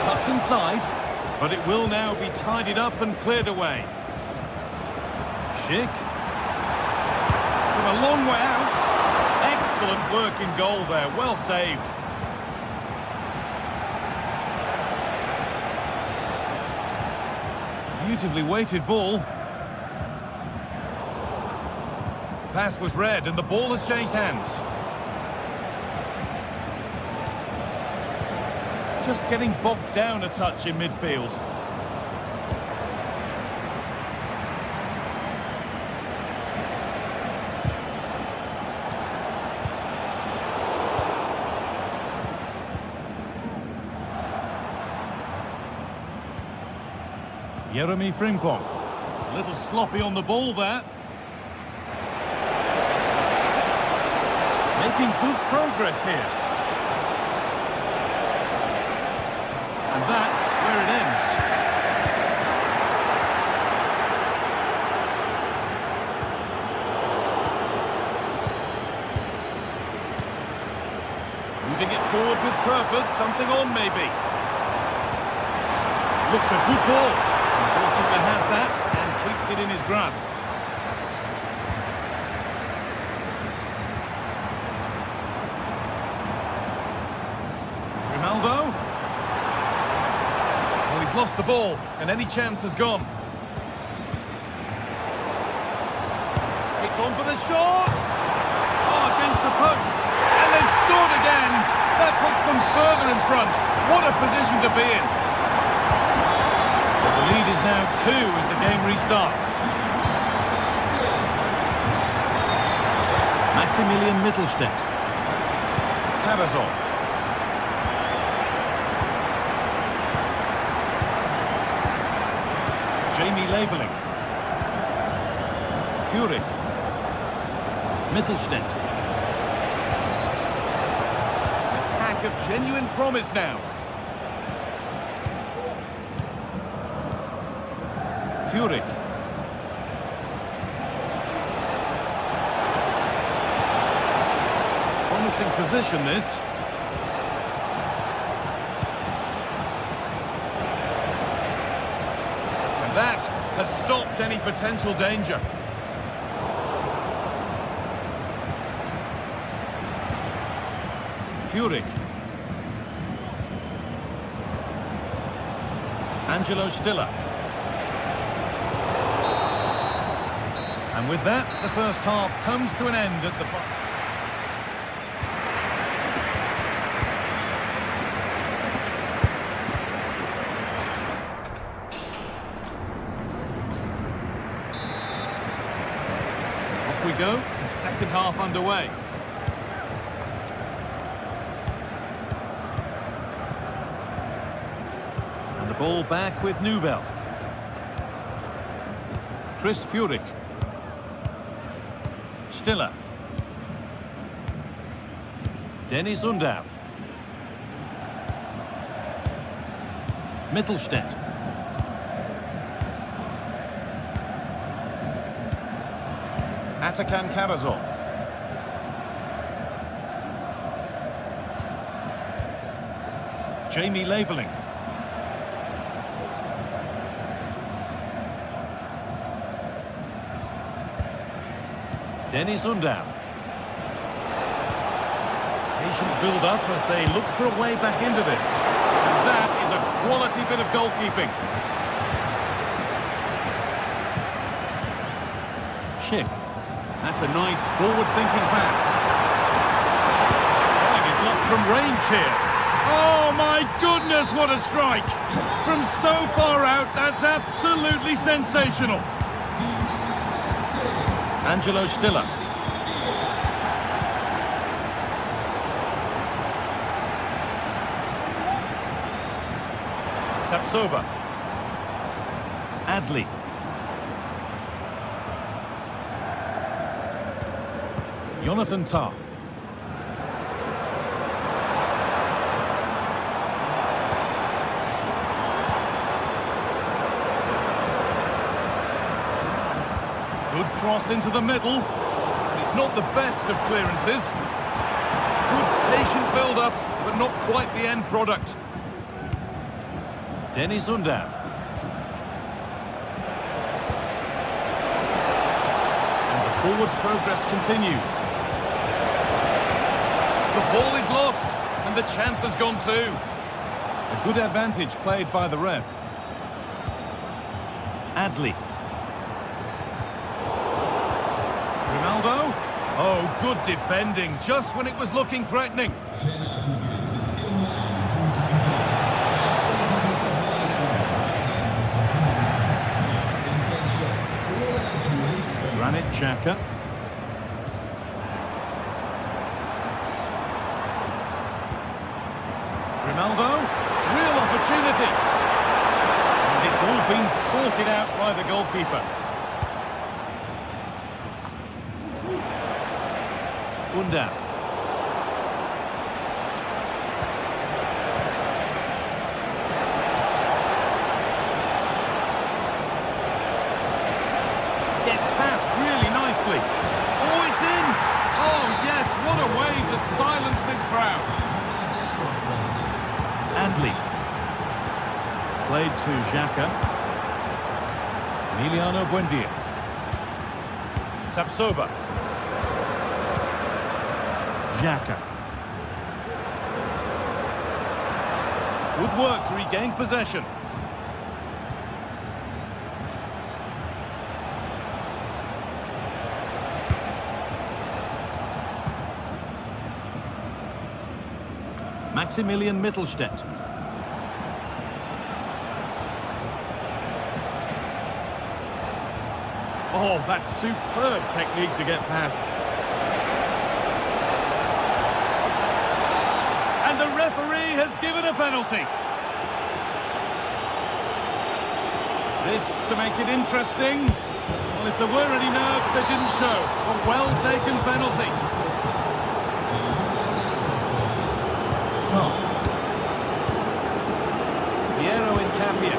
D: Cuts inside, but it will now be tidied up and cleared away. Schick. From a long way out. Excellent work in goal there. Well saved. Beautifully weighted ball. Pass was read and the ball has changed hands. Just getting bogged down a touch in midfield. Jeremy Frimpong. A little sloppy on the ball there. Making good progress here. And that's where it ends. Moving it forward with purpose, something on maybe. Looks a good ball. Unfortunately has that and keeps it in his grasp. lost the ball, and any chance has gone. It's on for the shot! Oh, against the post. And they've scored again. That puts them further in front. What a position to be in. The lead is now 2 as the game restarts. Maximilian Mittelstädt. Cavazol. Jamie Labeling. Furyk. Mittelstädt. Attack of genuine promise now. Furyk. Promising position this. And that has stopped any potential danger. Furyk. Angelo Stiller. And with that, the first half comes to an end at the... Off we go, the second half underway. And the ball back with Nubel. Chris Furyk. Stiller. Dennis Undav. Mittelstädt. Atakan Cavazol. Jamie Labeling. Dennis Undav. Patient build-up as they look for a way back into this. And that is a quality bit of goalkeeping. Schick. That's a nice forward-thinking pass. He's locked from range here. Oh my goodness, what a strike! From so far out, that's absolutely sensational. Angelo Stiller. Tapsoba. Adli. Jonathan Tah. Good cross into the middle. It's not the best of clearances. Good patient build-up, but not quite the end product. Dennis Undav. And the forward progress continues. The ball is lost, and the chance has gone too. A good advantage played by the ref. Adli. Ronaldo. Oh, good defending, just when it was looking threatening. Granit Xhaka. Ronaldo, real opportunity. And it's all been sorted out by the goalkeeper. Undav. Gets past really nicely. Oh, it's in! Oh, yes, what a way to silence this crowd. Adli. Played to Xhaka. Emiliano Buendia. Tapsoba. Xhaka. Good work to regain possession. Maximilian Mittelstädt. Oh, that's superb technique to get past. And the referee has given a penalty. This to make it interesting. Well, if there were any nerves, they didn't show. A well-taken penalty. Tom. Piero in Capia.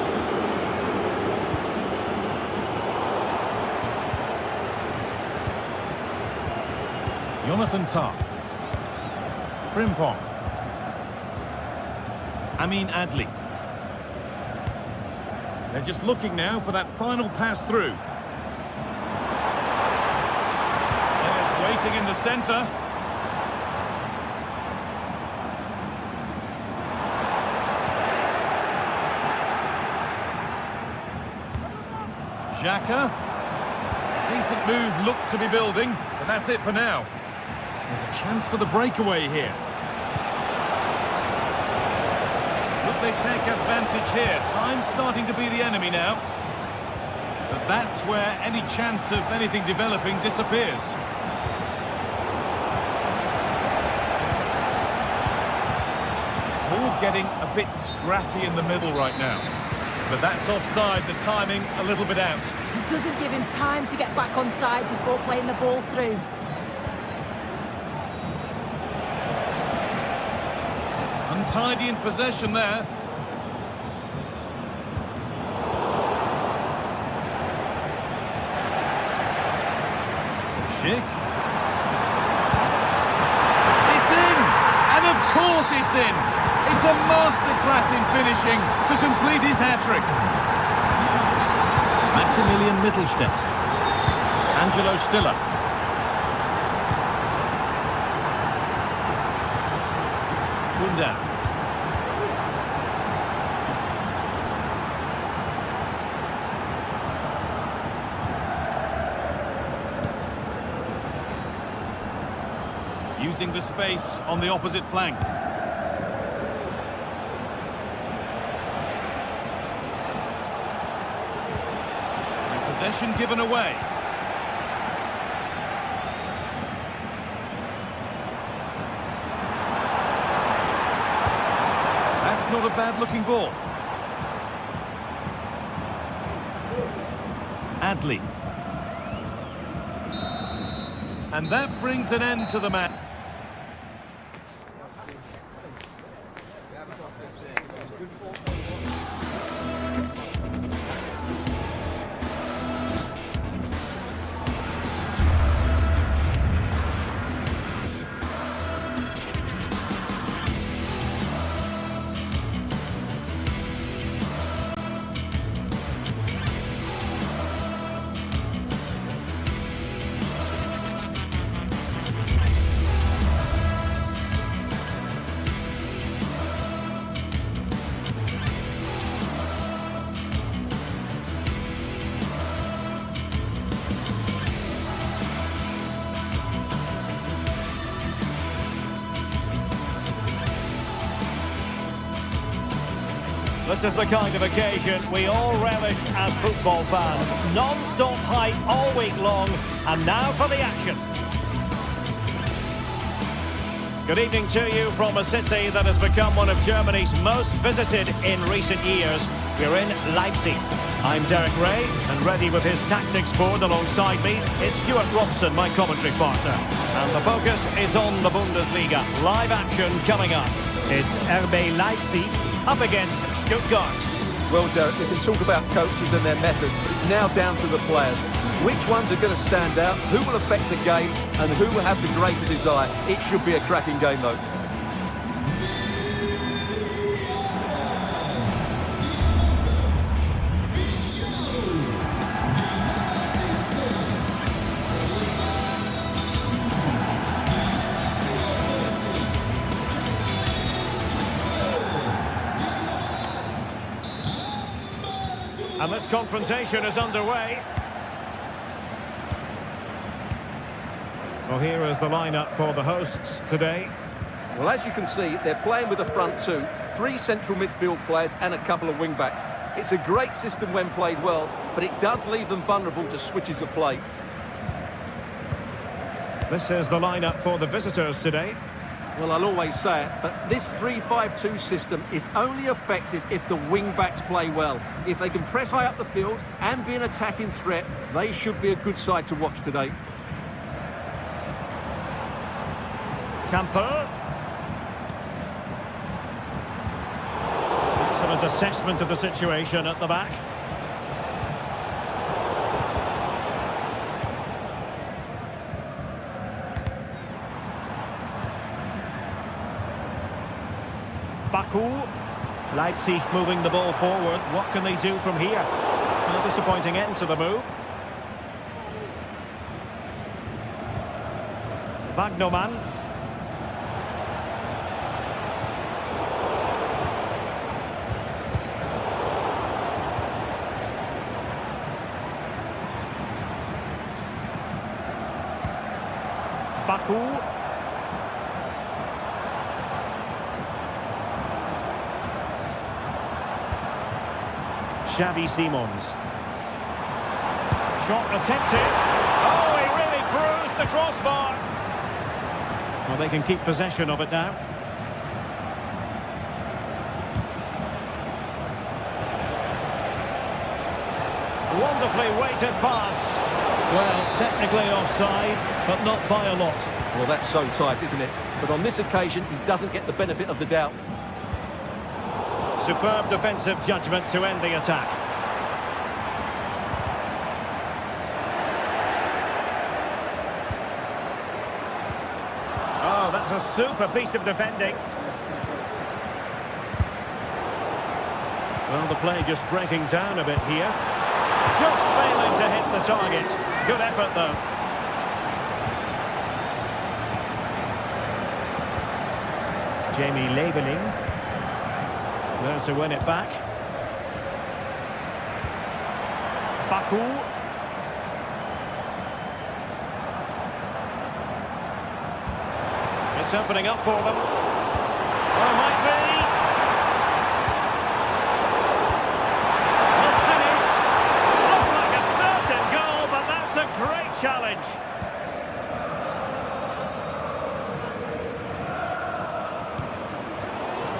D: Jonathan Tah. Frimpong. Amin Adli. They're just looking now for that final pass through. There's waiting in the centre. Xhaka. Decent move looked to be building, but that's it for now. There's a chance for the breakaway here. Would they take advantage here? Time's starting to be the enemy now. But that's where any chance of anything developing disappears. It's all getting a bit scrappy in the middle right now. But that's offside, the timing a little bit out.
C: It doesn't give him time to get back on side before playing the ball through.
D: Untidy in possession there. Schick. It's in! And of course it's in! It's a masterclass in finishing to complete his hat-trick. Maximilian Mittelstädt. Angelo Stiller. Kunda. Using the space on the opposite flank. And possession given away. That's not a bad-looking ball. Adli. And that brings an end to the match.
A: This is the kind of occasion we all relish as football fans. Non-stop hype all week long, and now for the action. Good evening to you from a city that has become one of Germany's most visited in recent years. We're in Leipzig. I'm Derek Ray, and ready with his tactics board alongside me, it's Stuart Robson, my commentary partner. And the focus is on the Bundesliga. Live action coming up. It's RB Leipzig up against Stuttgart.
B: Well, Derek, we can talk about coaches and their methods, but it's now down to the players. Which ones are going to stand out, who will affect the game, and who will have the greater desire? It should be a cracking game, though.
A: And this confrontation is underway. Well, here is the lineup for the hosts today.
B: Well, as you can see, they're playing with a front two, 3 central midfield players and a couple of wing-backs. It's a great system when played well, but it does leave them vulnerable to switches of play.
A: This is the lineup for the visitors today.
B: Well, I'll always say it, but this 3-5-2 system is only effective if the wing-backs play well. If they can press high up the field and be an attacking threat, they should be a good side to watch today.
A: Camper. Excellent assessment of the situation at the back. Baku. Leipzig moving the ball forward. What can they do from here? A disappointing end to the move. Wagnerman. Baku. Xavi Simons. Shot attempted. Oh, he really bruised the crossbar. Well, they can keep possession of it now. Wonderfully weighted pass. Well, technically offside, but not by a lot.
B: Well, that's so tight, isn't it? But on this occasion, he doesn't get the benefit of the doubt.
A: Superb defensive judgment to end the attack. Oh, that's a super piece of defending. Well, the play just breaking down a bit here. Just failing to hit the target. Good effort, though. Jamie Leveling. There to win it back. Baku. It's opening up for them. Oh, it might be. Not finished. Looked like a certain goal, but that's a great challenge.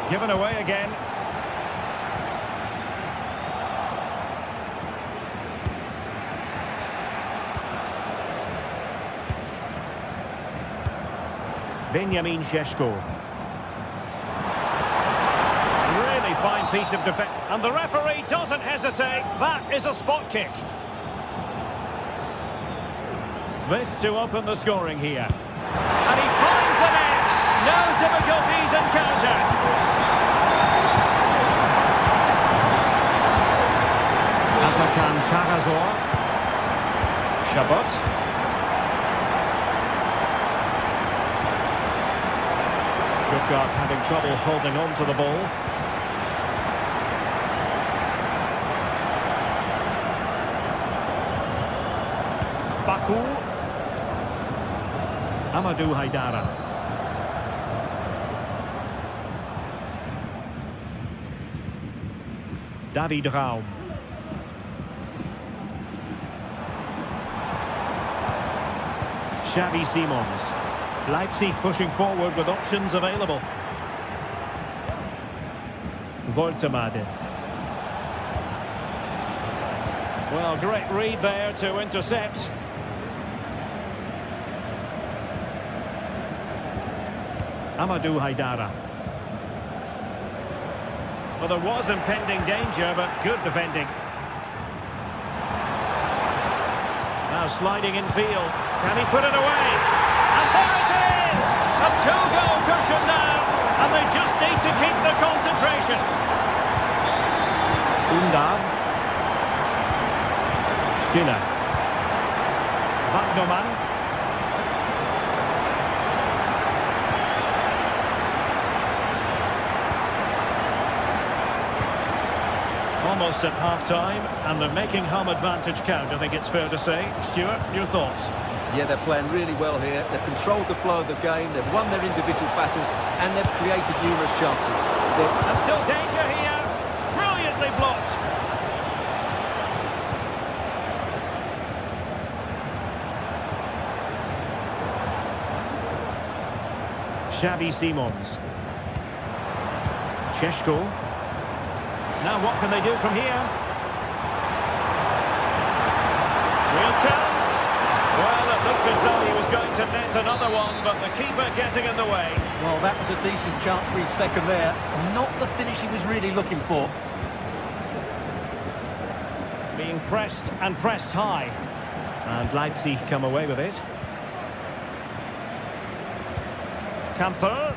A: Given away again. Benjamin Šeško. Really fine piece of defense. And the referee doesn't hesitate. That is a spot kick. This to open the scoring here. And he finds the net. No difficulties encountered. Atakan Karazor. Shabot. Stuttgart having trouble holding on to the ball. Baku. Amadou Haidara. David Raum. Xavi Simons. Leipzig pushing forward with options available. Voltemade. Well, great read there to intercept. Amadou Haidara. Well, there was impending danger, but good defending. Now sliding in field. Can he put it away? And there it is! A 2-goal cushion now, and they just need to keep the concentration. Undav. Skinner. Wagnerman. Almost at half-time, and they're making home advantage count, I think it's fair to say. Stuart, your thoughts?
B: Yeah, they're playing really well here. They've controlled the flow of the game, they've won their individual battles, and they've created numerous chances.
A: There's still danger here. Brilliantly blocked. Xavi Simons. Šeško. Now what can they do from here? Real chance. Well, it looked as though he was going to net another one, but the keeper getting in the way.
B: Well, that was a decent chance for his second there. Not the finish he was really looking for.
A: Being pressed and pressed high. And Leipzig come away with it. Camper.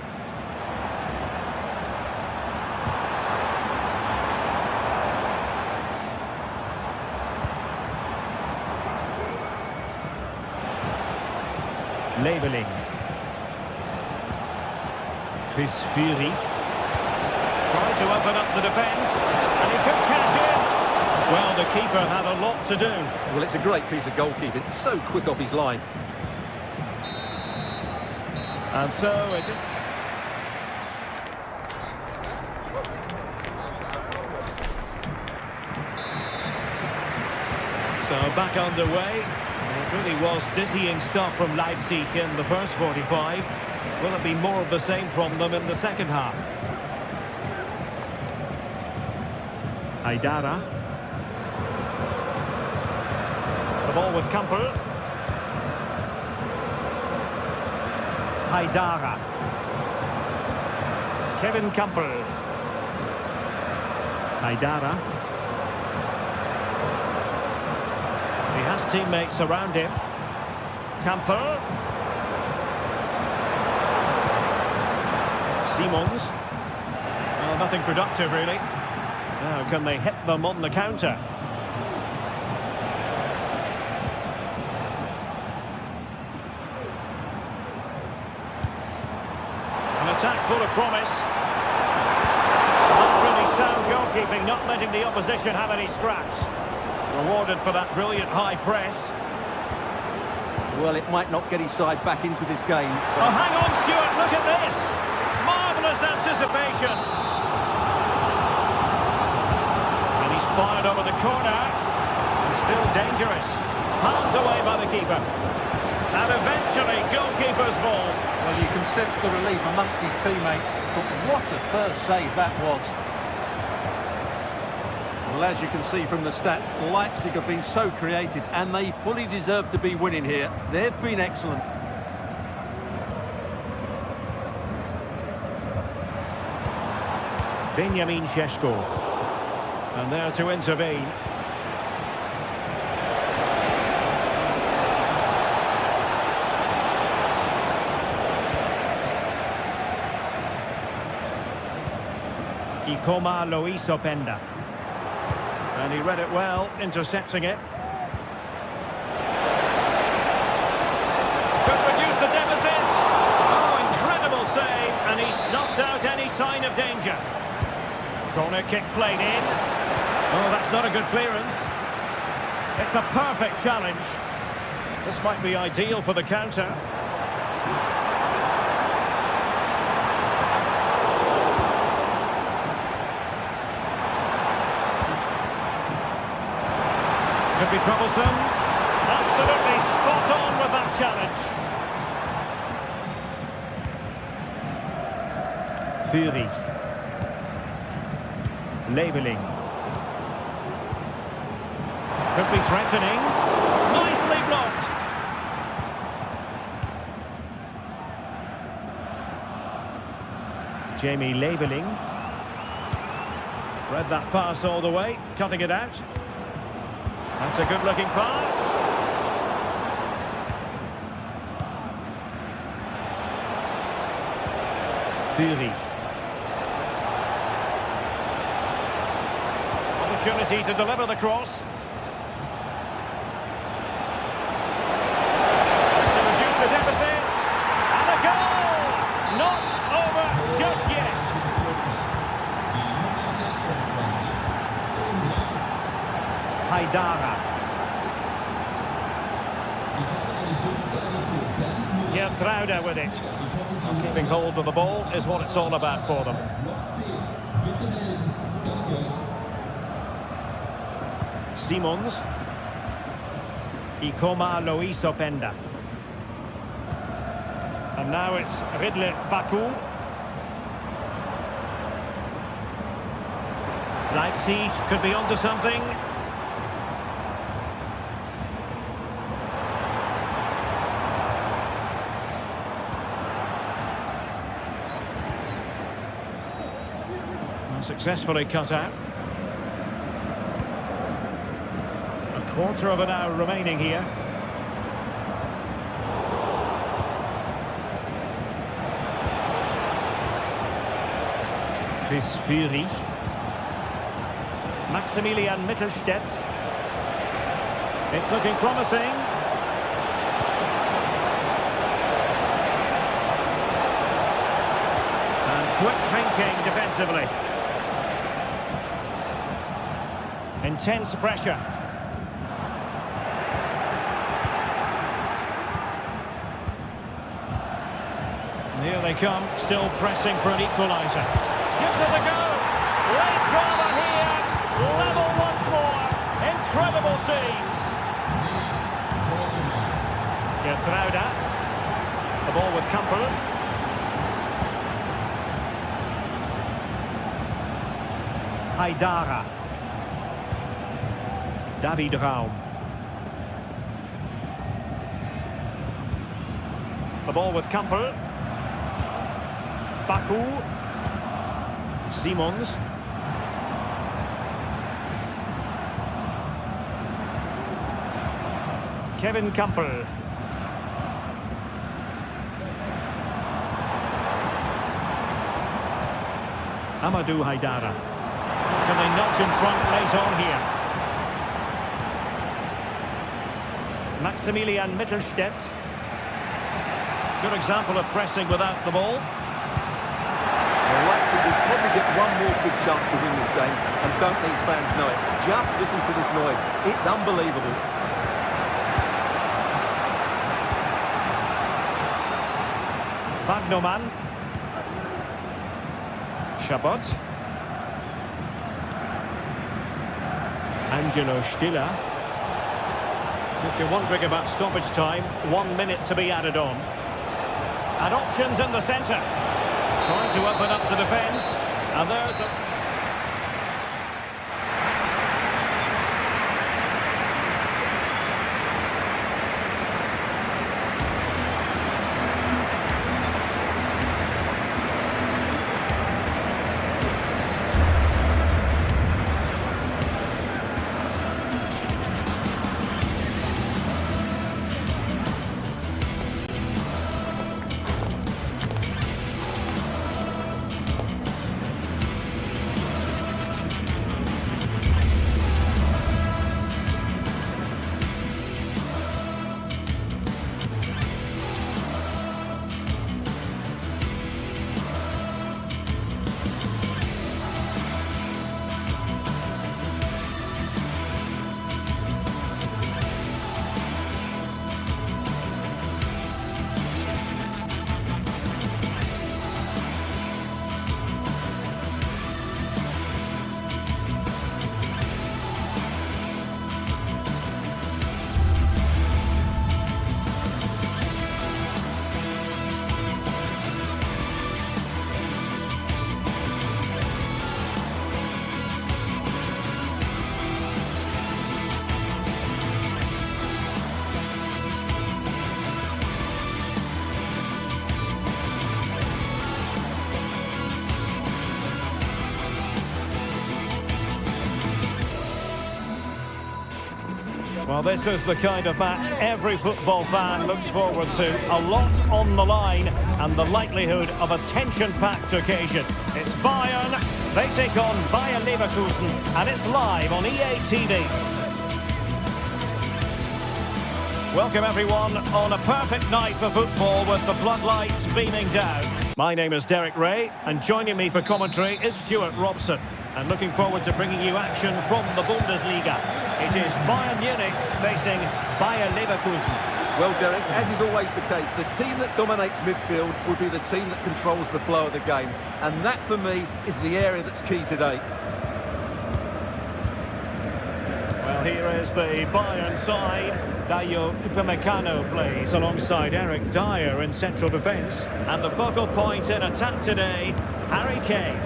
A: Labeling. Chris Fury. Tries to open up the defence. And he could catch it. Well, the keeper had a lot to do.
B: Well, it's a great piece of goalkeeping. So quick off his line.
A: And so it is. So back underway. It really was dizzying stuff from Leipzig in the first 45. Will it be more of the same from them in the second half? Haidara. The ball with Camper. Haidara. Kevin Camper. Haidara. He has teammates around him. Camper. Simons. Well, nothing productive, really. Now, can they hit them on the counter? An attack full of promise. Not really sound goalkeeping, not letting the opposition have any scraps. Rewarded for that brilliant high press.
B: Well, it might not get his side back into this game.
A: Oh, hang on, Stuart, look at this. Marvellous anticipation. And he's fired over the corner. Still dangerous. Palmed away by the keeper. And eventually, goalkeeper's ball.
B: Well, you can sense the relief amongst his teammates. But what a first save that was. Well, as you can see from the stats, Leipzig have been so creative and they fully deserve to be winning here. They've been excellent.
A: Benjamin Šeško. And there to intervene. Ikoma Luis Openda. And he read it well, intercepting it. Could reduce the deficit. Oh, incredible save. And he snuffed out any sign of danger. Corner kick played in. Oh, that's not a good clearance. It's a perfect challenge. This might be ideal for the counter. Could be troublesome. Absolutely spot on with that challenge. Fury. Labeling. Could be threatening. Nicely blocked. Jamie Labeling. Read that pass all the way, cutting it out. That's a good-looking pass. Fury. Opportunity to deliver the cross. To reduce the deficit. And a goal! Not over just yet. Haidara. Gertruida with it. Keeping hold of the ball is what it's all about for them. Simons. Ikoma Lois Openda. And now it's Ridley Baku. Leipzig could be onto something. Successfully cut out. A quarter of an hour remaining here. Chris Fury. Maximilian Mittelstädt. It's looking promising. And quick thinking defensively. Intense pressure. And here they come, still pressing for an equaliser. Gives it a go. Late drama here. Level once more. Incredible scenes. Gertruida. The ball with Campbell. Haidara. David Raum. The ball with Campbell. Baku. Simons. Kevin Campbell. Amadou Haidara. Can they knock in front late on here? Maximilian Mittelstädt. Good example of pressing without the ball.
B: Well, Leipzig will probably get one more big chance to win this game, and don't these fans know it? Just listen to this noise. It's unbelievable.
A: Wagnerman. Chabot. Angelo Stiller. If you're wondering about stoppage time, 1 minute to be added on. And options in the centre. Trying to open up the defence. And there's the... Well, this is the kind of match every football fan looks forward to. A lot on the line and the likelihood of a tension-packed occasion. It's Bayern, they take on Bayer Leverkusen, and it's live on EA TV. Welcome everyone on a perfect night for football with the floodlights beaming down. My name is Derek Ray, and joining me for commentary is Stuart Robson. And looking forward to bringing you action from the Bundesliga. It is Bayern Munich facing Bayer Leverkusen.
B: Well, Derek, as is always the case, the team that dominates midfield will be the team that controls the flow of the game. And that, for me, is the area that's key today.
A: Well, here is the Bayern side. Dayo Upamecano plays alongside Eric Dyer in central defence. And the focal point in attack today, Harry Kane.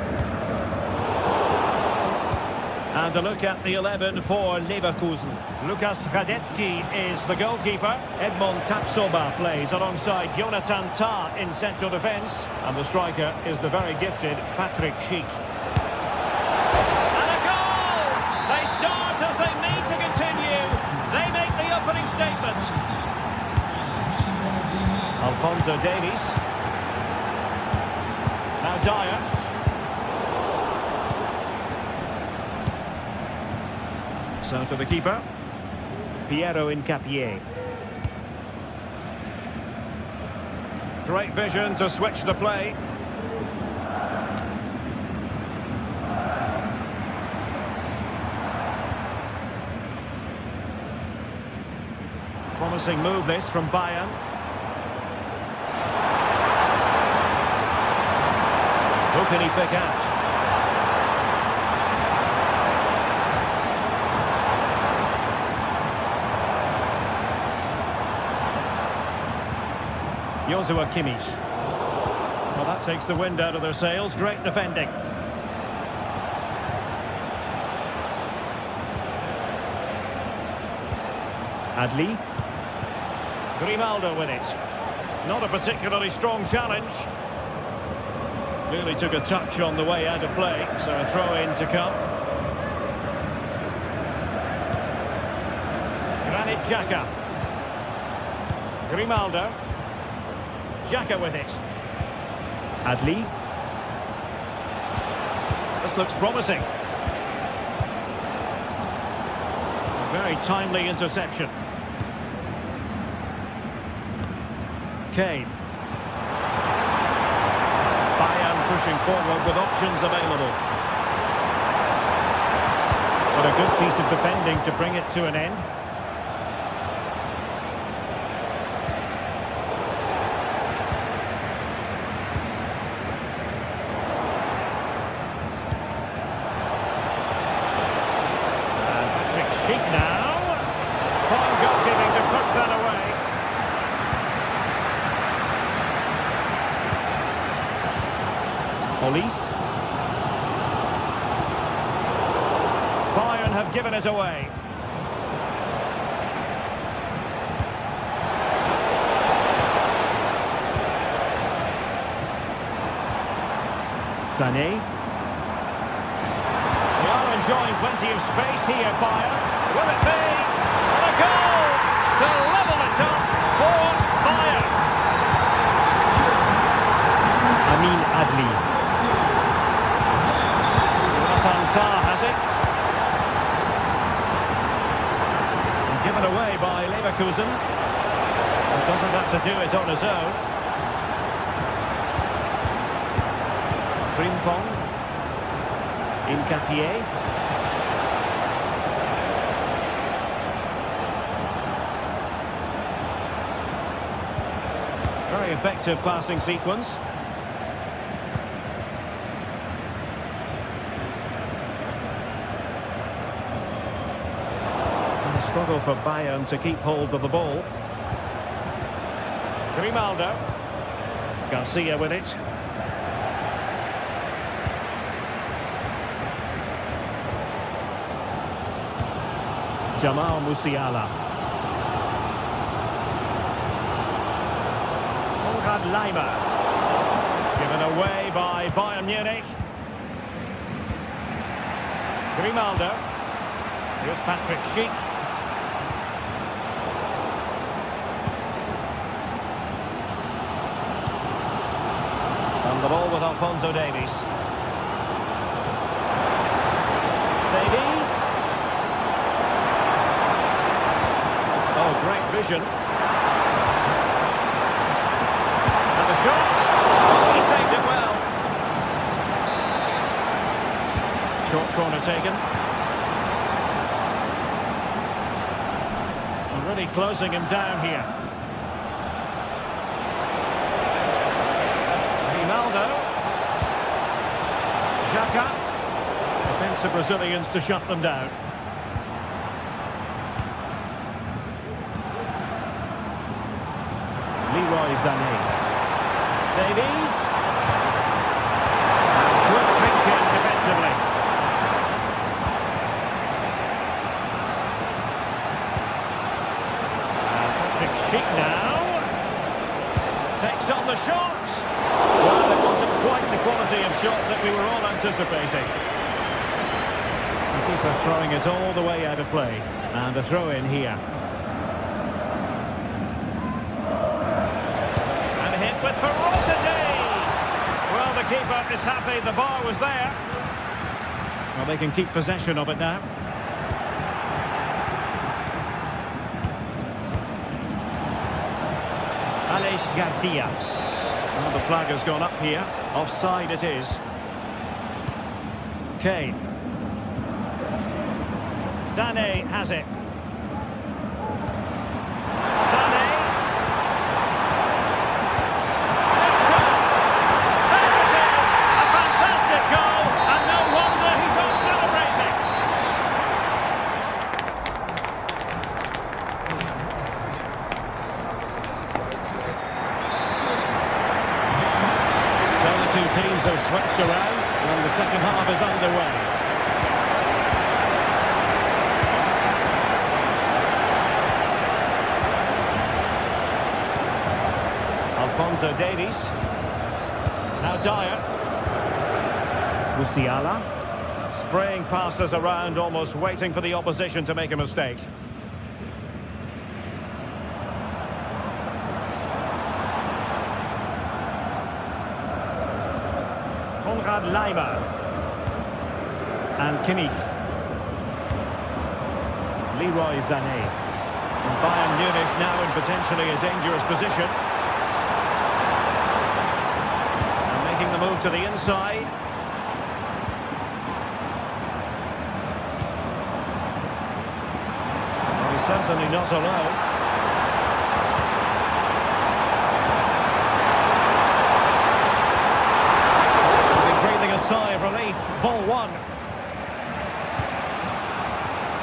A: And a look at the 11 for Leverkusen. Lukas Radetzky is the goalkeeper. Edmond Tapsoba plays alongside Jonathan Tah in central defence. And the striker is the very gifted Patrick Schick. And a goal! They start as they mean to continue. They make the opening statement. Alphonso Davies. Now Dyer. So to the keeper, Piero Incapié. Great vision to switch the play. Promising move this from Bayern. Who can he pick out? Joshua Kimmich. Well, that takes the wind out of their sails. Great defending. Adli. Grimaldo with it. Not a particularly strong challenge. Clearly took a touch on the way out of play, so a throw-in to come. Granit Xhaka. Grimaldo. Xhaka with it. Adli. This looks promising. A very timely interception. Kane. Bayern pushing forward with options available. But a good piece of defending to bring it to an end. Police. Bayern have given us away. Sané. They are enjoying plenty of space here, Bayern. Will it be? And a goal to level it up for Bayern. Amin Adli. Tah has it. And given away by Leverkusen. He doesn't have to do it on his own. Frimpong. Incapié. Very effective passing sequence. Struggle for Bayern to keep hold of the ball. Grimaldo. Garcia with it. Jamal Musiala. Konrad Laimer. Given away by Bayern Munich. Grimaldo. Here's Patrick Schick. The ball with Alphonso Davies. Davies. Oh, great vision. And the shot. Oh, he saved it well. Short corner taken. And really closing him down here. Saka. Defensive Brazilians to shut them down. Leroy Sané. Davies. Good thinking defensively. Sheik now takes on the shot. Well, it wasn't quite the quality of shot that we were all anticipating. The keeper throwing it all the way out of play. And a throw in here. And hit with ferocity. Well, the keeper is happy the bar was there. Well, they can keep possession of it now. Garcia. Well, the flag has gone up here. Offside it is. Kane. Sané has it. Sané. There it is! A fantastic goal, and no wonder he's off celebrating. Two teams have switched around and the second half is underway. Alphonso Davies. Now Dyer. Musiala. Spraying passes around, almost waiting for the opposition to make a mistake. Leimer and Kimmich. Leroy Sané. And Bayern Munich now in potentially a dangerous position. And making the move to the inside. Well, he's certainly not alone. Sigh of relief. Ball one.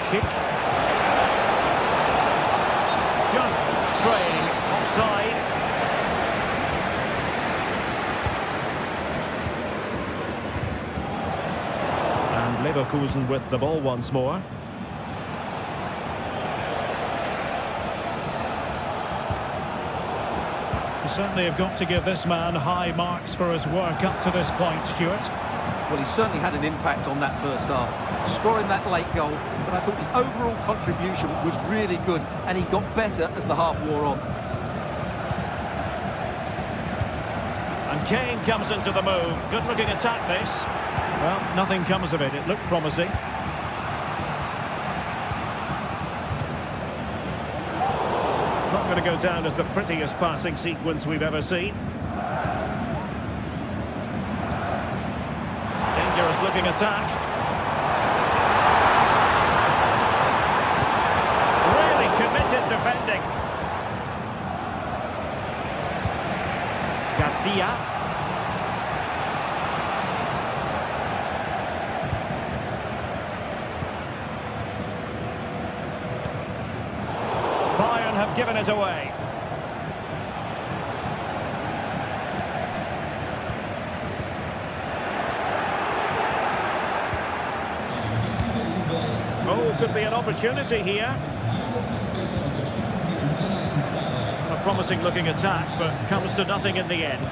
A: Schick. Just straying offside. And Leverkusen with the ball once more. You certainly have got to give this man high marks for his work up to this point, Stuart.
B: Well, he certainly had an impact on that first half, scoring that late goal, but I thought his overall contribution was really good, and he got better as the half wore on.
A: And Kane comes into the move. Good-looking attack, this. Well, nothing comes of it. It looked promising. It's not going to go down as the prettiest passing sequence we've ever seen. Looking attack. Really committed defending. Garcia. Bayern have given us away. Oh, could be an opportunity here. A promising looking attack, but comes to nothing in the end.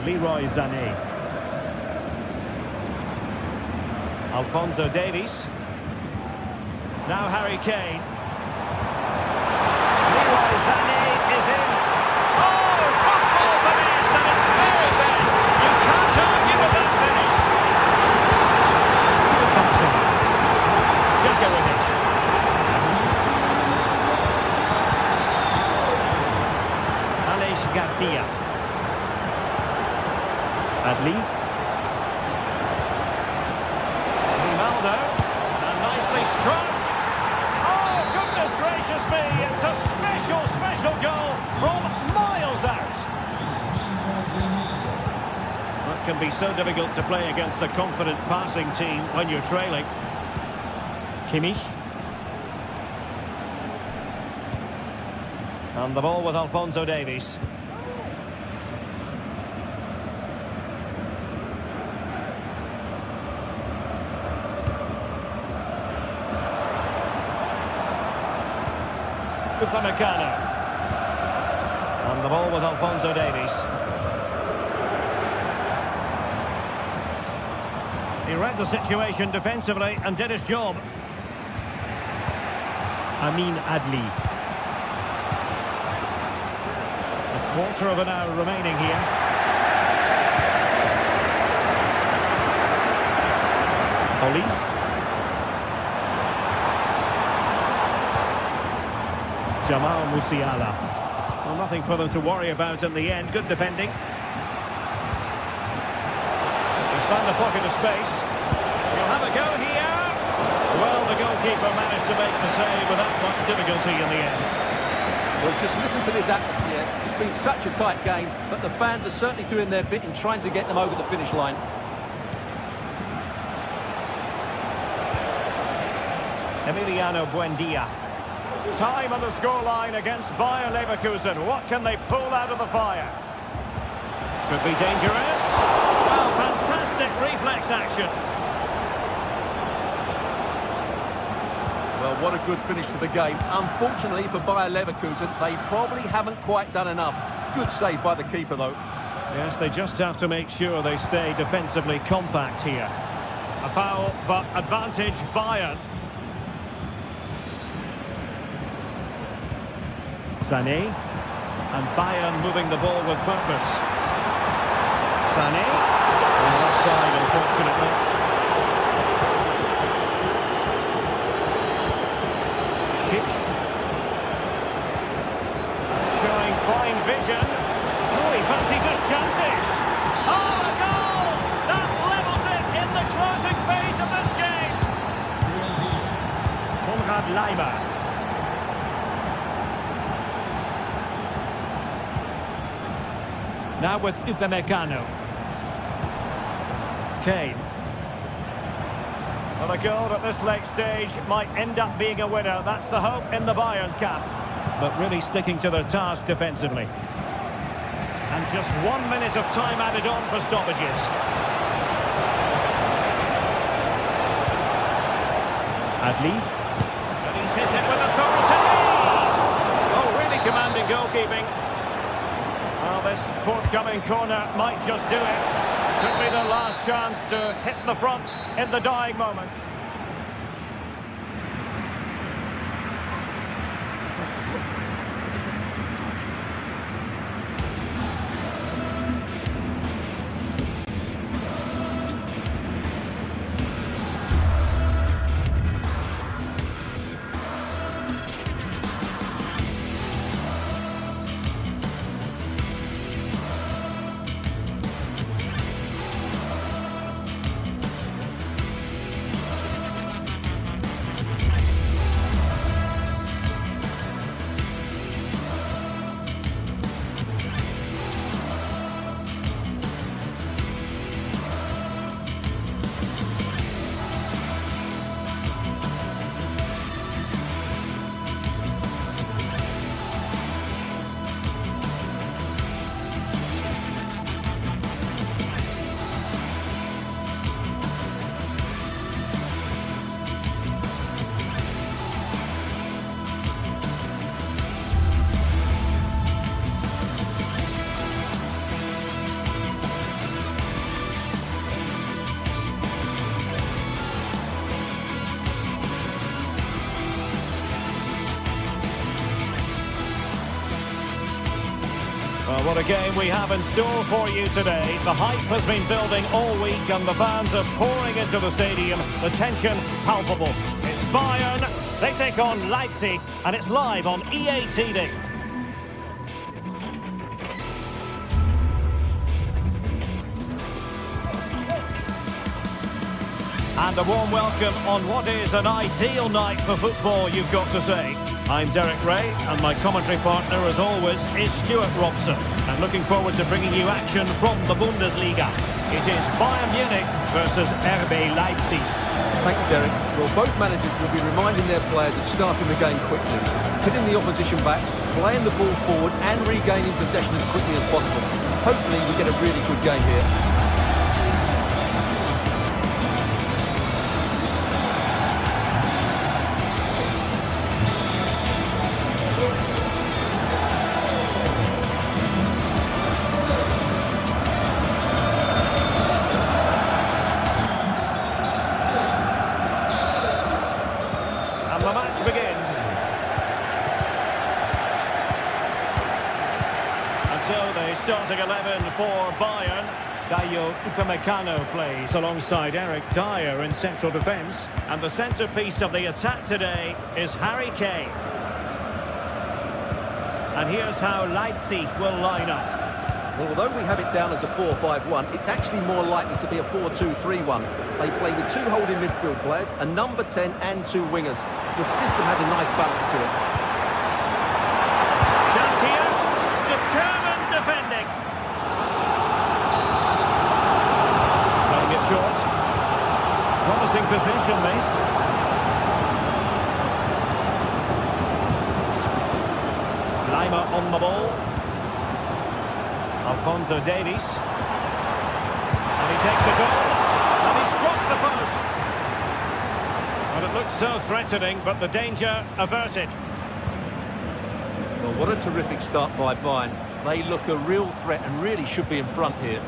A: Leroy Sané. Alphonso Davies. Now Harry Kane. Leroy Sané is in. Oh, football finish, and it's very best. You can't argue with that finish. Just go with it. Alex Garcia. Adli. Ronaldo. And nicely struck. Oh, goodness gracious me. It's a special, special goal from miles can be so difficult to play against a confident passing team when you're trailing. Kimmich. And the ball with Alphonso Davies. Upamecano. And the ball with Alphonso Davies. He read the situation defensively and did his job. Amin Adli. A quarter of an hour remaining here. Police. Jamal Musiala. Well, nothing for them to worry about in the end. Good defending. He's found a pocket of space. He'll have a go here. Well, the goalkeeper managed to make the save without much difficulty in the end.
B: Well, just listen to this atmosphere. It's been such a tight game, but the fans are certainly doing their bit in trying to get them over the finish line.
A: Emiliano Buendia. Time on the scoreline against Bayer Leverkusen. What can they pull out of the fire? Could be dangerous. Well, fantastic reflex action.
B: Well, what a good finish to the game. Unfortunately for Bayer Leverkusen, they probably haven't quite done enough. Good save by the keeper, though.
A: Yes, they just have to make sure they stay defensively compact here. A foul, but advantage Bayern. Sané, and Bayern moving the ball with purpose. Sané, on the left side, unfortunately. Schick, showing fine vision. Oh, he fancies his chances. Oh, a goal! That levels it in the closing phase of this game. Konrad Laimer. Now with Upamecano. Kane. Well, a goal at this late stage might end up being a winner. That's the hope in the Bayern camp. But really sticking to their task defensively. And just 1 minute of time added on for stoppages. Adli. And he's hit it with authority. Oh, really commanding goalkeeping. Well, this forthcoming corner might just do it. Could be the last chance to hit the front in the dying moment. Well, what a game we have in store for you today. The hype has been building all week and the fans are pouring into the stadium. The tension palpable. It's Bayern, they take on Leipzig, and it's live on EA TV. And a warm welcome on what is an ideal night for football, you've got to say. I'm Derek Ray, and my commentary partner, as always, is Stuart Robson. And looking forward to bringing you action from the Bundesliga. It is Bayern Munich versus RB Leipzig.
B: Thanks, Derek. Well, both managers will be reminding their players of starting the game quickly, hitting the opposition back, playing the ball forward and regaining possession as quickly as possible. Hopefully we get a really good game here.
A: And the match begins. And so the starting 11 for Bayern. Dayo Upamecano plays alongside Eric Dyer in central defence. And the centrepiece of the attack today is Harry Kane. And here's how Leipzig will line up.
B: Well, although we have it down as a 4-5-1, it's actually more likely to be a 4-2-3-1. They play with two holding midfield players, a number 10 and two wingers. The system has a nice balance to it.
A: Chance here. Determined defending. Playing it short. Promising position, this. Lima on the ball. Alphonso Davies. And he takes a goal. And he's dropped the post. Well, it looked so threatening, but the danger averted.
B: Well, what a terrific start by Bayern. They look a real threat and really should be in front here.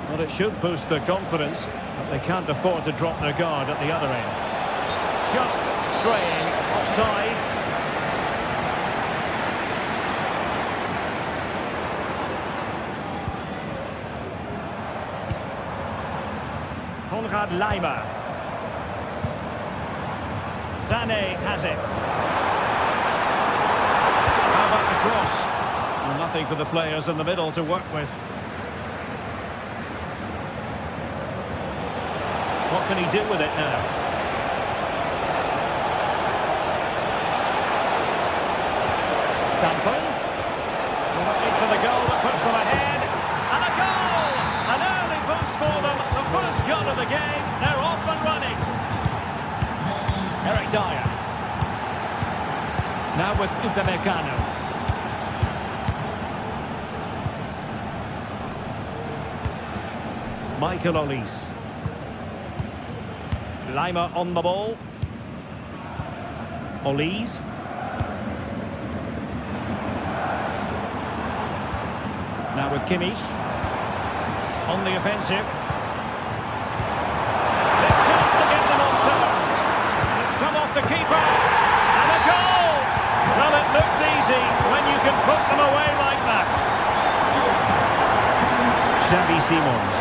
A: Well, it should boost their confidence, but they can't afford to drop their guard at the other end. Just straying offside. Konrad Laimer. Sané has it. How about the cross? Well, nothing for the players in the middle to work with. What can he do with it now? Campo. Looking for the goal that puts them ahead. And a goal! An early boost for them. The first goal of the game. They're off and running. Eric Dyer. Now with Upamecano. Michael Olise. Lima on the ball. Olise. Now with Kimmich. On the offensive. This chance to get them on terms. It's come off the keeper. And a goal! Well, it looks easy when you can put them away like that. Xavi Simons.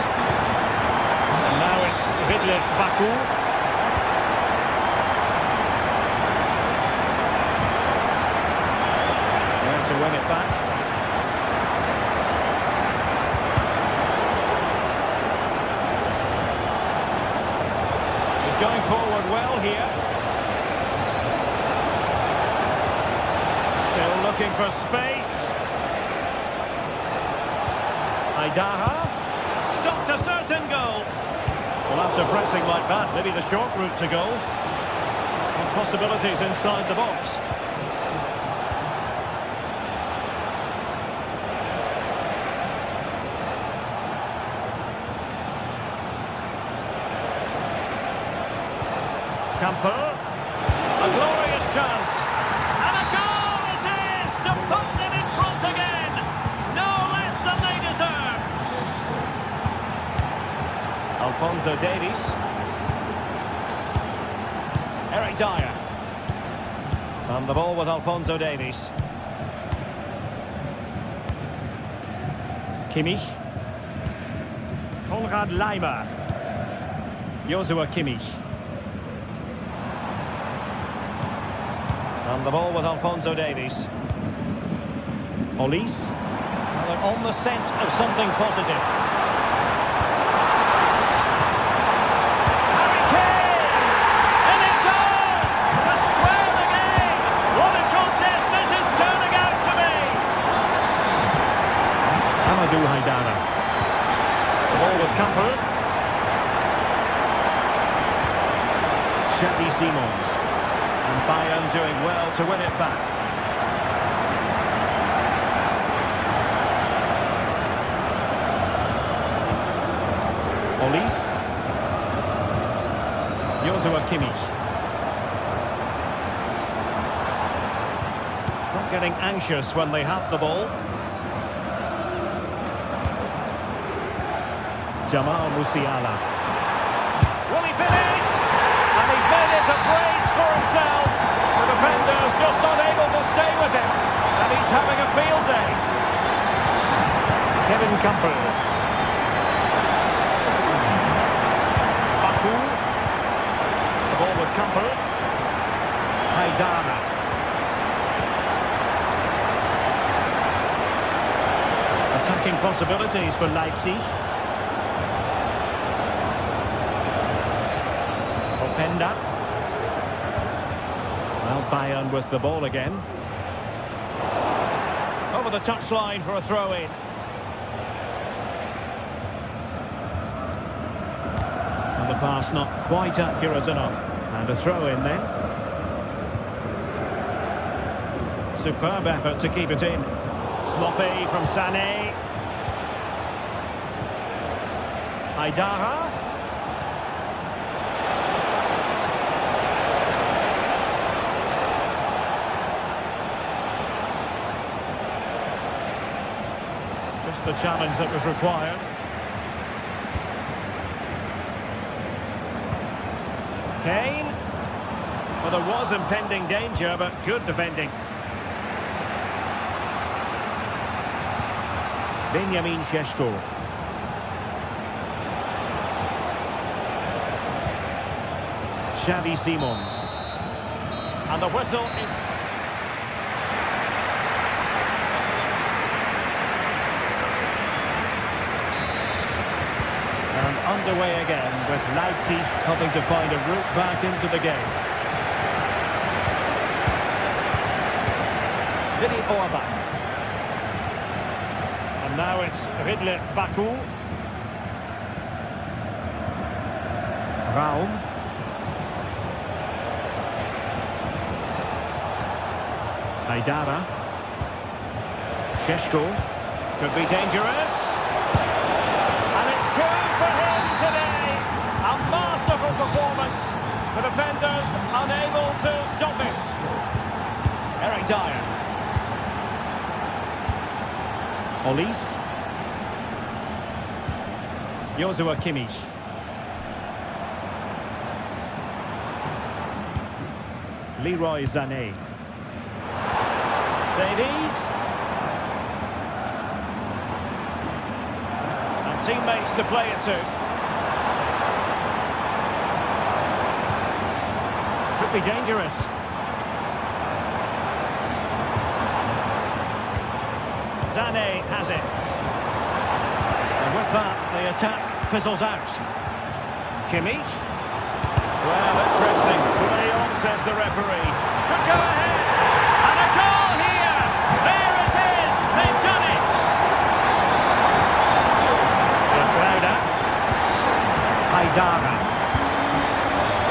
A: And now it's Vidle Baku. There to win it back. Going forward well here. Still looking for space. Aidaha. Stopped a certain goal. Well, after pressing like that, maybe the short route to goal. And possibilities inside the box. Campo, a glorious chance, and a goal it is to put them in front again, no less than they deserve. Alphonso Davies, Eric Dyer, and the ball with Alphonso Davies. Kimmich, Konrad Laimer, Joshua Kimmich. And the ball with Alphonso Davies. Olise. Well, they're on the scent of something positive. Harry Kane! And it goes! To square the game! What a contest! Amadou Haidara. The ball with Campbell. Xavi Simons. And Bayern doing well to win it back. Olise. Joshua Kimmich. Not getting anxious when they have the ball. Jamal Musiala. Will he finish? And he's made it a brace for himself. The defender's just unable to stay with him. And he's having a field day. Kevin Campbell. Baku. The ball with Campbell. Haidara. Attacking possibilities for Leipzig. Openda. Well, Bayern with the ball again. Over the touchline for a throw-in. And the pass not quite accurate enough. And a throw-in then. Superb effort to keep it in. Sloppy from Sané. Haidara. Just the challenge that was required. Kane. Well, there was impending danger, but good defending. Benjamin Šeško. Xavi Simons. And the whistle is... And underway again with Leipzig hoping to find a route back into the game. Vinny Orban. And now it's Ridley Baku. Raum. Haidara. Šeško. Could be dangerous. And it's two for him today. A masterful performance. The defenders unable to stop him. Eric Dyer. Olise. Joshua Kimmich. Leroy Sané. Davies. And teammates to play it to. Could be dangerous. Sané has it. And with that, the attack fizzles out. Kimmich. Well, interesting. Play on, says the referee. Could go ahead. And a goal here. There it is. They've done it. Lauda. Haidara.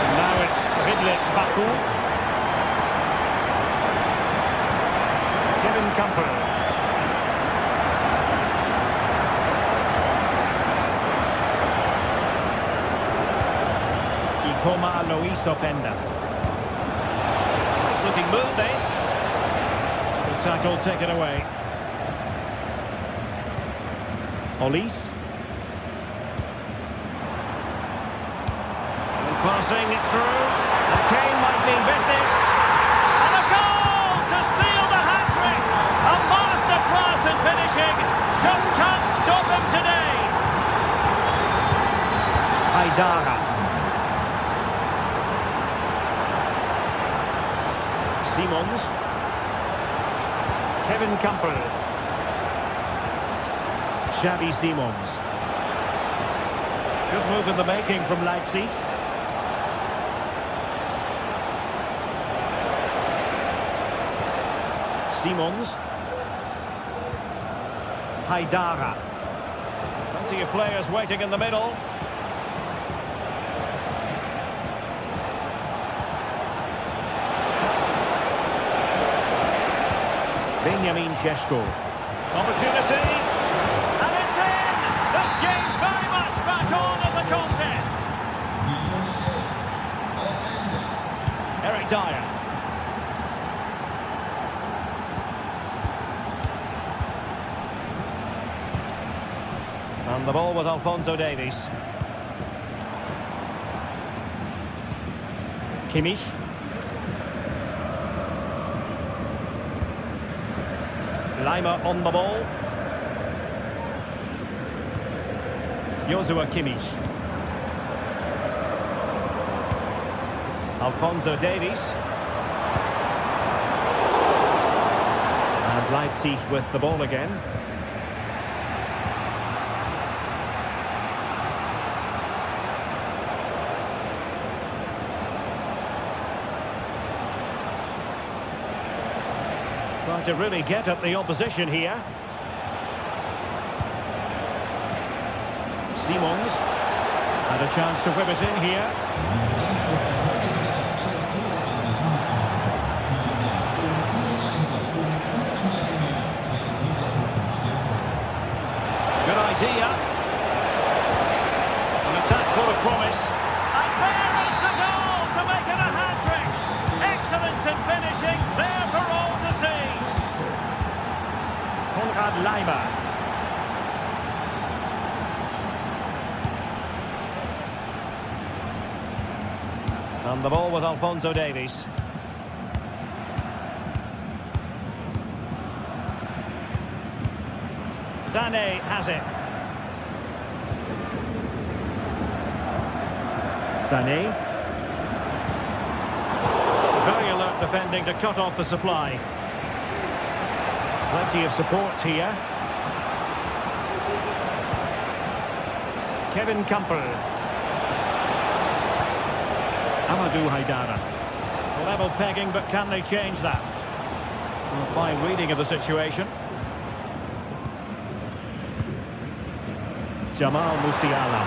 A: And now it's Ridley Baku. Kevin Campbell. Luis Openda. Nice looking move this. The tackle taken away. Olise. And passing it through. And Kane might mean business. And a goal to seal the hat-trick. A masterclass in finishing. Just can't stop him today. Haidara. Simons. Kevin Campbell. Xavi Simons. Good move in the making from Leipzig. Simons. Haidara. Plenty of players waiting in the middle. Benjamin Šeško. Opportunity. And it's in! This game very much back on as a contest. Eric Dyer. And the ball with Alphonso Davies. Kimmich. Lima on the ball. Joshua Kimmich. Alphonso Davies. And Leipzig with the ball again. Trying to really get at the opposition here. Simons had a chance to whip it in here. Good idea. An attack full of promise. And there is the goal to make it a hat-trick. Excellence in finishing, there for all to see. Konrad Laimer. And the ball with Alphonso Davies. Sané has it. Sané. Very alert defending to cut off the supply. Plenty of support here. Kevin Campbell. Amadou Haidara. Level pegging, but can they change that? A fine reading of the situation. Jamal Musiala.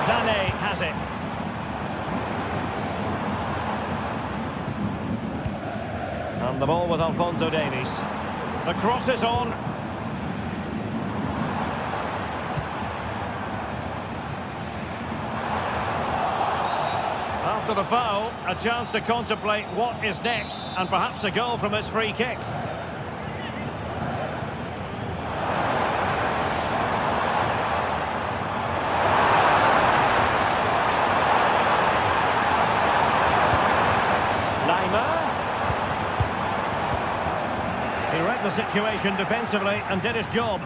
A: Sané has it. And the ball with Alphonso Davies. The cross is on. After the foul, a chance to contemplate what is next, and perhaps a goal from this free kick. Lima. He read the situation defensively and did his job.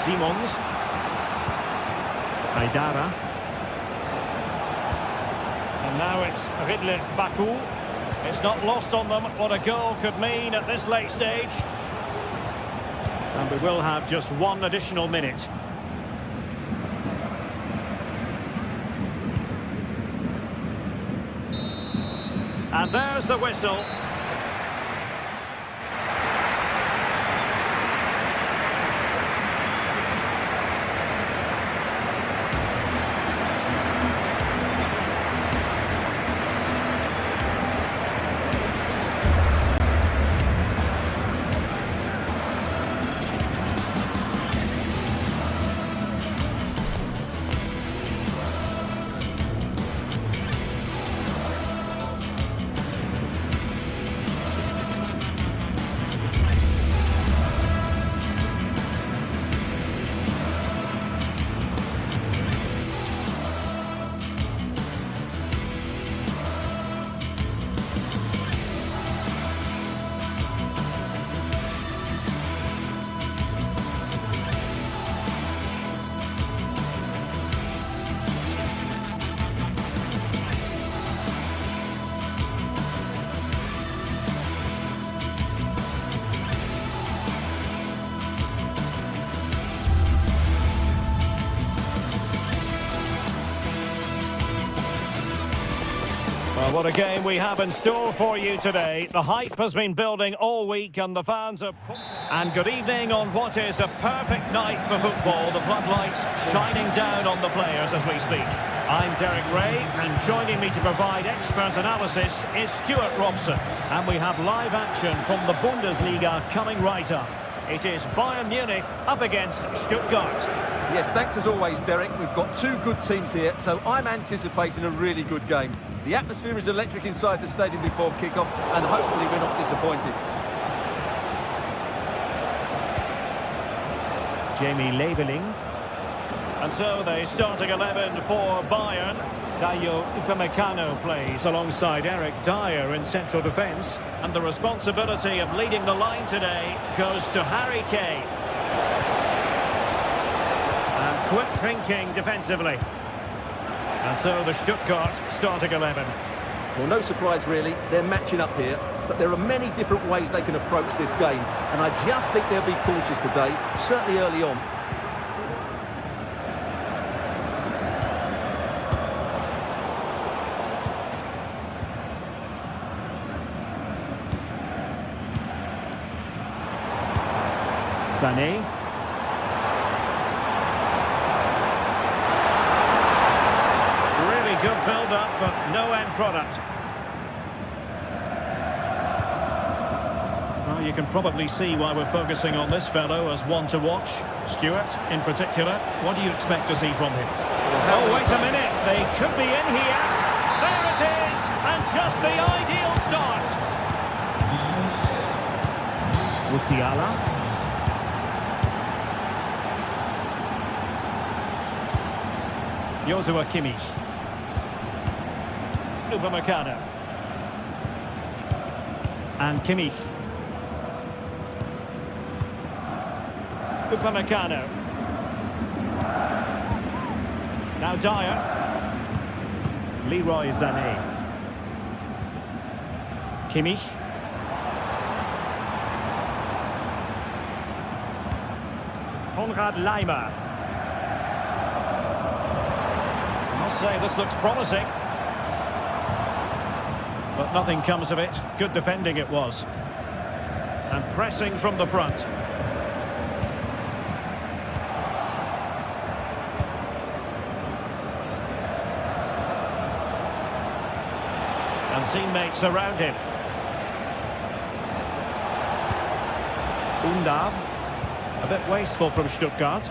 A: Simons. Haidara. And now it's Ridley Baku. It's not lost on them what a goal could mean at this late stage. And we will have just one additional minute. And there's the whistle. Well, what a game we have in store for you today. The hype has been building all week and the fans are... And good evening on what is a perfect night for football. The floodlights shining down on the players as we speak. I'm Derek Ray, and joining me to provide expert analysis is Stuart Robson. And we have live action from the Bundesliga coming right up. It is Bayern Munich up against Stuttgart.
B: Yes, thanks as always, Derek. We've got two good teams here, so I'm anticipating a really good game. The atmosphere is electric inside the stadium before kick-off, and hopefully we're not disappointed.
A: Jamie Leveling. And so the starting 11 for Bayern. Dayo Upamecano plays alongside Eric Dyer in central defence. And the responsibility of leading the line today goes to Harry Kane. And quick thinking defensively. And so the Stuttgart starting 11.
B: Well, no surprise really, they're matching up here, but there are many different ways they can approach this game, and I just think they'll be cautious today, certainly early on.
A: Sané. Good build-up, but no end product. Well, you can probably see why we're focusing on this fellow as one to watch. Stuart, in particular, what do you expect to see from him? Oh, wait a minute. They could be in here. There it is. And just the ideal start. Musiala. Joshua Kimmich. Upamecano. And Kimmich. Upamecano. Now Dyer. Leroy Sané. Kimmich. Konrad Laimer. I must say this looks promising. But nothing comes of it. Good defending it was. And pressing from the front. And teammates around him. Undav. A bit wasteful from Stuttgart.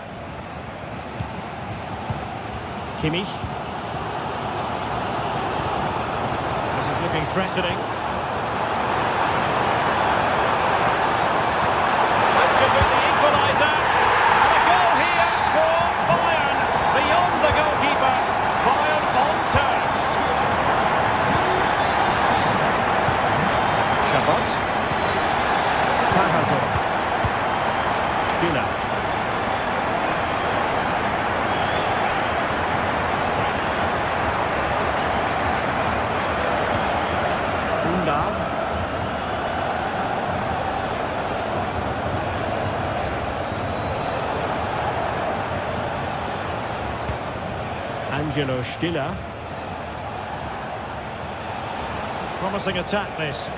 A: Kimmich. Looking threatening. That could be the equaliser. And a goal here for Bayern. Beyond the goalkeeper. Bayern on terms. Chabot. Pahazor. Spiller. Angelo Stiller. Promising attack this.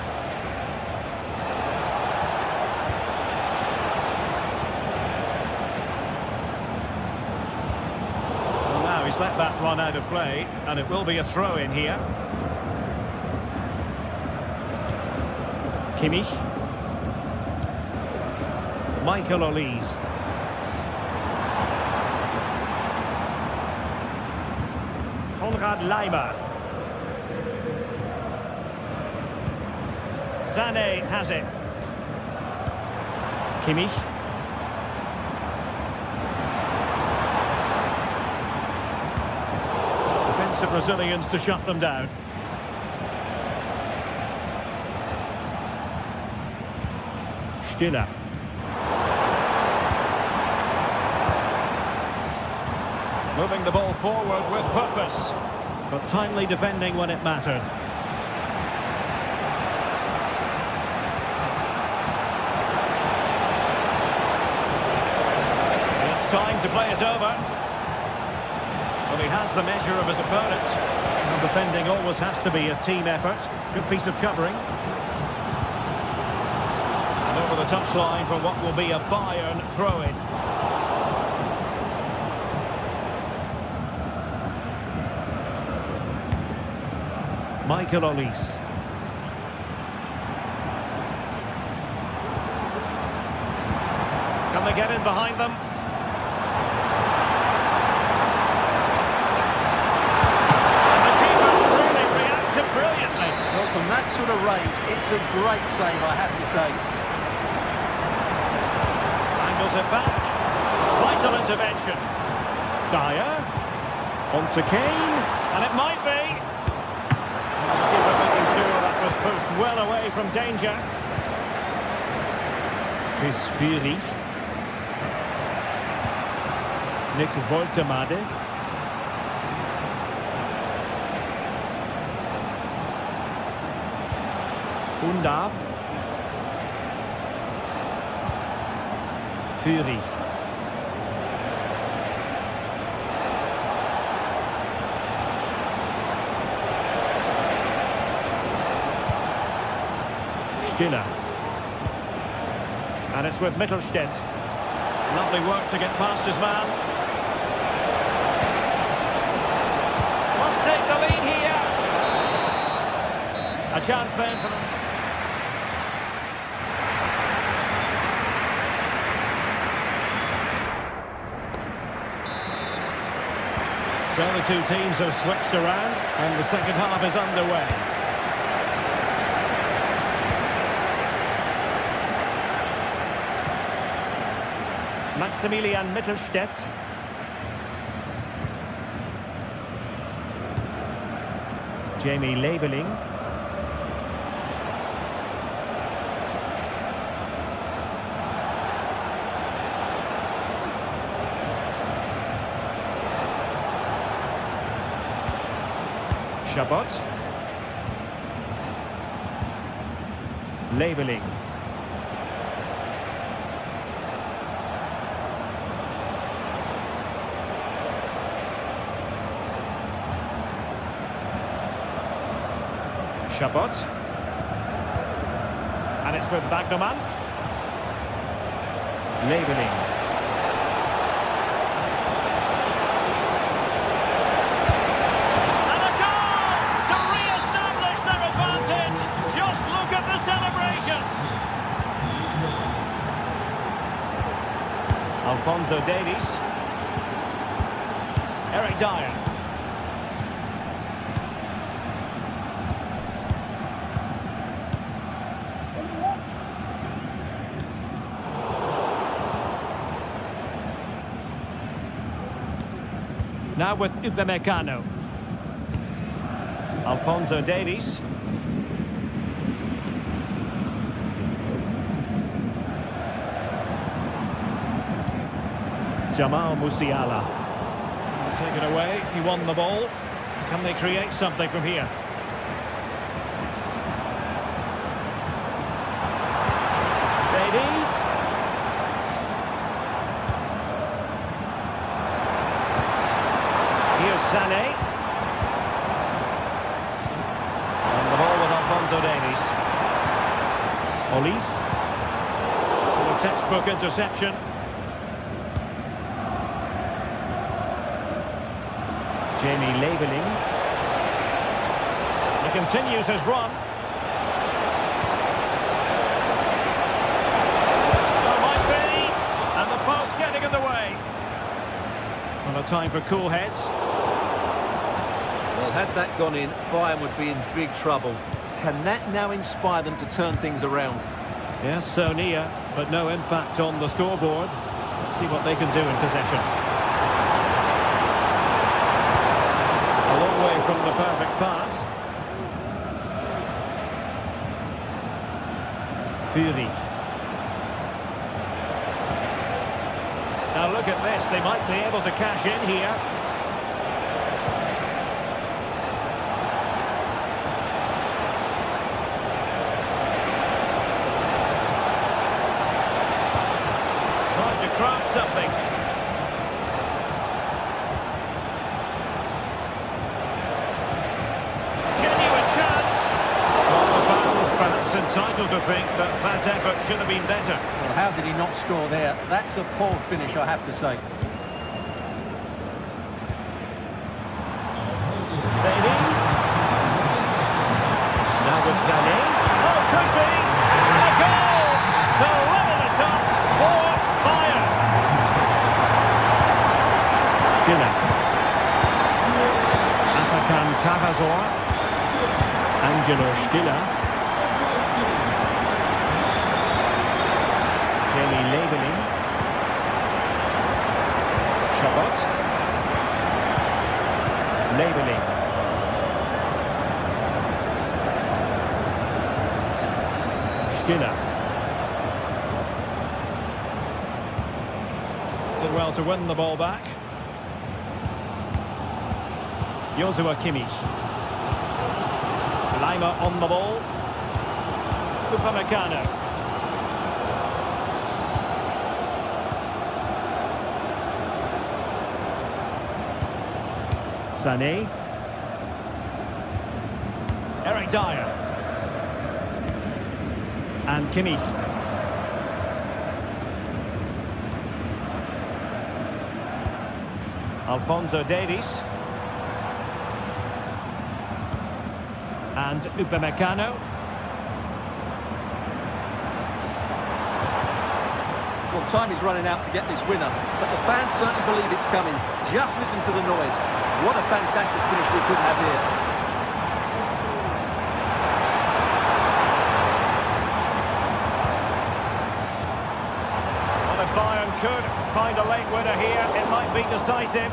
A: Well, now he's let that run out of play, and it will be a throw in here. Kimmich. Michael Olise. Konrad Laimer. Sané has it. Kimmich. Defensive Brazilians to shut them down. Stiller. Moving the ball forward with purpose, but timely defending when it mattered. It's time to play it over. Well, he has the measure of his opponent.
B: And the
A: defending always has to be a team effort. Good piece of covering. And over the touchline for what will be a Bayern throw-in. Michael Olise. Can they get in behind them? And the keeper really reacted brilliantly.
B: Well, from that sort of range, it's a great save, I have to say.
A: Angles it back. Vital intervention. Dyer. On to Kane. And it might be. Keeper making sure that was pushed well away from danger. Chris Fury. Nick Woltemade. Undav. Fury. Skinner. And it's with Mittelstedt. Lovely work to get past his man. Must take the lead here. A chance then for them. So the two teams have switched around and the second half is underway. Maximilian Mittelstedt. Jamie Leveling. Chabot. Leveling. Chabot. And it's with Bagnoman. Leveling. And a goal to re-establish their advantage. Just look at the celebrations. Alphonso Davies. Eric Dyer. Now with Upamecano. Alphonso Davies. Jamal Musiala. Take it away. He won the ball. Can they create something from here? Davies. Here's Sané. And the ball with Alphonso Davies. Olise. A textbook interception. Jamie Leveling. He continues his run. That might be. And the post getting in the way. Well, a time for cool heads.
B: Well, had that gone in, Bayern would be in big trouble. Can that now inspire them to turn things around?
A: Yes, so near, but no impact on the scoreboard. Let's see what they can do in possession. A long way from the perfect pass. Fury. Now look at this, they might be able to cash in here. Trying to craft something. natural to think that that effort should have been better.
B: Well, how did he not score there? That's a poor finish, I have to say.
A: Davies. Now with Sané. Oh, could be! And a goal to level it up for Bayern. Giller. Atakan Cavazor. Angelo Stiller. Jamie Labeling. Chabot. Labeling. Skinner. Did well to win the ball back. Joshua Kimmich. Lima on the ball. Upamecano. Sané. Eric Dyer. And Kimmich. Alphonso Davies. And Upamecano.
B: Well, time is running out to get this winner, but the fans certainly believe it's coming. Just listen to the noise. What a fantastic finish we could have here.
A: Well, if Bayern could find a late winner here, it might be decisive.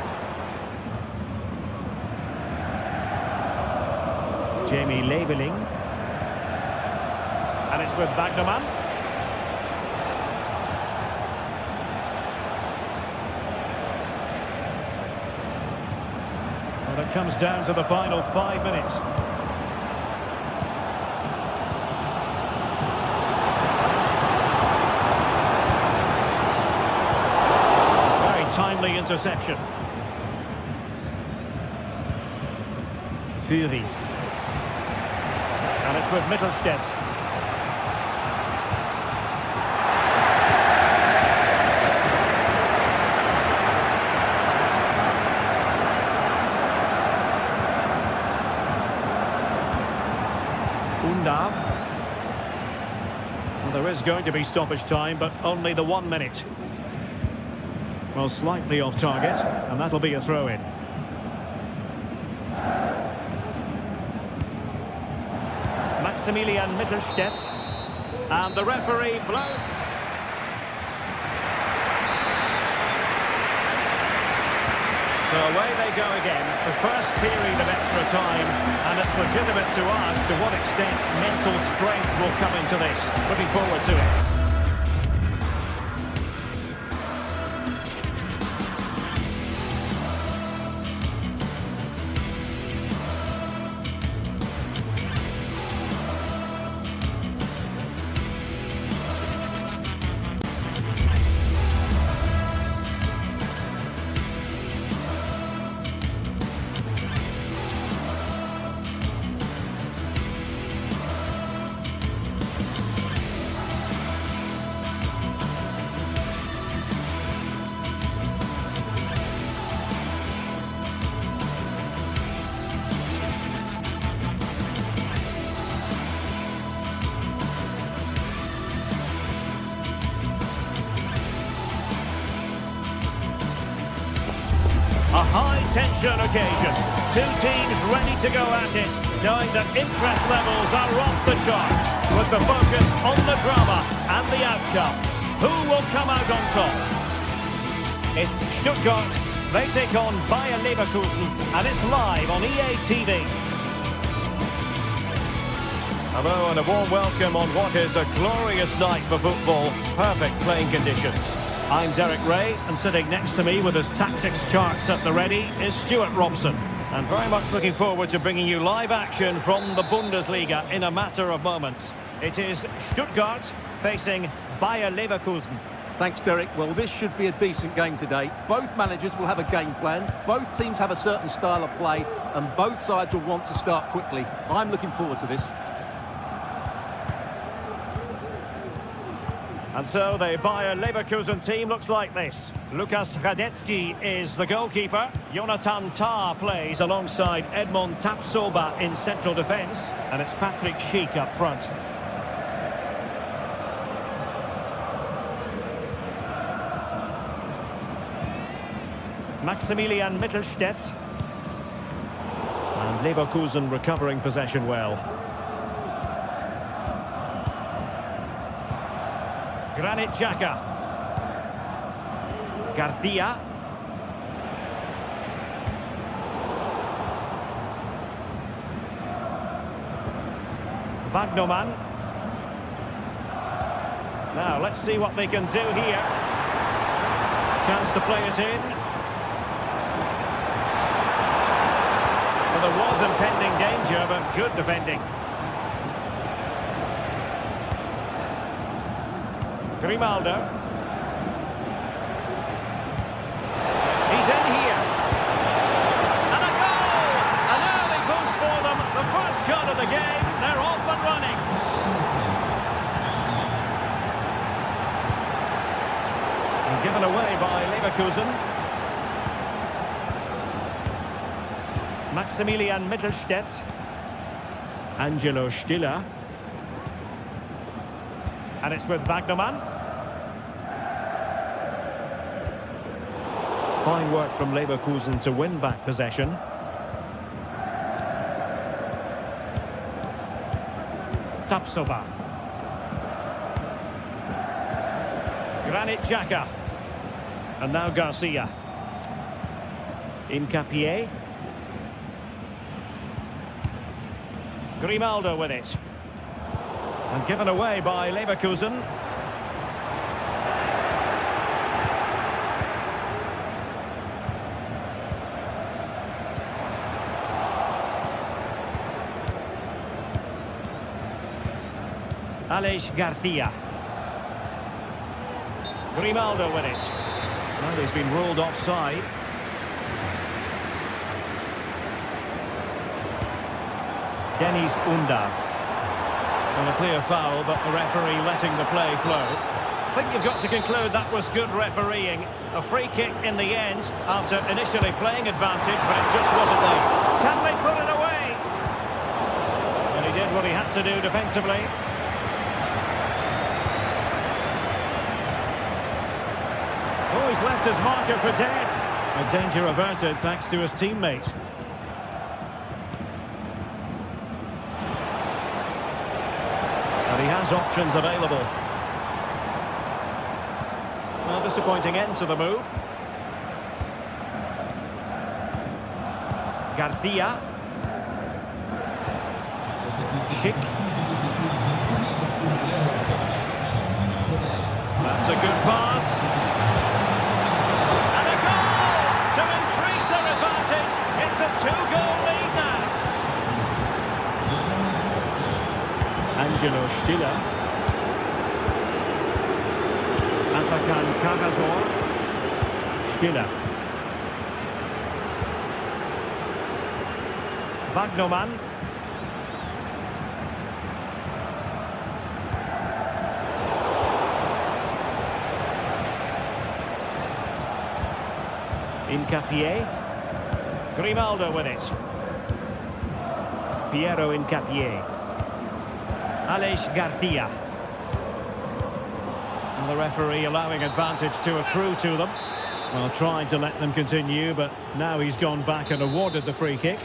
A: Jamie Labeling. And it's with Wagnerman. Well, it comes down to the final 5 minutes. Very timely interception. Fury. And it's with Mittelstedt. Undav. Well, there is going to be stoppage time, but only the 1 minute. Well, slightly off target, and that'll be a throw-in. Maximilian Mittelstedt, and the referee blows. So away they go again, the first period of extra time, and it's legitimate to ask to what extent mental strength will come into this. Looking forward to it. A high-tension occasion. Two teams ready to go at it, knowing that interest levels are off the charts, with the focus on the drama and the outcome. Who will come out on top? It's Stuttgart. They take on Bayer Leverkusen, and it's live on EA TV. Hello and a warm welcome on what is a glorious night for football. Perfect playing conditions. I'm Derek Ray, and sitting next to me with his tactics charts at the ready is Stuart Robson. And very much looking forward to bringing you live action from the Bundesliga in a matter of moments. It is Stuttgart facing Bayer Leverkusen.
B: Thanks, Derek. Well, this should be a decent game today. Both managers will have a game plan. Both teams have a certain style of play, and both sides will want to start quickly. I'm looking forward to this.
A: And so the Bayer Leverkusen team looks like this. Lukas Radetzky is the goalkeeper. Jonathan Tah plays alongside Edmond Tapsoba in central defence. And it's Patrick Schick up front. Maximilian Mittelstädt. And Leverkusen recovering possession well. Granit Xhaka. Garcia. Wagnerman. Now, let's see what they can do here. Chance to play it in. Well, there was impending danger, but good defending. Grimaldo. He's in here. And a goal! An early boost for them. The first goal of the game. They're off and running. And given away by Leverkusen. Maximilian Mittelstädt. Angelo Stiller. And it's with Wagnerman. Fine work from Leverkusen to win back possession. Tapsoba. Granit Xhaka. And now Garcia. Incapié. Grimaldo with it. And given away by Leverkusen. Aleix Garcia. Grimaldo with it. Well, he's been ruled offside. Deniz Ünder. And a clear foul, but the referee letting the play flow. I think you've got to conclude that was good refereeing. A free kick in the end after initially playing advantage, but it just wasn't there. Can they put it away? And he did what he had to do defensively. Oh, he's left his marker for dead. A danger averted thanks to his teammate. And he has options available. Well, disappointing end to the move. Garcia. Schick. That's a good pass. And a goal to increase their advantage. It's a two-goal lead now. Angelo Stiller. Atakan Cavazor. Stiller. Wagnerman. Incapié. Grimaldo with it. Piero Incapié. Aleix Garcia. And the referee allowing advantage to accrue to them. Well, trying to let them continue, but now he's gone back and awarded the free kick.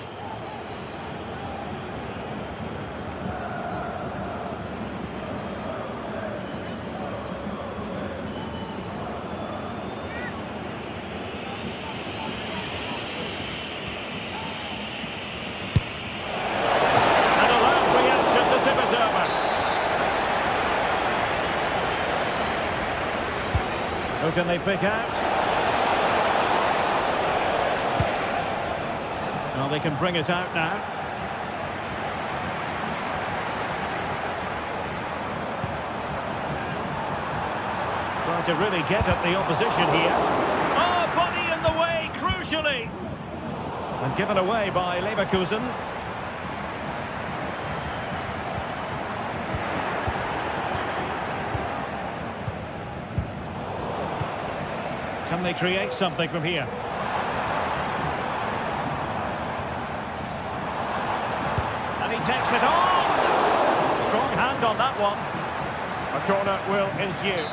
A: Who can they pick out? Well, they can bring it out now. Trying to really get at the opposition here. Oh, body in the way, crucially. And given away by Leverkusen. Can they create something from here? And he takes it on! Strong hand on that one. A corner will ensue.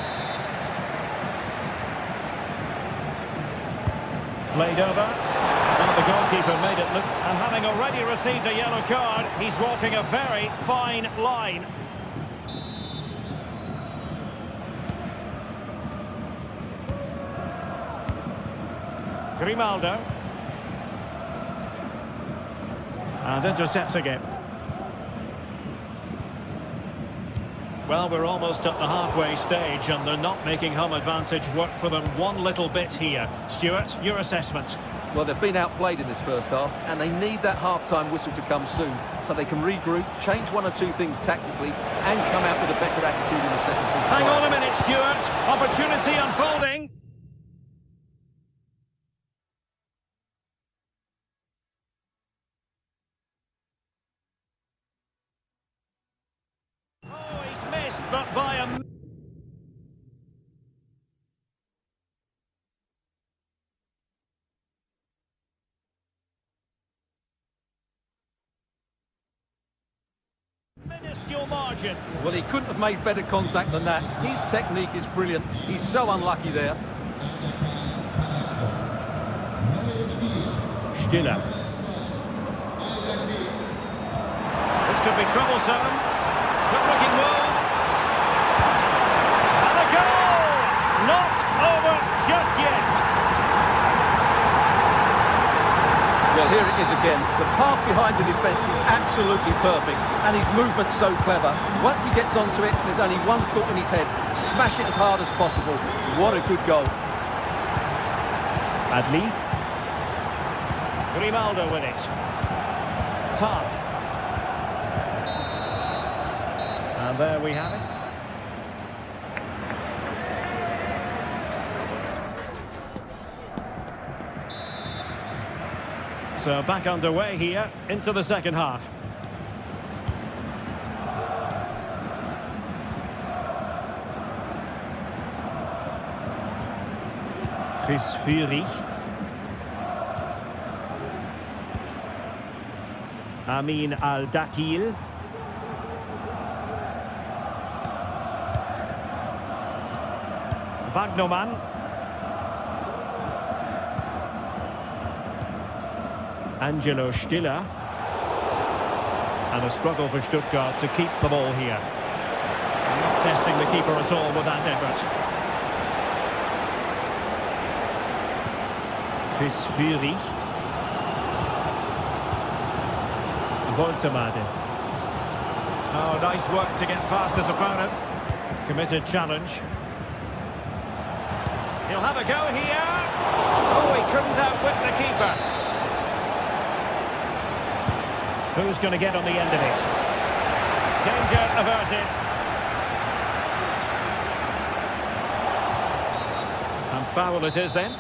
A: Played over. And the goalkeeper made it look. And having already received a yellow card, he's walking a very fine line. Grimaldo. And intercepts again. Well, we're almost at the halfway stage and they're not making home advantage work for them one little bit here. Stuart, your assessment?
B: Well, they've been outplayed in this first half and they need that half-time whistle to come soon so they can regroup, change one or two things tactically and come out with a better attitude in the second half.
A: Hang on a minute, Stuart. Opportunity unfolding. Oh, he's missed, but by a... minuscule margin.
B: Well, he couldn't have made better contact than that. His technique is brilliant. He's so unlucky there.
A: Stiller. This could be troublesome. Good looking move. And a goal! Not over just yet.
B: Well, here it is again. The pass behind the defence is absolutely perfect, and his movement's so clever. Once he gets onto it, there's only one thought in his head. Smash it as hard as possible. What a good goal.
A: Adli. Grimaldo with it. Tough. And there we have it. So back underway here into the second half. Chris Fury. Amin Al-Dakil. Wagnerman. Angelo Stiller. And a struggle for Stuttgart to keep the ball here. Not testing the keeper at all with that effort. Chris Fury. Voltemade. Oh, nice work to get past his opponent. Committed challenge. He'll have a go here. Oh, he couldn't outwit the keeper. Who's going to get on the end of it? Danger averted. And foul it is then.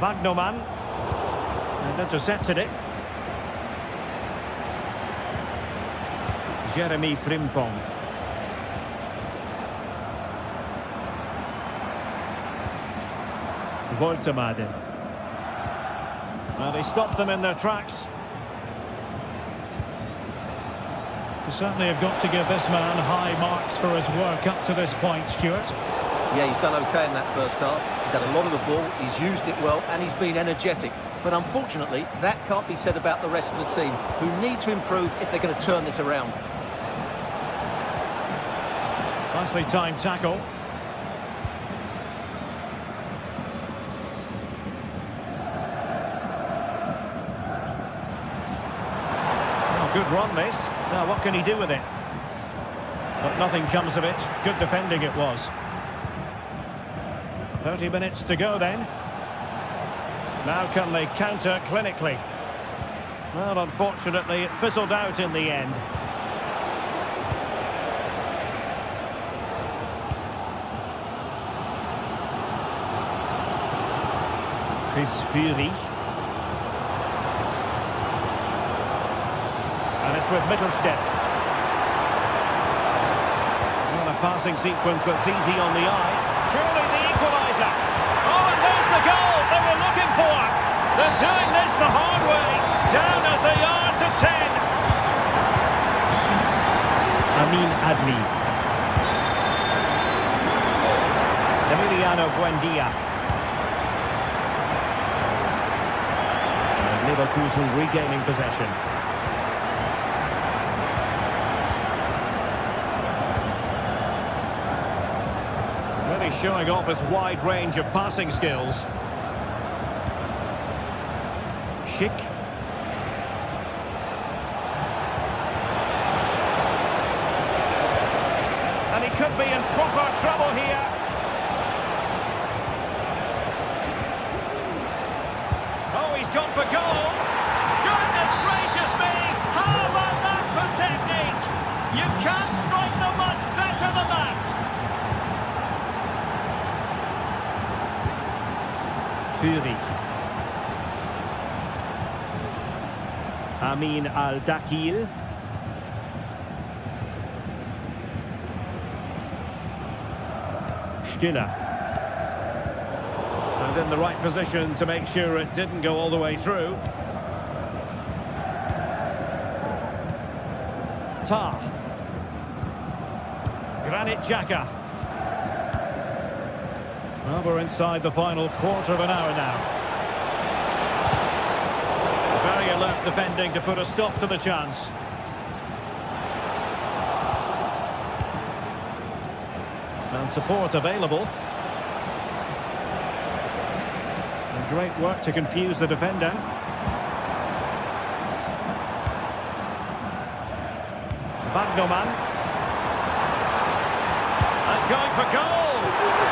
A: Wagnerman. And intercepted it. Jeremy Frimpong. Voltemade. Well, they stopped them in their tracks. You certainly have got to give this man high marks for his work up to this point, Stuart.
B: Yeah, he's done okay in that first half. He's had a lot of the ball, he's used it well, and he's been energetic. But unfortunately, that can't be said about the rest of the team, who need to improve if they're going to turn this around.
A: Nicely timed tackle. Good run, this. Now, what can he do with it? But nothing comes of it. Good defending it was. 30 minutes to go then. Now can they counter clinically? Well, unfortunately, it fizzled out in the end. Chris Fury. And it's with Mittelstädt. Well, a passing sequence that's easy on the eye. Surely the equaliser. Oh, and there's the goal they were looking for. They're doing this the hard way. Down as they are to 10. Amin Adli. Emiliano Buendia. And Leverkusen regaining possession. Really showing off his wide range of passing skills. Schick. And he could be in proper trouble here. Oh, he's gone for goal. Goodness gracious me! How about that for technique? You can't strike them much better than that. Fury. Amin Al-Dakil. Stiller. And in the right position to make sure it didn't go all the way through. Tar. Granit Xhaka. Well, we're inside the final quarter of an hour now. Very alert defending to put a stop to the chance. And support available. And great work to confuse the defender. Bagnoman. And going for goal.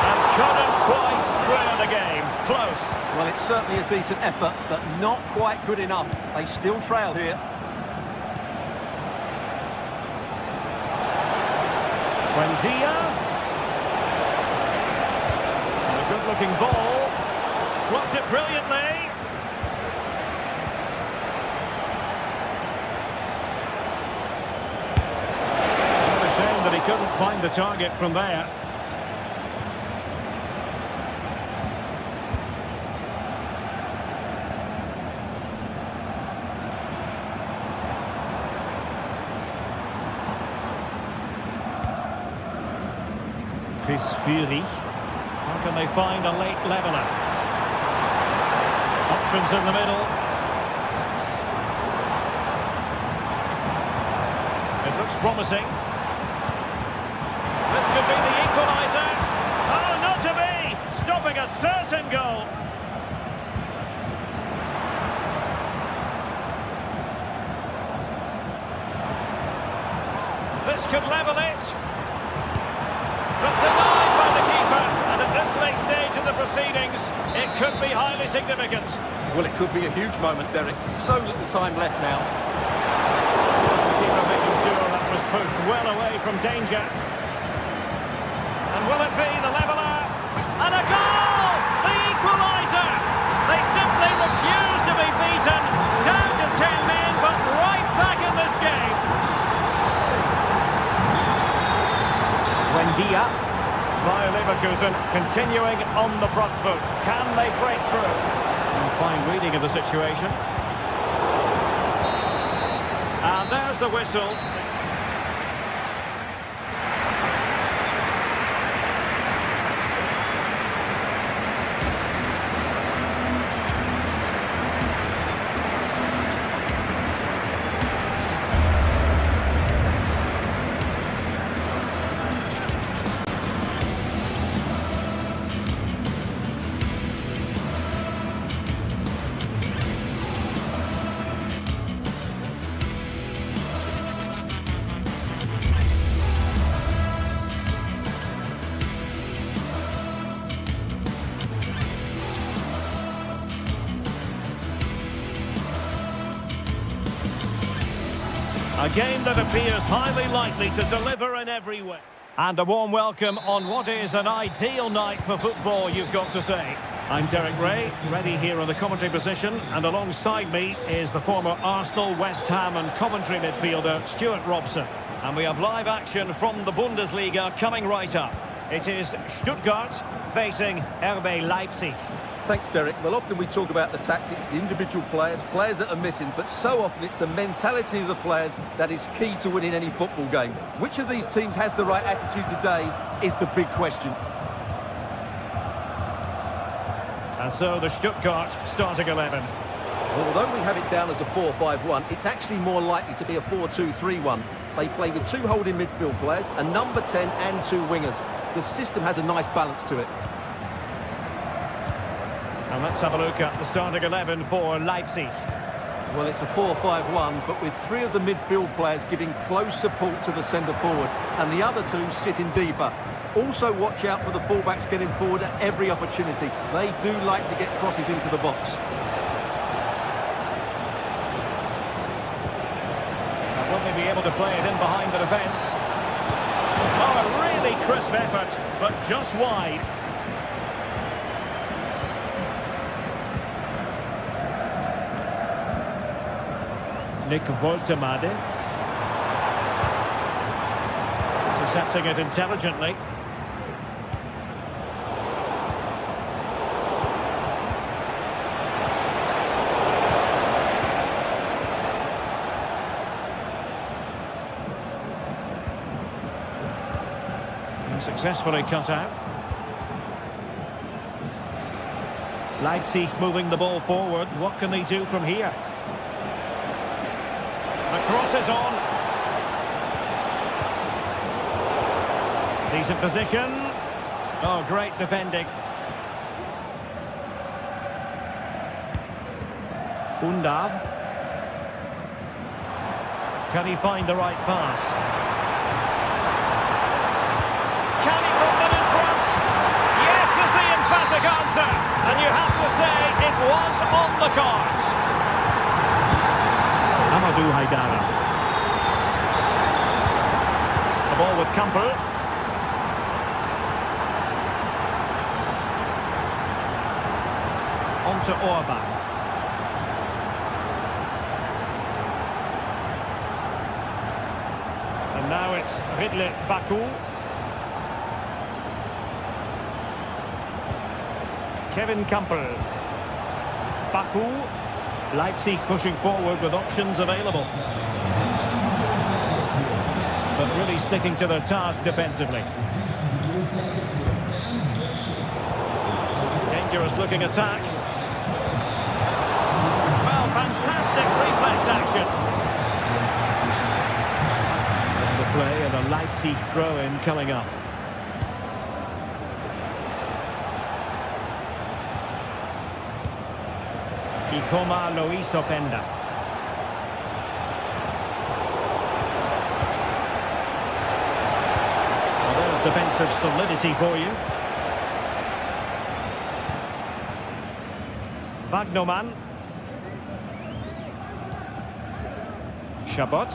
A: And couldn't quite square the game. Close.
B: Well, it's certainly a decent effort, but not quite good enough. They still trail here.
A: Buendia. And a good-looking ball. Blocked it brilliantly. What a shame that he couldn't find the target from there. Chris Fury. How can they find a late leveller? Options in the middle. It looks promising. This could be the equaliser. Oh, not to be! Stopping a certain goal. This could level it. But denied by the keeper, and at this late stage of the proceedings, it could be highly significant.
B: Well, it could be a huge moment, Derek. So little time left now.
A: The keeper making sure that was pushed well away from danger. And will it be the leveller? And a goal! The equaliser! They simply refuse to be beaten. Down to 10 men, but right back in this game. Buendia. Bayer Leverkusen continuing on the front foot. Can they break through? And fine reading of the situation. And there's the whistle. A game that appears highly likely to deliver in every way. And a warm welcome on what is an ideal night for football, you've got to say. I'm Derek Ray, ready here in the commentary position, and alongside me is the former Arsenal, West Ham and Coventry midfielder, Stuart Robson. And we have live action from the Bundesliga coming right up. It is Stuttgart facing RB Leipzig.
B: Thanks, Derek. Well, often we talk about the tactics, the individual players that are missing, but so often it's the mentality of the players that is key to winning any football game. Which of these teams has the right attitude today is the big question.
A: And so the Stuttgart starting 11.
B: Although we have it down as a 4-5-1, it's actually more likely to be a 4-2-3-1. They play with 2 holding midfield players, a number 10 and 2 wingers. The system has a nice balance to it.
A: And let's have a look at the starting 11 for Leipzig.
B: Well, it's a 4-5-1, but with 3 of the midfield players giving close support to the centre-forward, and the other 2 sitting deeper. Also watch out for the fullbacks getting forward at every opportunity. They do like to get crosses into the box.
A: And will they be able to play it in behind the defence? Oh, a really crisp effort, but just wide. Nick Woltemade. Intercepting it intelligently. And successfully cut out. Leipzig moving the ball forward. What can they do from here? The cross is on. Decent position. Oh, great defending. Undav. Can he find the right pass? Can he put them in front? Yes is the emphatic answer. And you have to say it was on the cards. Amadou Haidara. The ball with Campbell. On to Orban. And now it's Ridley Baku. Kevin Campbell. Baku. Leipzig pushing forward with options available. But really sticking to their task defensively. Dangerous looking attack. Well, fantastic reflex action. The play and a Leipzig throw-in coming up. Ikoma Luis Openda. Well, there's defensive solidity for you. Wagnerman. Chabot.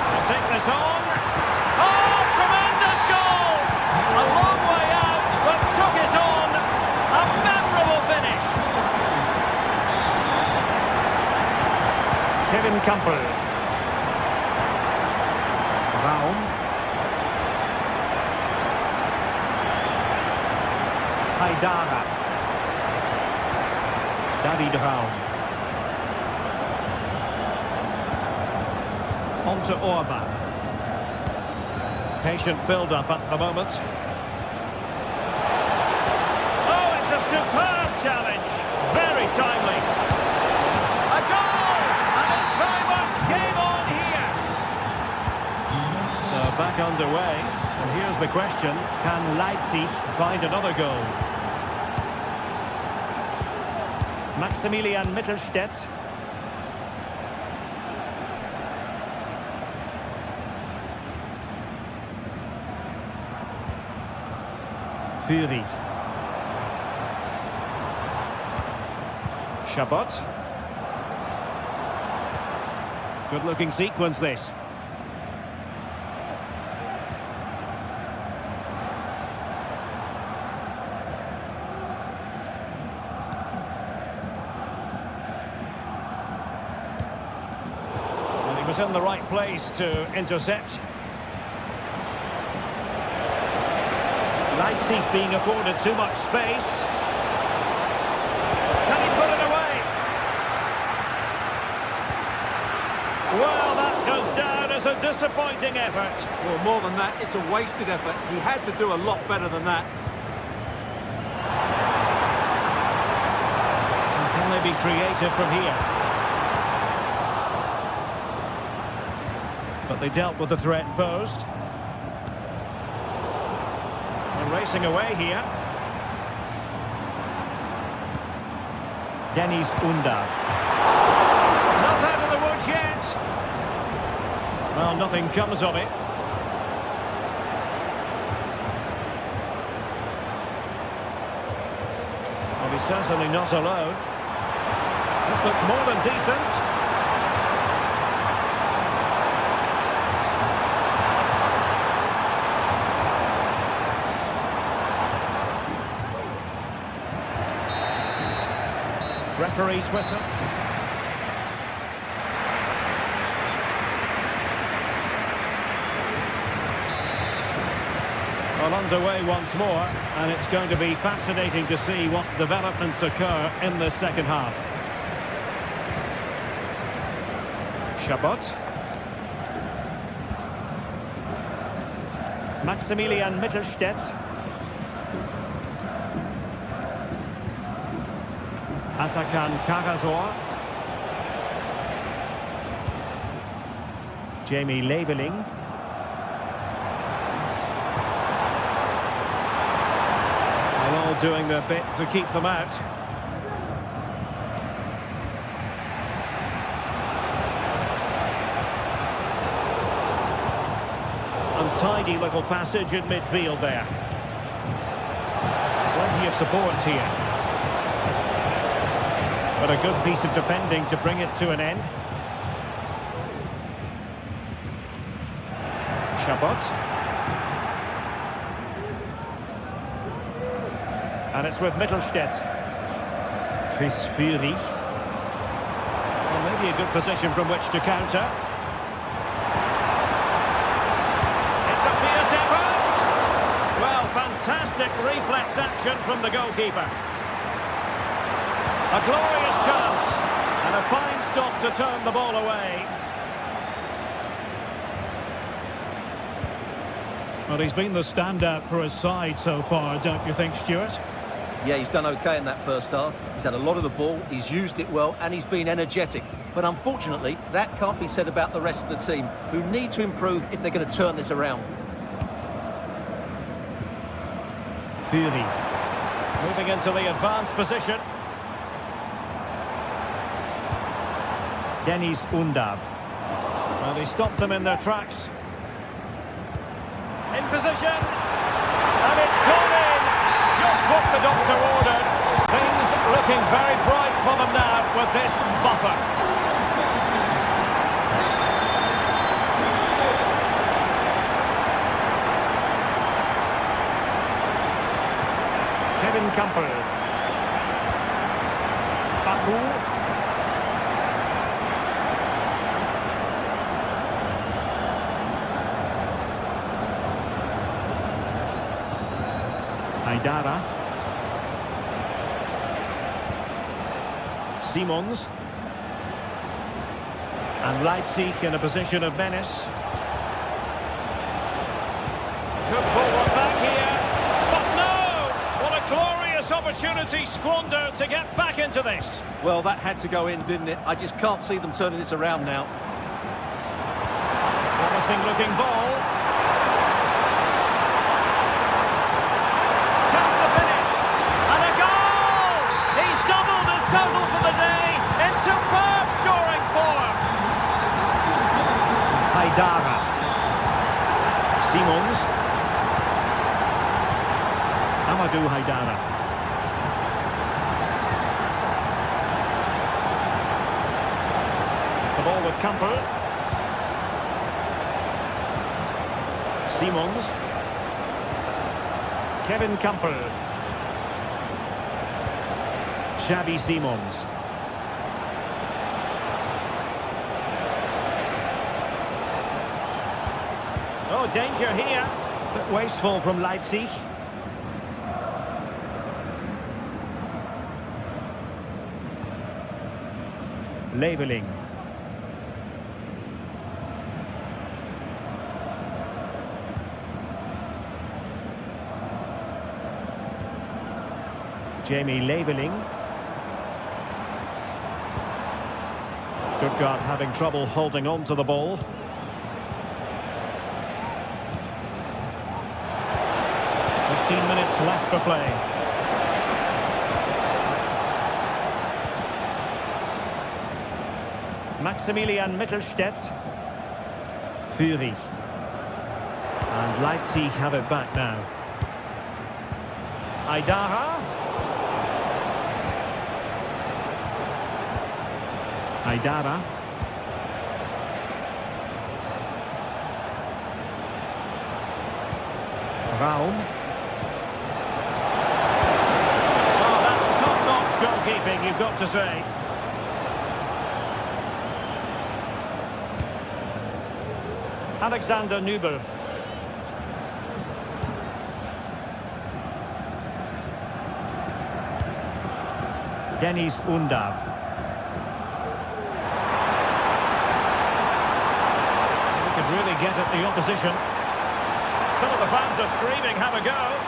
A: They'll take this on. Kevin Campbell. Raum. Haidara. David Raum. On to Orban. Patient build-up at the moment. Oh, it's a superb challenge. Very timely. A goal! And it's very much game on here. So back underway. And here's the question. Can Leipzig find another goal? Maximilian Mittelstädt. Fury. Chabot. Good looking sequence this. in the right place to intercept. Leipzig being afforded too much space. Can he put it away? Well, that goes down as a disappointing effort.
B: Well, more than that, it's a wasted effort. He had to do a lot better than that.
A: And can they be creative from here? But they dealt with the threat posed. And racing away here. Dennis Undav. Not out of the woods yet. Well, nothing comes of it. Well, he's certainly not alone. This looks more than decent. Referee's whistle. Well, underway once more, and it's going to be fascinating to see what developments occur in the second half. Chabot. Maximilian Mittelstädt. Atakan Karasor. Jamie Leveling. They're all doing their bit to keep them out. Untidy little passage in midfield there. Plenty of support here. But a good piece of defending to bring it to an end. Chabot. And it's with Mittelstädt. Chris Fury. Well, maybe a good position from which to counter. It's a fierce effort! Well, fantastic reflex action from the goalkeeper. A glorious chance, and a fine stop to turn the ball away. Well, he's been the standout for his side so far, don't you think, Stuart?
B: Yeah, he's done okay in that first half. He's had a lot of the ball, he's used it well, and he's been energetic. But unfortunately, that can't be said about the rest of the team, who need to improve if they're going to turn this around.
A: Fury moving into the advanced position. Dennis Undav. Well, he stopped them in their tracks. In position. And it's gone in. Just what the doctor ordered. Things looking very bright for them now with this buffer. Kevin Campbell. Baku. Haidara. Simons. And Leipzig in a position of menace. Good forward back here. But no! What a glorious opportunity squandered to get back into this.
B: Well, that had to go in, didn't it? I just can't see them turning this around now.
A: Promising looking ball. Total for the day in superb scoring form. Haidara. Simons. Amadou Haidara. The ball with Campbell. Simons. Kevin Campbell. Xavi Simons. Oh, danger here. Bit wasteful from Leipzig. Leveling. Jamie Leveling. Stuttgart having trouble holding on to the ball. Minutes left for play. Maximilian Mittelstädt. Führig. And Leipzig have it back now. Aidara. Aidara. Raum. Goalkeeping, you've got to say. Alexander Nübel. Dennis Undav. He could really get at the opposition. Some of the fans are screaming, have a go.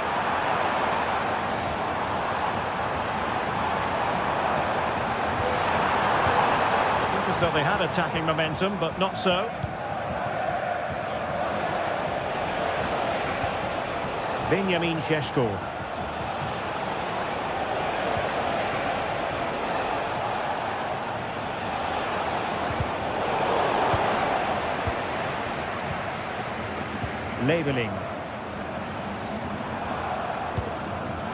A: So they had attacking momentum, but not so. Benjamin Šeško. Leveling.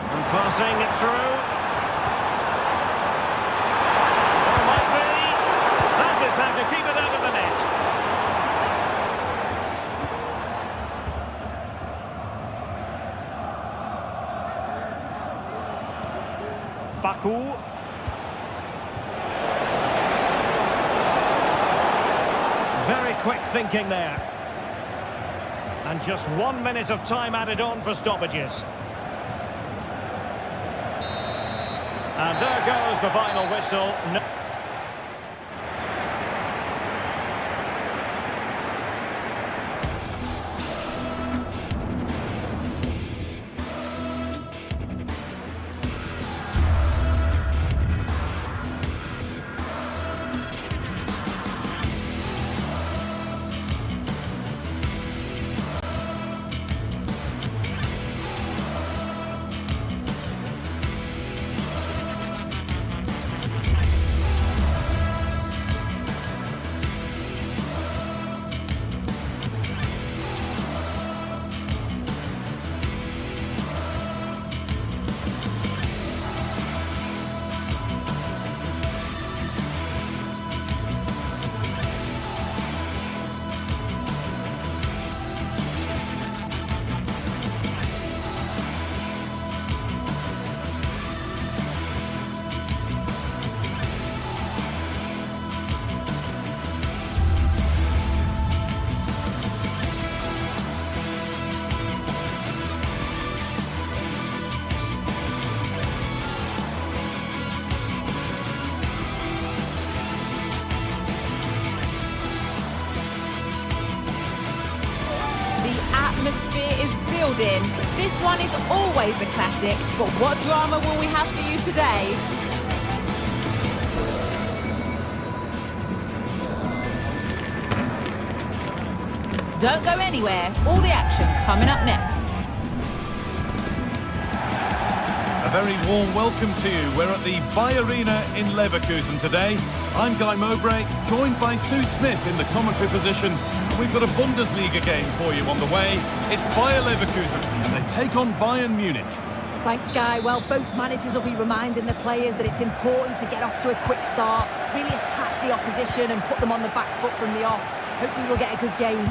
A: And passing it through. Time to keep it out of the net. Baku. Very quick thinking there. And just 1 minute of time added on for stoppages. And there goes the final whistle. No.
E: Atmosphere is building. This one is always a classic, but what drama will we have for you today? Don't go anywhere. All the action coming up next.
D: A very warm welcome to you. We're at the Vi Arena in Leverkusen today. I'm Guy Mowbray, joined by Sue Smith in the commentary position. We've got a Bundesliga game for you on the way. It's Bayer Leverkusen, and they take on Bayern Munich.
C: Thanks, Guy. Well, both managers will be reminding the players that it's important to get off to a quick start, really attack the opposition and put them on the back foot from the off. Hopefully we'll get a good game.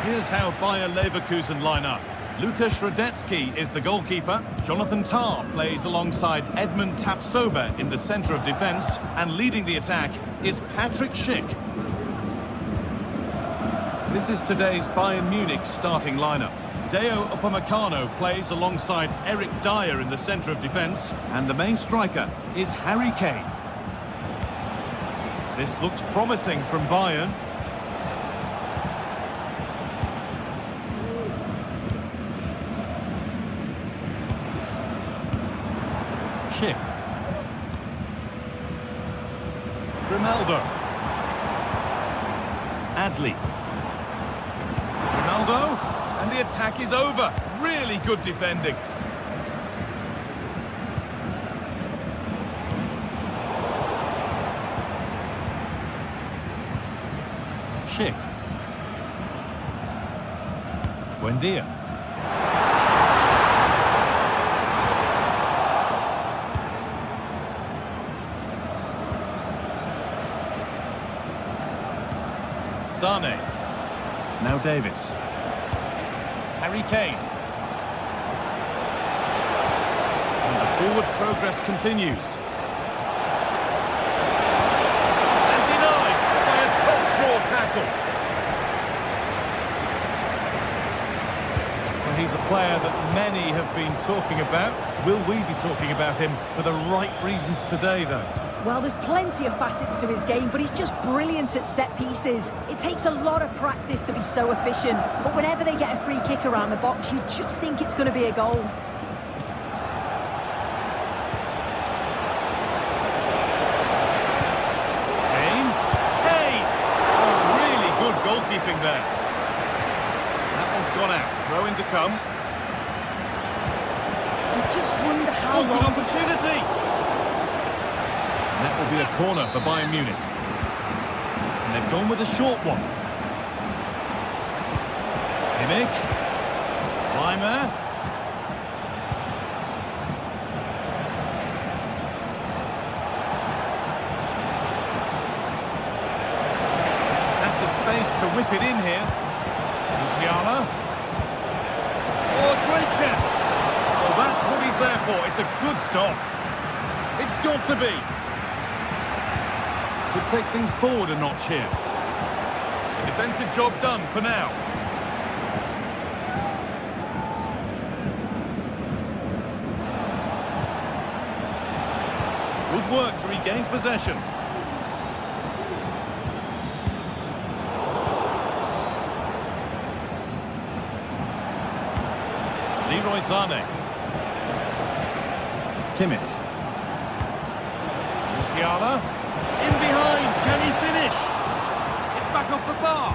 D: Here's how Bayer Leverkusen line up. Lukas Radetzky is the goalkeeper. Jonathan Tah plays alongside Edmund Tapsoba in the centre of defence. And leading the attack is Patrick Schick. This is today's Bayern Munich starting lineup. Deo Upamecano plays alongside Eric Dyer in the centre of defence, and the main striker is Harry Kane. This looks promising from Bayern. Schick. Ronaldo. Adli. Ronaldo, and the attack is over. Really good defending. Schick. Buendia. Sane. Now Davis. Harry Kane. And the forward progress continues. And denied by a top-draw tackle. Well, he's a player that many have been talking about. Will we be talking about him for the right reasons today, though?
C: Well, there's plenty of facets to his game, but he's just brilliant at set pieces. It takes a lot of practice to be so efficient, but whenever they get a free kick around the box, you just think it's going to be a goal.
D: Kane. Hey! Oh, really good goalkeeping there. That one's gone out. Throw in to come.
C: You just wonder how
D: Good opportunity! And that will be a corner for Bayern Munich. And they've gone with a short one. Kimmich. Weimer. That's the space to whip it in here. Musiala. Oh, great catch. Well, that's what he's there for. It's a good stop. It's got to be. Could take things forward a notch here. Defensive job done for now. Good work to regain possession. Leroy Sane. Kimmich. Musiala. In behind, can he finish? It's back off the bar.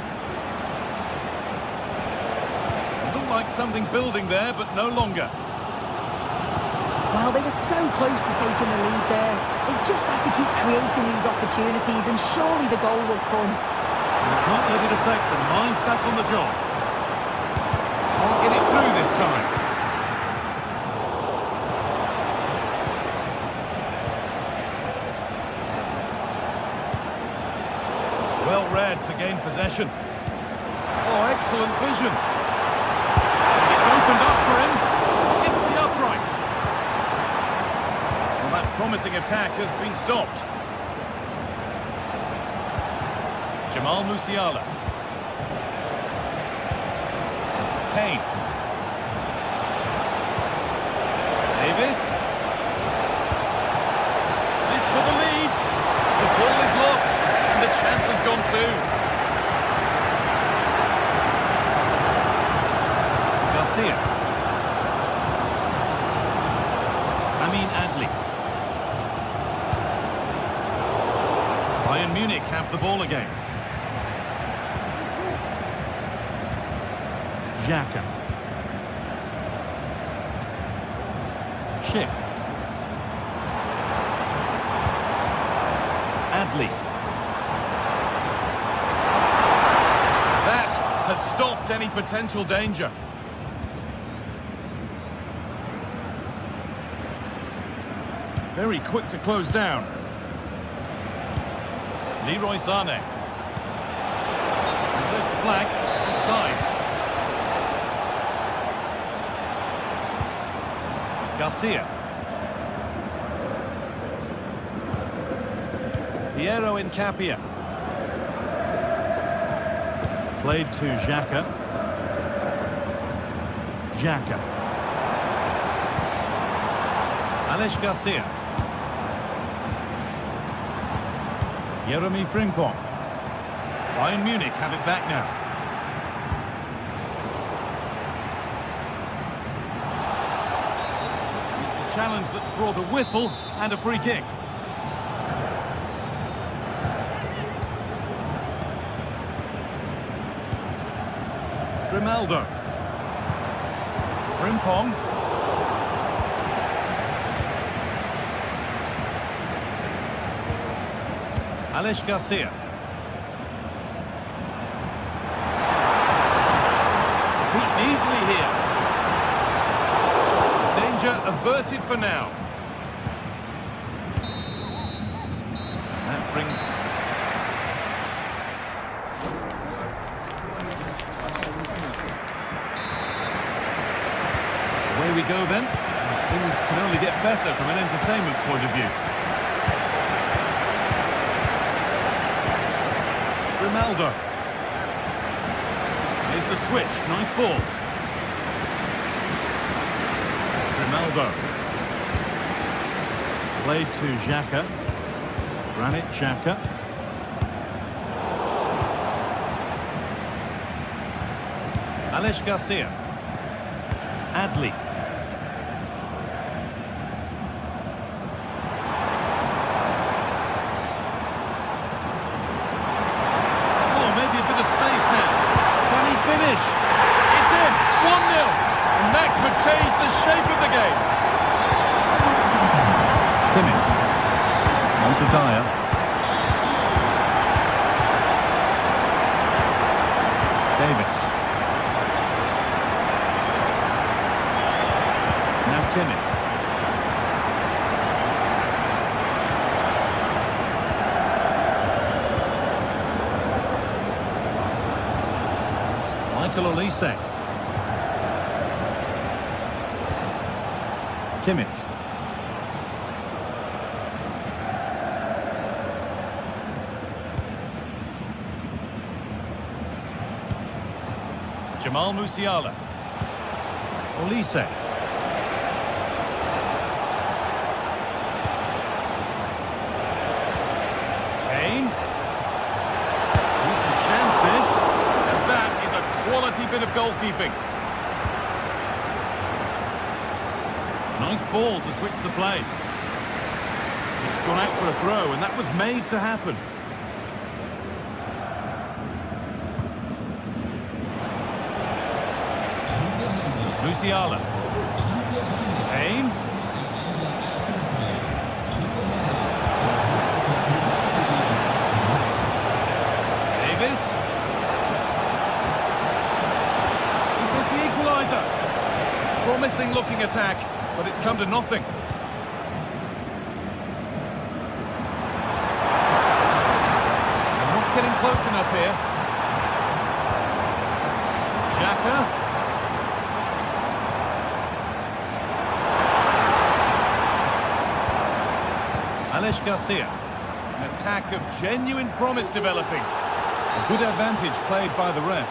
D: Looked like something building there, but no longer.
C: Well, they were so close to taking the lead there. They just have to keep creating these opportunities, and surely the goal will come.
D: You can't let it affect them. Mind's back on the job. Can't get it through this time. Well read to gain possession. Oh, excellent vision. It's opened up for him. It's the upright. Well, that promising attack has been stopped. Jamal Musiala. Kane. Davis. This for the lead. The ball is lost. The chance has gone too. Garcia. Adli. Bayern Munich have the ball again. Xhaka. Schick. Adli. Has stopped any potential danger. Very quick to close down. Leroy Sane. And there's the flag. Inside. Garcia. Piero Incapia. Played to Xhaka. Xhaka. Alex Garcia. Jeremy Frimpong. Bayern Munich have it back now. It's a challenge that's brought a whistle and a free kick. Grimaldo. Frimpong. Alex Garcia. Beaten easily here. Danger averted for now. That brings... Away we go then. Things can only get better from an entertainment point of view. Ronaldo. Here's the switch. Nice ball. Ronaldo. Played to Xhaka. Granit Xhaka. Alex Garcia. Adli. Finish. It's in. 1-0. And that could change the shape of the game. Kimmich. On to Dyer. Davis. Now Kimmich. Olise. Kimmich. Jamal Musiala. Olise. Kane. Here's the chance this. And that is a quality bit of goalkeeping. Nice ball to switch the play. It's gone out for a throw, and that was made to happen. Musiala. Kane. Davis. Is this the equaliser? Promising looking attack, but it's come to nothing. They're not getting close enough here. Xhaka. Alex Garcia. An attack of genuine promise developing. A good advantage played by the ref.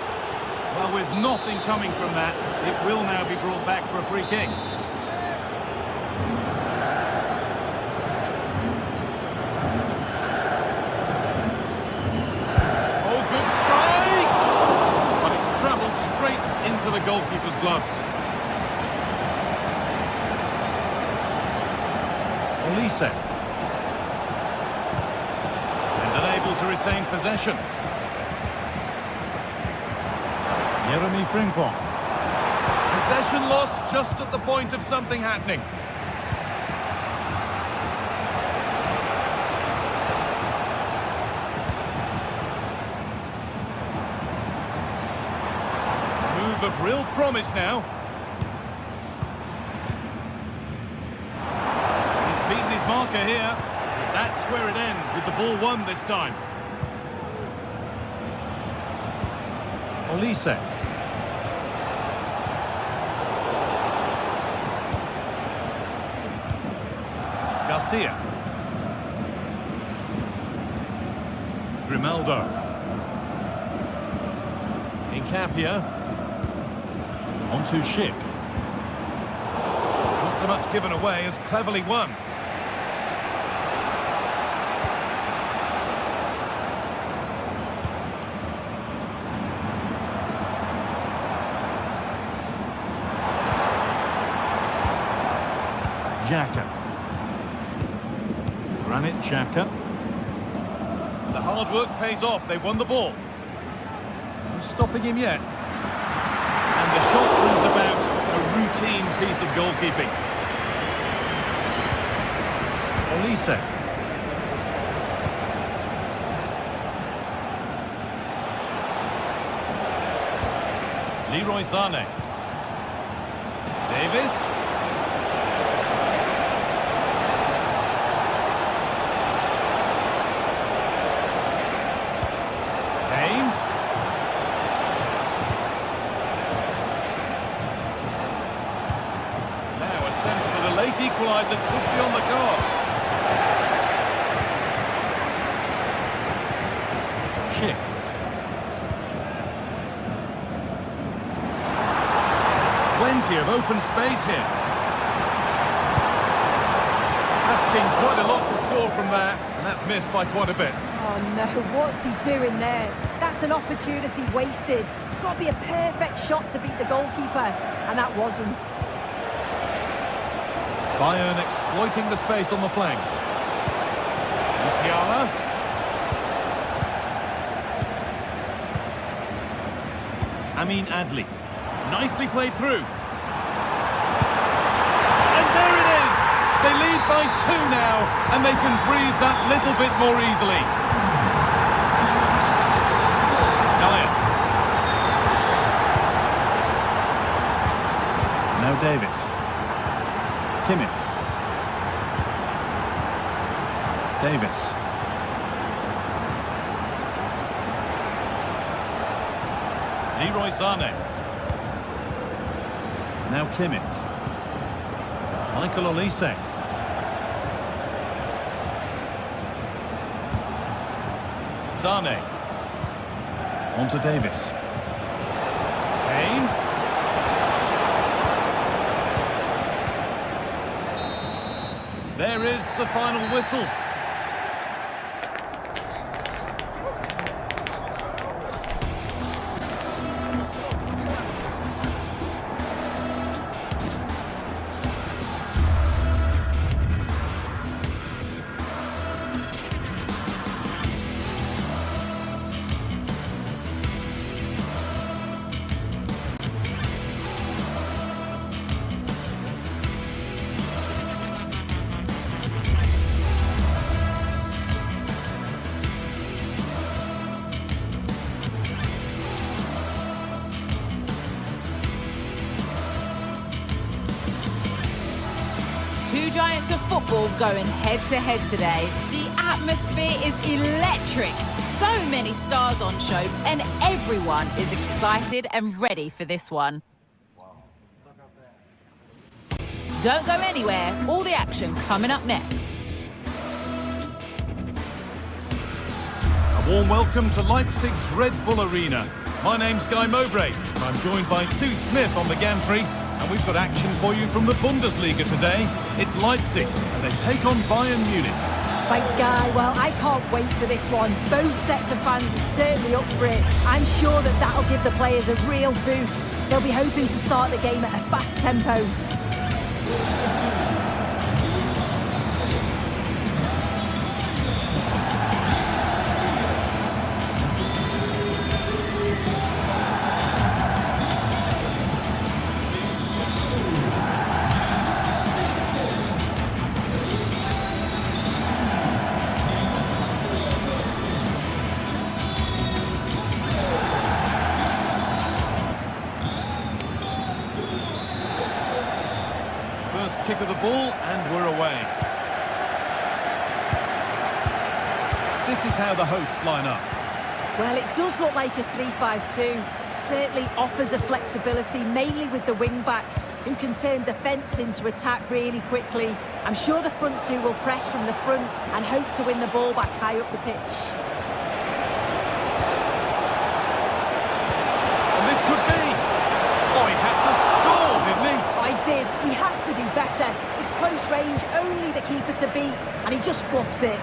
D: Well, with nothing coming from that, it will now be brought back for a free kick. Oh, good strike! But it's travelled straight into the goalkeeper's gloves. Olise. To retain possession. Jeremy Frimpong. Possession lost just at the point of something happening. Move of real promise now. He's beaten his marker here. That's where it ends, with the ball won this time. Olise. Garcia. Grimaldo. cap here. On to Schick. Not so much given away as cleverly won. Xhaka. Granit Xhaka. The hard work pays off. They won the ball. No stopping him yet. And the shot brings about a routine piece of goalkeeping. Olise. Leroy Sané. Davis. Equaliser could be on the cards. Schick. Plenty of open space here. Asking quite a lot to score from there, and that's missed by quite a bit.
C: Oh no, what's he doing there? That's an opportunity wasted. It's got to be a perfect shot to beat the goalkeeper, and that wasn't.
D: Bayern exploiting the space on the flank. Musiala. Amin Adli. Nicely played through. And there it is! They lead by 2 now, and they can breathe that little bit more easily. Dyer. Now Davis. Kimmich. Davis. Leroy Sané. Now Kimmich. Michael Olise. Sané. On to Davis. Kane. There is the final whistle.
E: Two giants of football going head-to-head today. The atmosphere is electric. So many stars on show, and everyone is excited and ready for this one. Don't go anywhere. All the action coming up next.
D: A warm welcome to Leipzig's Red Bull Arena. My name's Guy Mowbray. I'm joined by Sue Smith on the gantry. And we've got action for you from the Bundesliga today. It's Leipzig, and they take on Bayern Munich.
C: Thanks, Guy. Well, I can't wait for this one. Both sets of fans are certainly up for it. I'm sure that that'll give the players a real boost. They'll be hoping to start the game at a fast tempo.
D: Kick of the ball, and we're away. This is how the hosts line up.
C: Well, it does look like a 3-5-2. Certainly offers a flexibility, mainly with the wing-backs, who can turn defence into attack really quickly. I'm sure the front two will press from the front and hope to win the ball back high up the pitch.
D: And
C: range, only the keeper to beat, and he just fluffs it.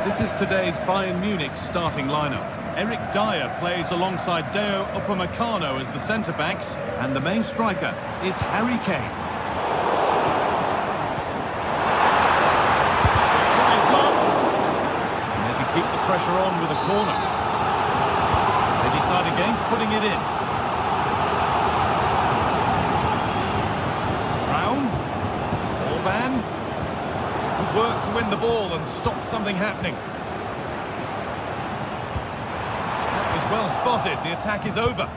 D: This is today's Bayern Munich starting lineup. Eric Dyer plays alongside Deo Upamecano as the centre-backs, and the main striker is Harry Kane. Maybe keep the pressure on with a corner. They decide against putting it in. Brown. Orban. Good work to win the ball and stop something happening. Well spotted, the attack is over.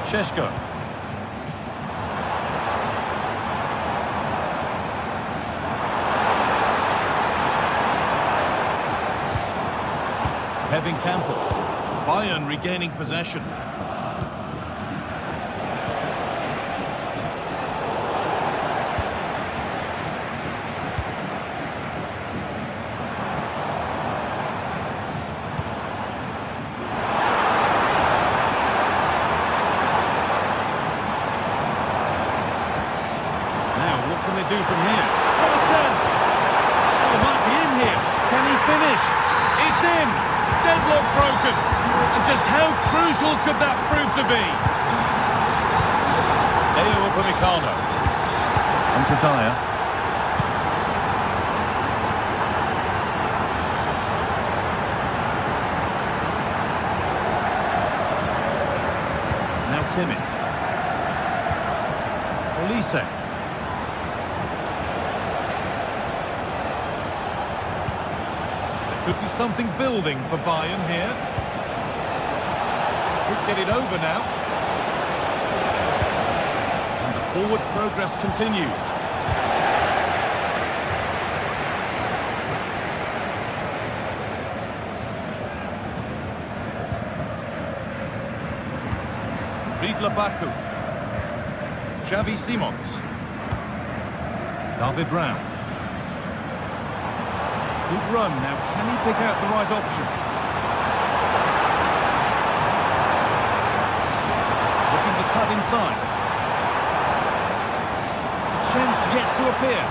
D: Šeško. Kevin Campbell. Bayern regaining possession. Do from here. What a chance! Oh, might be in here. Can he finish? It's in! Deadlock broken. And just how crucial could that prove to be? Deo Upamecano. On to Dyer. Now Kimmich. Olise. Could be something building for Bayern here. Could get it over now. And the forward progress continues. Riedler Baku. Xavi Simons. David Raum. Good run. Now, can he pick out the right option? Looking to cut inside. Chance yet to appear.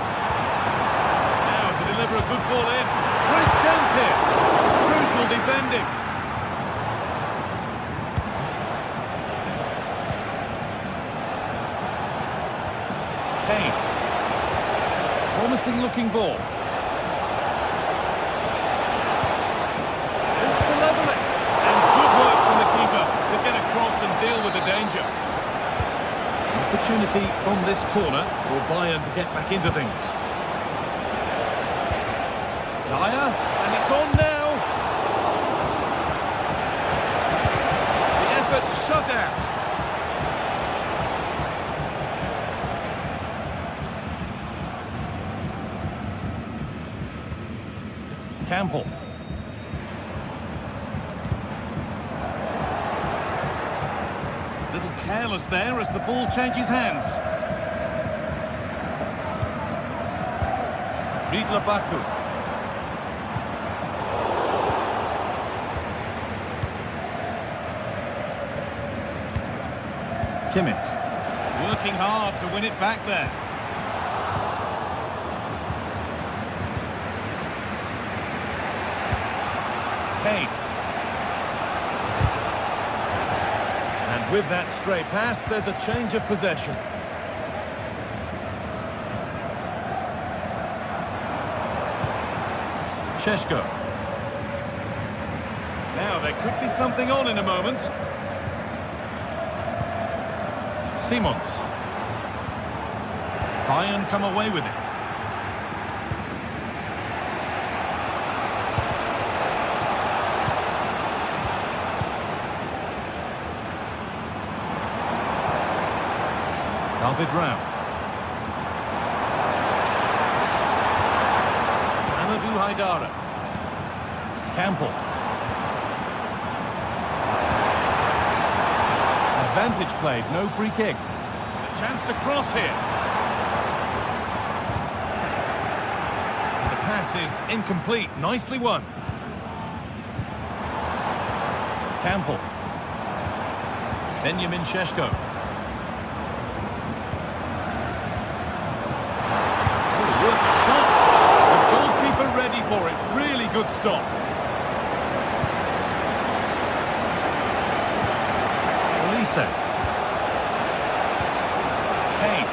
D: Now to deliver a good ball in. Great chance here. Crucial defending. Kane. Promising looking ball. Deal with the danger. An opportunity from this corner for Bayern to get back into things. Dyer, and it's on now. The effort shut out. Campbell. Careless there as the ball changes hands. Riedler Baku. Kimmich. Working hard to win it back there. Kane. With that stray pass, there's a change of possession. Šeško. Now, there could be something on in a moment. Simons. Bayern come away with it. David Raum. Amadou Haidara. Campbell. Advantage played, no free kick. A chance to cross here. And the pass is incomplete, nicely won. Campbell. Benjamin Šeško. Good shot. The goalkeeper ready for it. Really good stop. Elise. Kane.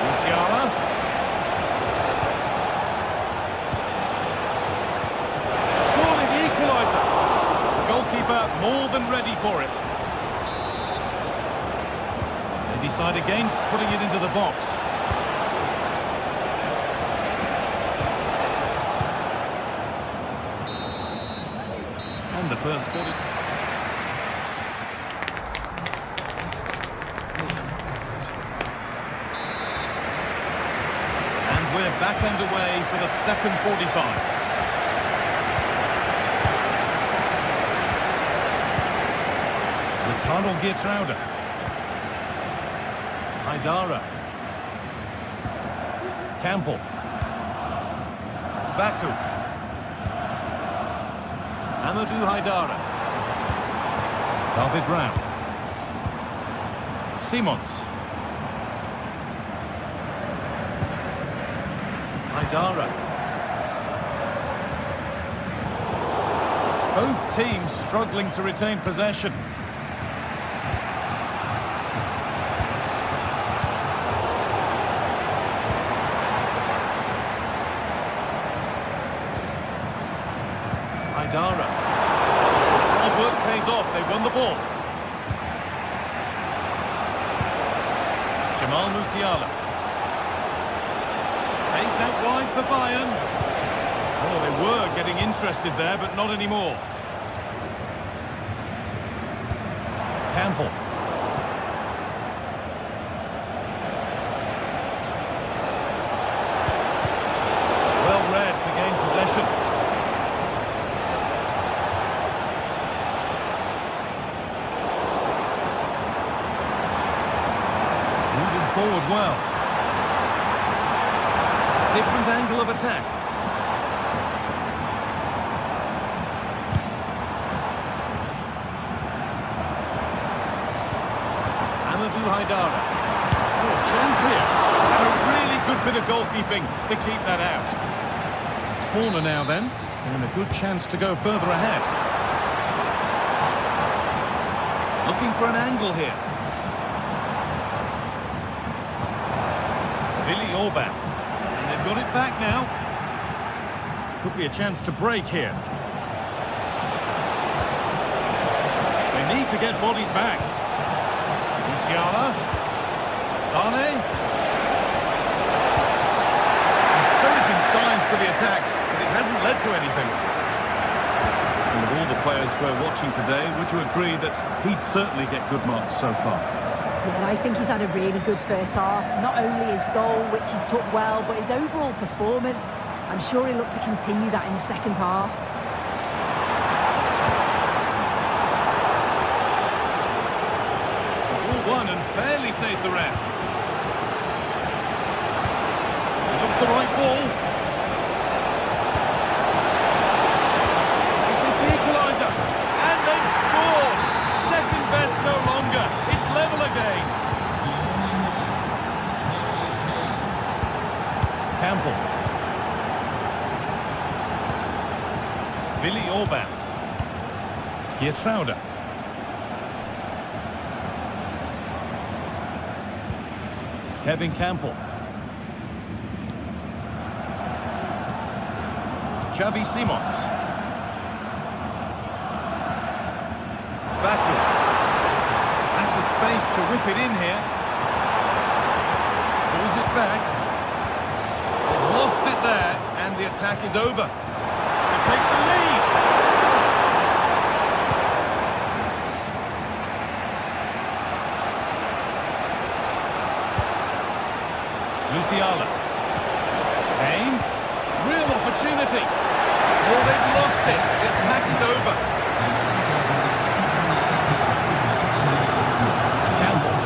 D: Musiala. Surely the equaliser. The goalkeeper more than ready for it. Decide against putting it into the box. And the first 40. And we're back underway for the second 45. Ricardo Geertruida. Haidara. Campbell. Baku. Amadou Haidara. David Rao. Simons. Haidara. Both teams struggling to retain possession. Haidara. Hard work pays off. They won the ball. Jamal Musiala. Space out wide for Bayern. Oh, they were getting interested there, but not anymore. Campbell. Well read to gain possession. Forward well. Different angle of attack. Amadou Haidara. Oh, chance here. And a really good bit of goalkeeping to keep that out. Corner now then, and a good chance to go further ahead. Looking for an angle here. Orban. And they've got it back now. Could be a chance to break here. They need to get bodies back. Musiala. Sane. Encouraging signs for the attack, but it hasn't led to anything. And with all the players we're watching today, would you agree that he'd certainly get good marks so far?
C: Yeah, I think he's had a really good first half. Not only his goal, which he took well, but his overall performance. I'm sure he'll look to continue that in the second half.
D: All won and fairly, says the ref. He looks the right ball. Is this the equaliser? And they've scored! Second best no longer. It's level again. Campbell. Willi Orban. Geertruida. Kevin Campbell. Xavi Simons. Baku. Has the space to whip it in here. Pulls it back. They've lost it there, and the attack is over. To take the lead. Musiala. Kane. Real opportunity. Oh, they've lost it. The attack is over. Campbell.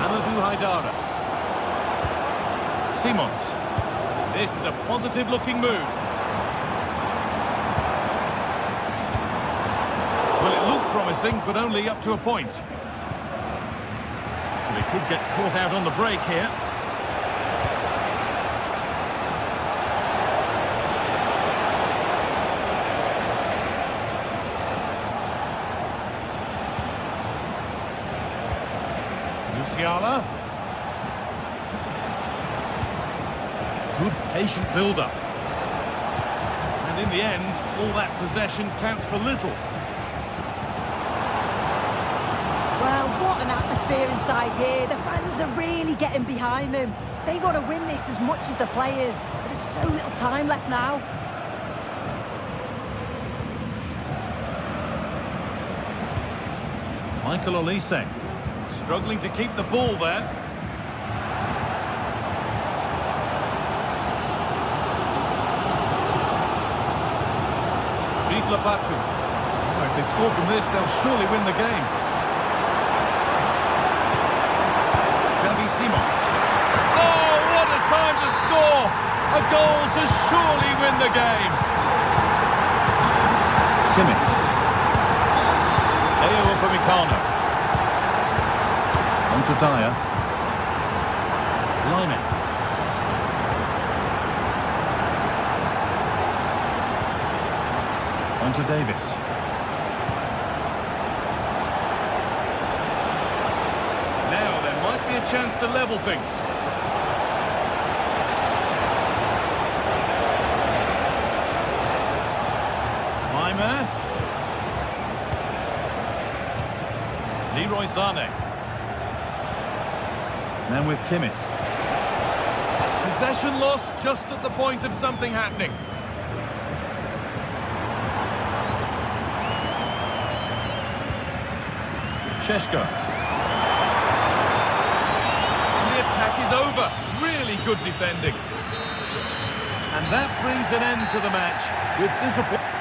D: Amadou Haidara. Simons. This is a positive-looking move. Well, it looked promising, but only up to a point. Well, he could get caught out on the break here. Musiala. Good patient build-up. And in the end, all that possession counts for little.
C: Well, what an atmosphere inside here. The fans are really getting behind them. They got to win this as much as the players. There's so little time left now.
D: Michael Olise struggling to keep the ball there. Lapaku. Oh, if they score from this, they'll surely win the game. Simons. Oh, what a time to score! A goal to surely win the game. Kimmich. Leo Upamecano. On to Dyer. Line. On to Davis. Now there might be a chance to level things. Weimer. Leroy Sané. Now with Kimmich. Possession lost just at the point of something happening. Sheshko. The attack is over. Really good defending. And that brings an end to the match with disappointment.